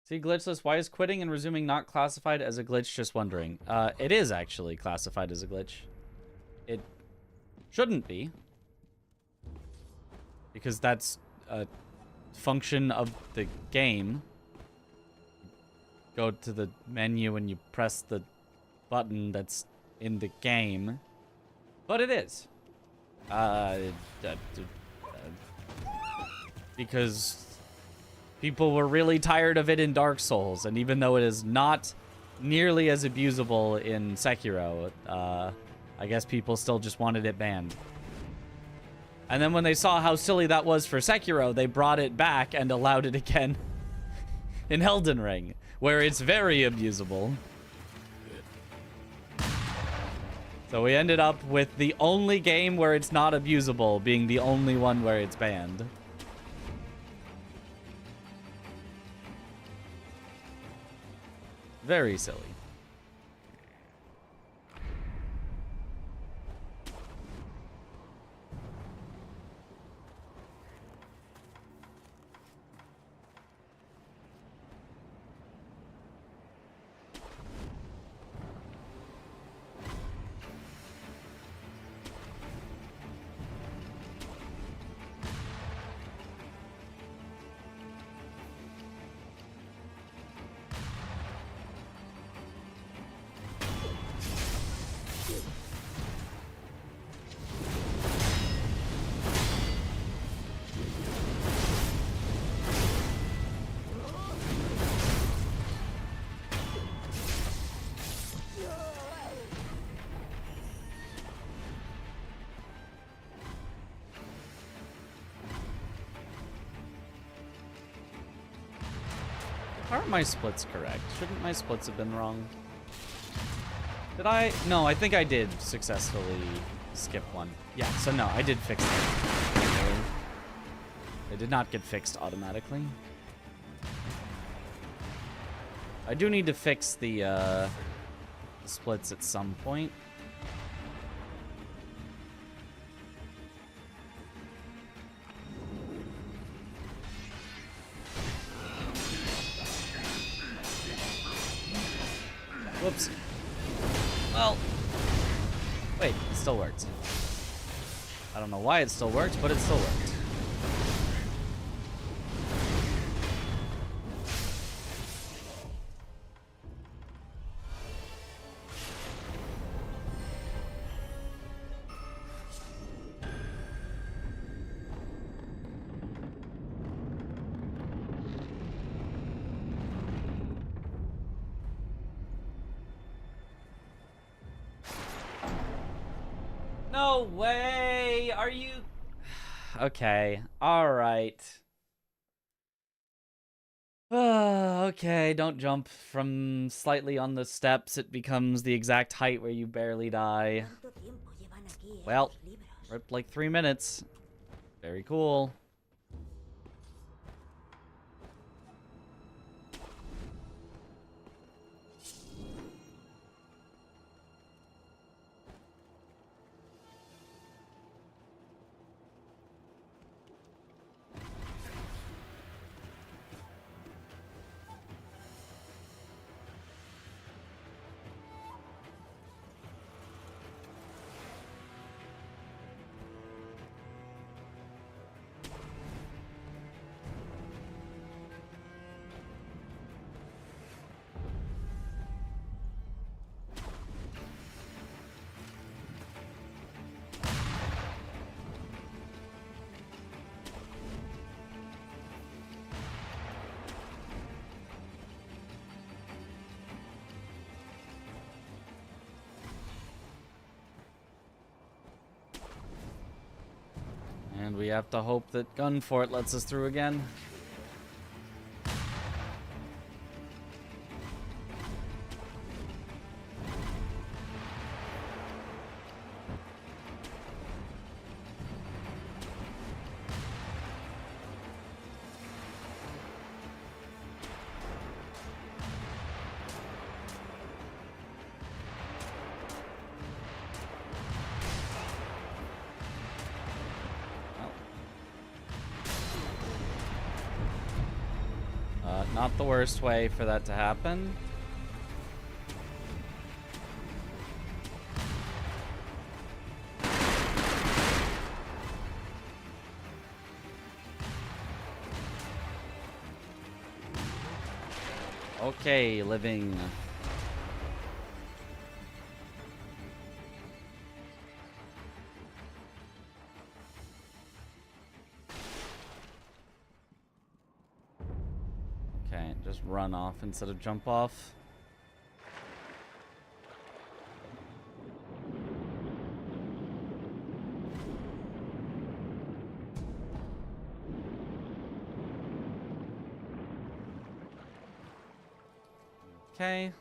See, Glitchless, why is quitting and resuming not classified as a glitch? Just wondering. It is actually classified as a glitch. It shouldn't be. Because that's a function of the game. Go to the menu and you press the button that's in the game. But it is. Because people were really tired of it in Dark Souls, and even though it is not nearly as abusable in Sekiro, I guess people still just wanted it banned. And then when they saw how silly that was for Sekiro, they brought it back and allowed it again in Elden Ring, where it's very abusable. So we ended up with the only game where it's not abusable being the only one where it's banned. Very silly. Aren't my splits correct? Shouldn't my splits have been wrong? Did I? No, I think I did successfully skip one. Yeah, so no, I did fix it. They did not get fixed automatically. I do need to fix the splits at some point. Whoops. Well, wait, it still worked. I don't know why it still worked, but it still worked. No way! Are you... Okay, alright. Okay, don't jump from slightly on the steps. It becomes the exact height where you barely die. ¿Cuánto tiempo llevan aquí Well, estos libros? ripped like 3 minutes. Very cool. And we have to hope that Gunfort lets us through again. Not the worst way for that to happen. Okay, living. Okay, just run off instead of jump off. okay.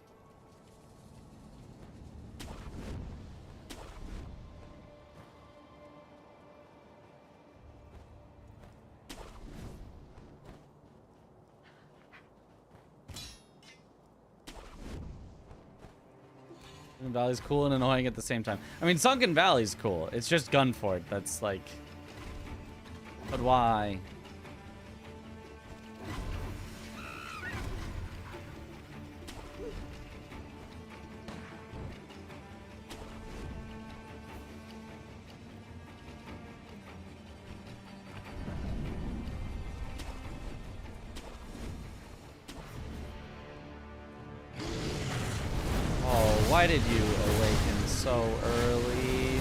Sunken Valley's cool and annoying at the same time. I mean, Sunken Valley's cool. It's just Gunfort that's like... But why? Why did you awaken so early?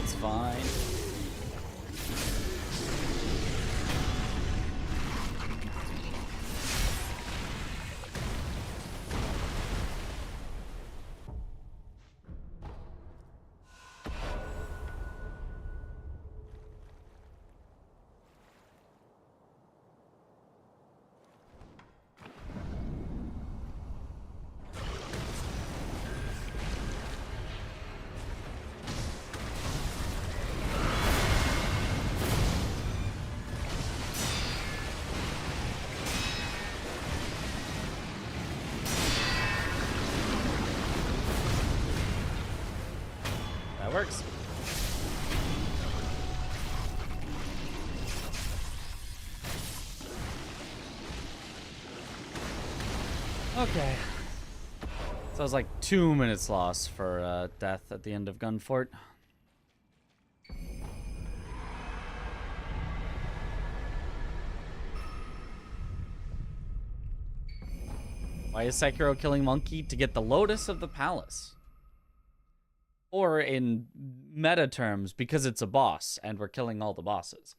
It's fine. Works. Okay. So it was like 2 minutes lost for death at the end of Gunfort. Why is Sekiro killing Monkey? To get the Lotus of the Palace. Or in meta terms, because it's a boss, and we're killing all the bosses.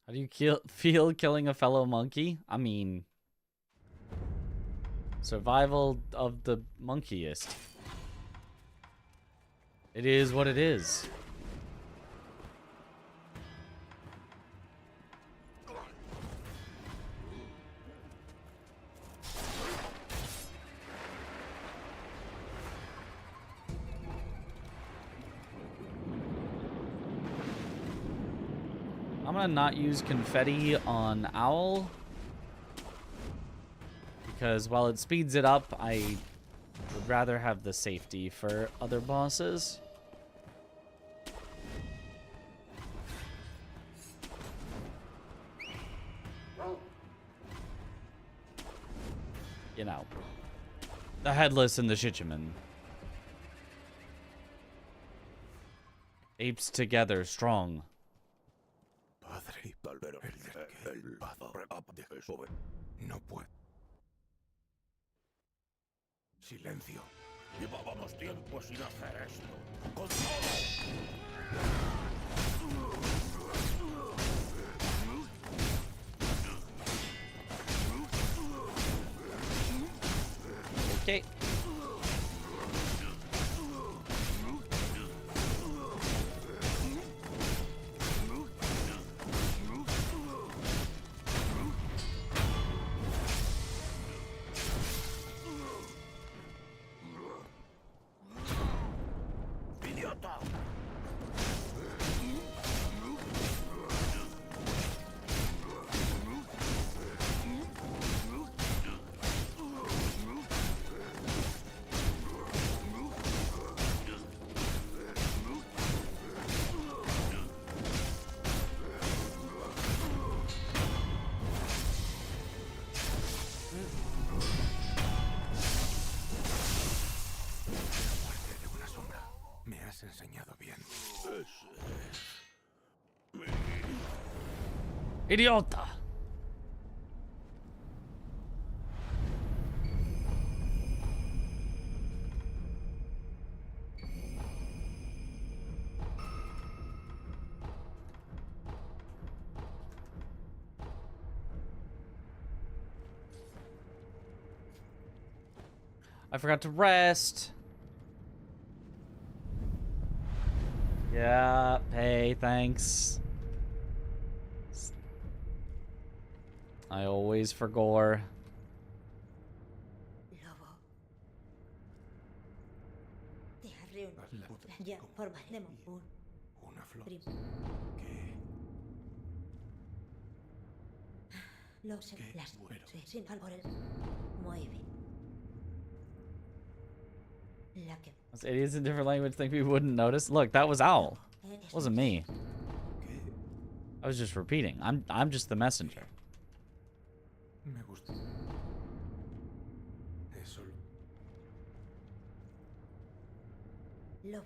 How do you feel killing a fellow monkey? I mean, survival of the monkeyist. It is what it is. I'm gonna not use confetti on Owl, because while it speeds it up, I would rather have the safety for other bosses. You know, the Headless and the Shichiman. Apes together, strong. No puedo. Silencio. Llevábamos tiempo sin hacer esto. ¡Con todo! Okay. Me has enseñado bien. Idiota. I forgot to rest. Yeah, hey, thanks. I always forgore. Lobo. Te has reunido. Haz la puta Ya como formaremos un una flor. primo. ¿Qué? Lo sé. Qué Las bueno. sin árboles. Muy bien. La que Those idiots in different language think we wouldn't notice. Look, that was Owl. es Wasn't me. ¿Qué? I was just repeating. I'm just the messenger. Me gusta. Eso. Lobo.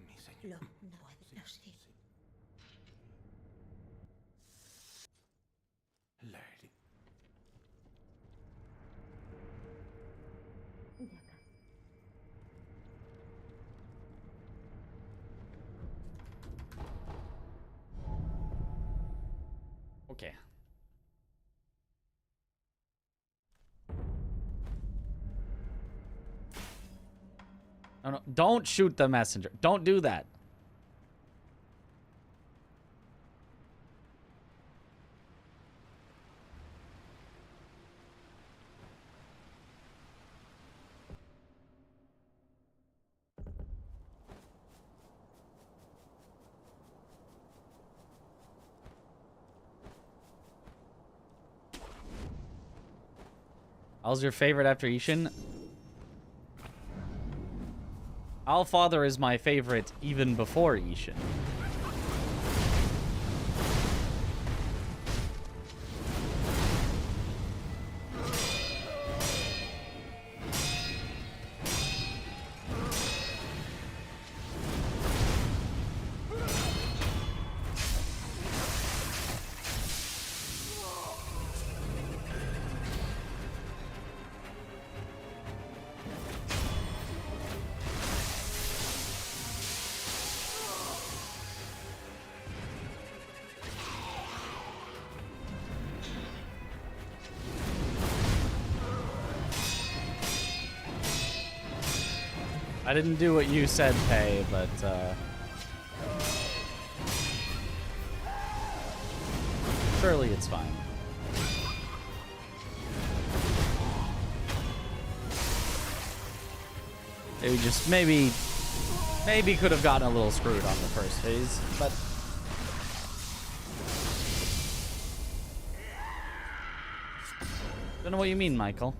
Mi señor. No puedo. No sé. La herida. De acá. Okay. No, no, don't shoot the messenger. Don't do that. How's your favorite after Ishin? Allfather is my favorite even before Ishin. I didn't do what you said, Pei, but surely it's fine. Maybe could have gotten a little screwed on the first phase, but don't know what you mean, Michael.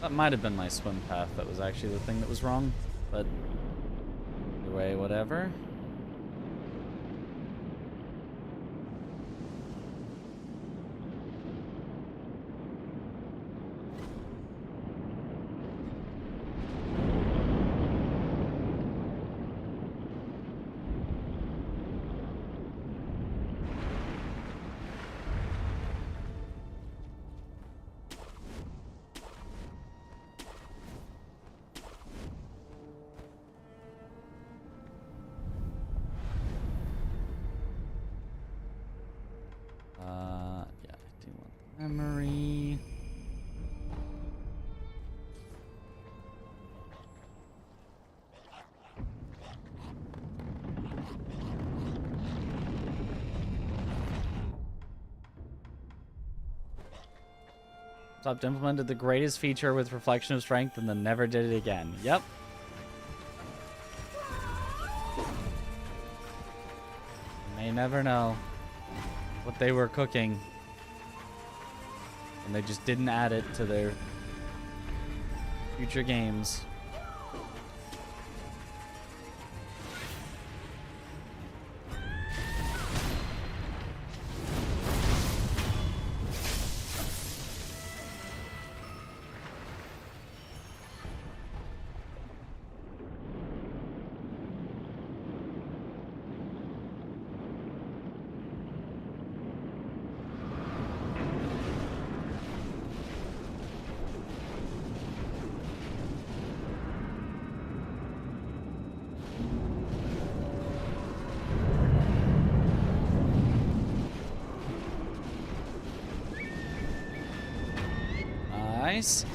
That might have been my swim path that was actually the thing that was wrong, but anyway, whatever. Yeah, I do want the memory. Stopped implemented the greatest feature with reflection of strength and then never did it again. Yep. May never know what they were cooking. And they just didn't add it to their future games. Nice.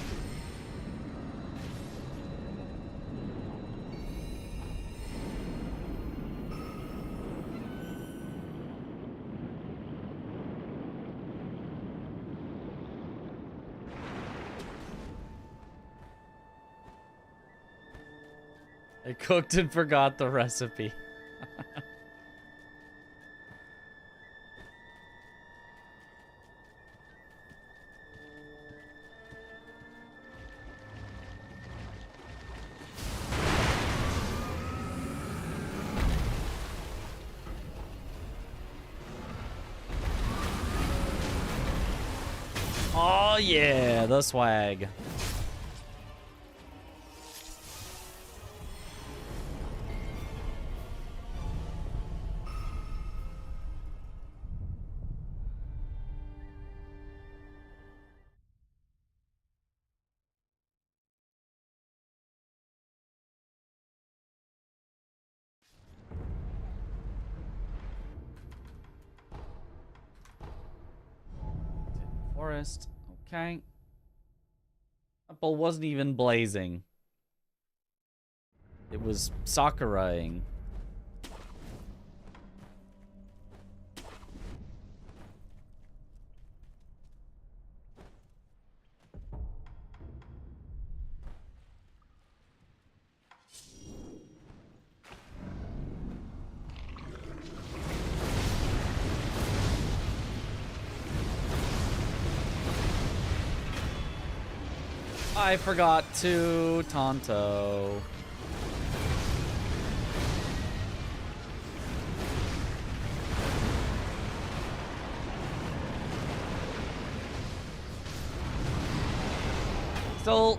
I cooked and forgot the recipe. Oh yeah, the swag. Forest. Okay. Apple wasn't even blazing. It was Sakuraiing. I forgot to Tonto. Still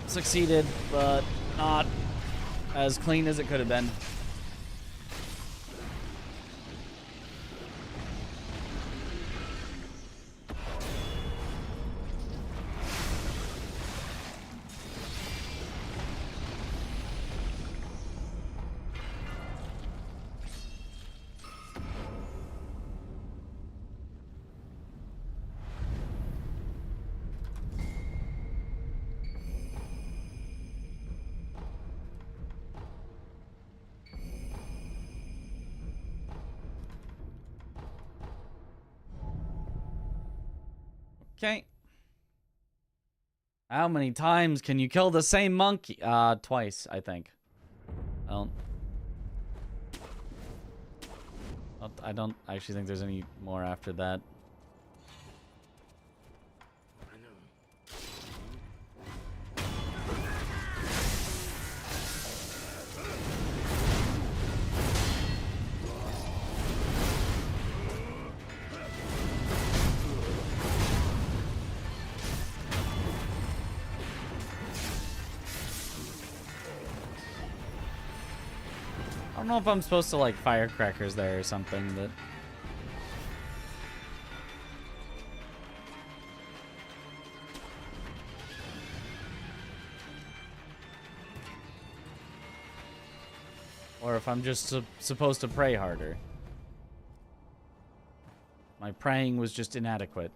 succeeded, but not as clean as it could have been. Okay. How many times can you kill the same monkey? Twice, I think. I don't actually think there's any more after that. I don't know if I'm supposed to like firecrackers there or something, but or if I'm just supposed to pray harder. My praying was just inadequate.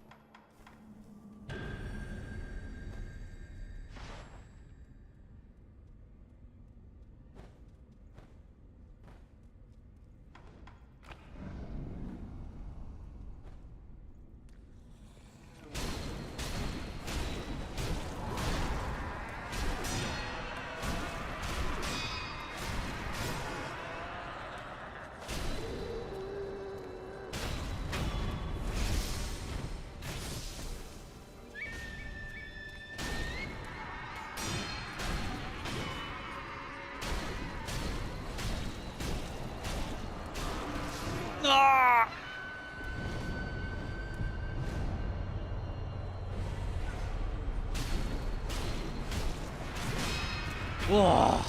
Ah! Whoa.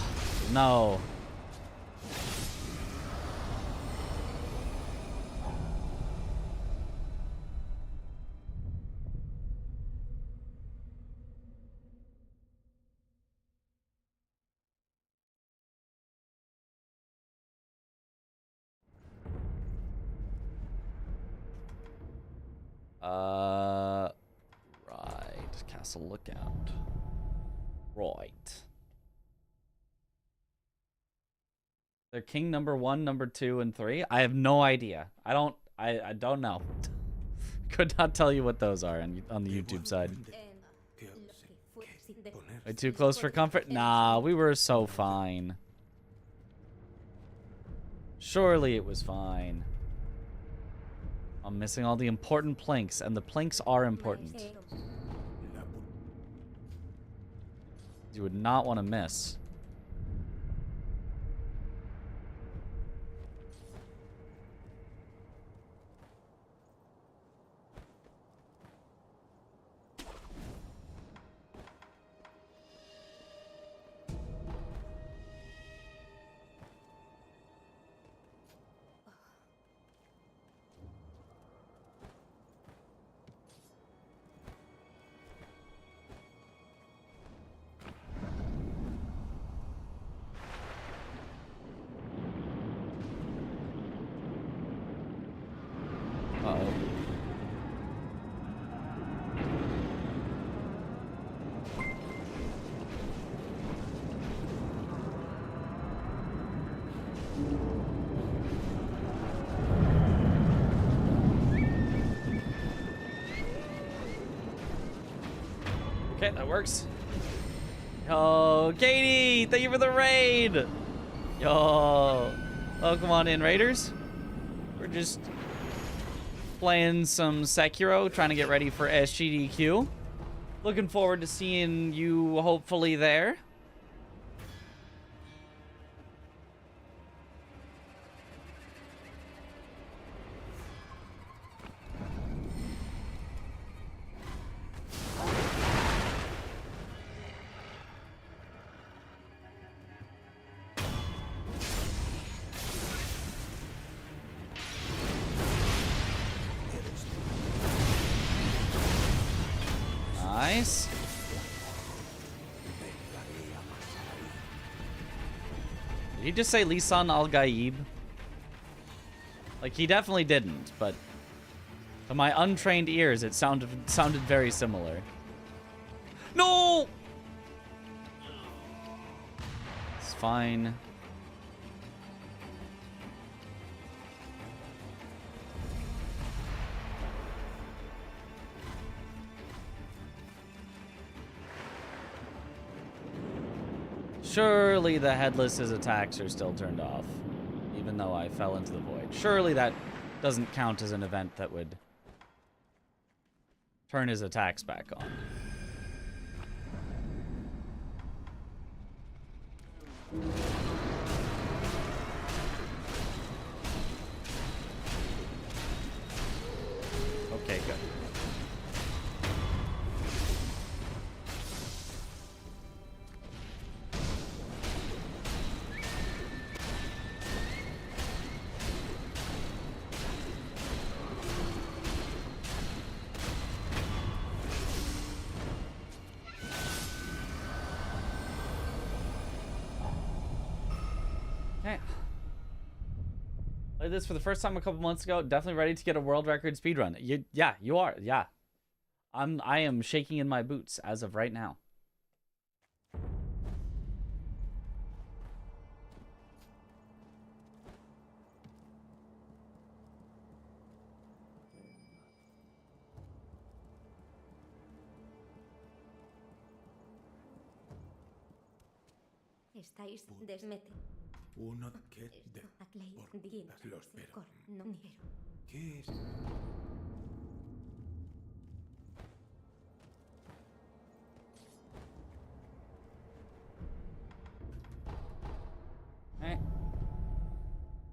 No. Right. Castle Lookout. Right. They're king number 1, number 2, and 3. I have no idea. I don't know. Could not tell you what those are on the YouTube side. Way too close for comfort? Nah, we were so fine. Surely it was fine. I'm missing all the important planks, and the planks are important. You would not want to miss. Uh-oh. Okay, that works. Yo, Katie, thank you for the raid. Yo, welcome on in, raiders. We're just playing some Sekiro, trying to get ready for SGDQ. Looking forward to seeing you hopefully there. Nice. Did he just say Lisan al-Gaib? Like, he definitely didn't, but to my untrained ears, it sounded very similar. No! It's fine. Surely the Headless's attacks are still turned off, even though I fell into the void. Surely that doesn't count as an event that would turn his attacks back on. Okay, good. Played this for the first time a couple months ago. Definitely ready to get a world record speedrun. Yeah, you are. Yeah. I am shaking in my boots as of right now. Estáis desmete. Uno que de... Esto aklei por digin. los pero. Cor no nigero. ¿Qué es?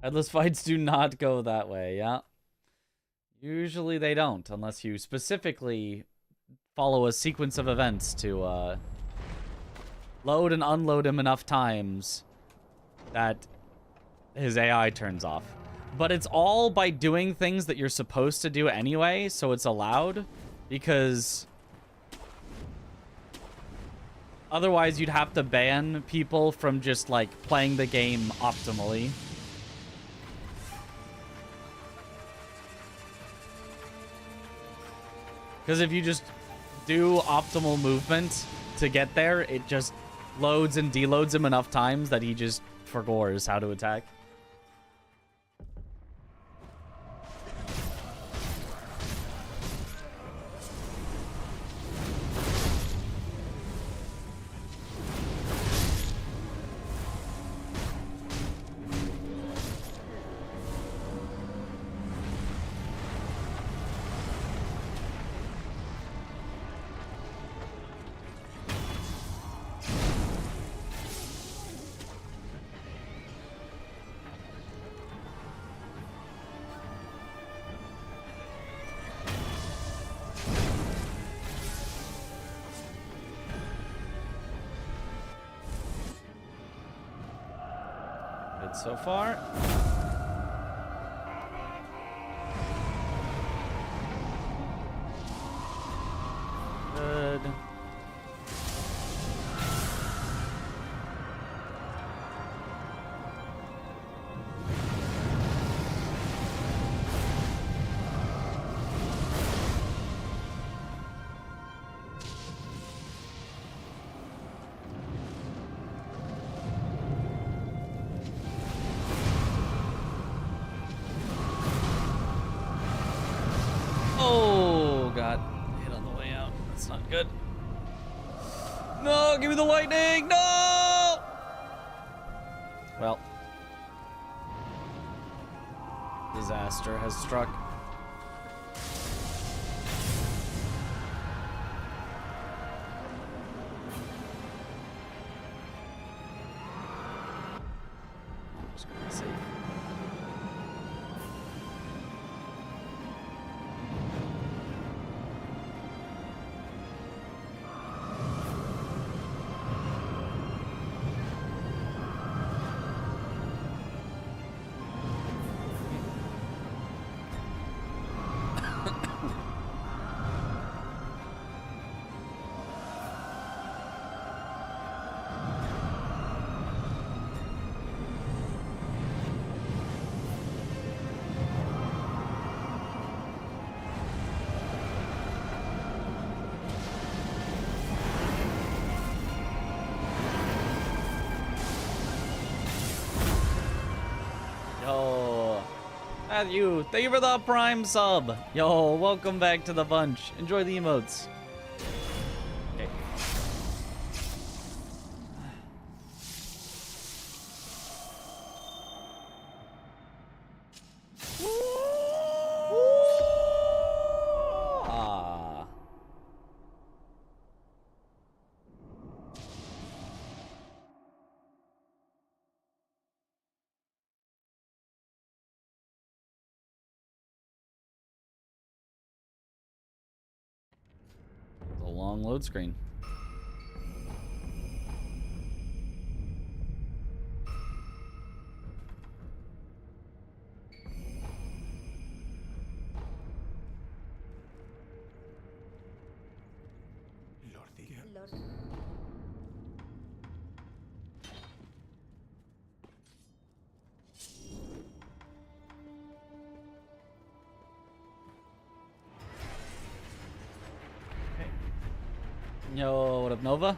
Headless fights do not go that way, yeah. Usually they don't, unless you specifically follow a sequence of events to load and unload him enough times that his AI turns off. But it's all by doing things that you're supposed to do anyway, so it's allowed, because otherwise you'd have to ban people from just, like, playing the game optimally. Because if you just do optimal movement to get there, it just loads and deloads him enough times that he just forgores how to attack. Good so far. Good. Oh, God. Hit on the way out. That's not good. No, give me the lightning. No! Well. Disaster has struck. I'm just gonna be safe. Yo, Matthew, thank you for the Prime sub. Yo, welcome back to the bunch. Enjoy the emotes. Okay. Ah. It's a long load screen. Lord. Yo, what up, Nova?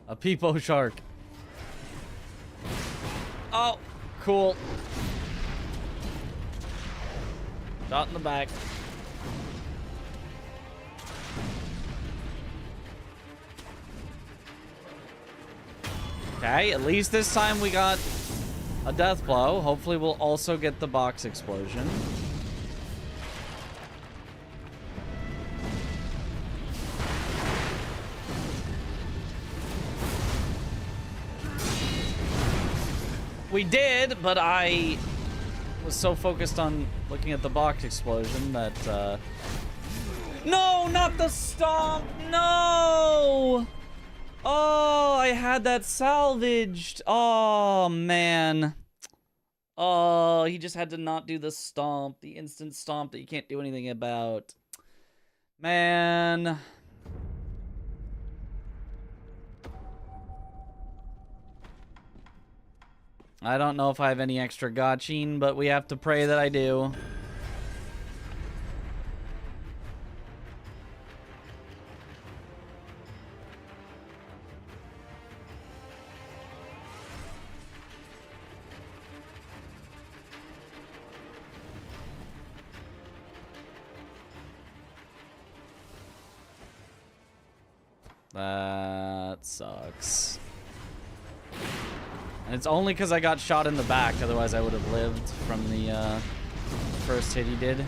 A peepo shark. Oh, cool. Shot in the back. Okay, at least this time we got a death blow. Hopefully we'll also get the box explosion. We did, but I was so focused on looking at the box explosion that, No, not the stomp! No! Oh, I had that salvaged. Oh, man. Oh, he just had to not do the stomp. The instant stomp that you can't do anything about. Man. I don't know if I have any extra gotching, but we have to pray that I do. That sucks. And it's only because I got shot in the back, otherwise I would have lived from the first hit he did.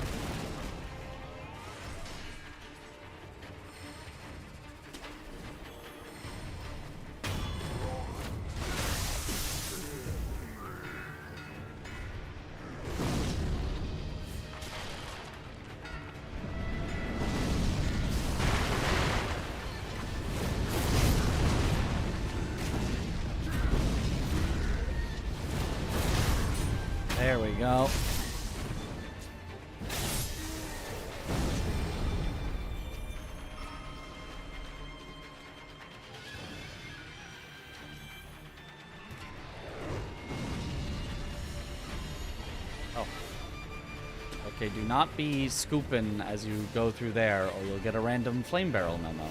There we go. Oh. Okay, do not be scooping as you go through there, or you'll get a random flame barrel memo.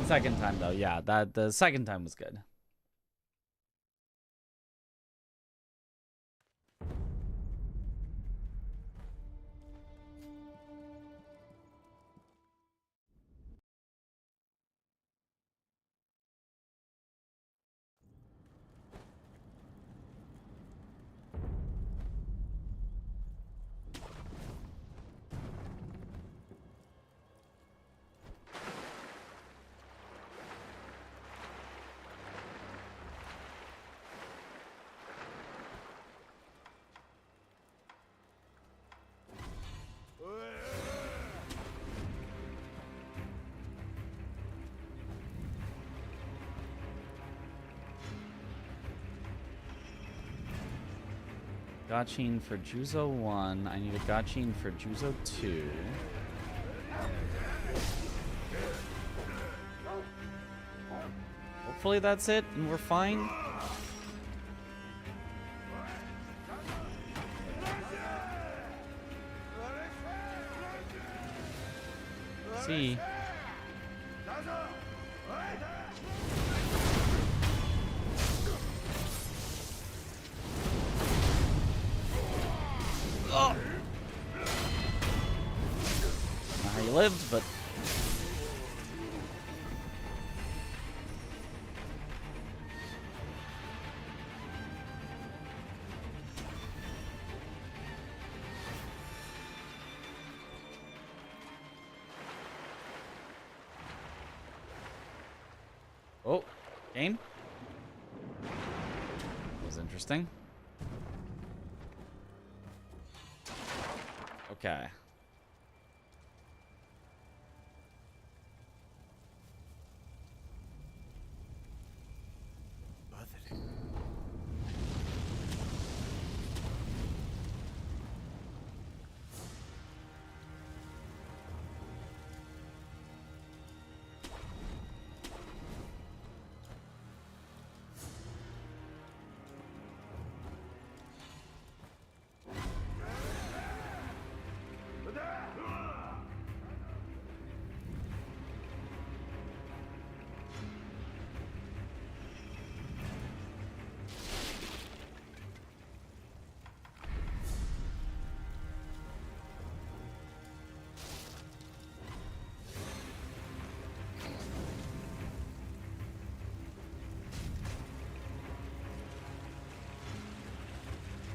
Second time though, yeah, the second time was good. Gotching for Juzo 1. I need a gotching for Juzo 2. Hopefully that's it and we're fine. See. Oh. lived, but... Oh, Kane? That was interesting. Okay.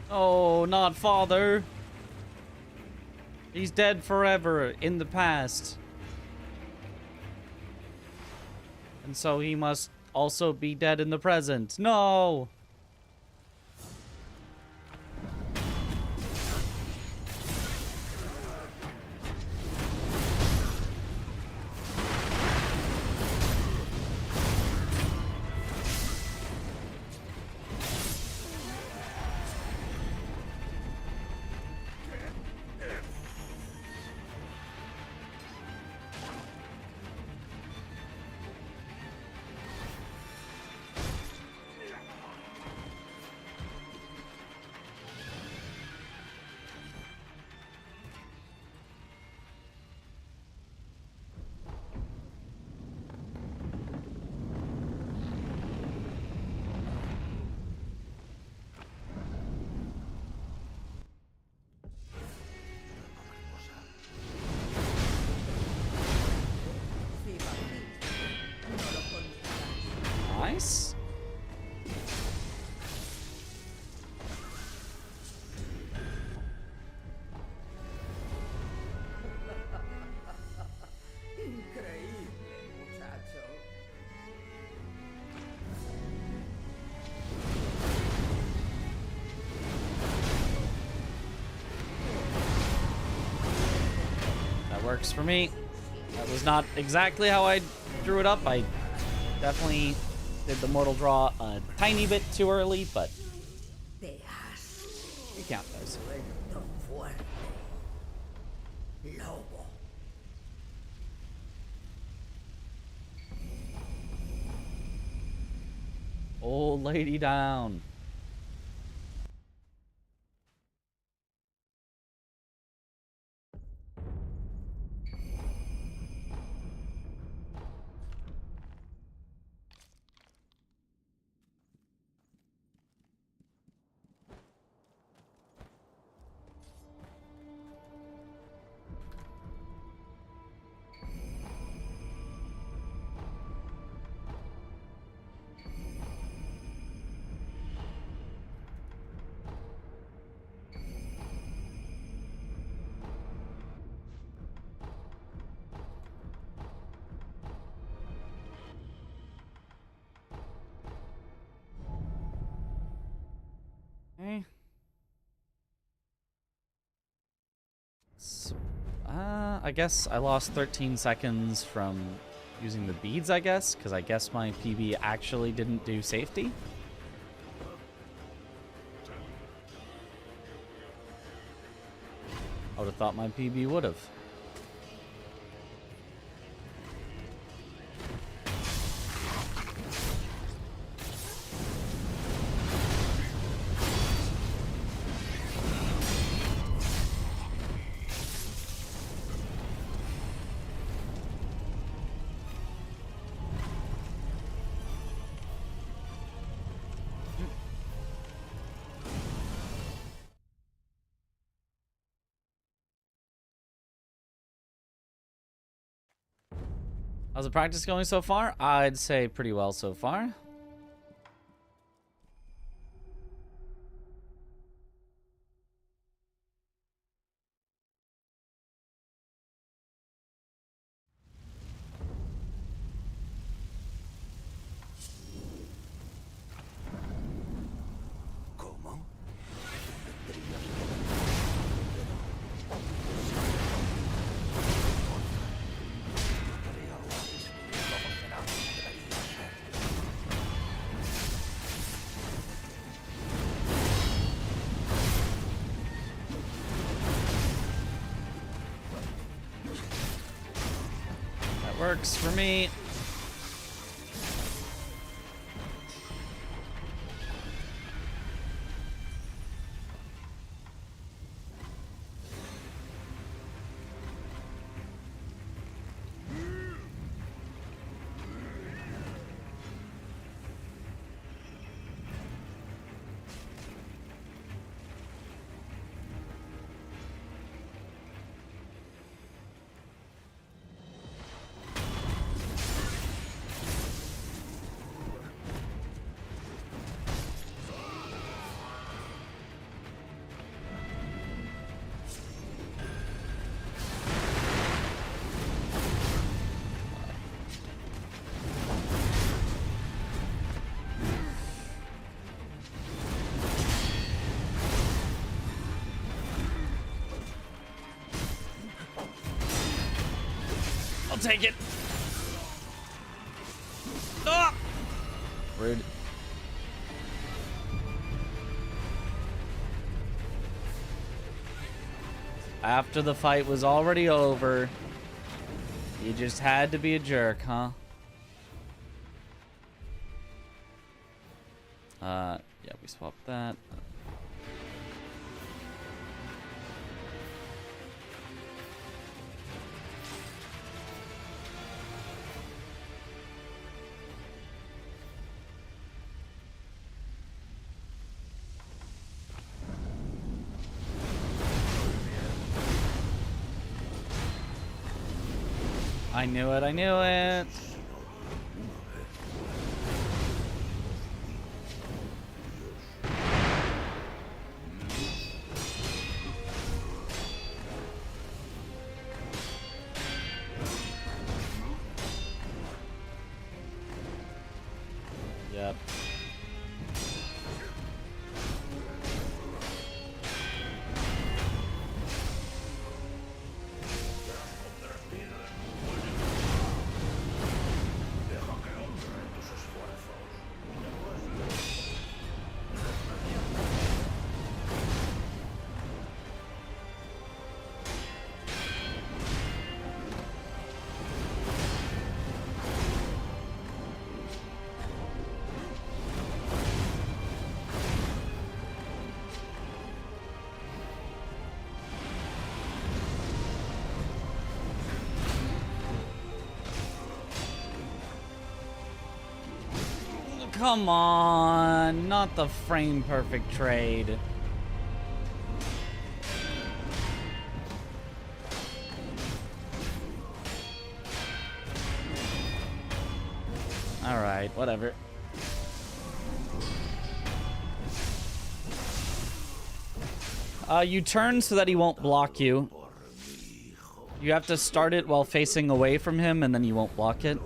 Oh, not father. He's dead forever in the past. And so he must also be dead in the present. No! Nice. That works for me. That was not exactly how I drew it up. I definitely did the mortal draw a tiny bit too early, but you count those. Old lady down. Okay. So, I guess I lost 13 seconds from using the beads, I guess, because I guess my PB actually didn't do safety. I would have thought my PB would have. How's the practice going so far? I'd say pretty well so far. Works for me. I'll take it. Ah! Rude. After the fight was already over, you just had to be a jerk, huh? Yeah, we swapped that. I knew it, I knew it. Yep. Come on, not the frame perfect trade. All right, whatever. You turn so that he won't block you. You have to start it while facing away from him, and then you won't block it.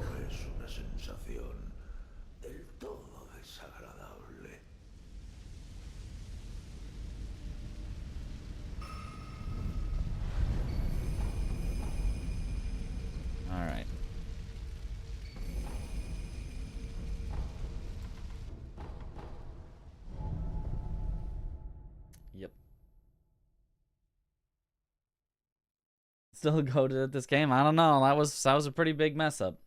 All right. Yep. Still goated at this game? I don't know. That was a pretty big mess up.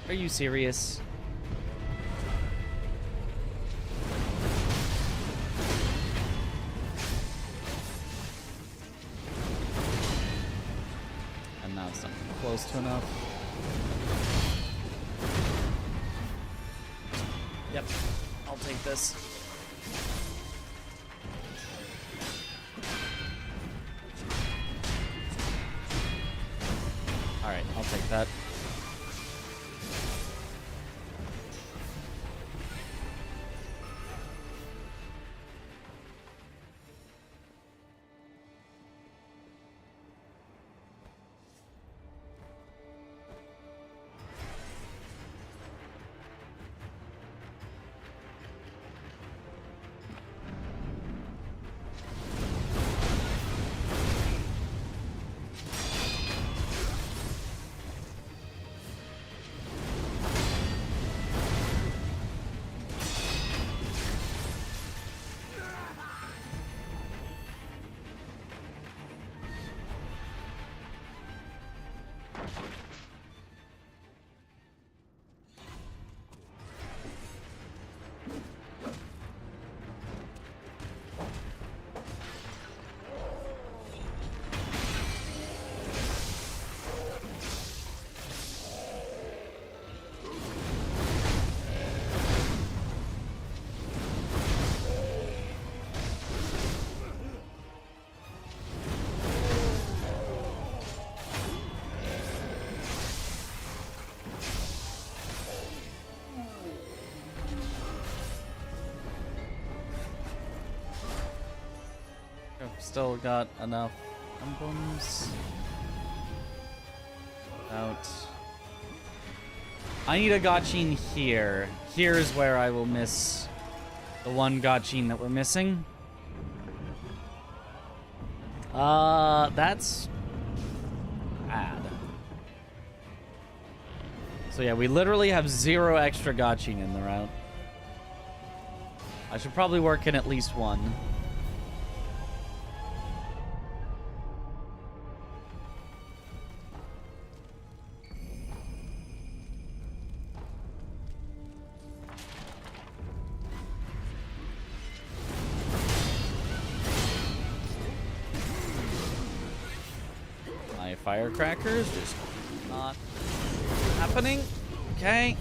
Are you serious? It's not close to enough. Yep, I'll take this. Alright, I'll take that. Still got enough emblems. Out. I need a Gachin here. Here's where I will miss the one Gachin that we're missing. That's bad. So yeah, we literally have 0 extra Gachin in the route. I should probably work in at least one. Firecrackers just not happening. Okay.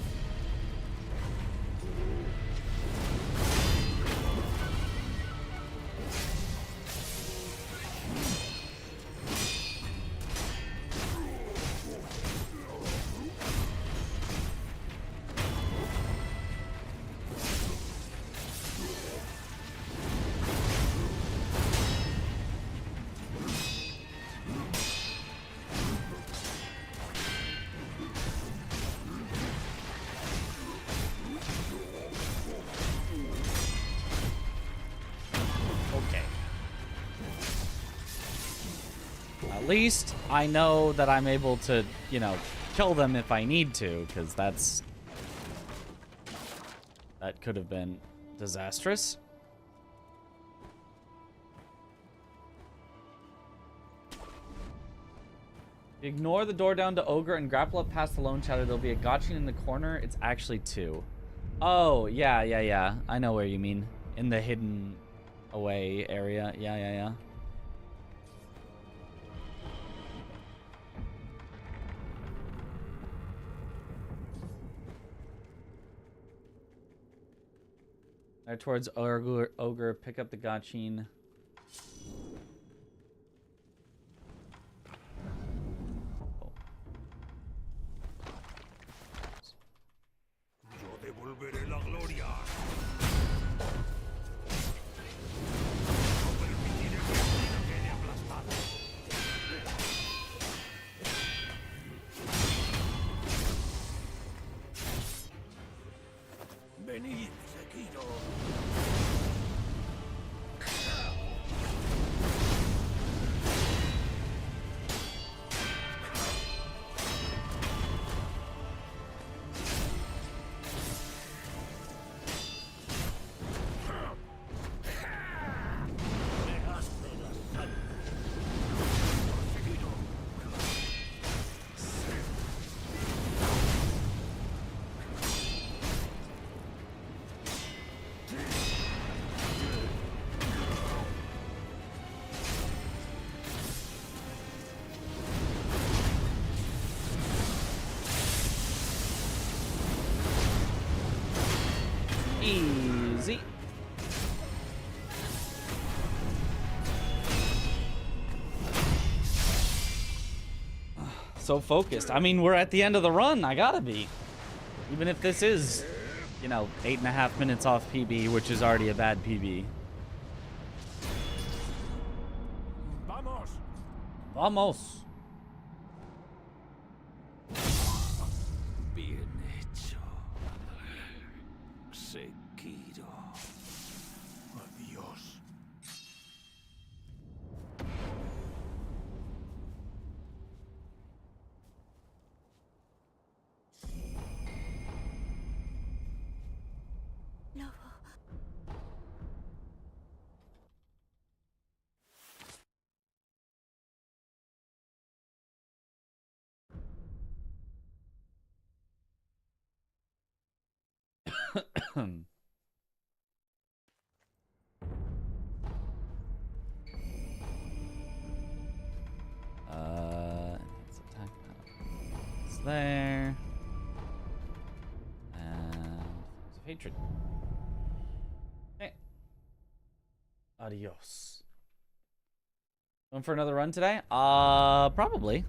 At least I know that I'm able to, you know, kill them if I need to, because that could have been disastrous. Ignore the door down to Ogre and grapple up past the Lone Shadow. There'll be a Gachin in the corner. It's actually 2. Oh, yeah. I know where you mean. In the hidden away area. Yeah. Towards Ogre, pick up the Gachin. Oh. Yo devolveré la gloria. No permitiré que el reino quede aplastado. Venid, Sekiro. Easy. So focused. I mean, we're at the end of the run. I gotta be. Even if this is, you know, 8.5 minutes off PB, which is already a bad PB. Vamos. Vamos. Bien hecho. Sekiro. Adiós. Lobo. Let's attack that. It's there. And Flames of Hatred. Hey. Adios. Going for another run today? Probably.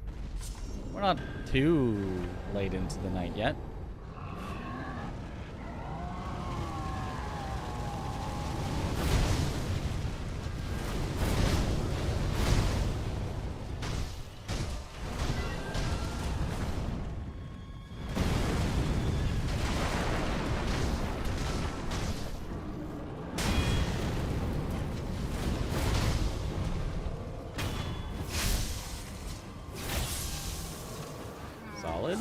We're not too late into the night yet. Solid.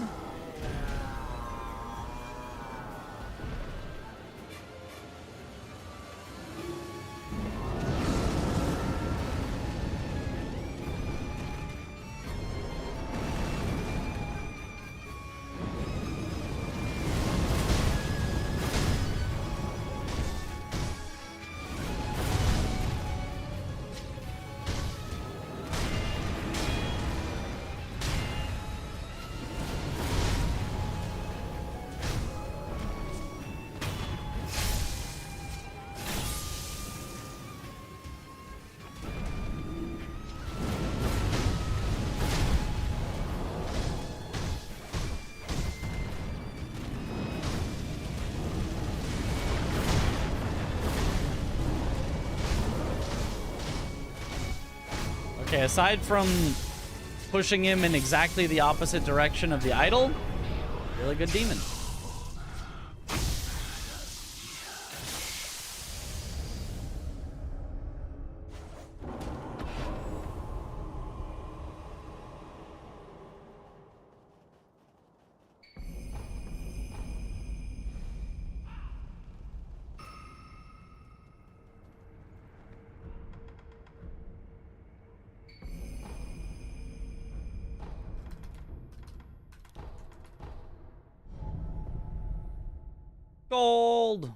Okay, aside from pushing him in exactly the opposite direction of the idol, really good demon. Gold.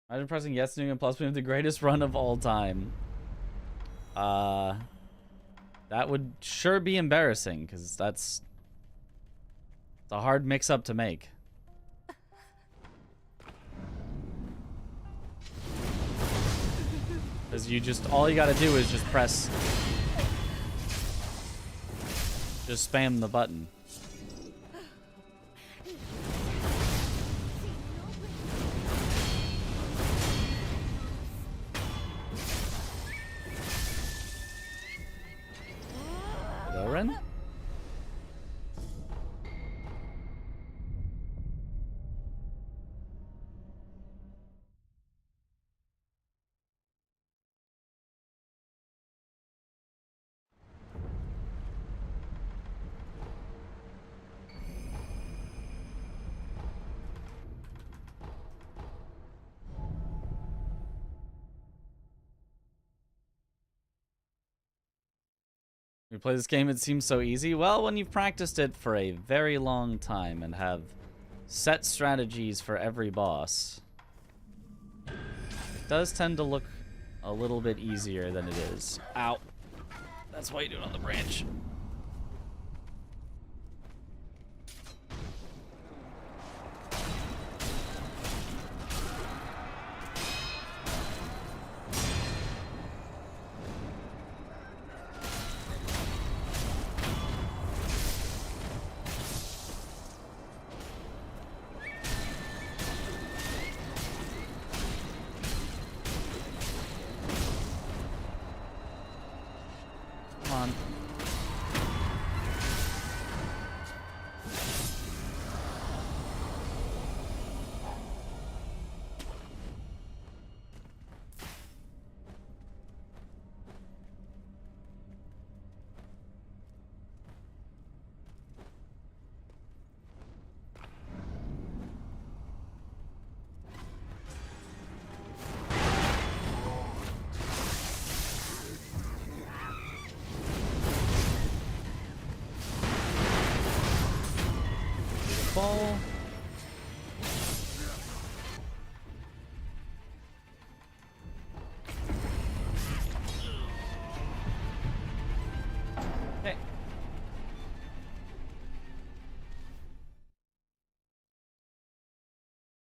Imagine pressing yes and plus we have the greatest run of all time. That would sure be embarrassing because it's a hard mix-up to make. Because all you gotta do is just spam the button. Run? You play this game, it seems so easy. Well, when you've practiced it for a very long time and have set strategies for every boss, it does tend to look a little bit easier than it is. Ow. That's why you do it on the branch. ball. Okay.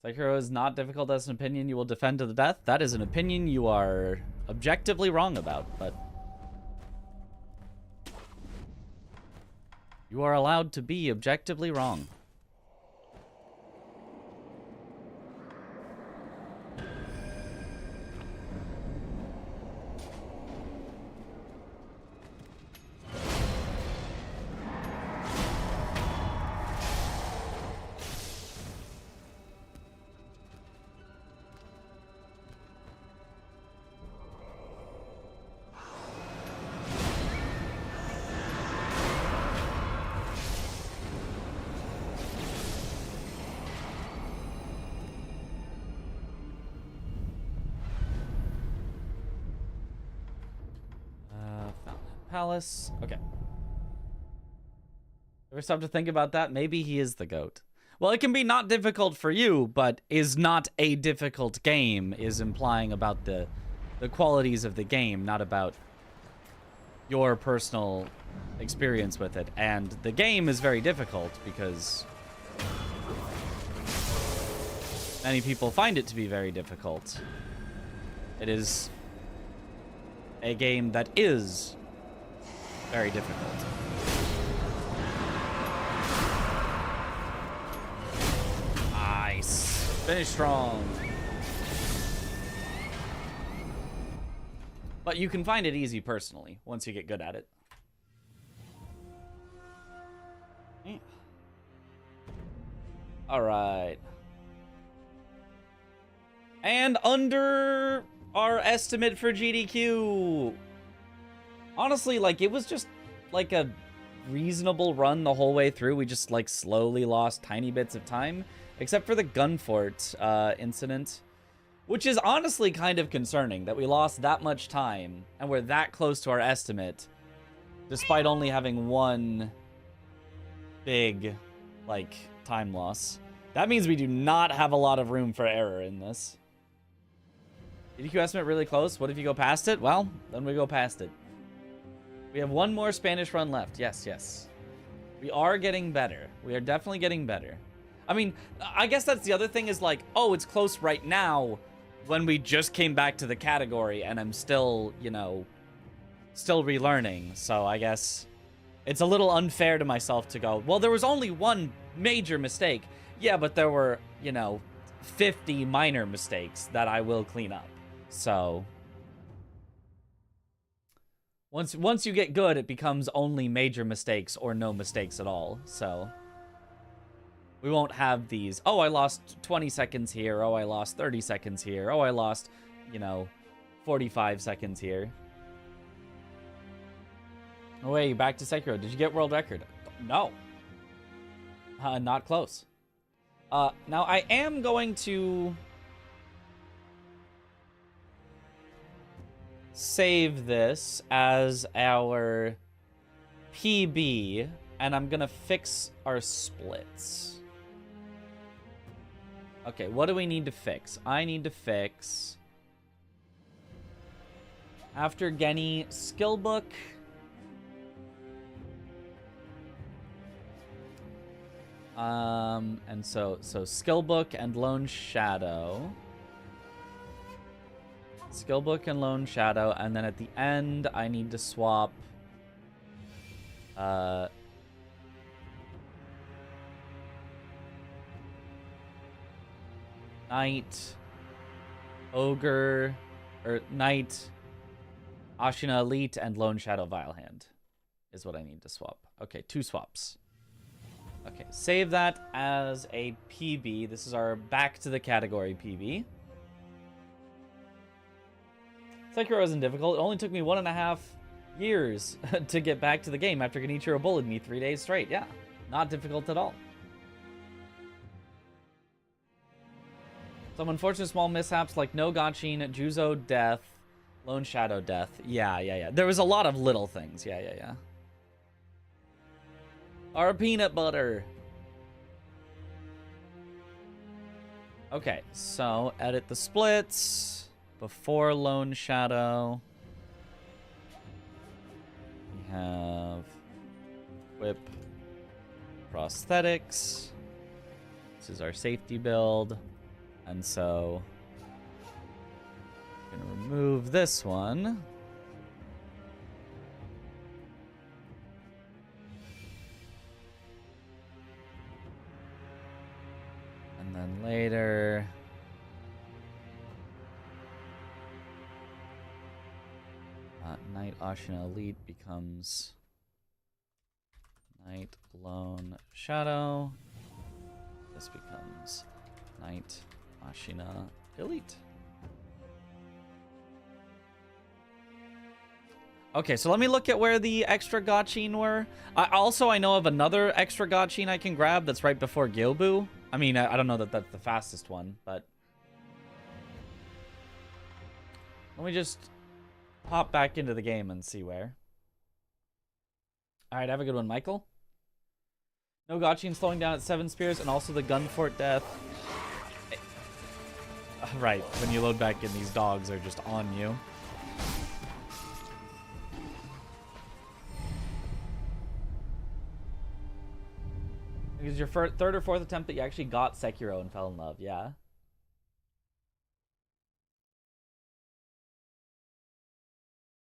Sekiro is not difficult as an opinion you will defend to the death. That is an opinion you are objectively wrong about, but you are allowed to be objectively wrong. Palace. Okay. Ever stop to think about that? Maybe he is the GOAT. Well, it can be not difficult for you, but is not a difficult game is implying about the qualities of the game, not about your personal experience with it. And the game is very difficult because many people find it to be very difficult. It is a game that is very difficult. Nice. Finish strong. But you can find it easy personally once you get good at it. Yeah. All right. And under our estimate for GDQ. Honestly, like, it was just, like, a reasonable run the whole way through. We just, like, slowly lost tiny bits of time. Except for the Gunfort incident. Which is honestly kind of concerning, that we lost that much time, and we're that close to our estimate, despite only having one big, like, time loss. That means we do not have a lot of room for error in this. GDQ estimate really close. What if you go past it? Well, then we go past it. We have one more Spanish run left. Yes, yes. We are getting better. We are definitely getting better. I mean, I guess that's the other thing is like, oh, it's close right now when we just came back to the category and I'm still, you know, still relearning. So I guess it's a little unfair to myself to go, well, there was only one major mistake. Yeah, but there were, you know, 50 minor mistakes that I will clean up. So once you get good, it becomes only major mistakes or no mistakes at all. So we won't have these, oh, I lost 20 seconds here. Oh, I lost 30 seconds here. Oh, I lost, you know, 45 seconds here. Oh, wait, back to Sekiro. Did you get world record? No. Not close. Now, I am going to save this as our PB, and I'm gonna fix our splits. Okay, what do we need to fix? I need to fix after Genny skill book. And so skill book and Lone Shadow. Skill book and Lone Shadow, and then at the end I need to swap Knight, Ogre, or Knight, Ashina Elite, and Lone Shadow Vilehand is what I need to swap. Okay, 2 swaps. Okay, save that as a PB. This is our back to the category PB. Sekiro isn't difficult. It only took me 1.5 years to get back to the game after Genichiro bullied me 3 days straight. Yeah, not difficult at all. Some unfortunate small mishaps like no Gachin, Juzo death, Lone Shadow death. Yeah. There was a lot of little things. Yeah. Our peanut butter. Okay, so edit the splits before Lone Shadow. We have equip prosthetics. This is our safety build. And so I'm gonna remove this one. And then later Knight Ashina Elite becomes Knight Lone Shadow. This becomes Knight Ashina Elite. Okay, so let me look at where the extra Gachin were. I know of another extra Gachin I can grab that's right before Gyobu. I mean, I don't know that that's the fastest one, but let me just hop back into the game and see where. All right, have a good one, Michael. No Gachin slowing down at 7 spears, and also the gun fort death. Right, when you load back in, these dogs are just on you. Because your third or fourth attempt that you actually got Sekiro and fell in love, yeah.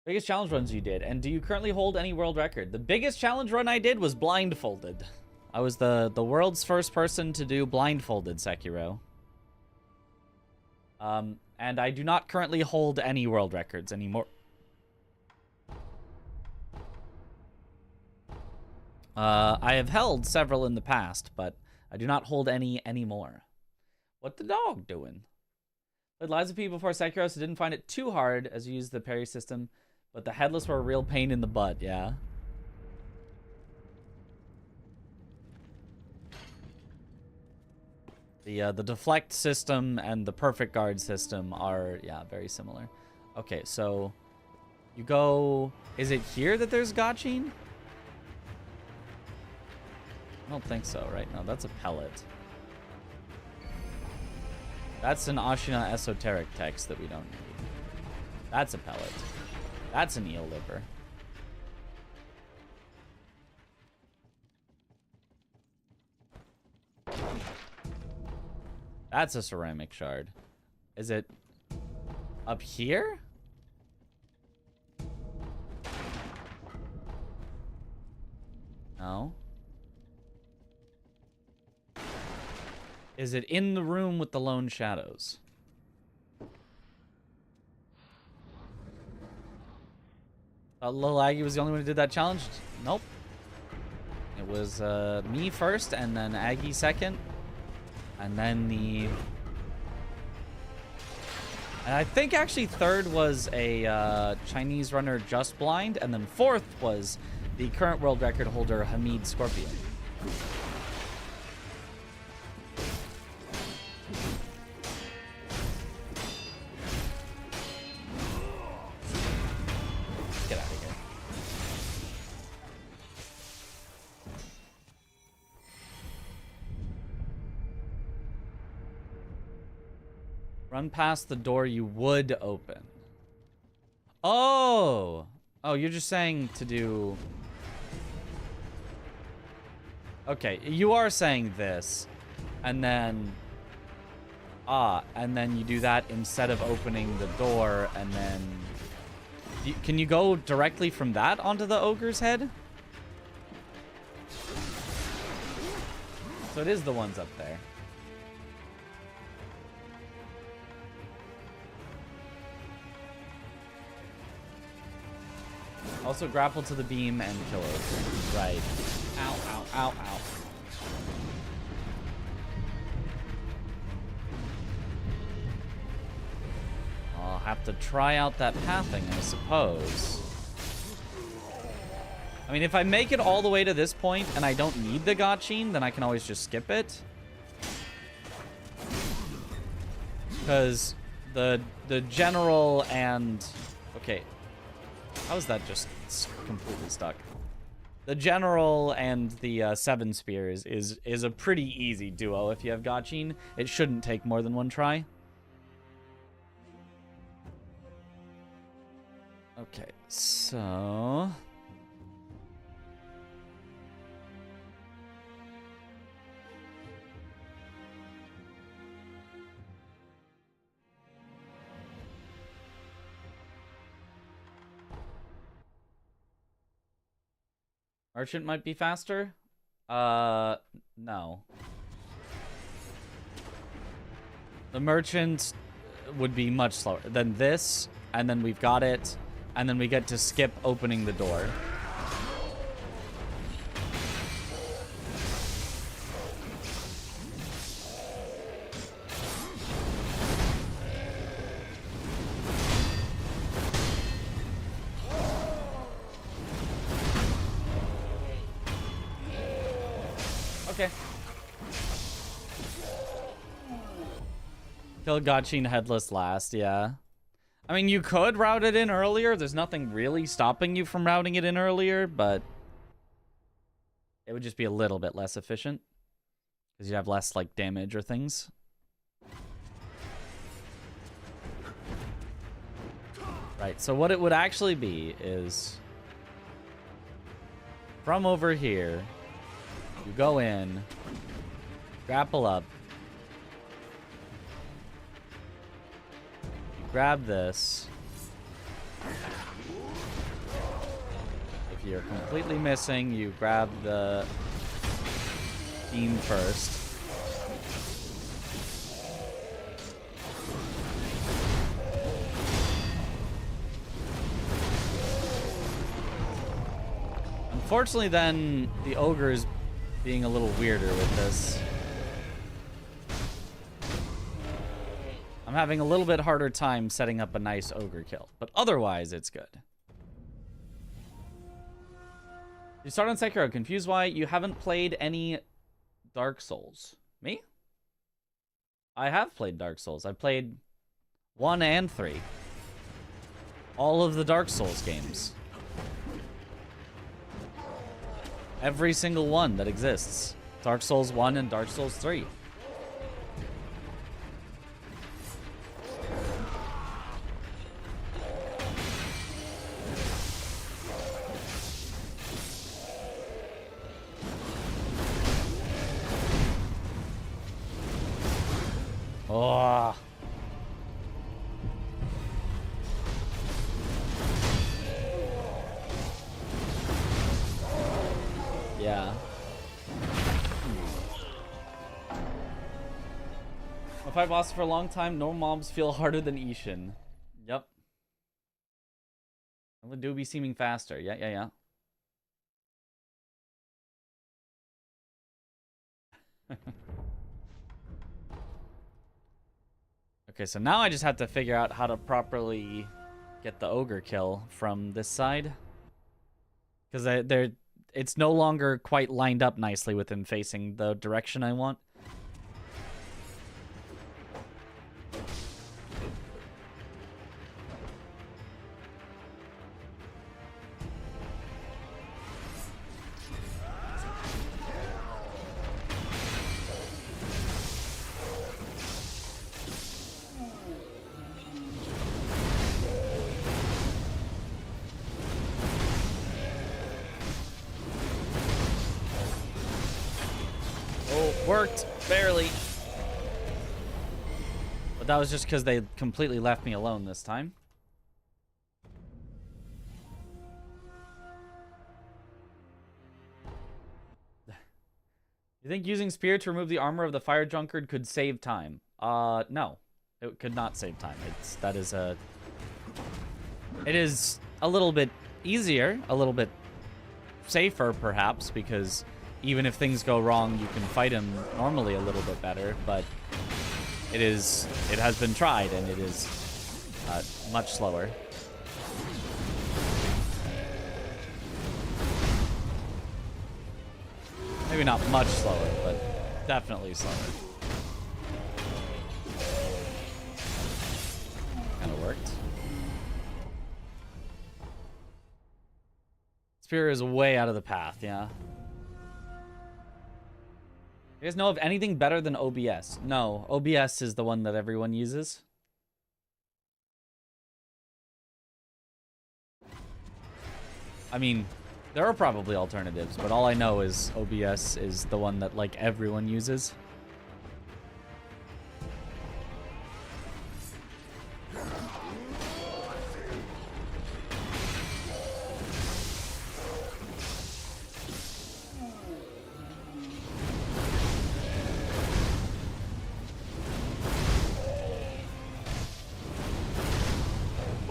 Biggest challenge runs you did, and do you currently hold any world record? The biggest challenge run I did was blindfolded. I was the world's first person to do blindfolded Sekiro. And I do not currently hold any world records anymore. I have held several in the past, but I do not hold any anymore. What the dog doing? Played Lies of P before Sekiro, so didn't find it too hard as you used the parry system, but the headless were a real pain in the butt, yeah. The deflect system and the perfect guard system are, yeah, very similar. Okay, so you go... Is it here that there's Gachin? I don't think so, right? No, that's a pellet. That's an Ashina esoteric text that we don't need. That's a pellet. That's an eel liver. That's a ceramic shard. Is it up here? No. Is it in the room with the lone shadows? Lil Aggie was the only one who did that challenge? Nope. It was me first, and then Aggie second. And then and I think actually third was a Chinese runner, Just Blind. And then fourth was the current world record holder, Hamid Scorpion. Get out of here. Run past the door you would open. Oh! Oh, you're just saying to do... Okay, you are saying this. And then... and then you do that instead of opening the door, and then... Can you go directly from that onto the ogre's head? So it is the ones up there. Also grapple to the beam and kill it. Right. Ow, ow, ow, ow. I'll have to try out that pathing, I suppose. I mean, if I make it all the way to this point and I don't need the Gachin, then I can always just skip it. Because the general and... Okay. How is that just completely stuck? The general and the seven spears is a pretty easy duo if you have Gachin. It shouldn't take more than one try. Okay, so... Merchant might be faster? No. The merchant would be much slower than this, and then we've got it, and then we get to skip opening the door. Okay. Kill Gachin headless last, yeah. I mean, you could route it in earlier. There's nothing really stopping you from routing it in earlier, but it would just be a little bit less efficient because you'd have less, like, damage or things. Right, so what it would actually be is from over here, you go in, grapple up, you grab this. If you're completely missing, you grab the beam first. Unfortunately, then, the ogre is being a little weirder with this. I'm having a little bit harder time setting up a nice ogre kill, but otherwise, it's good. You start on Sekiro. Confused why you haven't played any Dark Souls. Me? I have played Dark Souls. I've played 1 and 3. All of the Dark Souls games. Every single one that exists. Dark Souls 1 and Dark Souls 3. Oh. Yeah. If I boss for a long time, no mobs feel harder than Ishin. Yep. The do be seeming faster. Yeah. Okay, so now I just have to figure out how to properly get the ogre kill from this side. Because it's no longer quite lined up nicely with him facing the direction I want. Worked, barely. But that was just because they completely left me alone this time. You think using spear to remove the armor of the fire drunkard could save time? No. It could not save time. It is a little bit easier, a little bit safer perhaps, because even if things go wrong, you can fight him normally a little bit better, but it has been tried, and it is much slower. Maybe not much slower, but definitely slower. Kind of worked. Spear is way out of the path, yeah. You guys know of anything better than OBS? No, OBS is the one that everyone uses. I mean, there are probably alternatives, but all I know is OBS is the one that, like, everyone uses.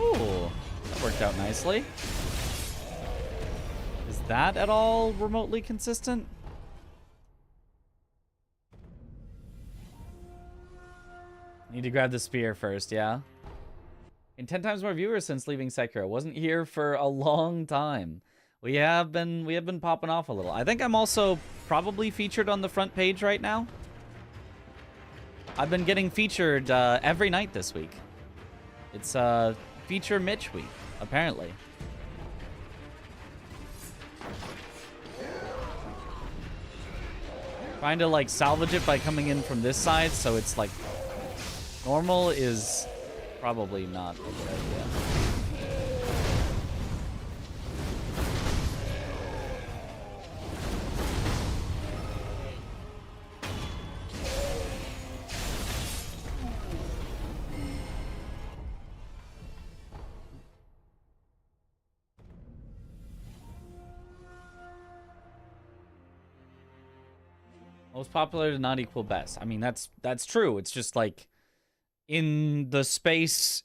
Ooh, that worked out nicely. Is that at all remotely consistent? Need to grab the spear first, yeah? And 10 times more viewers since leaving Sekiro. Wasn't here for a long time. We have been popping off a little. I think I'm also probably featured on the front page right now. I've been getting featured every night this week. It's Feature Mitch week, apparently. Trying to, like, salvage it by coming in from this side, so it's, like, normal is probably not a good idea. Most popular to not equal best. I mean, that's true. It's just like in a space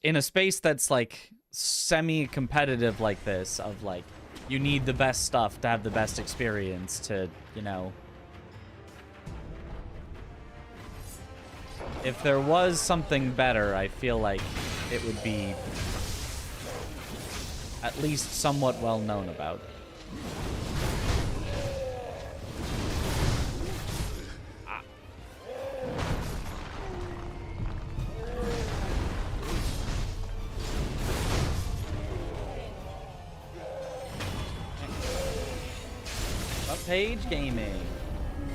that's like semi-competitive like this, of like you need the best stuff to have the best experience to, you know. If there was something better, I feel like it would be at least somewhat well known about. Page gaming.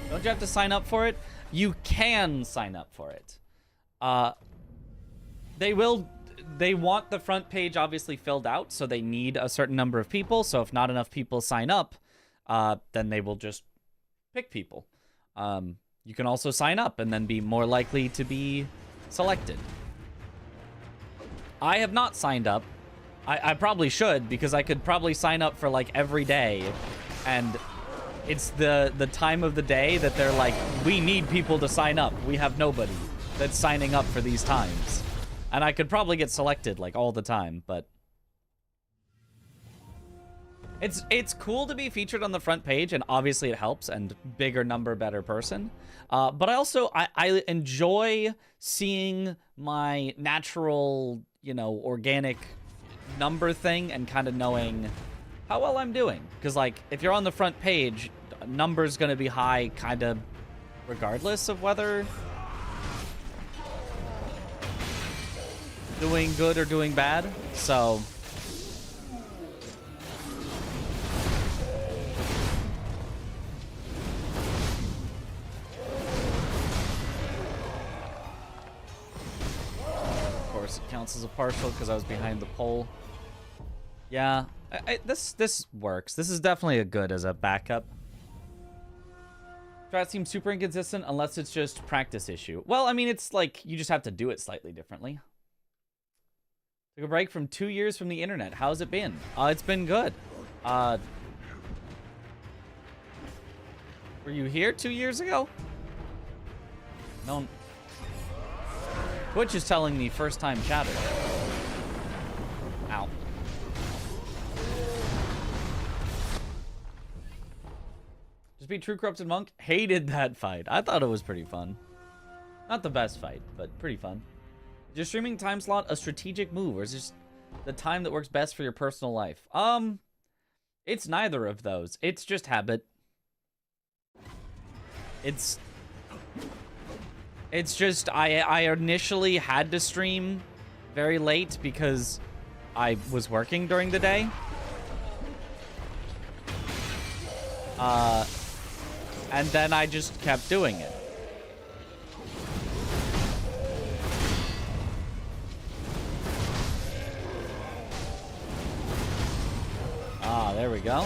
Don't you have to sign up for it? You can sign up for it. They want the front page obviously filled out, so they need a certain number of people. So if not enough people sign up, then they will just pick people. You can also sign up and then be more likely to be selected. I have not signed up. I probably should, because I could probably sign up for like every day, and it's the time of the day that they're like, we need people to sign up. We have nobody that's signing up for these times. And I could probably get selected like all the time, but it's cool to be featured on the front page, and obviously it helps, and bigger number, better person. But I enjoy seeing my natural, you know, organic number thing and kind of knowing how well I'm doing. Because, like, if you're on the front page, number's going to be high kind of regardless of whether doing good or doing bad. So of course it counts as a partial because I was behind the pole. Yeah, this works. This is definitely a good as a backup. Strat seems super inconsistent unless it's just practice issue. Well, I mean, it's like you just have to do it slightly differently. Took a break from 2 years from the internet. How's it been? It's been good. Were you here 2 years ago? No. Twitch is telling me first time chatter. Ow. Just be True Corrupted Monk. Hated that fight. I thought it was pretty fun. Not the best fight, but pretty fun. Is your streaming time slot a strategic move, or is it just the time that works best for your personal life? It's neither of those. It's just habit. It's just I initially had to stream very late because I was working during the day. And then I just kept doing it. Ah, there we go.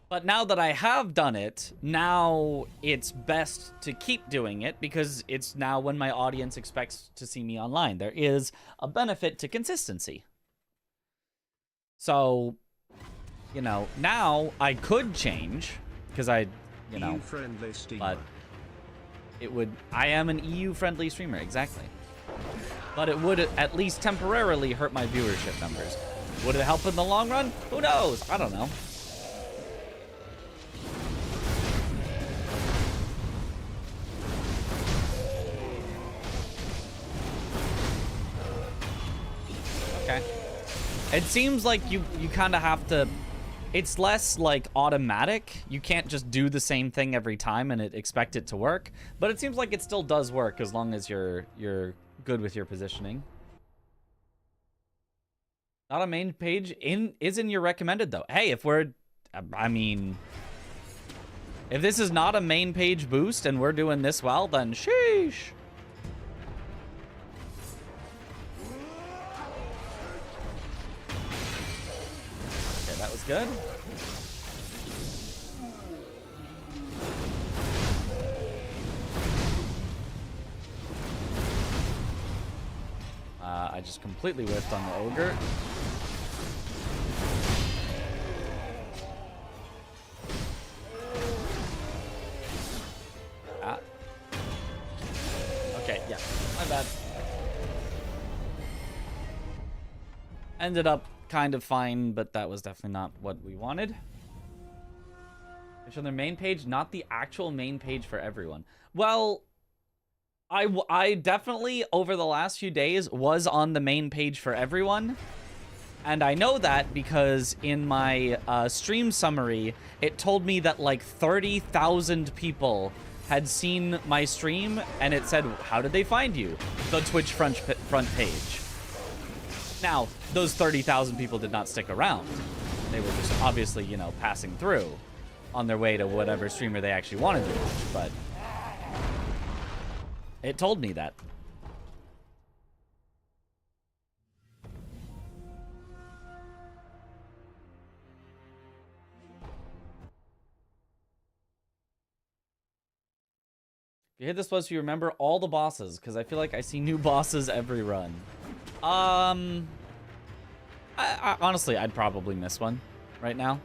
But now that I have done it, now it's best to keep doing it because it's now when my audience expects to see me online. There is a benefit to consistency. So, you know, now I could change because I, you know, EU-friendly streamer. but it would, I am an EU-friendly streamer, exactly. But it would at least temporarily hurt my viewership numbers. Would it help in the long run? Who knows? I don't know. Okay. It seems like you kind of have to... It's less, like, automatic. You can't just do the same thing every time and expect it to work. But it seems like it still does work as long as you're good with your positioning. Not a main page is in your recommended, though. Hey, if we're... I mean... If this is not a main page boost and we're doing this well, then sheesh. That was good. I just completely whiffed on the ogre. Ah. Okay, yeah, my bad. Ended up kind of fine, but that was definitely not what we wanted. It's on their main page, not the actual main page for everyone. Well, I definitely, over the last few days, was on the main page for everyone. And I know that because in my stream summary, it told me that like 30,000 people had seen my stream, and it said, how did they find you? The Twitch front page. Now, those 30,000 people did not stick around. They were just obviously, you know, passing through on their way to whatever streamer they actually wanted to watch, but it told me that. If you hit this plus, you remember all the bosses, because I feel like I see new bosses every run. I honestly, I'd probably miss one right now.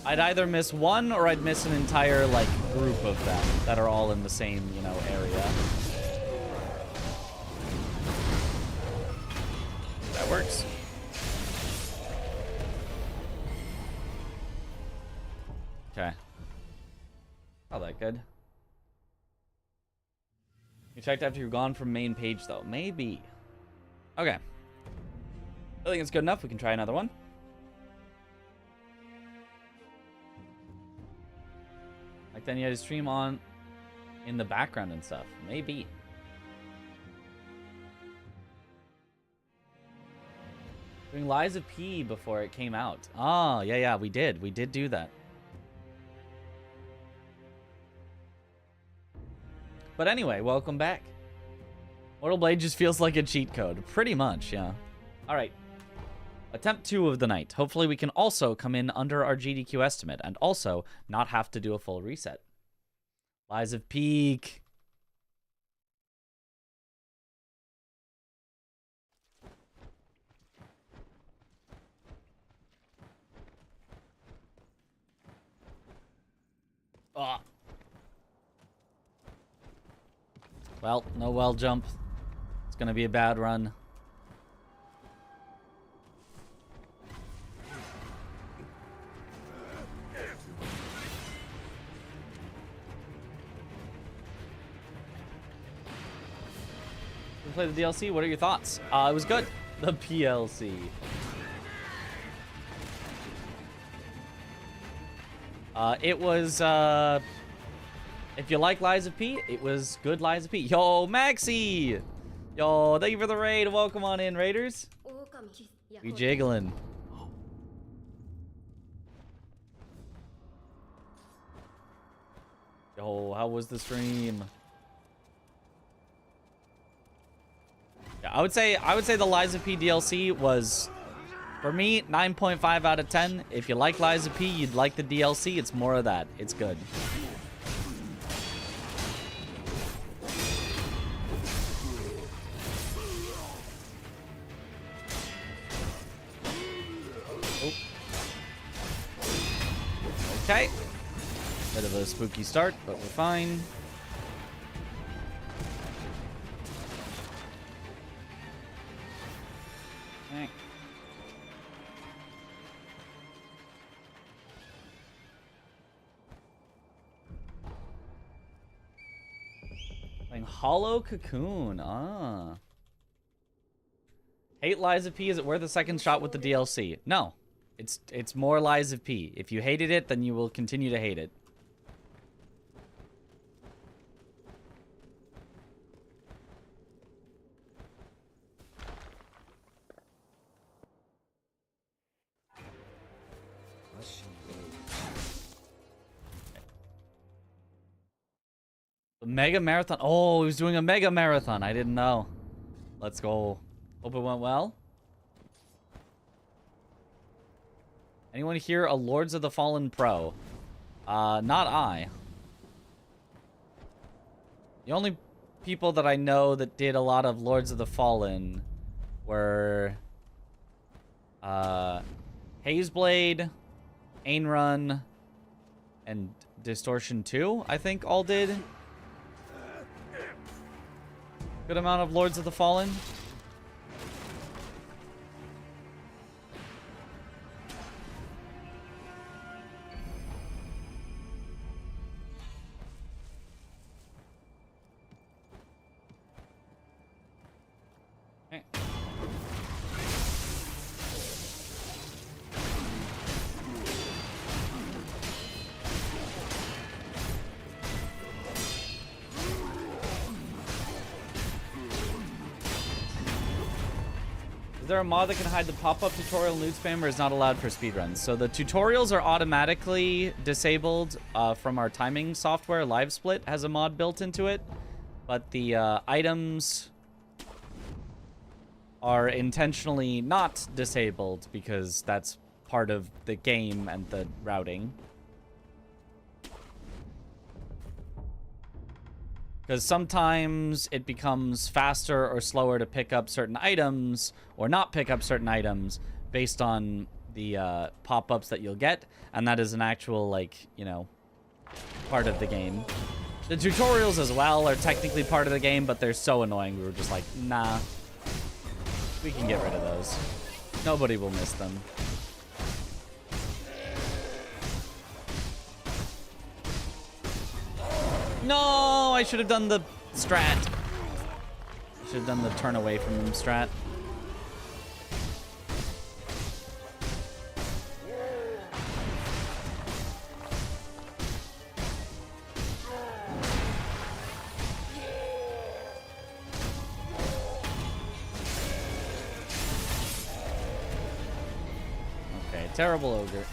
I'd either miss one or I'd miss an entire, like, group of them that are all in the same, you know, area. That works. Okay. Oh, that good. You checked after you're gone from main page, though. Maybe. Okay. I think it's good enough. We can try another one. Like then you had to stream on in the background and stuff. Maybe. Doing Lies of P before it came out. Oh, yeah, we did. We did do that. But anyway, welcome back. Mortal Blade just feels like a cheat code. Pretty much, yeah. All right. Attempt 2 of the night. Hopefully we can also come in under our GDQ estimate and also not have to do a full reset. Lies of Peak. Ah. Well, no well jump. It's gonna be a bad run. You play the DLC? What are your thoughts? It was good. The PLC. It was, if you like Lies of P, it was good Lies of P. Yo, Maxi! Yo, thank you for the raid. Welcome on in, Raiders. We jiggling. Yo, how was the stream? Yeah, I would say the Lies of P DLC was, for me, 9.5 out of 10. If you like Lies of P, you'd like the DLC. It's more of that. It's good. Oh. Okay. Bit of a spooky start, but we're fine. Okay. Playing Hollow Cocoon. Ah. Hate Lies of P. Is it worth a second shot with the DLC? No. It's more Lies of P. If you hated it, then you will continue to hate it. Mega marathon. Oh, he was doing a mega marathon. I didn't know. Let's go. Hope it went well. Anyone here a Lords of the Fallen pro? Not I. The only people that I know that did a lot of Lords of the Fallen were Hazeblade, Ainrun, and Distortion 2, I think all did. Good amount of Lords of the Fallen. Okay. Is there a mod that can hide the pop-up tutorial nude spam, or is not allowed for speedruns? So the tutorials are automatically disabled from our timing software. LiveSplit has a mod built into it, but the items are intentionally not disabled because that's part of the game and the routing. Because sometimes it becomes faster or slower to pick up certain items or not pick up certain items based on the pop-ups that you'll get. And that is an actual, like, you know, part of the game. The tutorials as well are technically part of the game, but they're so annoying. We were just like, nah, we can get rid of those. Nobody will miss them. No, I should have done the strat. I should have done the turn away from him strat. Okay, terrible ogre.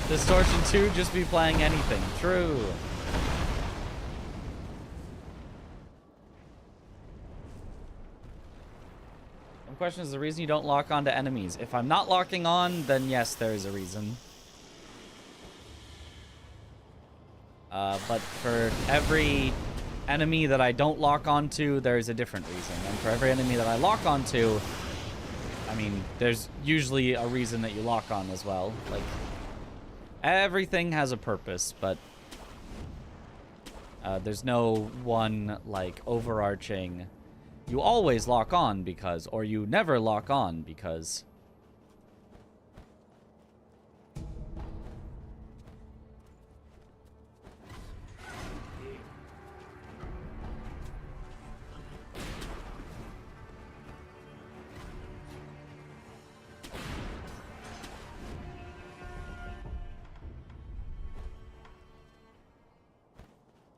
Distortion 2, just be playing anything. True. One question is the reason you don't lock on to enemies. If I'm not locking on, then yes, there is a reason. But for every enemy that I don't lock onto, there is a different reason. And for every enemy that I lock onto, I mean, there's usually a reason that you lock on as well. Like, everything has a purpose, but there's no one, like, overarching, you always lock on because, or you never lock on because.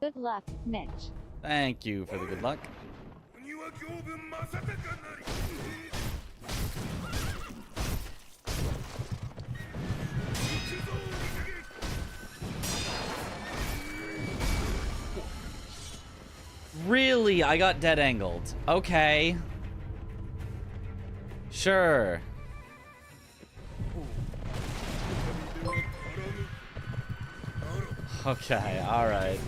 Good luck, Mitch. Thank you for the good luck. Really? I got dead angled. Okay. Sure. Okay, alright.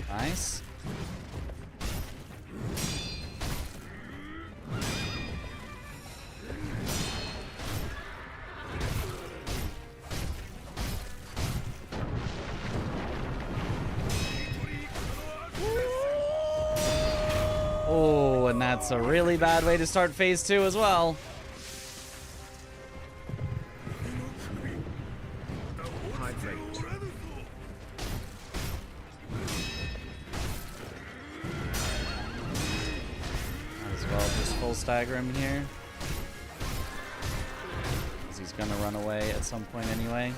Nice. Oh, and that's a really bad way to start phase 2 as well. Hydrate. Might as well just full stagger him here. Because he's gonna run away at some point anyway.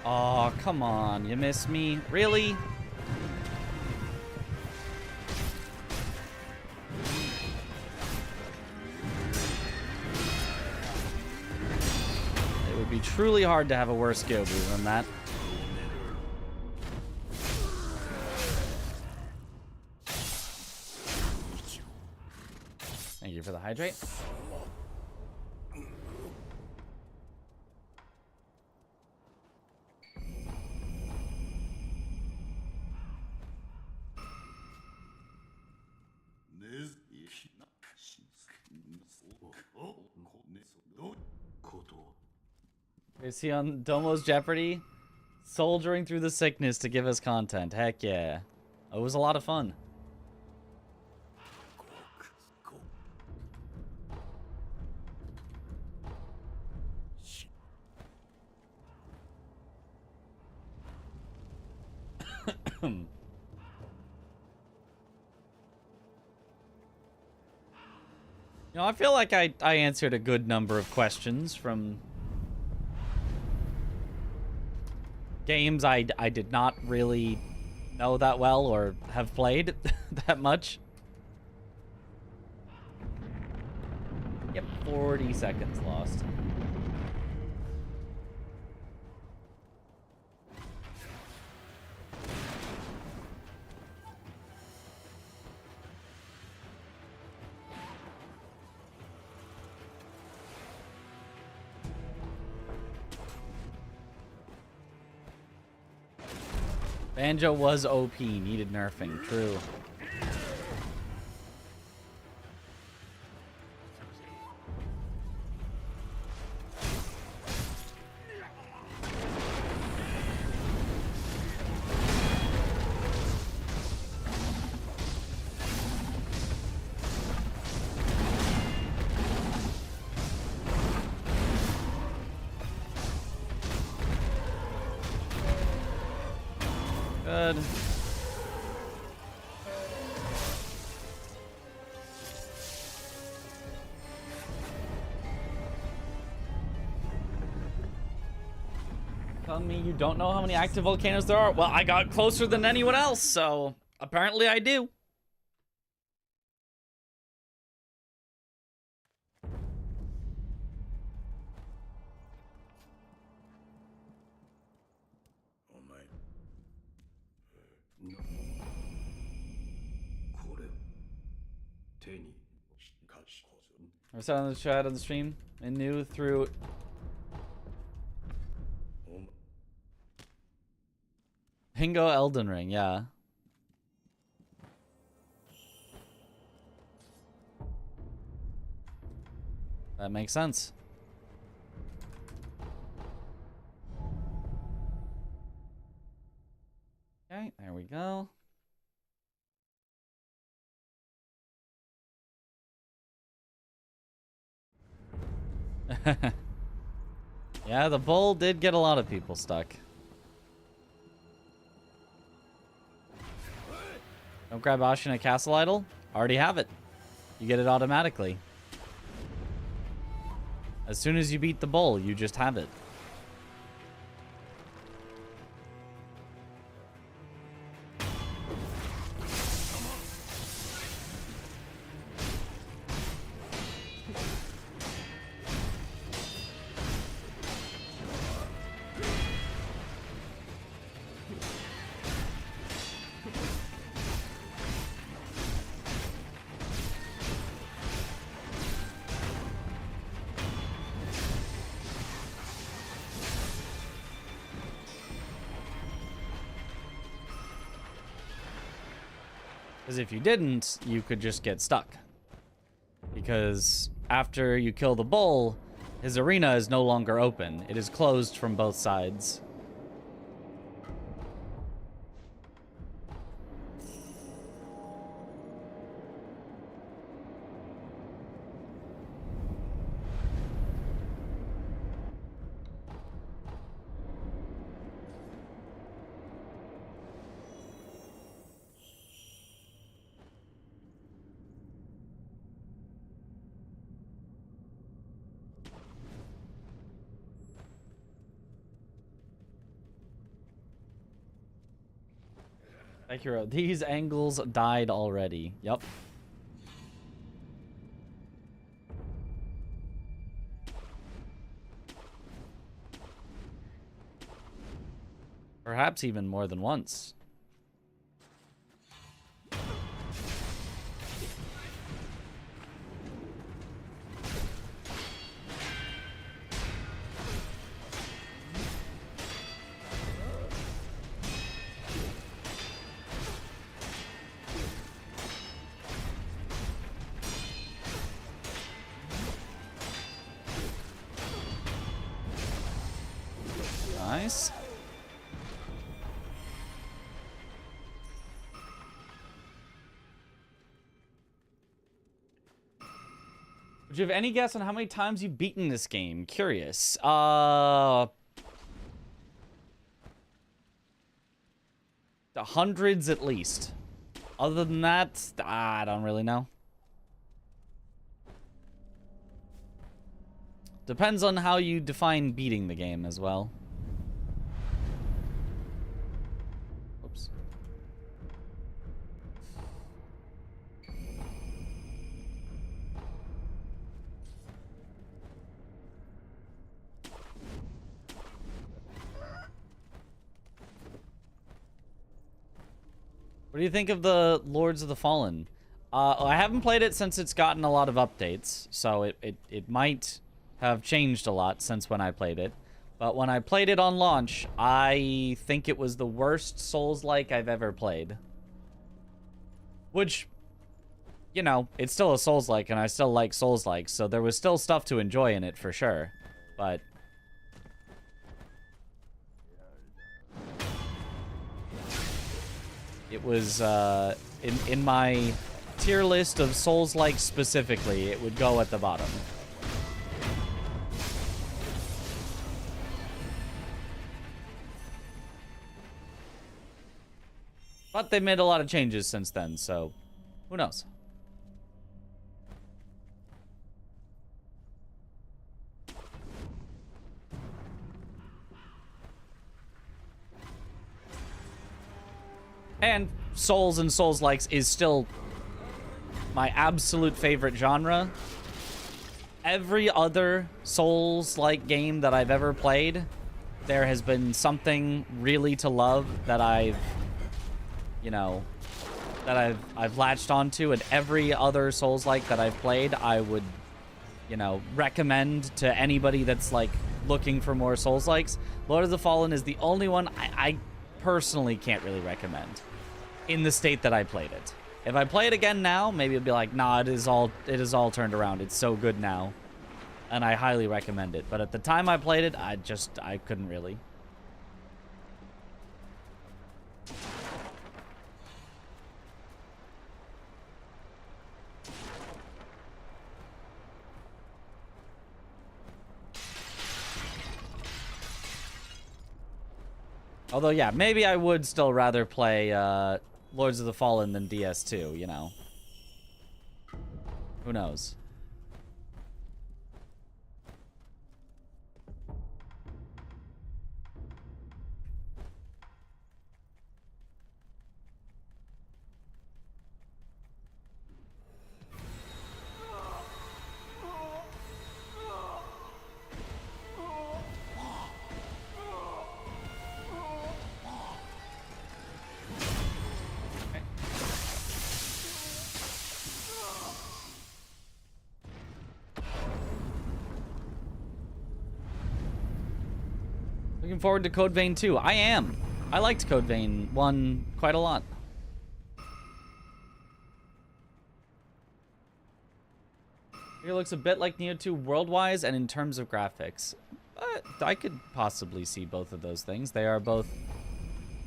Oh, come on. You missed me? Really? It would be truly hard to have a worse Gyobu than that. Thank you for the hydrate. Is he on Domo's Jeopardy? Soldiering through the sickness to give us content. Heck yeah. It was a lot of fun. You know, I feel like I answered a good number of questions from games I did not really know that well or have played that much. Yep, 40 seconds lost. Banjo was OP, needed nerfing, true. Good. Telling me you don't know how many active volcanoes there are? Well, I got closer than anyone else, so apparently I do. I saw in the chat on the stream and knew through Hingo Elden Ring, yeah. That makes sense. Okay, there we go. Yeah, the bull did get a lot of people stuck. Don't grab Ashina Castle Idol. Already have it. You get it automatically. As soon as you beat the bull, you just have it. Because if you didn't, you could just get stuck. Because after you kill the bull, his arena is no longer open. It is closed from both sides. Sekiro, these angles died already. Yep. Perhaps even more than once. Nice. Would you have any guess on how many times you've beaten this game? Curious. The hundreds at least. Other than that, I don't really know. Depends on how you define beating the game as well. Oops. What do you think of the Lords of the Fallen? I haven't played it since it's gotten a lot of updates, so it might have changed a lot since when I played it. But when I played it on launch, I think it was the worst Souls-like I've ever played. Which, you know, it's still a Souls-like, and I still like Souls-like, so there was still stuff to enjoy in it for sure. But it was, in my tier list of Souls-like specifically, it would go at the bottom. But they made a lot of changes since then, so who knows? And Souls and Souls-likes is still my absolute favorite genre. Every other Souls-like game that I've ever played, there has been something really to love that I've, you know, that I've latched onto, and every other Souls-like that I've played, I would, you know, recommend to anybody that's, like, looking for more Souls-likes. Lord of the Fallen is the only one I personally can't really recommend in the state that I played it. If I play it again now, maybe it'll be like, nah, it is all turned around. It's so good now. and I highly recommend it. But at the time I played it, I couldn't really. Although, yeah, maybe I would still rather play Lords of the Fallen than DS2, you know. Who knows? Looking forward to Code Vein 2. I am. I liked Code Vein 1 quite a lot. It looks a bit like Neo 2 world-wise and in terms of graphics. But I could possibly see both of those things. They are both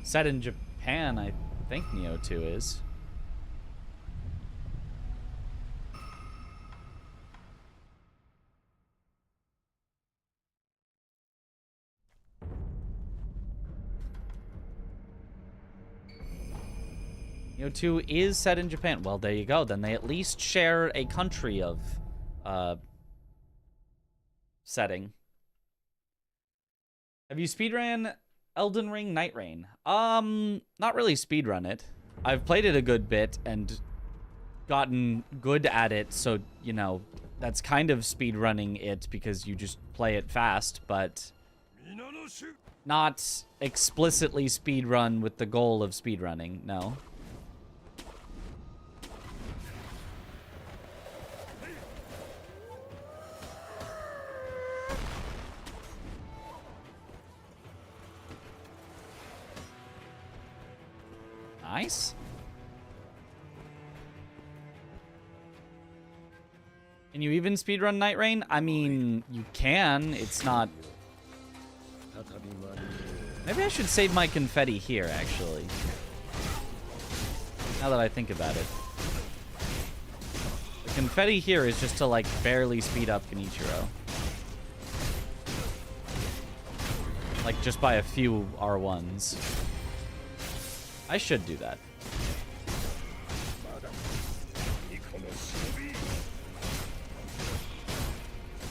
set in Japan, I think Neo 2 is. Neo 2 is set in Japan. Well, there you go. Then they at least share a country of setting. Have you speedran Elden Ring Night Rain? Not really speedrun it. I've played it a good bit and gotten good at it, so, you know, that's kind of speedrunning it because you just play it fast, but not explicitly speedrun with the goal of speedrunning, no. Nice. Can you even speedrun Night Rain? I mean, you can. It's not... Maybe I should save my confetti here, actually. Now that I think about it. The confetti here is just to, like, barely speed up Genichiro. Like, just by a few R1s. I should do that.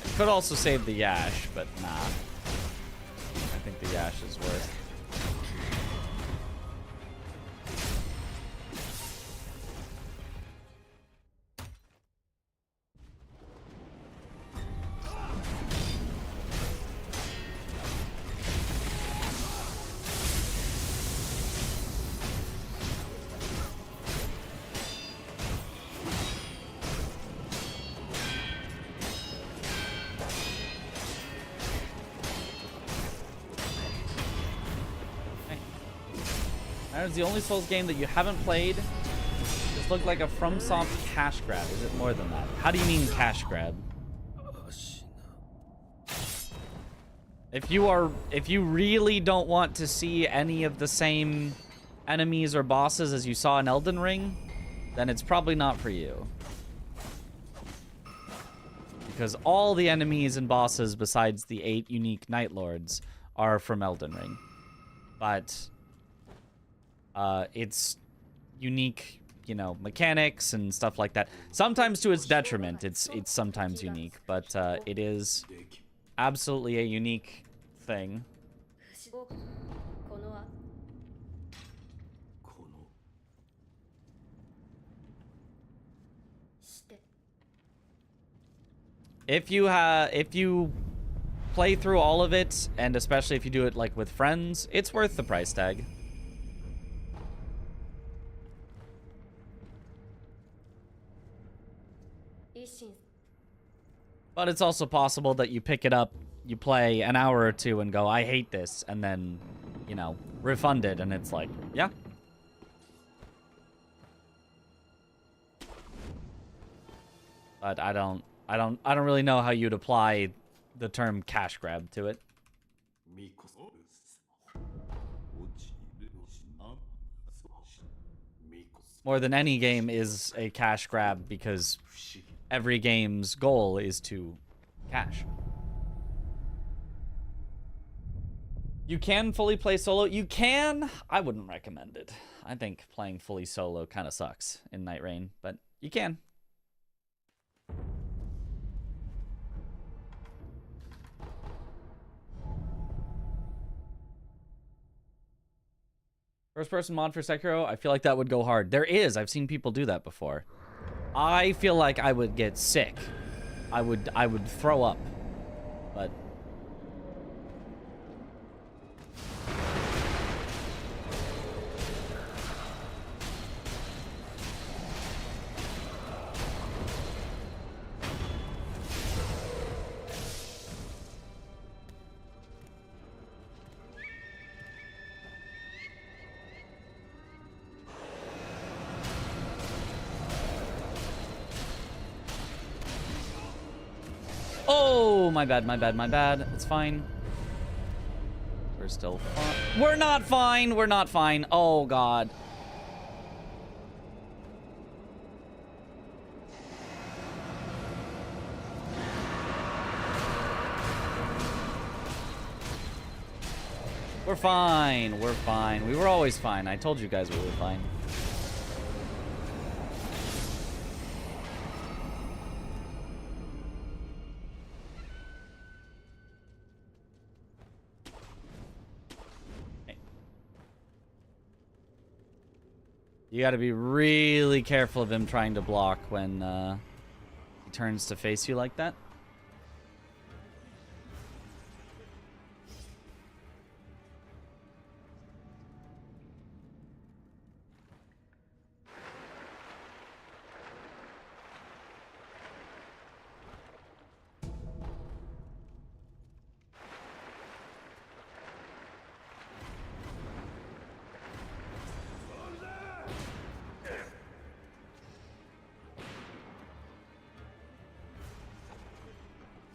I could also save the Yash, but nah. I think the Yash is worth. It's the only Souls game that you haven't played. This looked like a FromSoft cash grab. Is it more than that? How do you mean cash grab? If you really don't want to see any of the same enemies or bosses as you saw in Elden Ring, then it's probably not for you. Because all the enemies and bosses besides the 8 unique Night Lords are from Elden Ring. But it's unique, you know, mechanics and stuff like that. Sometimes to its detriment, it's sometimes unique, but it is absolutely a unique thing. If you play through all of it, and especially if you do it like with friends, it's worth the price tag. But it's also possible that you pick it up, you play an hour or two and go, I hate this, and then, you know, refund it, and it's like, yeah. But I don't I don't really know how you'd apply the term cash grab to it. More than any game is a cash grab because every game's goal is to cash. You can fully play solo. You can. I wouldn't recommend it. I think playing fully solo kind of sucks in Night Rain, but you can. First person mod for Sekiro, I feel like that would go hard. There is. I've seen people do that before. I feel like I would get sick. I would throw up. But oh, my bad, my bad, my bad. It's fine. We're still fine. We're not fine. We're not fine. Oh, God. We're fine. We're fine. We were always fine. I told you guys we were fine. You gotta be really careful of him trying to block when he turns to face you like that.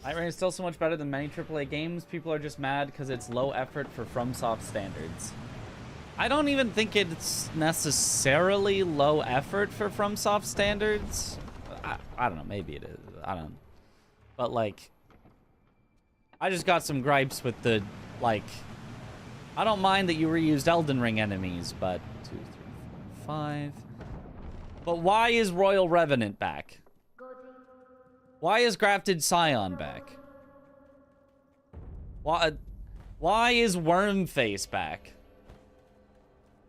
Night Rain is still so much better than many AAA games. People are just mad because it's low effort for FromSoft standards. I don't even think it's necessarily low effort for FromSoft standards. I don't know. Maybe it is. I don't know. But, like, I just got some gripes with the, like, I don't mind that you reused Elden Ring enemies, but 2, 3, 4, 5. But why is Royal Revenant back? Why is Grafted Scion back? Why is Wormface back?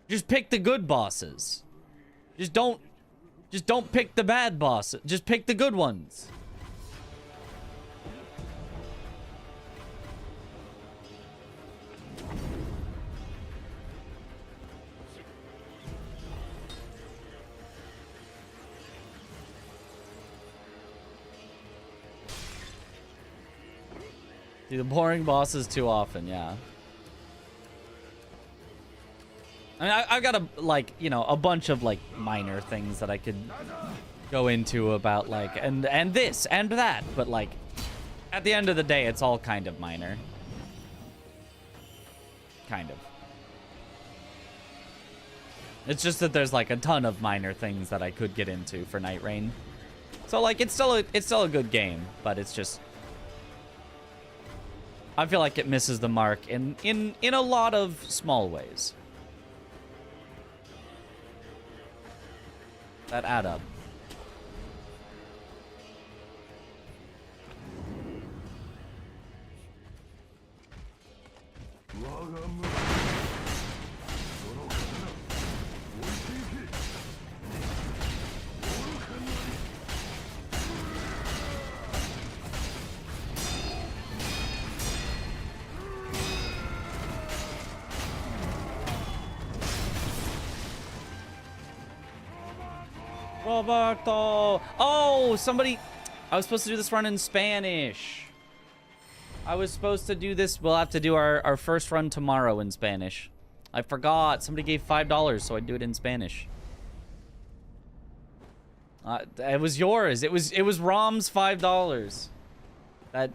Just pick the good bosses. Just don't pick the bad bosses. Just pick the good ones. See, the boring bosses too often, yeah. I mean, I've got a bunch of like minor things that I could go into about like and this and that, but like at the end of the day, it's all kind of minor. Kind of. It's just that there's like a ton of minor things that I could get into for Night Rain. So like it's still a good game, but it's just I feel like it misses the mark in a lot of small ways that add up. Roberto! Oh, somebody... I was supposed to do this run in Spanish. I was supposed to do this... We'll have to do our first run tomorrow in Spanish. I forgot. Somebody gave $5, so I'd do it in Spanish. It was yours. It was Rom's $5. That.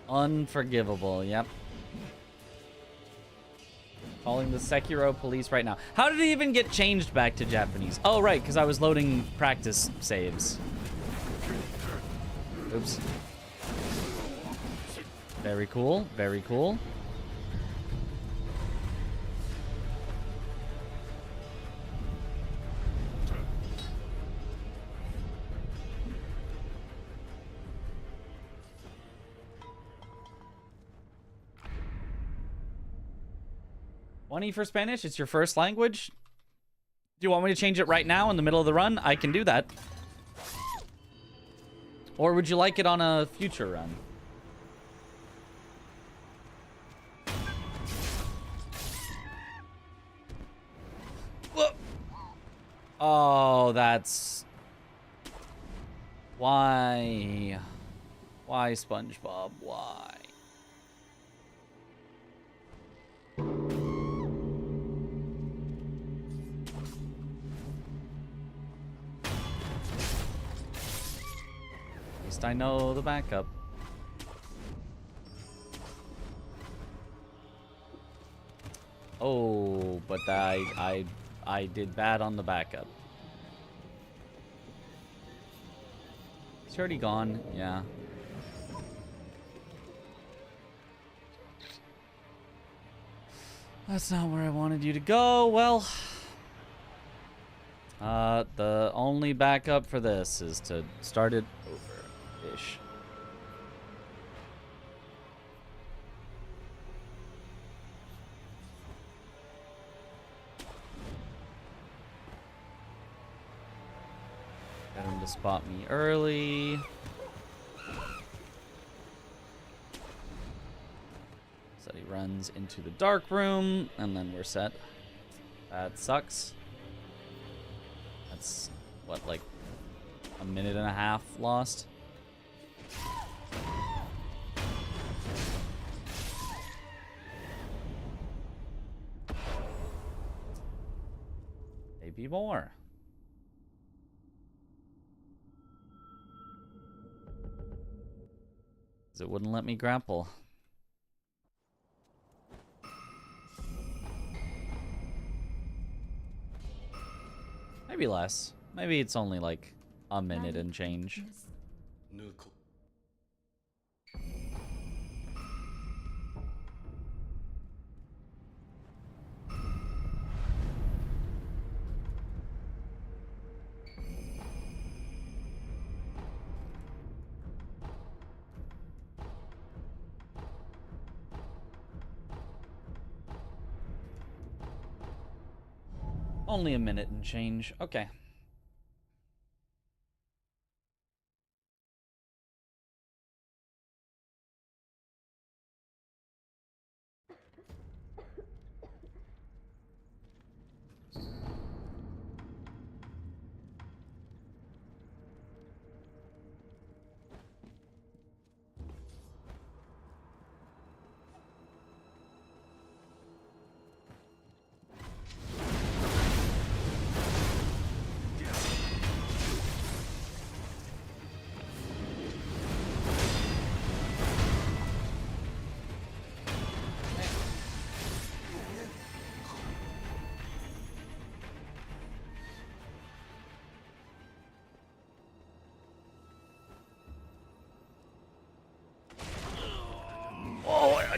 Unforgivable, yep. Calling the Sekiro police right now. How did it even get changed back to Japanese? Oh, right, because I was loading practice saves. Oops. Very cool, very cool. $20 for Spanish? It's your first language? Do you want me to change it right now in the middle of the run? I can do that. Or would you like it on a future run? Oh, that's... Why? Why, SpongeBob? Why? At least I know the backup. Oh, but I did bad on the backup. Is he already gone? Yeah. That's not where I wanted you to go. Well, the only backup for this is to start it over-ish. Get him to spot me early. So he runs into the dark room, and then we're set. That sucks. That's, what, like a minute and a half lost? Maybe more. 'Cause it wouldn't let me grapple. Maybe less. Maybe it's only like a minute and change. Only a minute and change. Okay.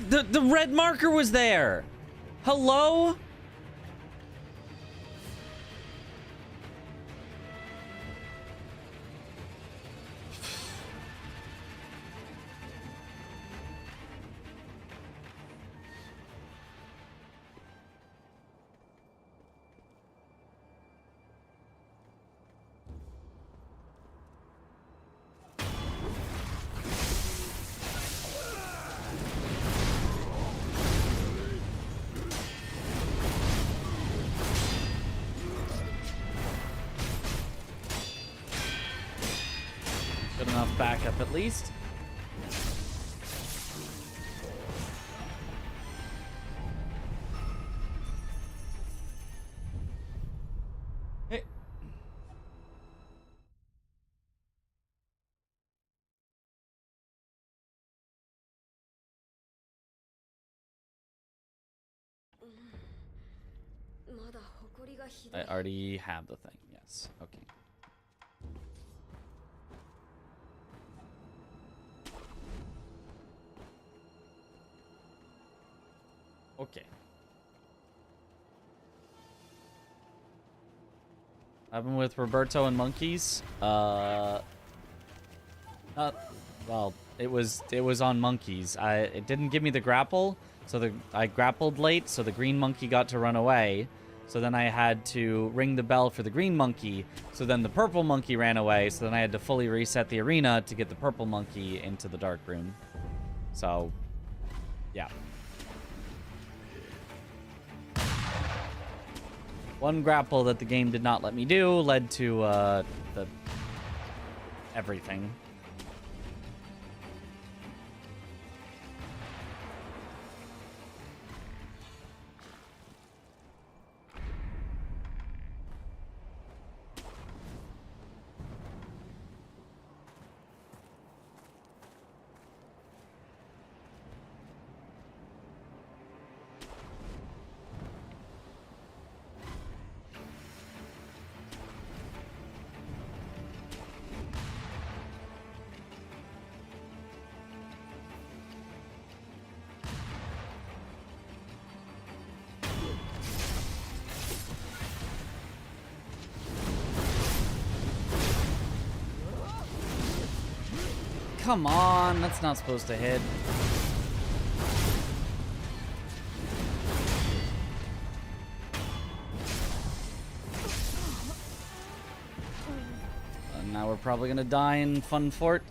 The red marker was there. Hello? backup at least. Hey. I already have the thing, yes. Okay. Okay. I've been with Roberto and Monkeys. Not well. It was on Monkeys. It didn't give me the grapple, so I grappled late, so the green monkey got to run away. So then I had to ring the bell for the green monkey. So then the purple monkey ran away. So then I had to fully reset the arena to get the purple monkey into the dark room. So, yeah. One grapple that the game did not let me do led to the everything. Come on, that's not supposed to hit. And now we're probably gonna die in Fun Fort.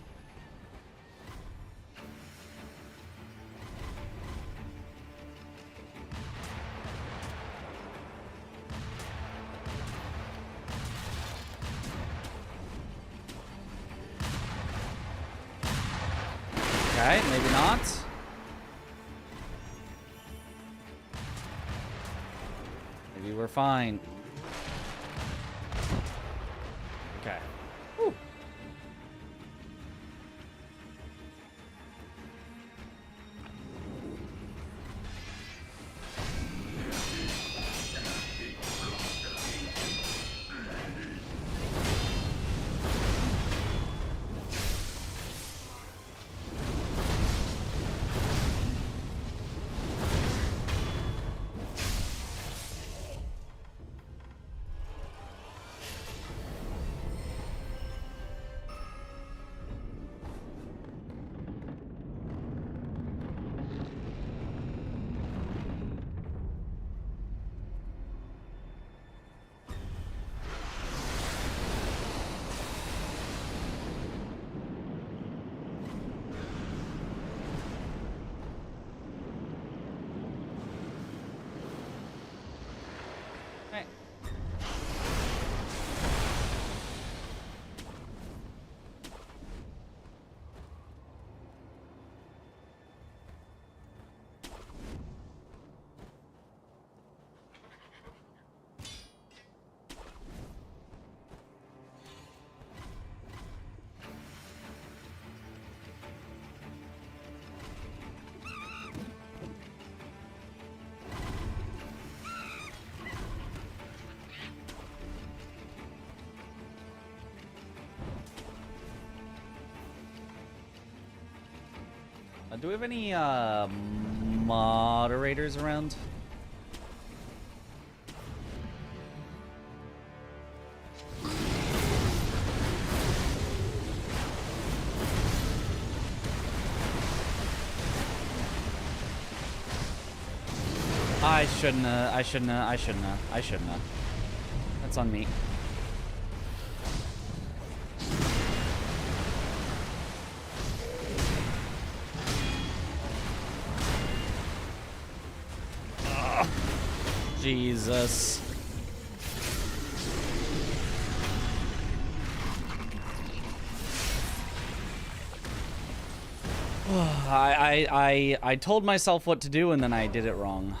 Okay, maybe not. Maybe we're fine. Okay. Whew. Do we have any moderators around? I shouldn't have. That's on me. Jesus. I told myself what to do and then I did it wrong.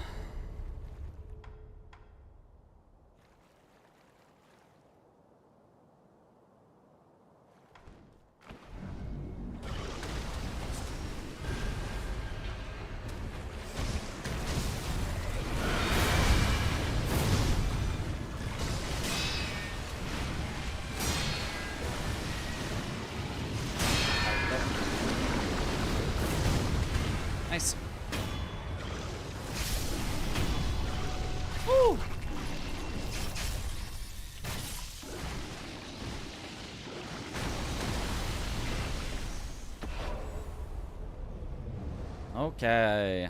Nice. Woo! Okay.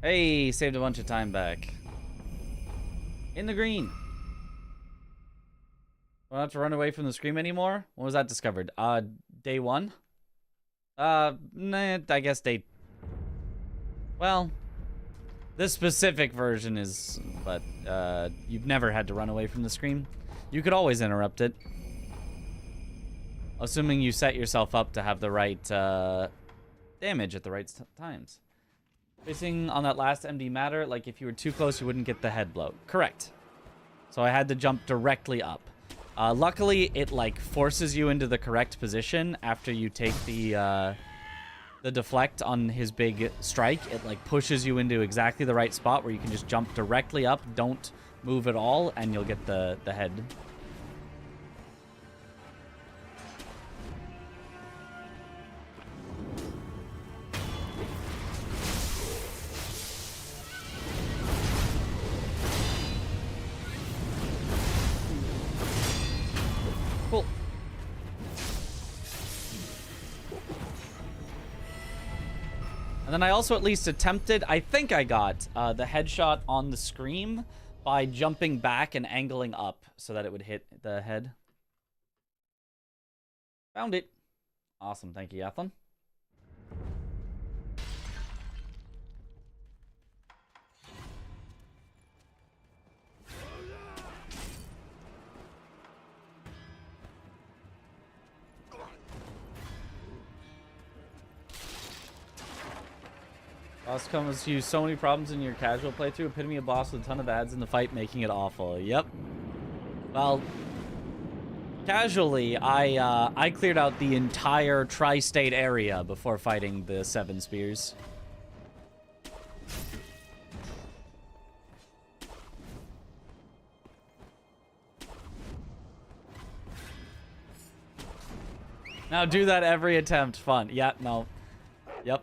Hey, saved a bunch of time back. In the green. Don't have to run away from the scream anymore? When was that discovered? Day 1? Nah, I guess day... Well, this specific version is... But, you've never had to run away from the scream. You could always interrupt it. Assuming you set yourself up to have the right, damage at the right times. Facing on that last MD matter, like if you were too close, you wouldn't get the head blow. Correct. So I had to jump directly up. Luckily, it like forces you into the correct position after you take the deflect on his big strike. It like pushes you into exactly the right spot where you can just jump directly up, don't move at all, and you'll get the head. Cool. And then I also at least attempted, I think I got the headshot on the scream by jumping back and angling up so that it would hit the head. Found it. Awesome. Thank you, Athlon. Boss comes to you so many problems in your casual playthrough. Epitome of boss with a ton of ads in the fight, making it awful. Yep. Well, casually, I cleared out the entire tri-state area before fighting the 7 spears. Now do that every attempt. Fun. Yeah, no. Yep.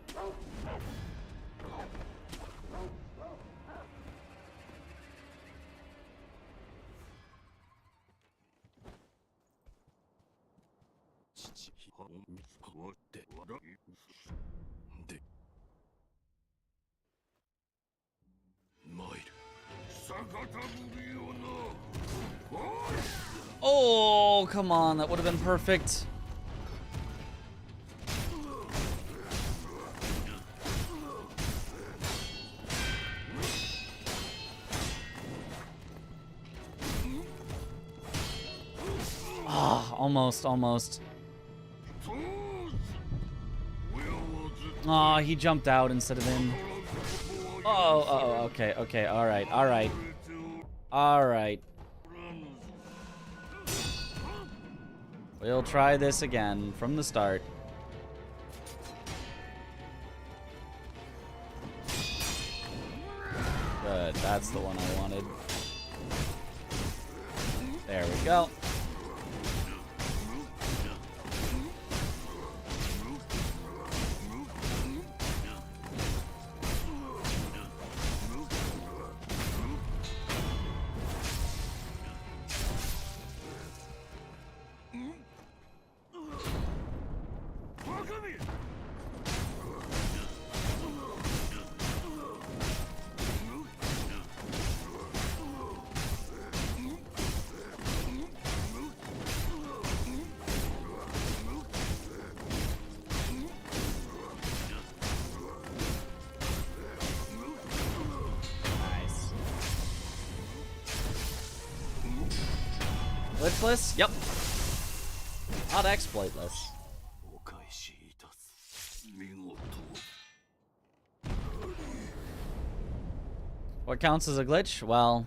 Oh, come on. That would have been perfect. Ah, almost, almost. Oh, he jumped out instead of in. Oh, okay, okay, alright, alright. Alright. We'll try this again from the start. Good, that's the one I wanted. There we go. glitchless? Yep. Not exploitless. What counts as a glitch? Well,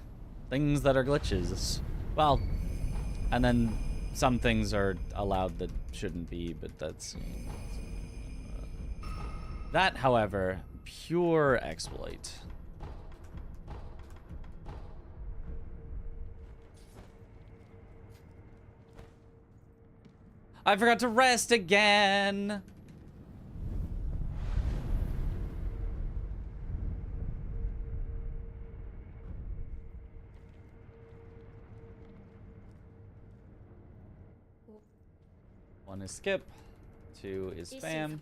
things that are glitches. Well, and then some things are allowed that shouldn't be, but that's... that, however, pure exploit. I forgot to rest again! One is skip, two is spam.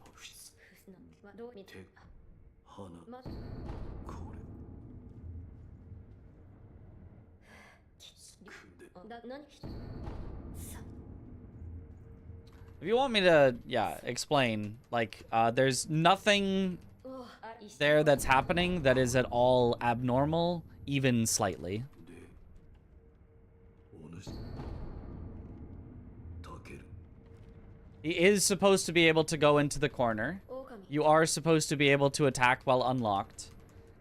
If you want me to, yeah, explain, like, there's nothing there that's happening that is at all abnormal, even slightly. He is supposed to be able to go into the corner. You are supposed to be able to attack while unlocked.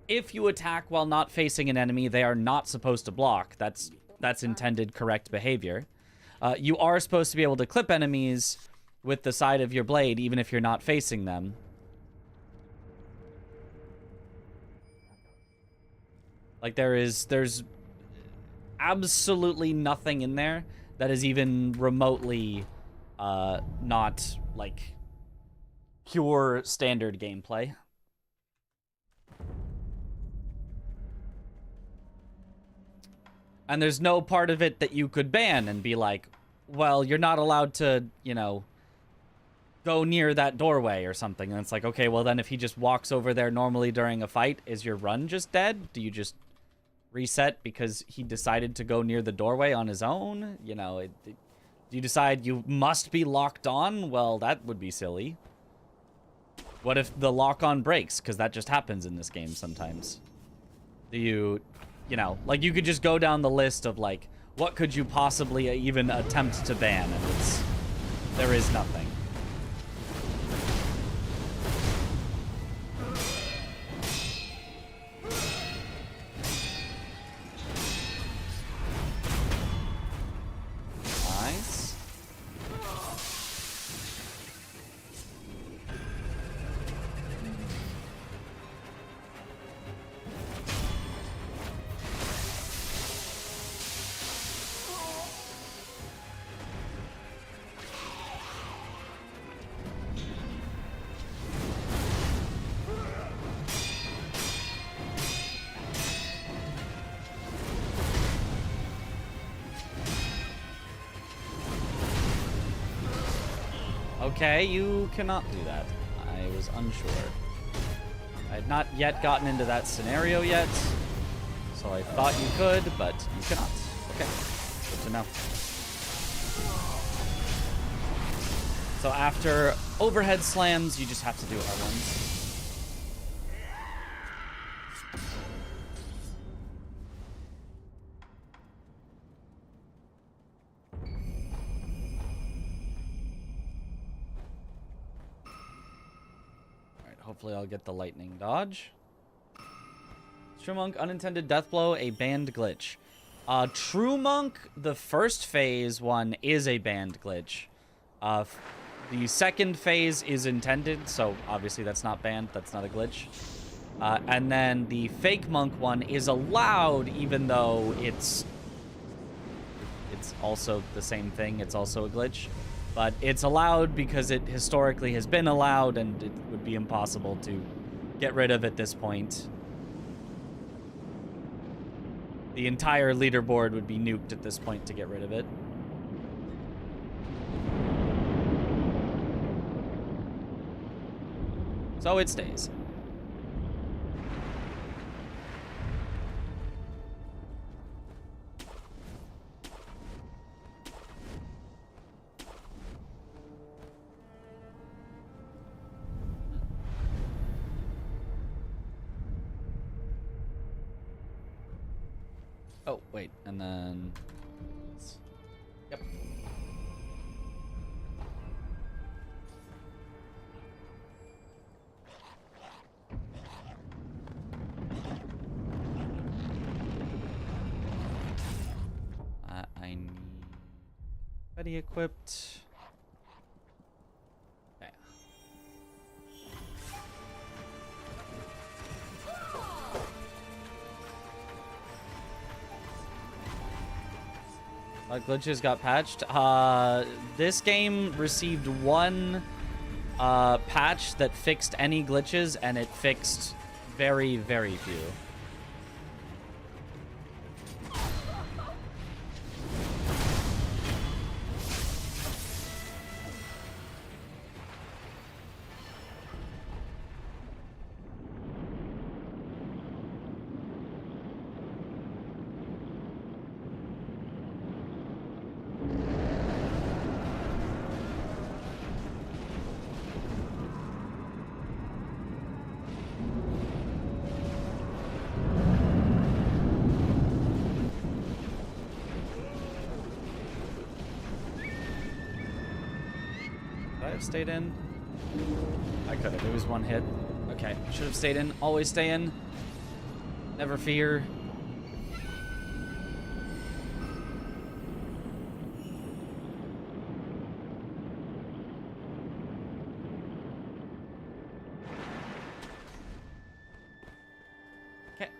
If you attack while not facing an enemy, they are not supposed to block. That's intended correct behavior. You are supposed to be able to clip enemies with the side of your blade, even if you're not facing them. Like, there's absolutely nothing in there that is even remotely not, like, pure standard gameplay. And there's no part of it that you could ban and be like, well, you're not allowed to, you know, go near that doorway or something. And it's like, okay, well then if he just walks over there normally during a fight, is your run just dead? Do you just reset because he decided to go near the doorway on his own? You know, do you decide you must be locked on? Well, that would be silly. What if the lock-on breaks? Because that just happens in this game sometimes. Do you know, like, you could just go down the list of, like, what could you possibly even attempt to ban? And there is nothing. Nice. Okay, you cannot do that. I was unsure. I had not yet gotten into that scenario yet, so I thought you could, but you cannot. Okay, good to know. So after overhead slams, you just have to do R1s. Hopefully I'll get the lightning dodge. True Monk, unintended death blow, a banned glitch. True Monk, the first phase one is a banned glitch. The second phase is intended, so obviously that's not banned, that's not a glitch. And then the fake monk one is allowed, even though it's also the same thing, it's also a glitch. But it's allowed because it historically has been allowed, and it would be impossible to get rid of at this point. The entire leaderboard would be nuked at this point to get rid of it. So it stays. Oh, wait, and then... Yep. already equipped. Okay. Glitches got patched. This game received one patch that fixed any glitches, and it fixed very, very few. Stayed in. I could have. It was one hit. Okay. Should have stayed in. Always stay in. Never fear. Okay.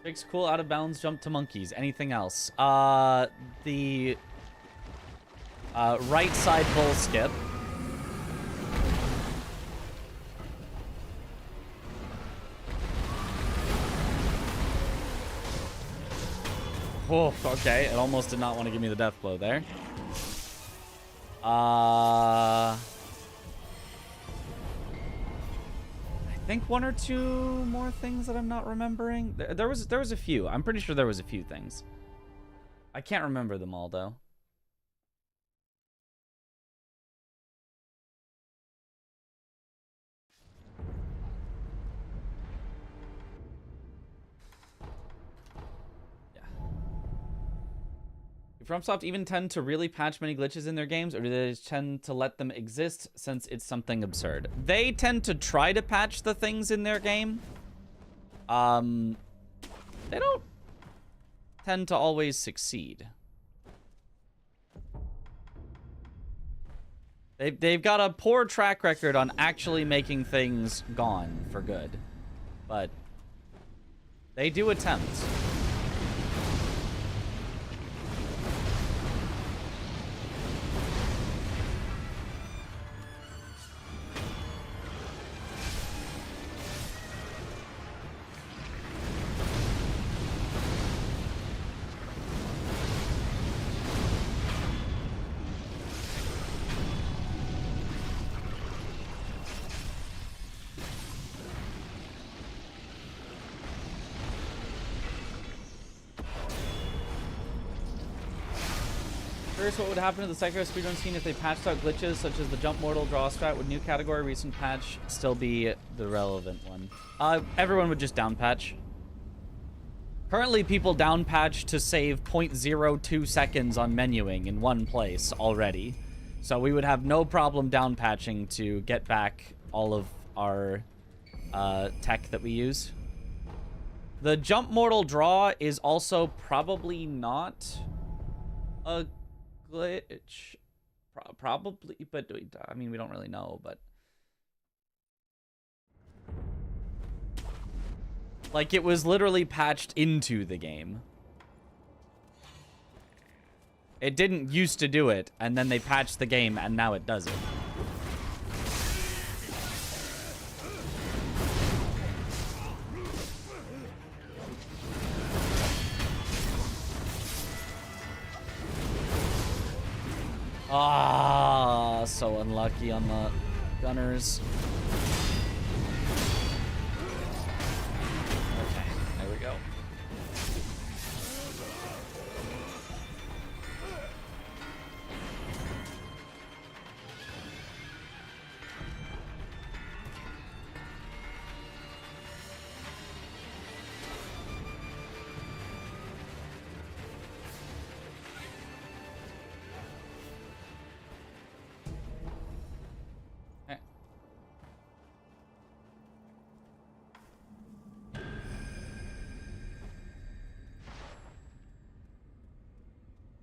Fix cool out of bounds jump to monkeys. Anything else? The right side bull skip. Oh, okay. It almost did not want to give me the death blow there. I think one or two more things that I'm not remembering. There was a few. I'm pretty sure there was a few things. I can't remember them all though. Yeah. Do FromSoft even tend to really patch many glitches in their games, or do they tend to let them exist since it's something absurd? They tend to try to patch the things in their game. They don't tend to always succeed. They've got a poor track record on actually making things gone for good. But they do attempt. What would happen to the Sekiro speedrun scene if they patched out glitches such as the jump mortal draw strat? Would new category recent patch still be the relevant one? Everyone would just down patch. Currently, people down patch to save 0.02 seconds on menuing in one place already. So we would have no problem down patching to get back all of our tech that we use. The jump mortal draw is also probably not a glitch, probably, but I mean, we don't really know, but like it was literally patched into the game. It didn't used to do it, and then they patched the game, and now it does it. Ah, so unlucky on the gunners. Okay, there we go.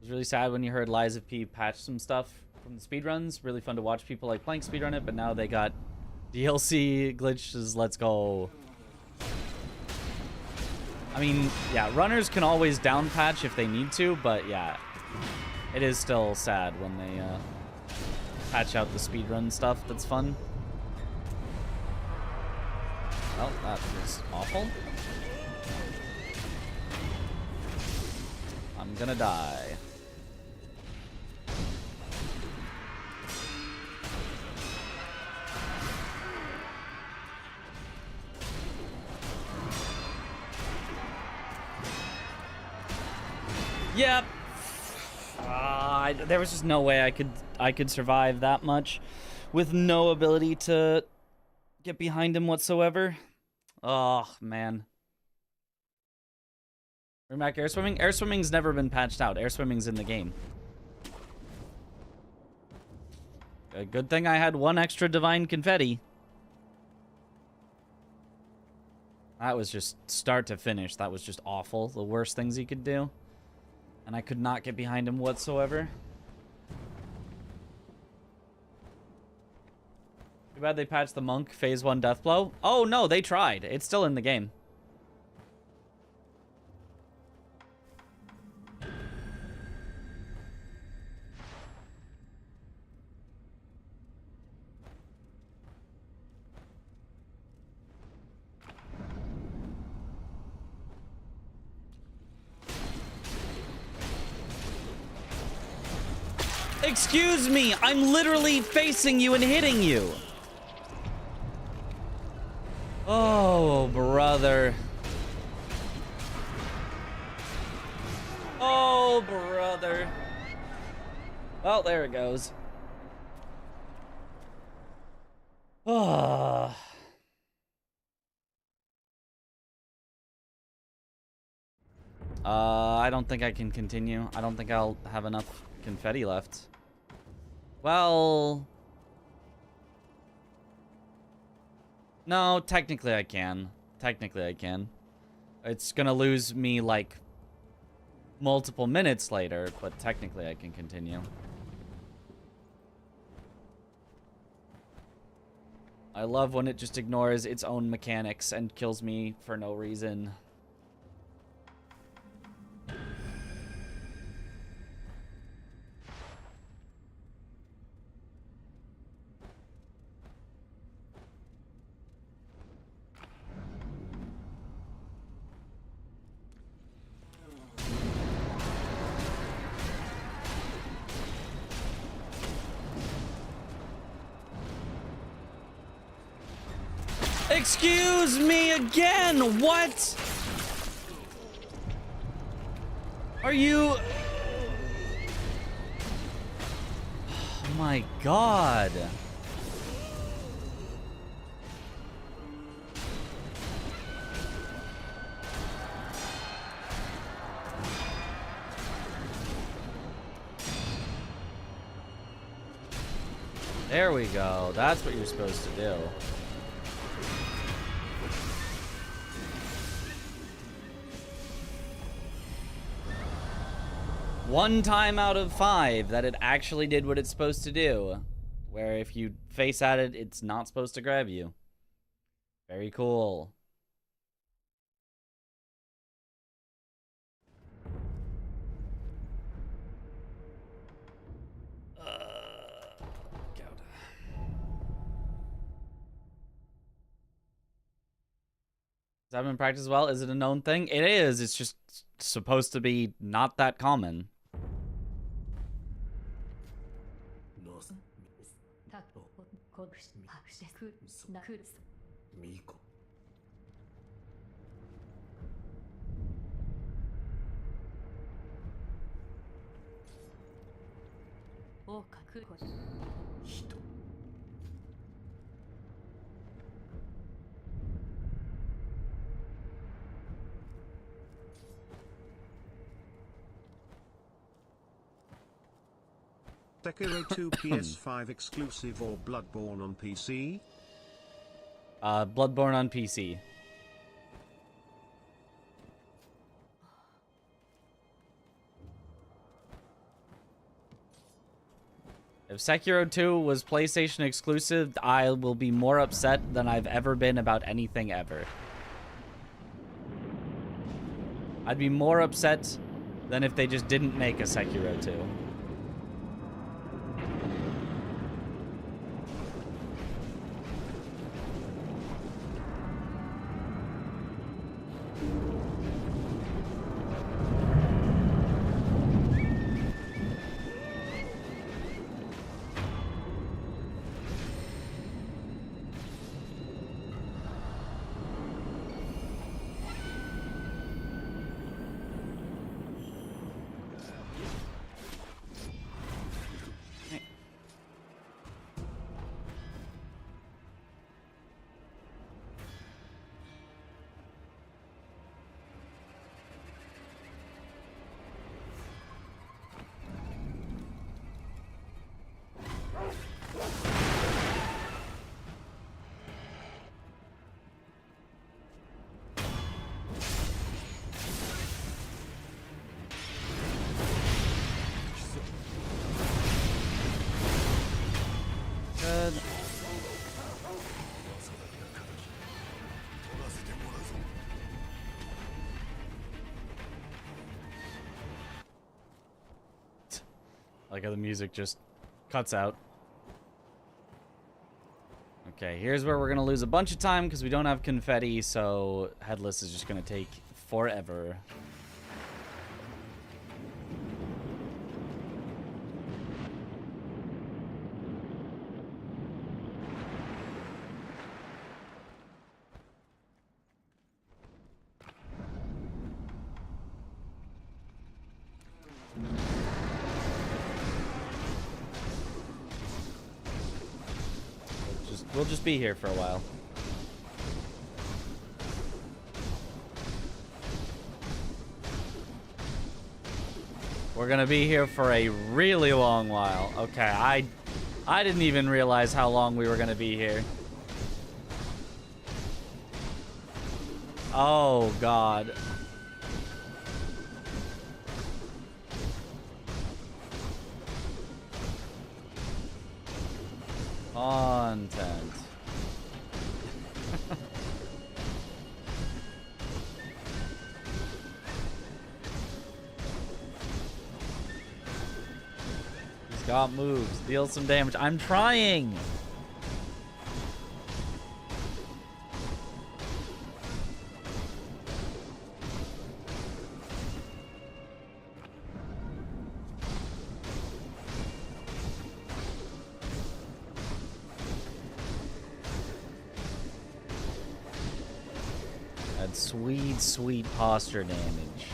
was really sad when you heard Lies of P patch some stuff from the speedruns. Really fun to watch people like playing speedrun it, but now they got DLC glitches. Let's go. I mean, yeah, runners can always down patch if they need to, but yeah, it is still sad when they patch out the speedrun stuff that's fun. Well, that was awful. I'm gonna die. Yep. There was just no way I could survive that much with no ability to get behind him whatsoever. Oh man. Bring back air swimming. Air swimming's never been patched out. Air swimming's in the game. A good thing I had one extra divine confetti. That was just start to finish. That was just awful. The worst things he could do. And I could not get behind him whatsoever. Too bad they patched the monk phase 1 death blow. Oh no, they tried. It's still in the game. Excuse me, I'm literally facing you and hitting you. Oh, brother. Oh, brother. Well, there it goes. Oh. I don't think I can continue. I don't think I'll have enough confetti left. Well... No, technically I can. Technically I can. It's gonna lose me, like, multiple minutes later, but technically I can continue. I love when it just ignores its own mechanics and kills me for no reason. Excuse me again! What? Are you... Oh my god. There we go. That's what you're supposed to do. One time out of 5 that it actually did what it's supposed to do. Where if you face at it, it's not supposed to grab you. Very cool. God. Has that been practiced well? Is it a known thing? It is. It's just supposed to be not that common. Sekiro 2 PS5 exclusive or Bloodborne on PC? Bloodborne on PC. If Sekiro 2 was PlayStation exclusive, I will be more upset than I've ever been about anything ever. I'd be more upset than if they just didn't make a Sekiro 2. Good. Like how the music just cuts out. Okay, here's where we're gonna lose a bunch of time because we don't have confetti, so Headless is just gonna take forever. We'll just be here for a while. We're gonna be here for a really long while. Okay, I didn't even realize how long we were gonna be here. Oh God. Content. He's got moves. Deal some damage. I'm trying. Sweet, sweet posture damage.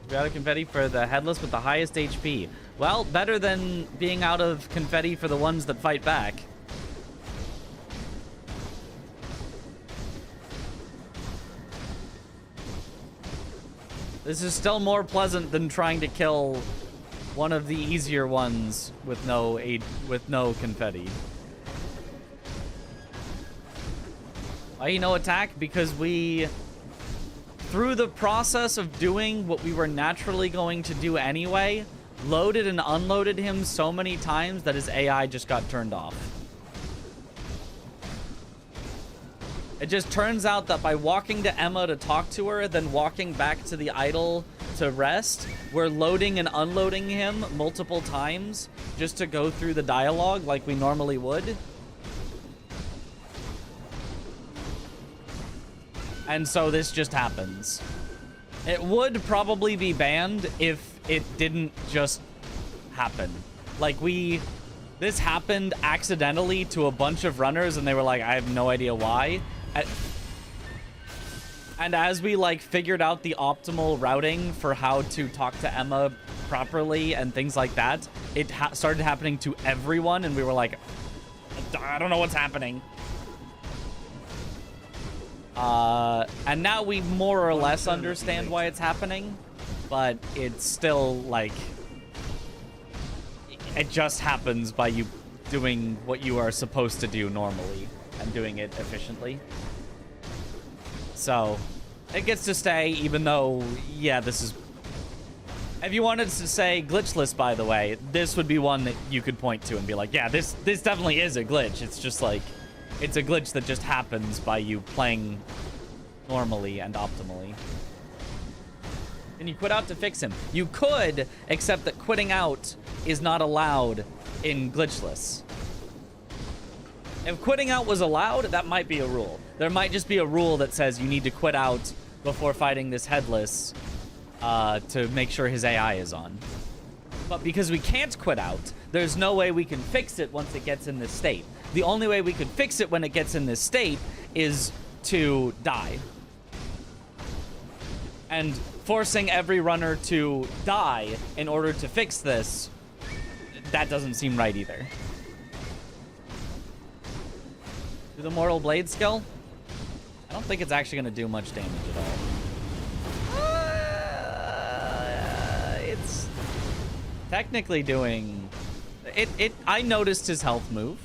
We out of confetti for the Headless with the highest HP. Well, better than being out of confetti for the ones that fight back. This is still more pleasant than trying to kill one of the easier ones with no confetti. Why no attack? Because we, through the process of doing what we were naturally going to do anyway, loaded and unloaded him so many times that his AI just got turned off. It just turns out that by walking to Emma to talk to her, then walking back to the idol to rest, we're loading and unloading him multiple times just to go through the dialogue like we normally would. And so this just happens. It would probably be banned if it didn't just happen. Like this happened accidentally to a bunch of runners and they were like, I have no idea why. And as we like figured out the optimal routing for how to talk to Emma properly and things like that, it started happening to everyone and we were like, I don't know what's happening. And now we more or less understand why it's happening, but it's still like, it just happens by you doing what you are supposed to do normally and doing it efficiently. So it gets to stay, even though, yeah, this is If you wanted to say glitchless, by the way, this would be one that you could point to and be like, yeah, this definitely is a glitch. It's just like, it's a glitch that just happens by you playing normally and optimally. And you quit out to fix him. You could, except that quitting out is not allowed in glitchless. If quitting out was allowed, that might be a rule. There might just be a rule that says you need to quit out before fighting this headless to make sure his AI is on. But because we can't quit out, there's no way we can fix it once it gets in this state. The only way we could fix it when it gets in this state is to die. And forcing every runner to die in order to fix this, that doesn't seem right either. Do the Mortal Blade skill? I don't think it's actually going to do much damage at all. It's technically doing... I noticed his health move.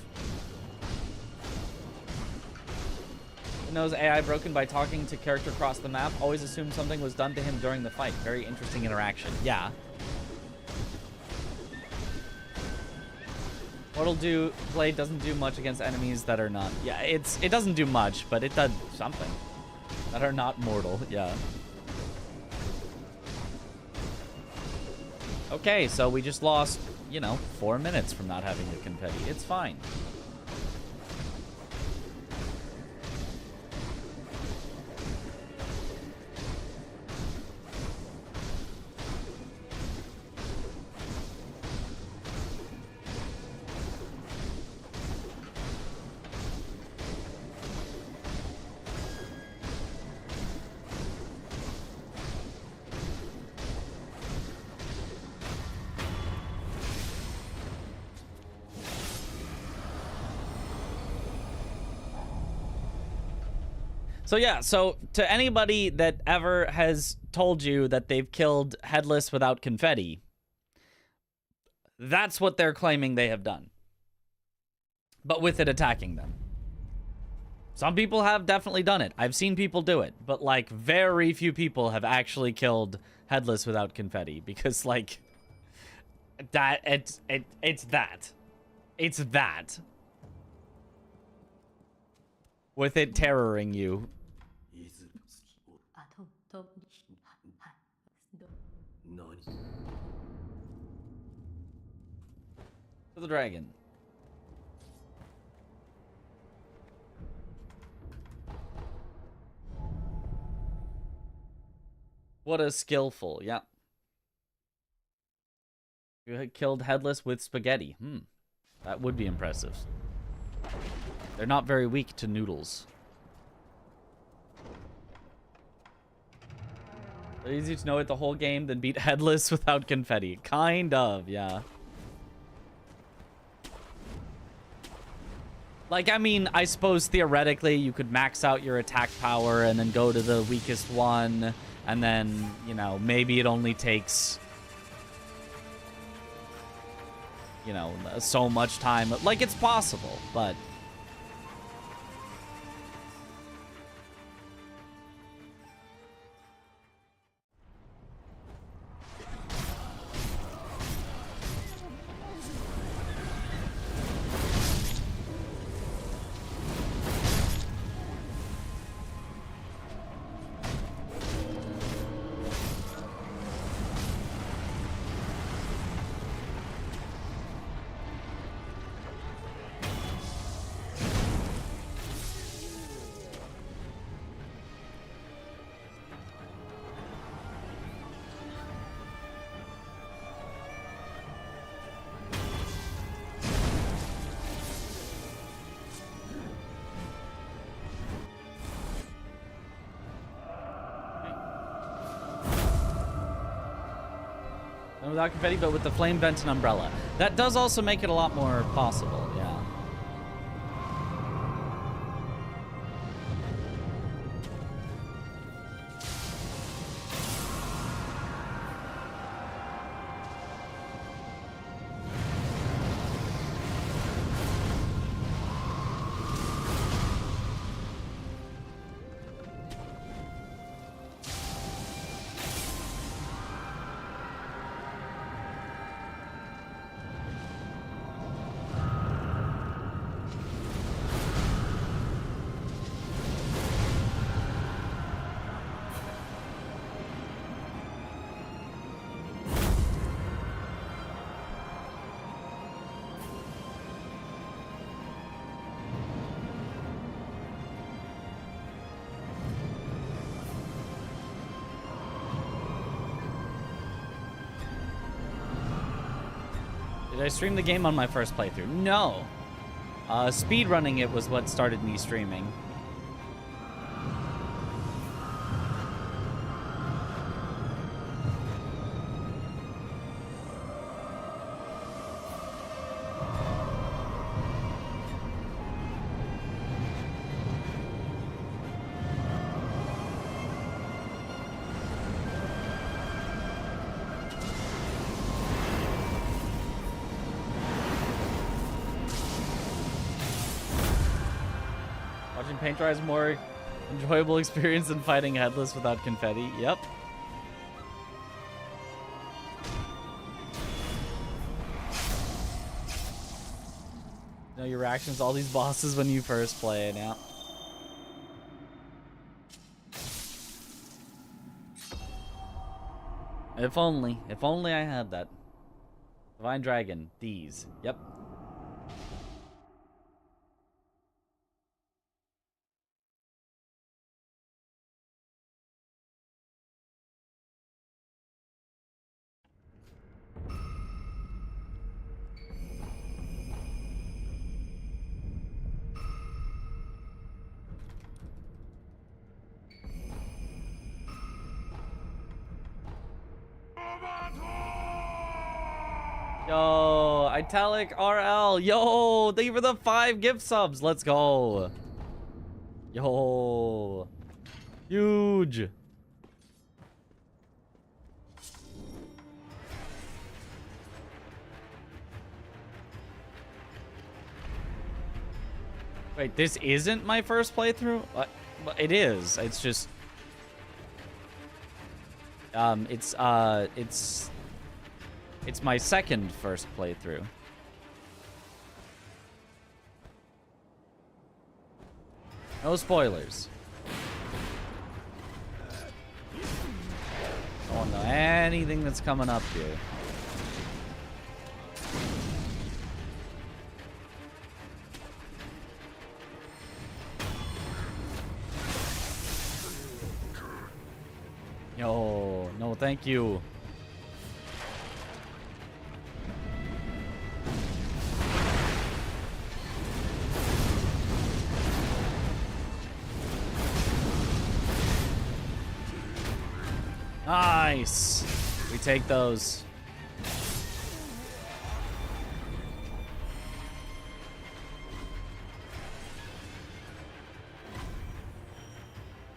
Knows AI broken by talking to character across the map. Always assumed something was done to him during the fight. Very interesting interaction. Yeah. Mortal Blade doesn't do much against enemies that are not... Yeah, it doesn't do much, but it does something. That are not mortal. Yeah. Okay, so we just lost, you know, 4 minutes from not having the confetti. It's fine. So yeah, so to anybody that ever has told you that they've killed Headless without confetti, that's what they're claiming they have done. But with it attacking them. Some people have definitely done it. I've seen people do it, but like very few people have actually killed Headless without confetti because like that it's that. It's that. With it terroring you. To the dragon. What a skillful, yeah. You had killed Headless with spaghetti. That would be impressive. They're not very weak to noodles. They're easy to know it the whole game, then beat Headless without confetti. Kind of, yeah. Like, I mean, I suppose theoretically you could max out your attack power and then go to the weakest one. And then, you know, maybe it only takes, you know, so much time. Like, it's possible, but... Without confetti, but with the flame vent and umbrella. That does also make it a lot more possible, yeah. Did I stream the game on my first playthrough? No. Speedrunning it was what started me streaming. Watching paint dry is more enjoyable experience than fighting headless without confetti. Yep. You know your reactions to all these bosses when you first play it out. If only I had that. Divine Dragon, these. Yep. Yo, Italic RL. Yo, thank you for the 5 gift subs. Let's go. Yo. Huge. Wait, this isn't my first playthrough? It is. It's just... It's my second first playthrough. No spoilers. I don't know anything that's coming up here. Yo, no, thank you. Nice. We take those.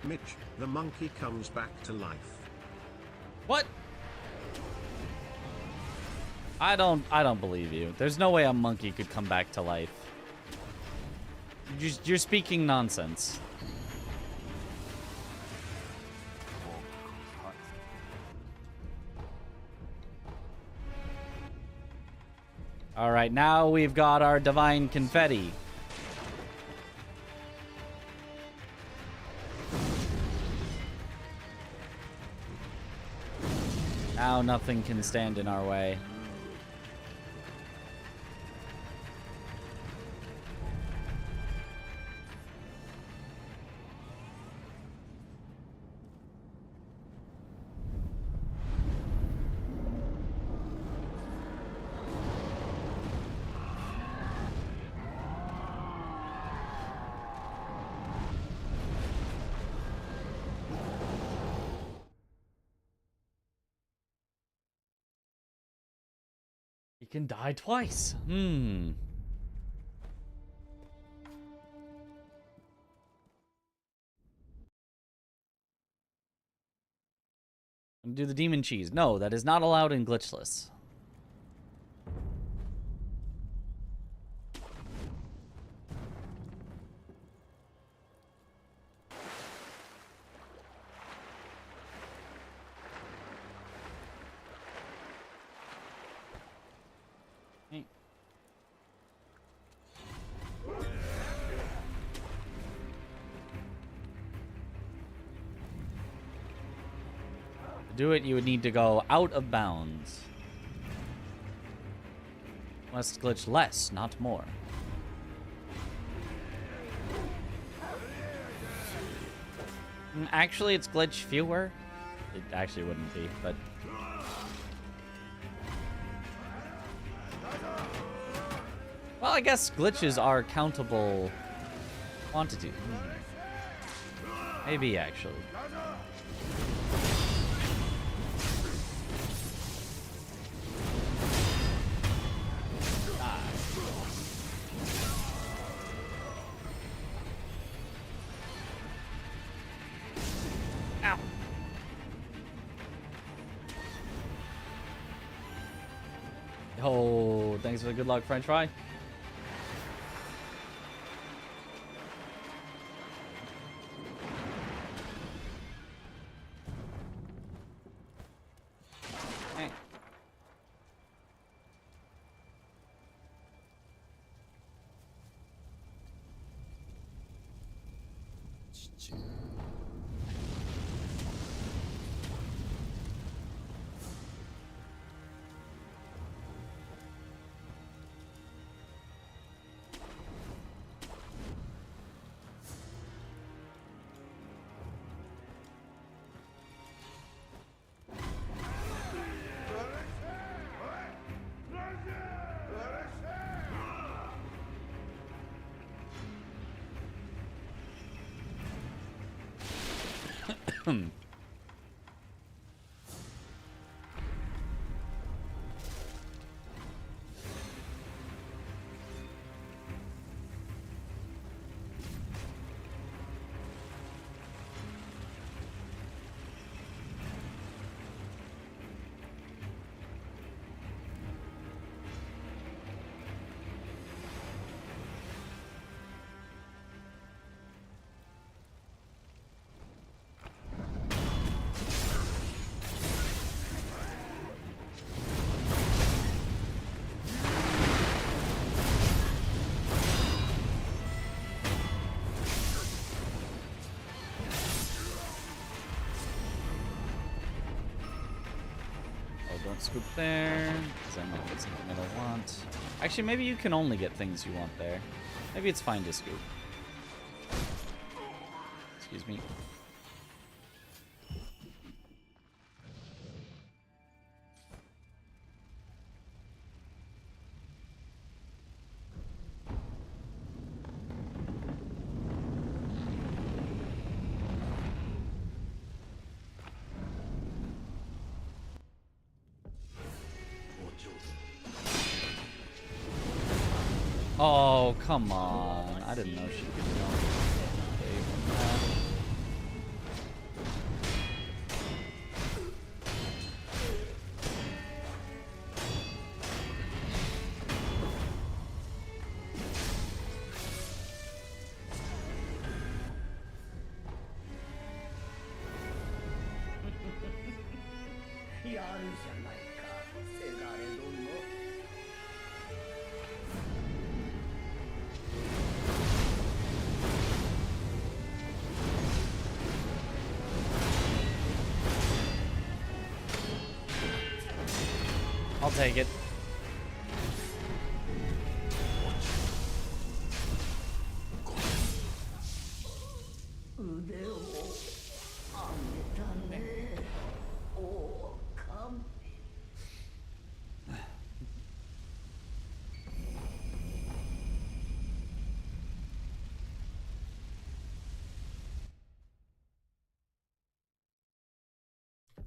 Mitch, the monkey comes back to life. What? I don't believe you. There's no way a monkey could come back to life. You're speaking nonsense. All right, now we've got our divine confetti. Now nothing can stand in our way. You can die twice. I'm gonna do the demon cheese. No, that is not allowed in Glitchless. To do it, you would need to go out of bounds. Must glitch less, not more. Actually, it's glitch fewer. It actually wouldn't be, but... I guess glitches are countable quantity. Maybe, actually. Ow. Oh, thanks for the good luck, French fry. Hey. Don't scoop there, because I might get something I don't want. Actually, maybe you can only get things you want there. Maybe it's fine to scoop. Excuse me. Oh, come on. I didn't know she could jump. I'll take it.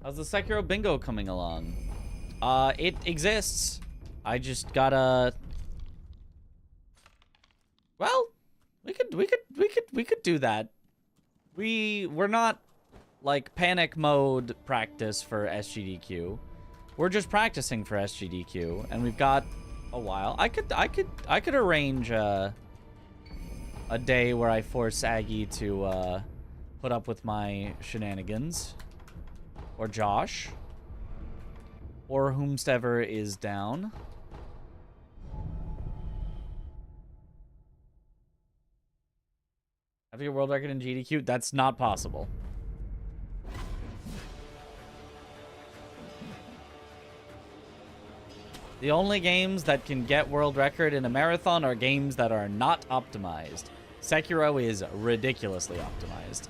How's the Sekiro bingo coming along? It exists. I just gotta. Well, we could do that. We're not like panic mode practice for SGDQ. We're just practicing for SGDQ, and we've got a while. I could arrange a day where I force Aggie to put up with my shenanigans, or Josh, or whomstever is down. Having a world record in GDQ? That's not possible. The only games that can get world record in a marathon are games that are not optimized. Sekiro is ridiculously optimized.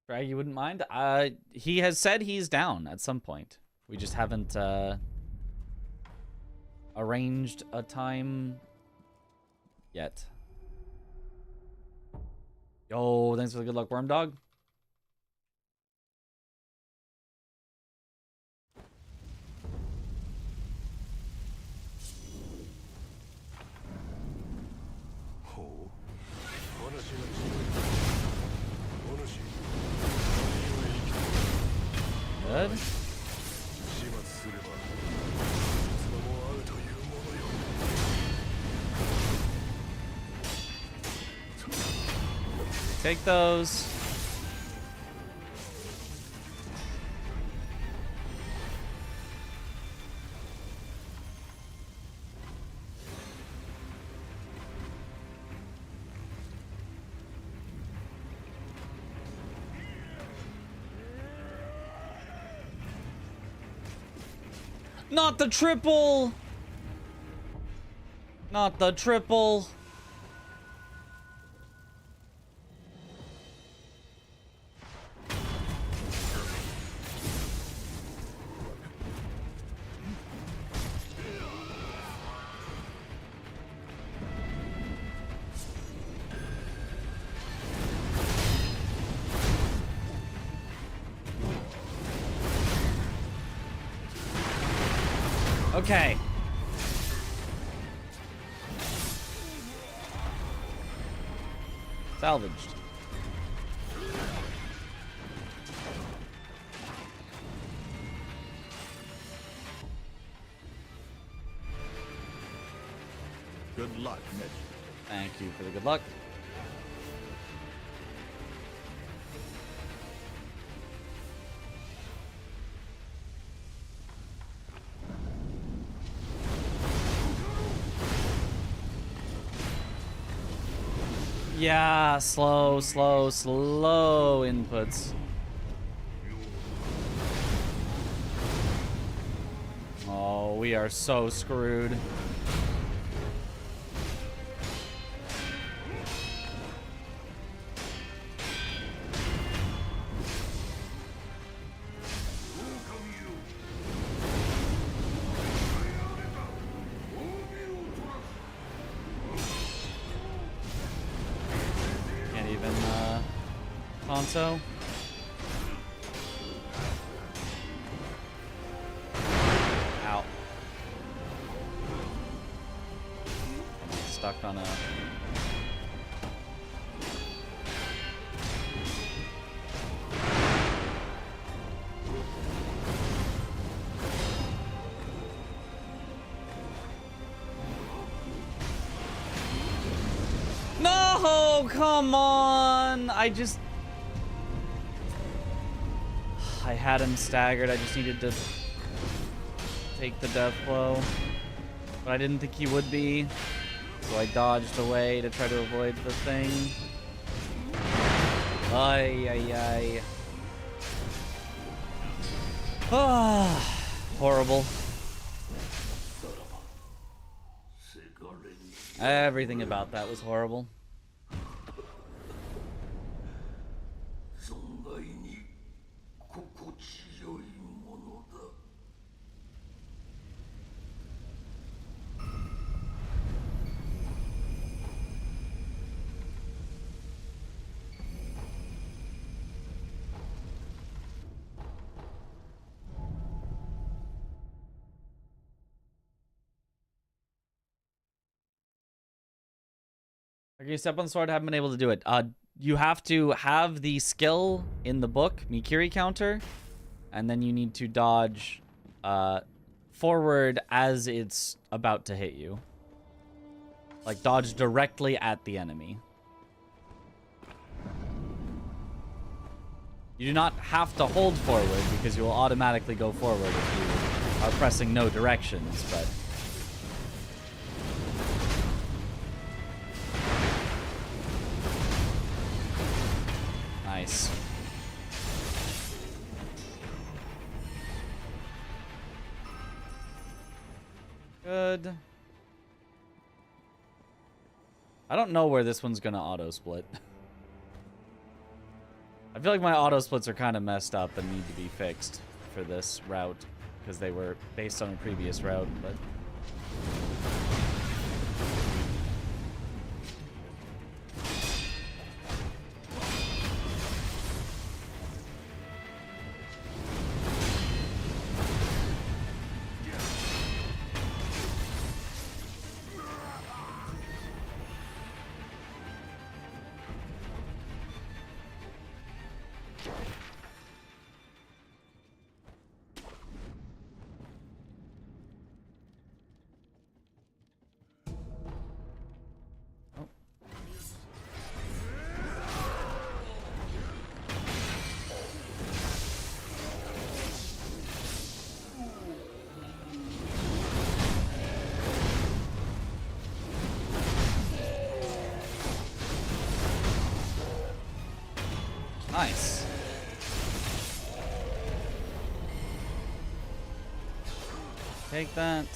Drag, you wouldn't mind? He has said he's down at some point. We just haven't arranged a time yet. Yo, thanks for the good luck, Worm Dog. Good. Take those. Not the triple! Not the triple! Okay. Salvaged. Good luck, Mitch. Thank you for the good luck. Yeah, slow inputs. Oh, we are so screwed. So ow. Stuck on a no, come on. I had him staggered. I just needed to take the death blow. But I didn't think he would be. So I dodged away to try to avoid the thing. Ay, ay, ay. Ah, horrible. Everything about that was horrible. Okay, step on the sword, haven't been able to do it. You have to have the skill in the book, Mikiri counter, and then you need to dodge forward as it's about to hit you. Like, dodge directly at the enemy. You do not have to hold forward, because you will automatically go forward if you are pressing no directions, but... Nice. Good. I don't know where this one's gonna auto-split. I feel like my auto splits are kind of messed up and need to be fixed for this route because they were based on a previous route, but... Nice. Take that.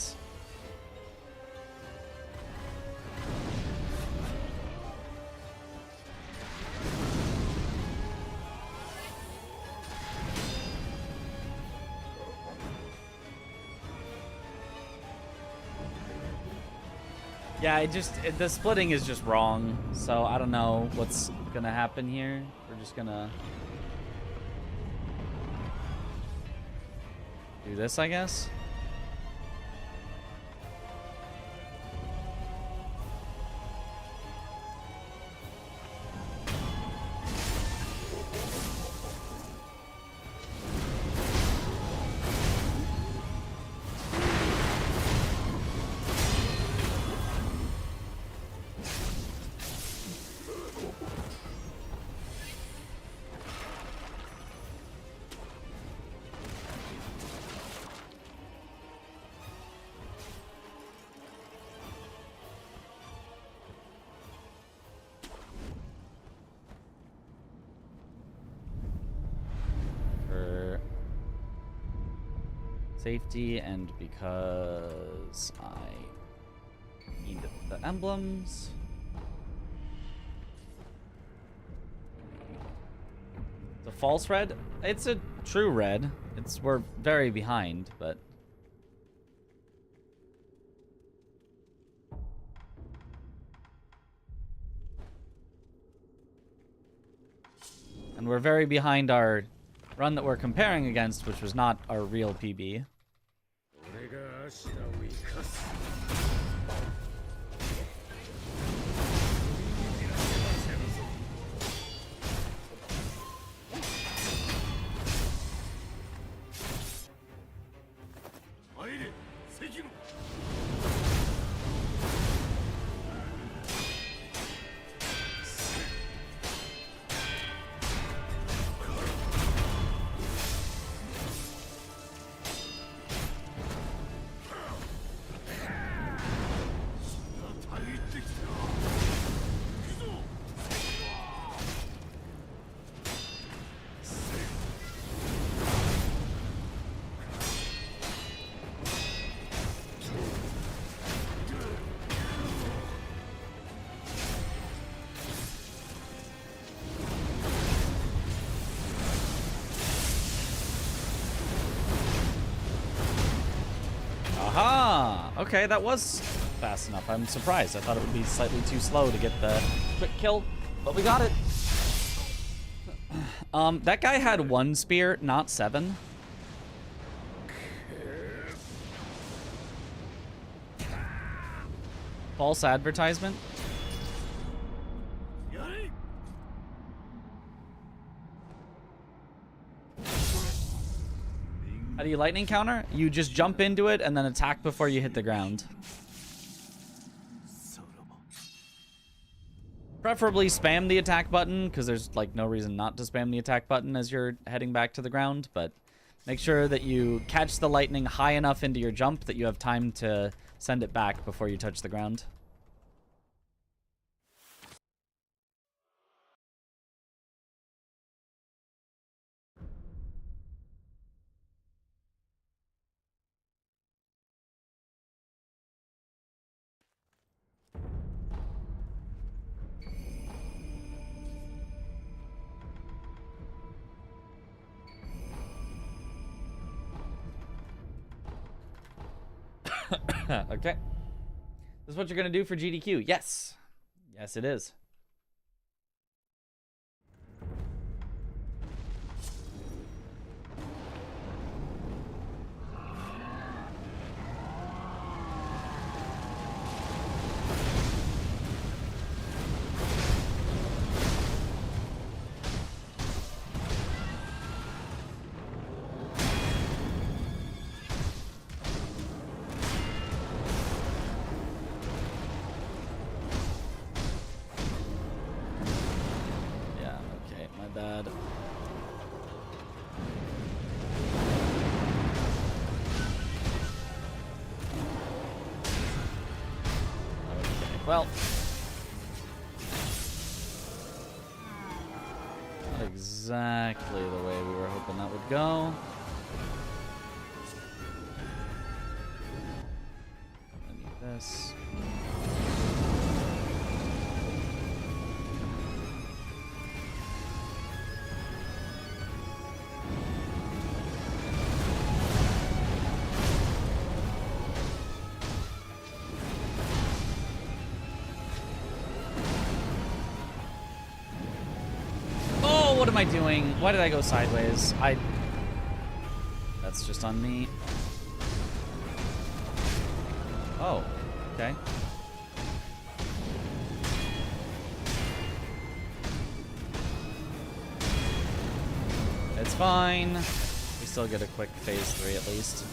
Yeah, the splitting is just wrong. So I don't know what's gonna happen here. We're just gonna do this, I guess. Safety and because I need the emblems. The false red? It's a true red. We're very behind, but and we're very behind our run that we're comparing against, which was not our real PB. Aha! Okay, that was fast enough. I'm surprised. I thought it would be slightly too slow to get the quick kill, but we got it. That guy had 1 spear, not 7. False advertisement. How do you lightning counter? You just jump into it and then attack before you hit the ground. Preferably spam the attack button, because there's like no reason not to spam the attack button as you're heading back to the ground, but make sure that you catch the lightning high enough into your jump that you have time to send it back before you touch the ground. Okay. This is what you're gonna do for GDQ. Yes. Yes, it is. Bad. Okay, well. Not exactly the way we were hoping that would go. I need this. What am I doing? Why did I go sideways? That's just on me. Oh, okay. It's fine. We still get a quick phase 3 at least.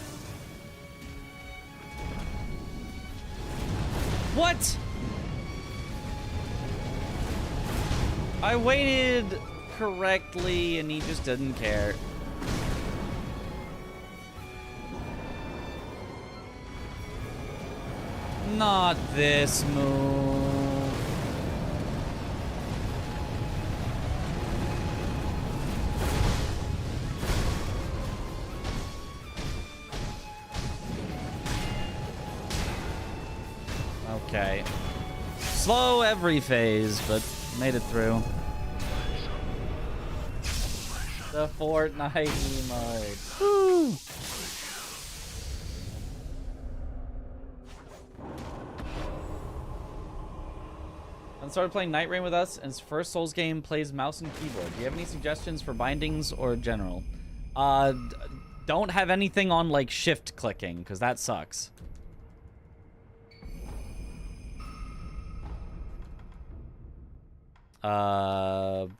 What? I waited correctly and he just didn't care. Not this move. Okay. Slow every phase, but made it through. The Fortnite emote. Woo! And started playing Night Rain with us, and his first Souls game plays mouse and keyboard. Do you have any suggestions for bindings or general? Don't have anything on like shift clicking, because that sucks.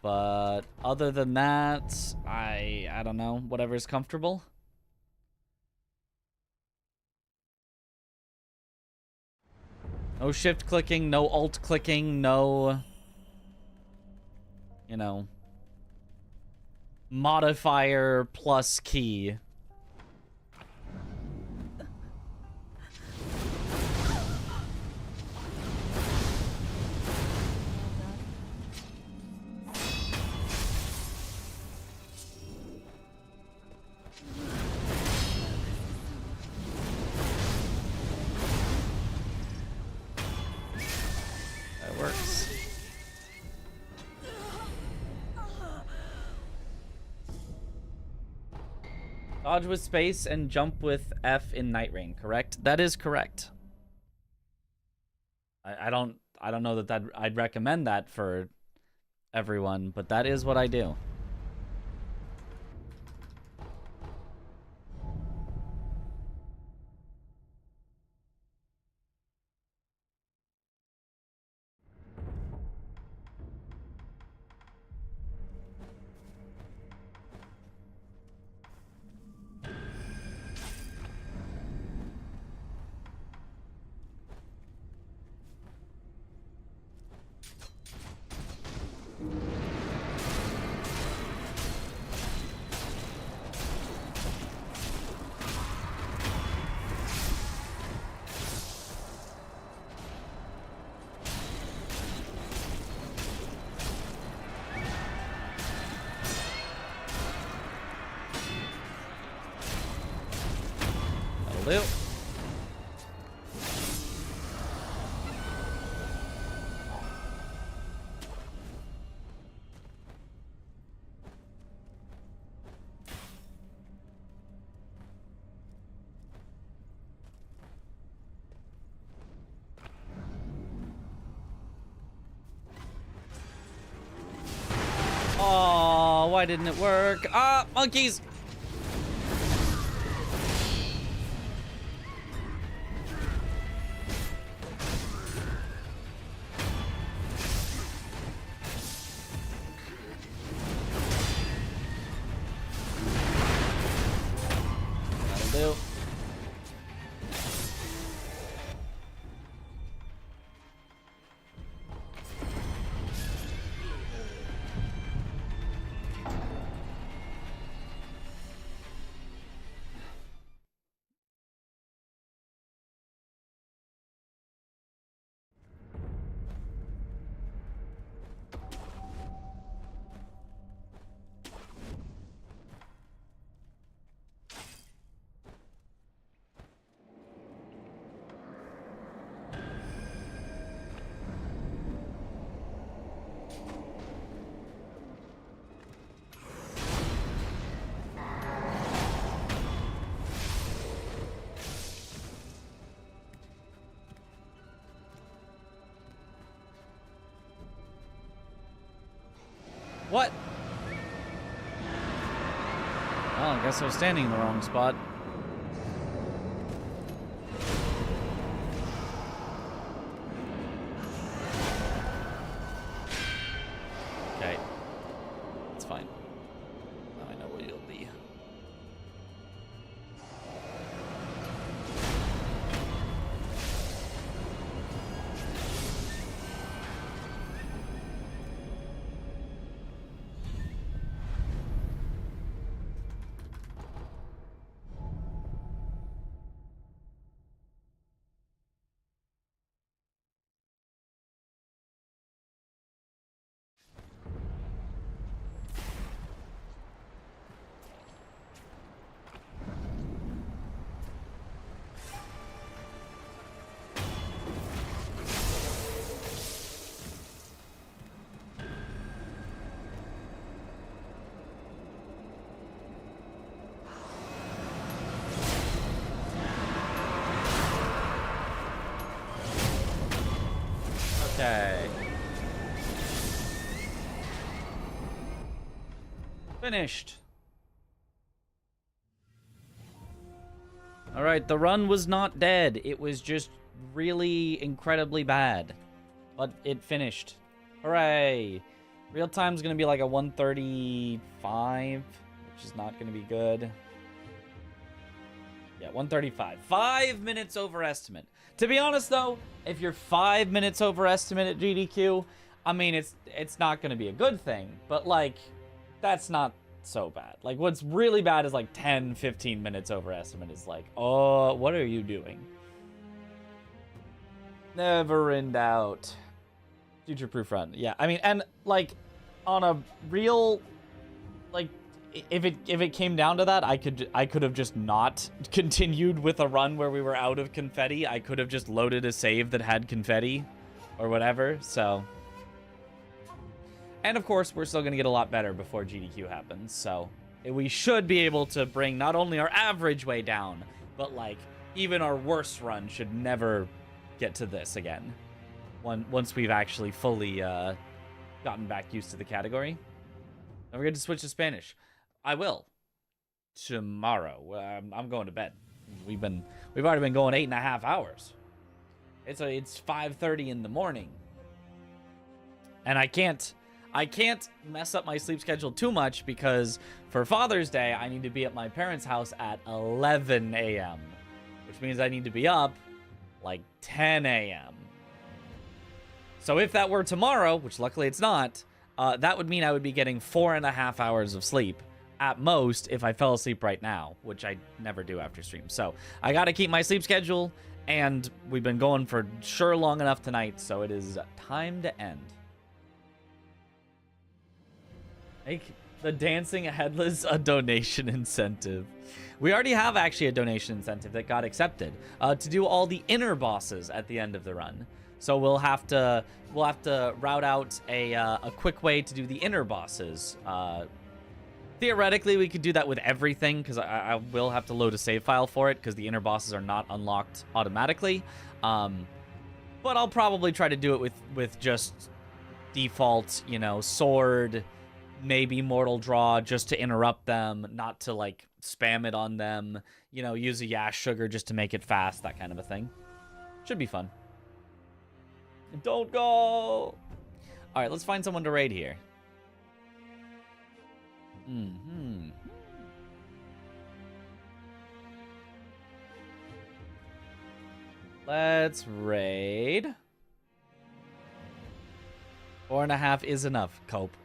But other than that, I don't know, whatever's comfortable. No shift clicking, no alt clicking, no, you know, modifier plus key. Works. Dodge with space and jump with F in Night Rain, correct? That is correct. I don't know that I'd recommend that for everyone, but that is what I do. That'll do. why didn't it work? Ah, monkeys! That'll do. What? Well, I guess I was standing in the wrong spot. Okay. It's fine. Now I know where you'll be. Okay. Finished. Alright, the run was not dead. It was just really incredibly bad. But it finished. Hooray! Real time's gonna be like a 1:35, which is not gonna be good. Yeah, 1:35. 5 minutes over estimate. To be honest, though, if you're 5 minutes over estimate at GDQ, I mean, it's not going to be a good thing. But, like, that's not so bad. Like, what's really bad is, like, 10, 15 minutes over estimate is like, oh, what are you doing? Never in doubt. Future-proof run. Yeah, I mean, and, like, on a real, like, if it came down to that, I could have just not continued with a run where we were out of confetti. I could have just loaded a save that had confetti or whatever. So, and of course, we're still gonna get a lot better before GDQ happens. So we should be able to bring not only our average way down, but like even our worst run should never get to this again. Once we've actually fully gotten back used to the category. Don't forget to switch to Spanish. I will. Tomorrow. I'm going to bed. We've already been going 8.5 hours. It's 5:30 in the morning. And I can't mess up my sleep schedule too much because for Father's Day, I need to be at my parents' house at 11 a.m. Which means I need to be up like 10 a.m. So if that were tomorrow, which luckily it's not, that would mean I would be getting 4.5 hours of sleep at most if I fell asleep right now, which I never do after stream. So I got to keep my sleep schedule, and we've been going for sure long enough tonight, so it is time to end. Make the dancing headless a donation incentive. We already have actually a donation incentive that got accepted to do all the inner bosses at the end of the run. So we'll have to route out a quick way to do the inner bosses. Theoretically, we could do that with everything, because I will have to load a save file for it, because the inner bosses are not unlocked automatically. But I'll probably try to do it with just default, you know, sword, maybe Mortal Draw just to interrupt them, not to like spam it on them. You know, use a Yash Sugar just to make it fast, that kind of a thing. Should be fun. Don't go! Alright, let's find someone to raid here. Let's raid. 4.5 is enough. Cope.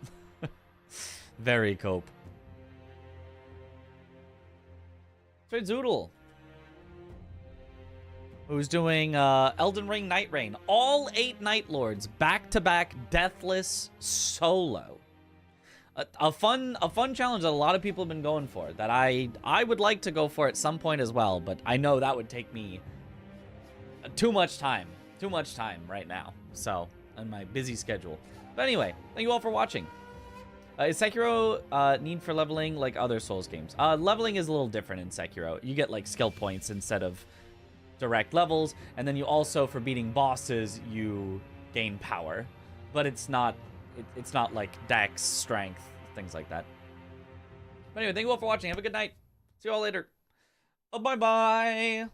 Very cope. Let's raid Zoodle. Who's doing Elden Ring Night Rain. All 8 Night Lords, back-to-back, deathless, solo. A fun challenge that a lot of people have been going for, that I would like to go for at some point as well, but I know that would take me too much time right now, so, on my busy schedule. But anyway, thank you all for watching. Is Sekiro need for leveling like other Souls games? Leveling is a little different in Sekiro. You get like skill points instead of direct levels, and then you also, for beating bosses, you gain power, but it's not like dex, strength, things like that. But anyway, thank you all for watching. Have a good night. See you all later. Bye bye.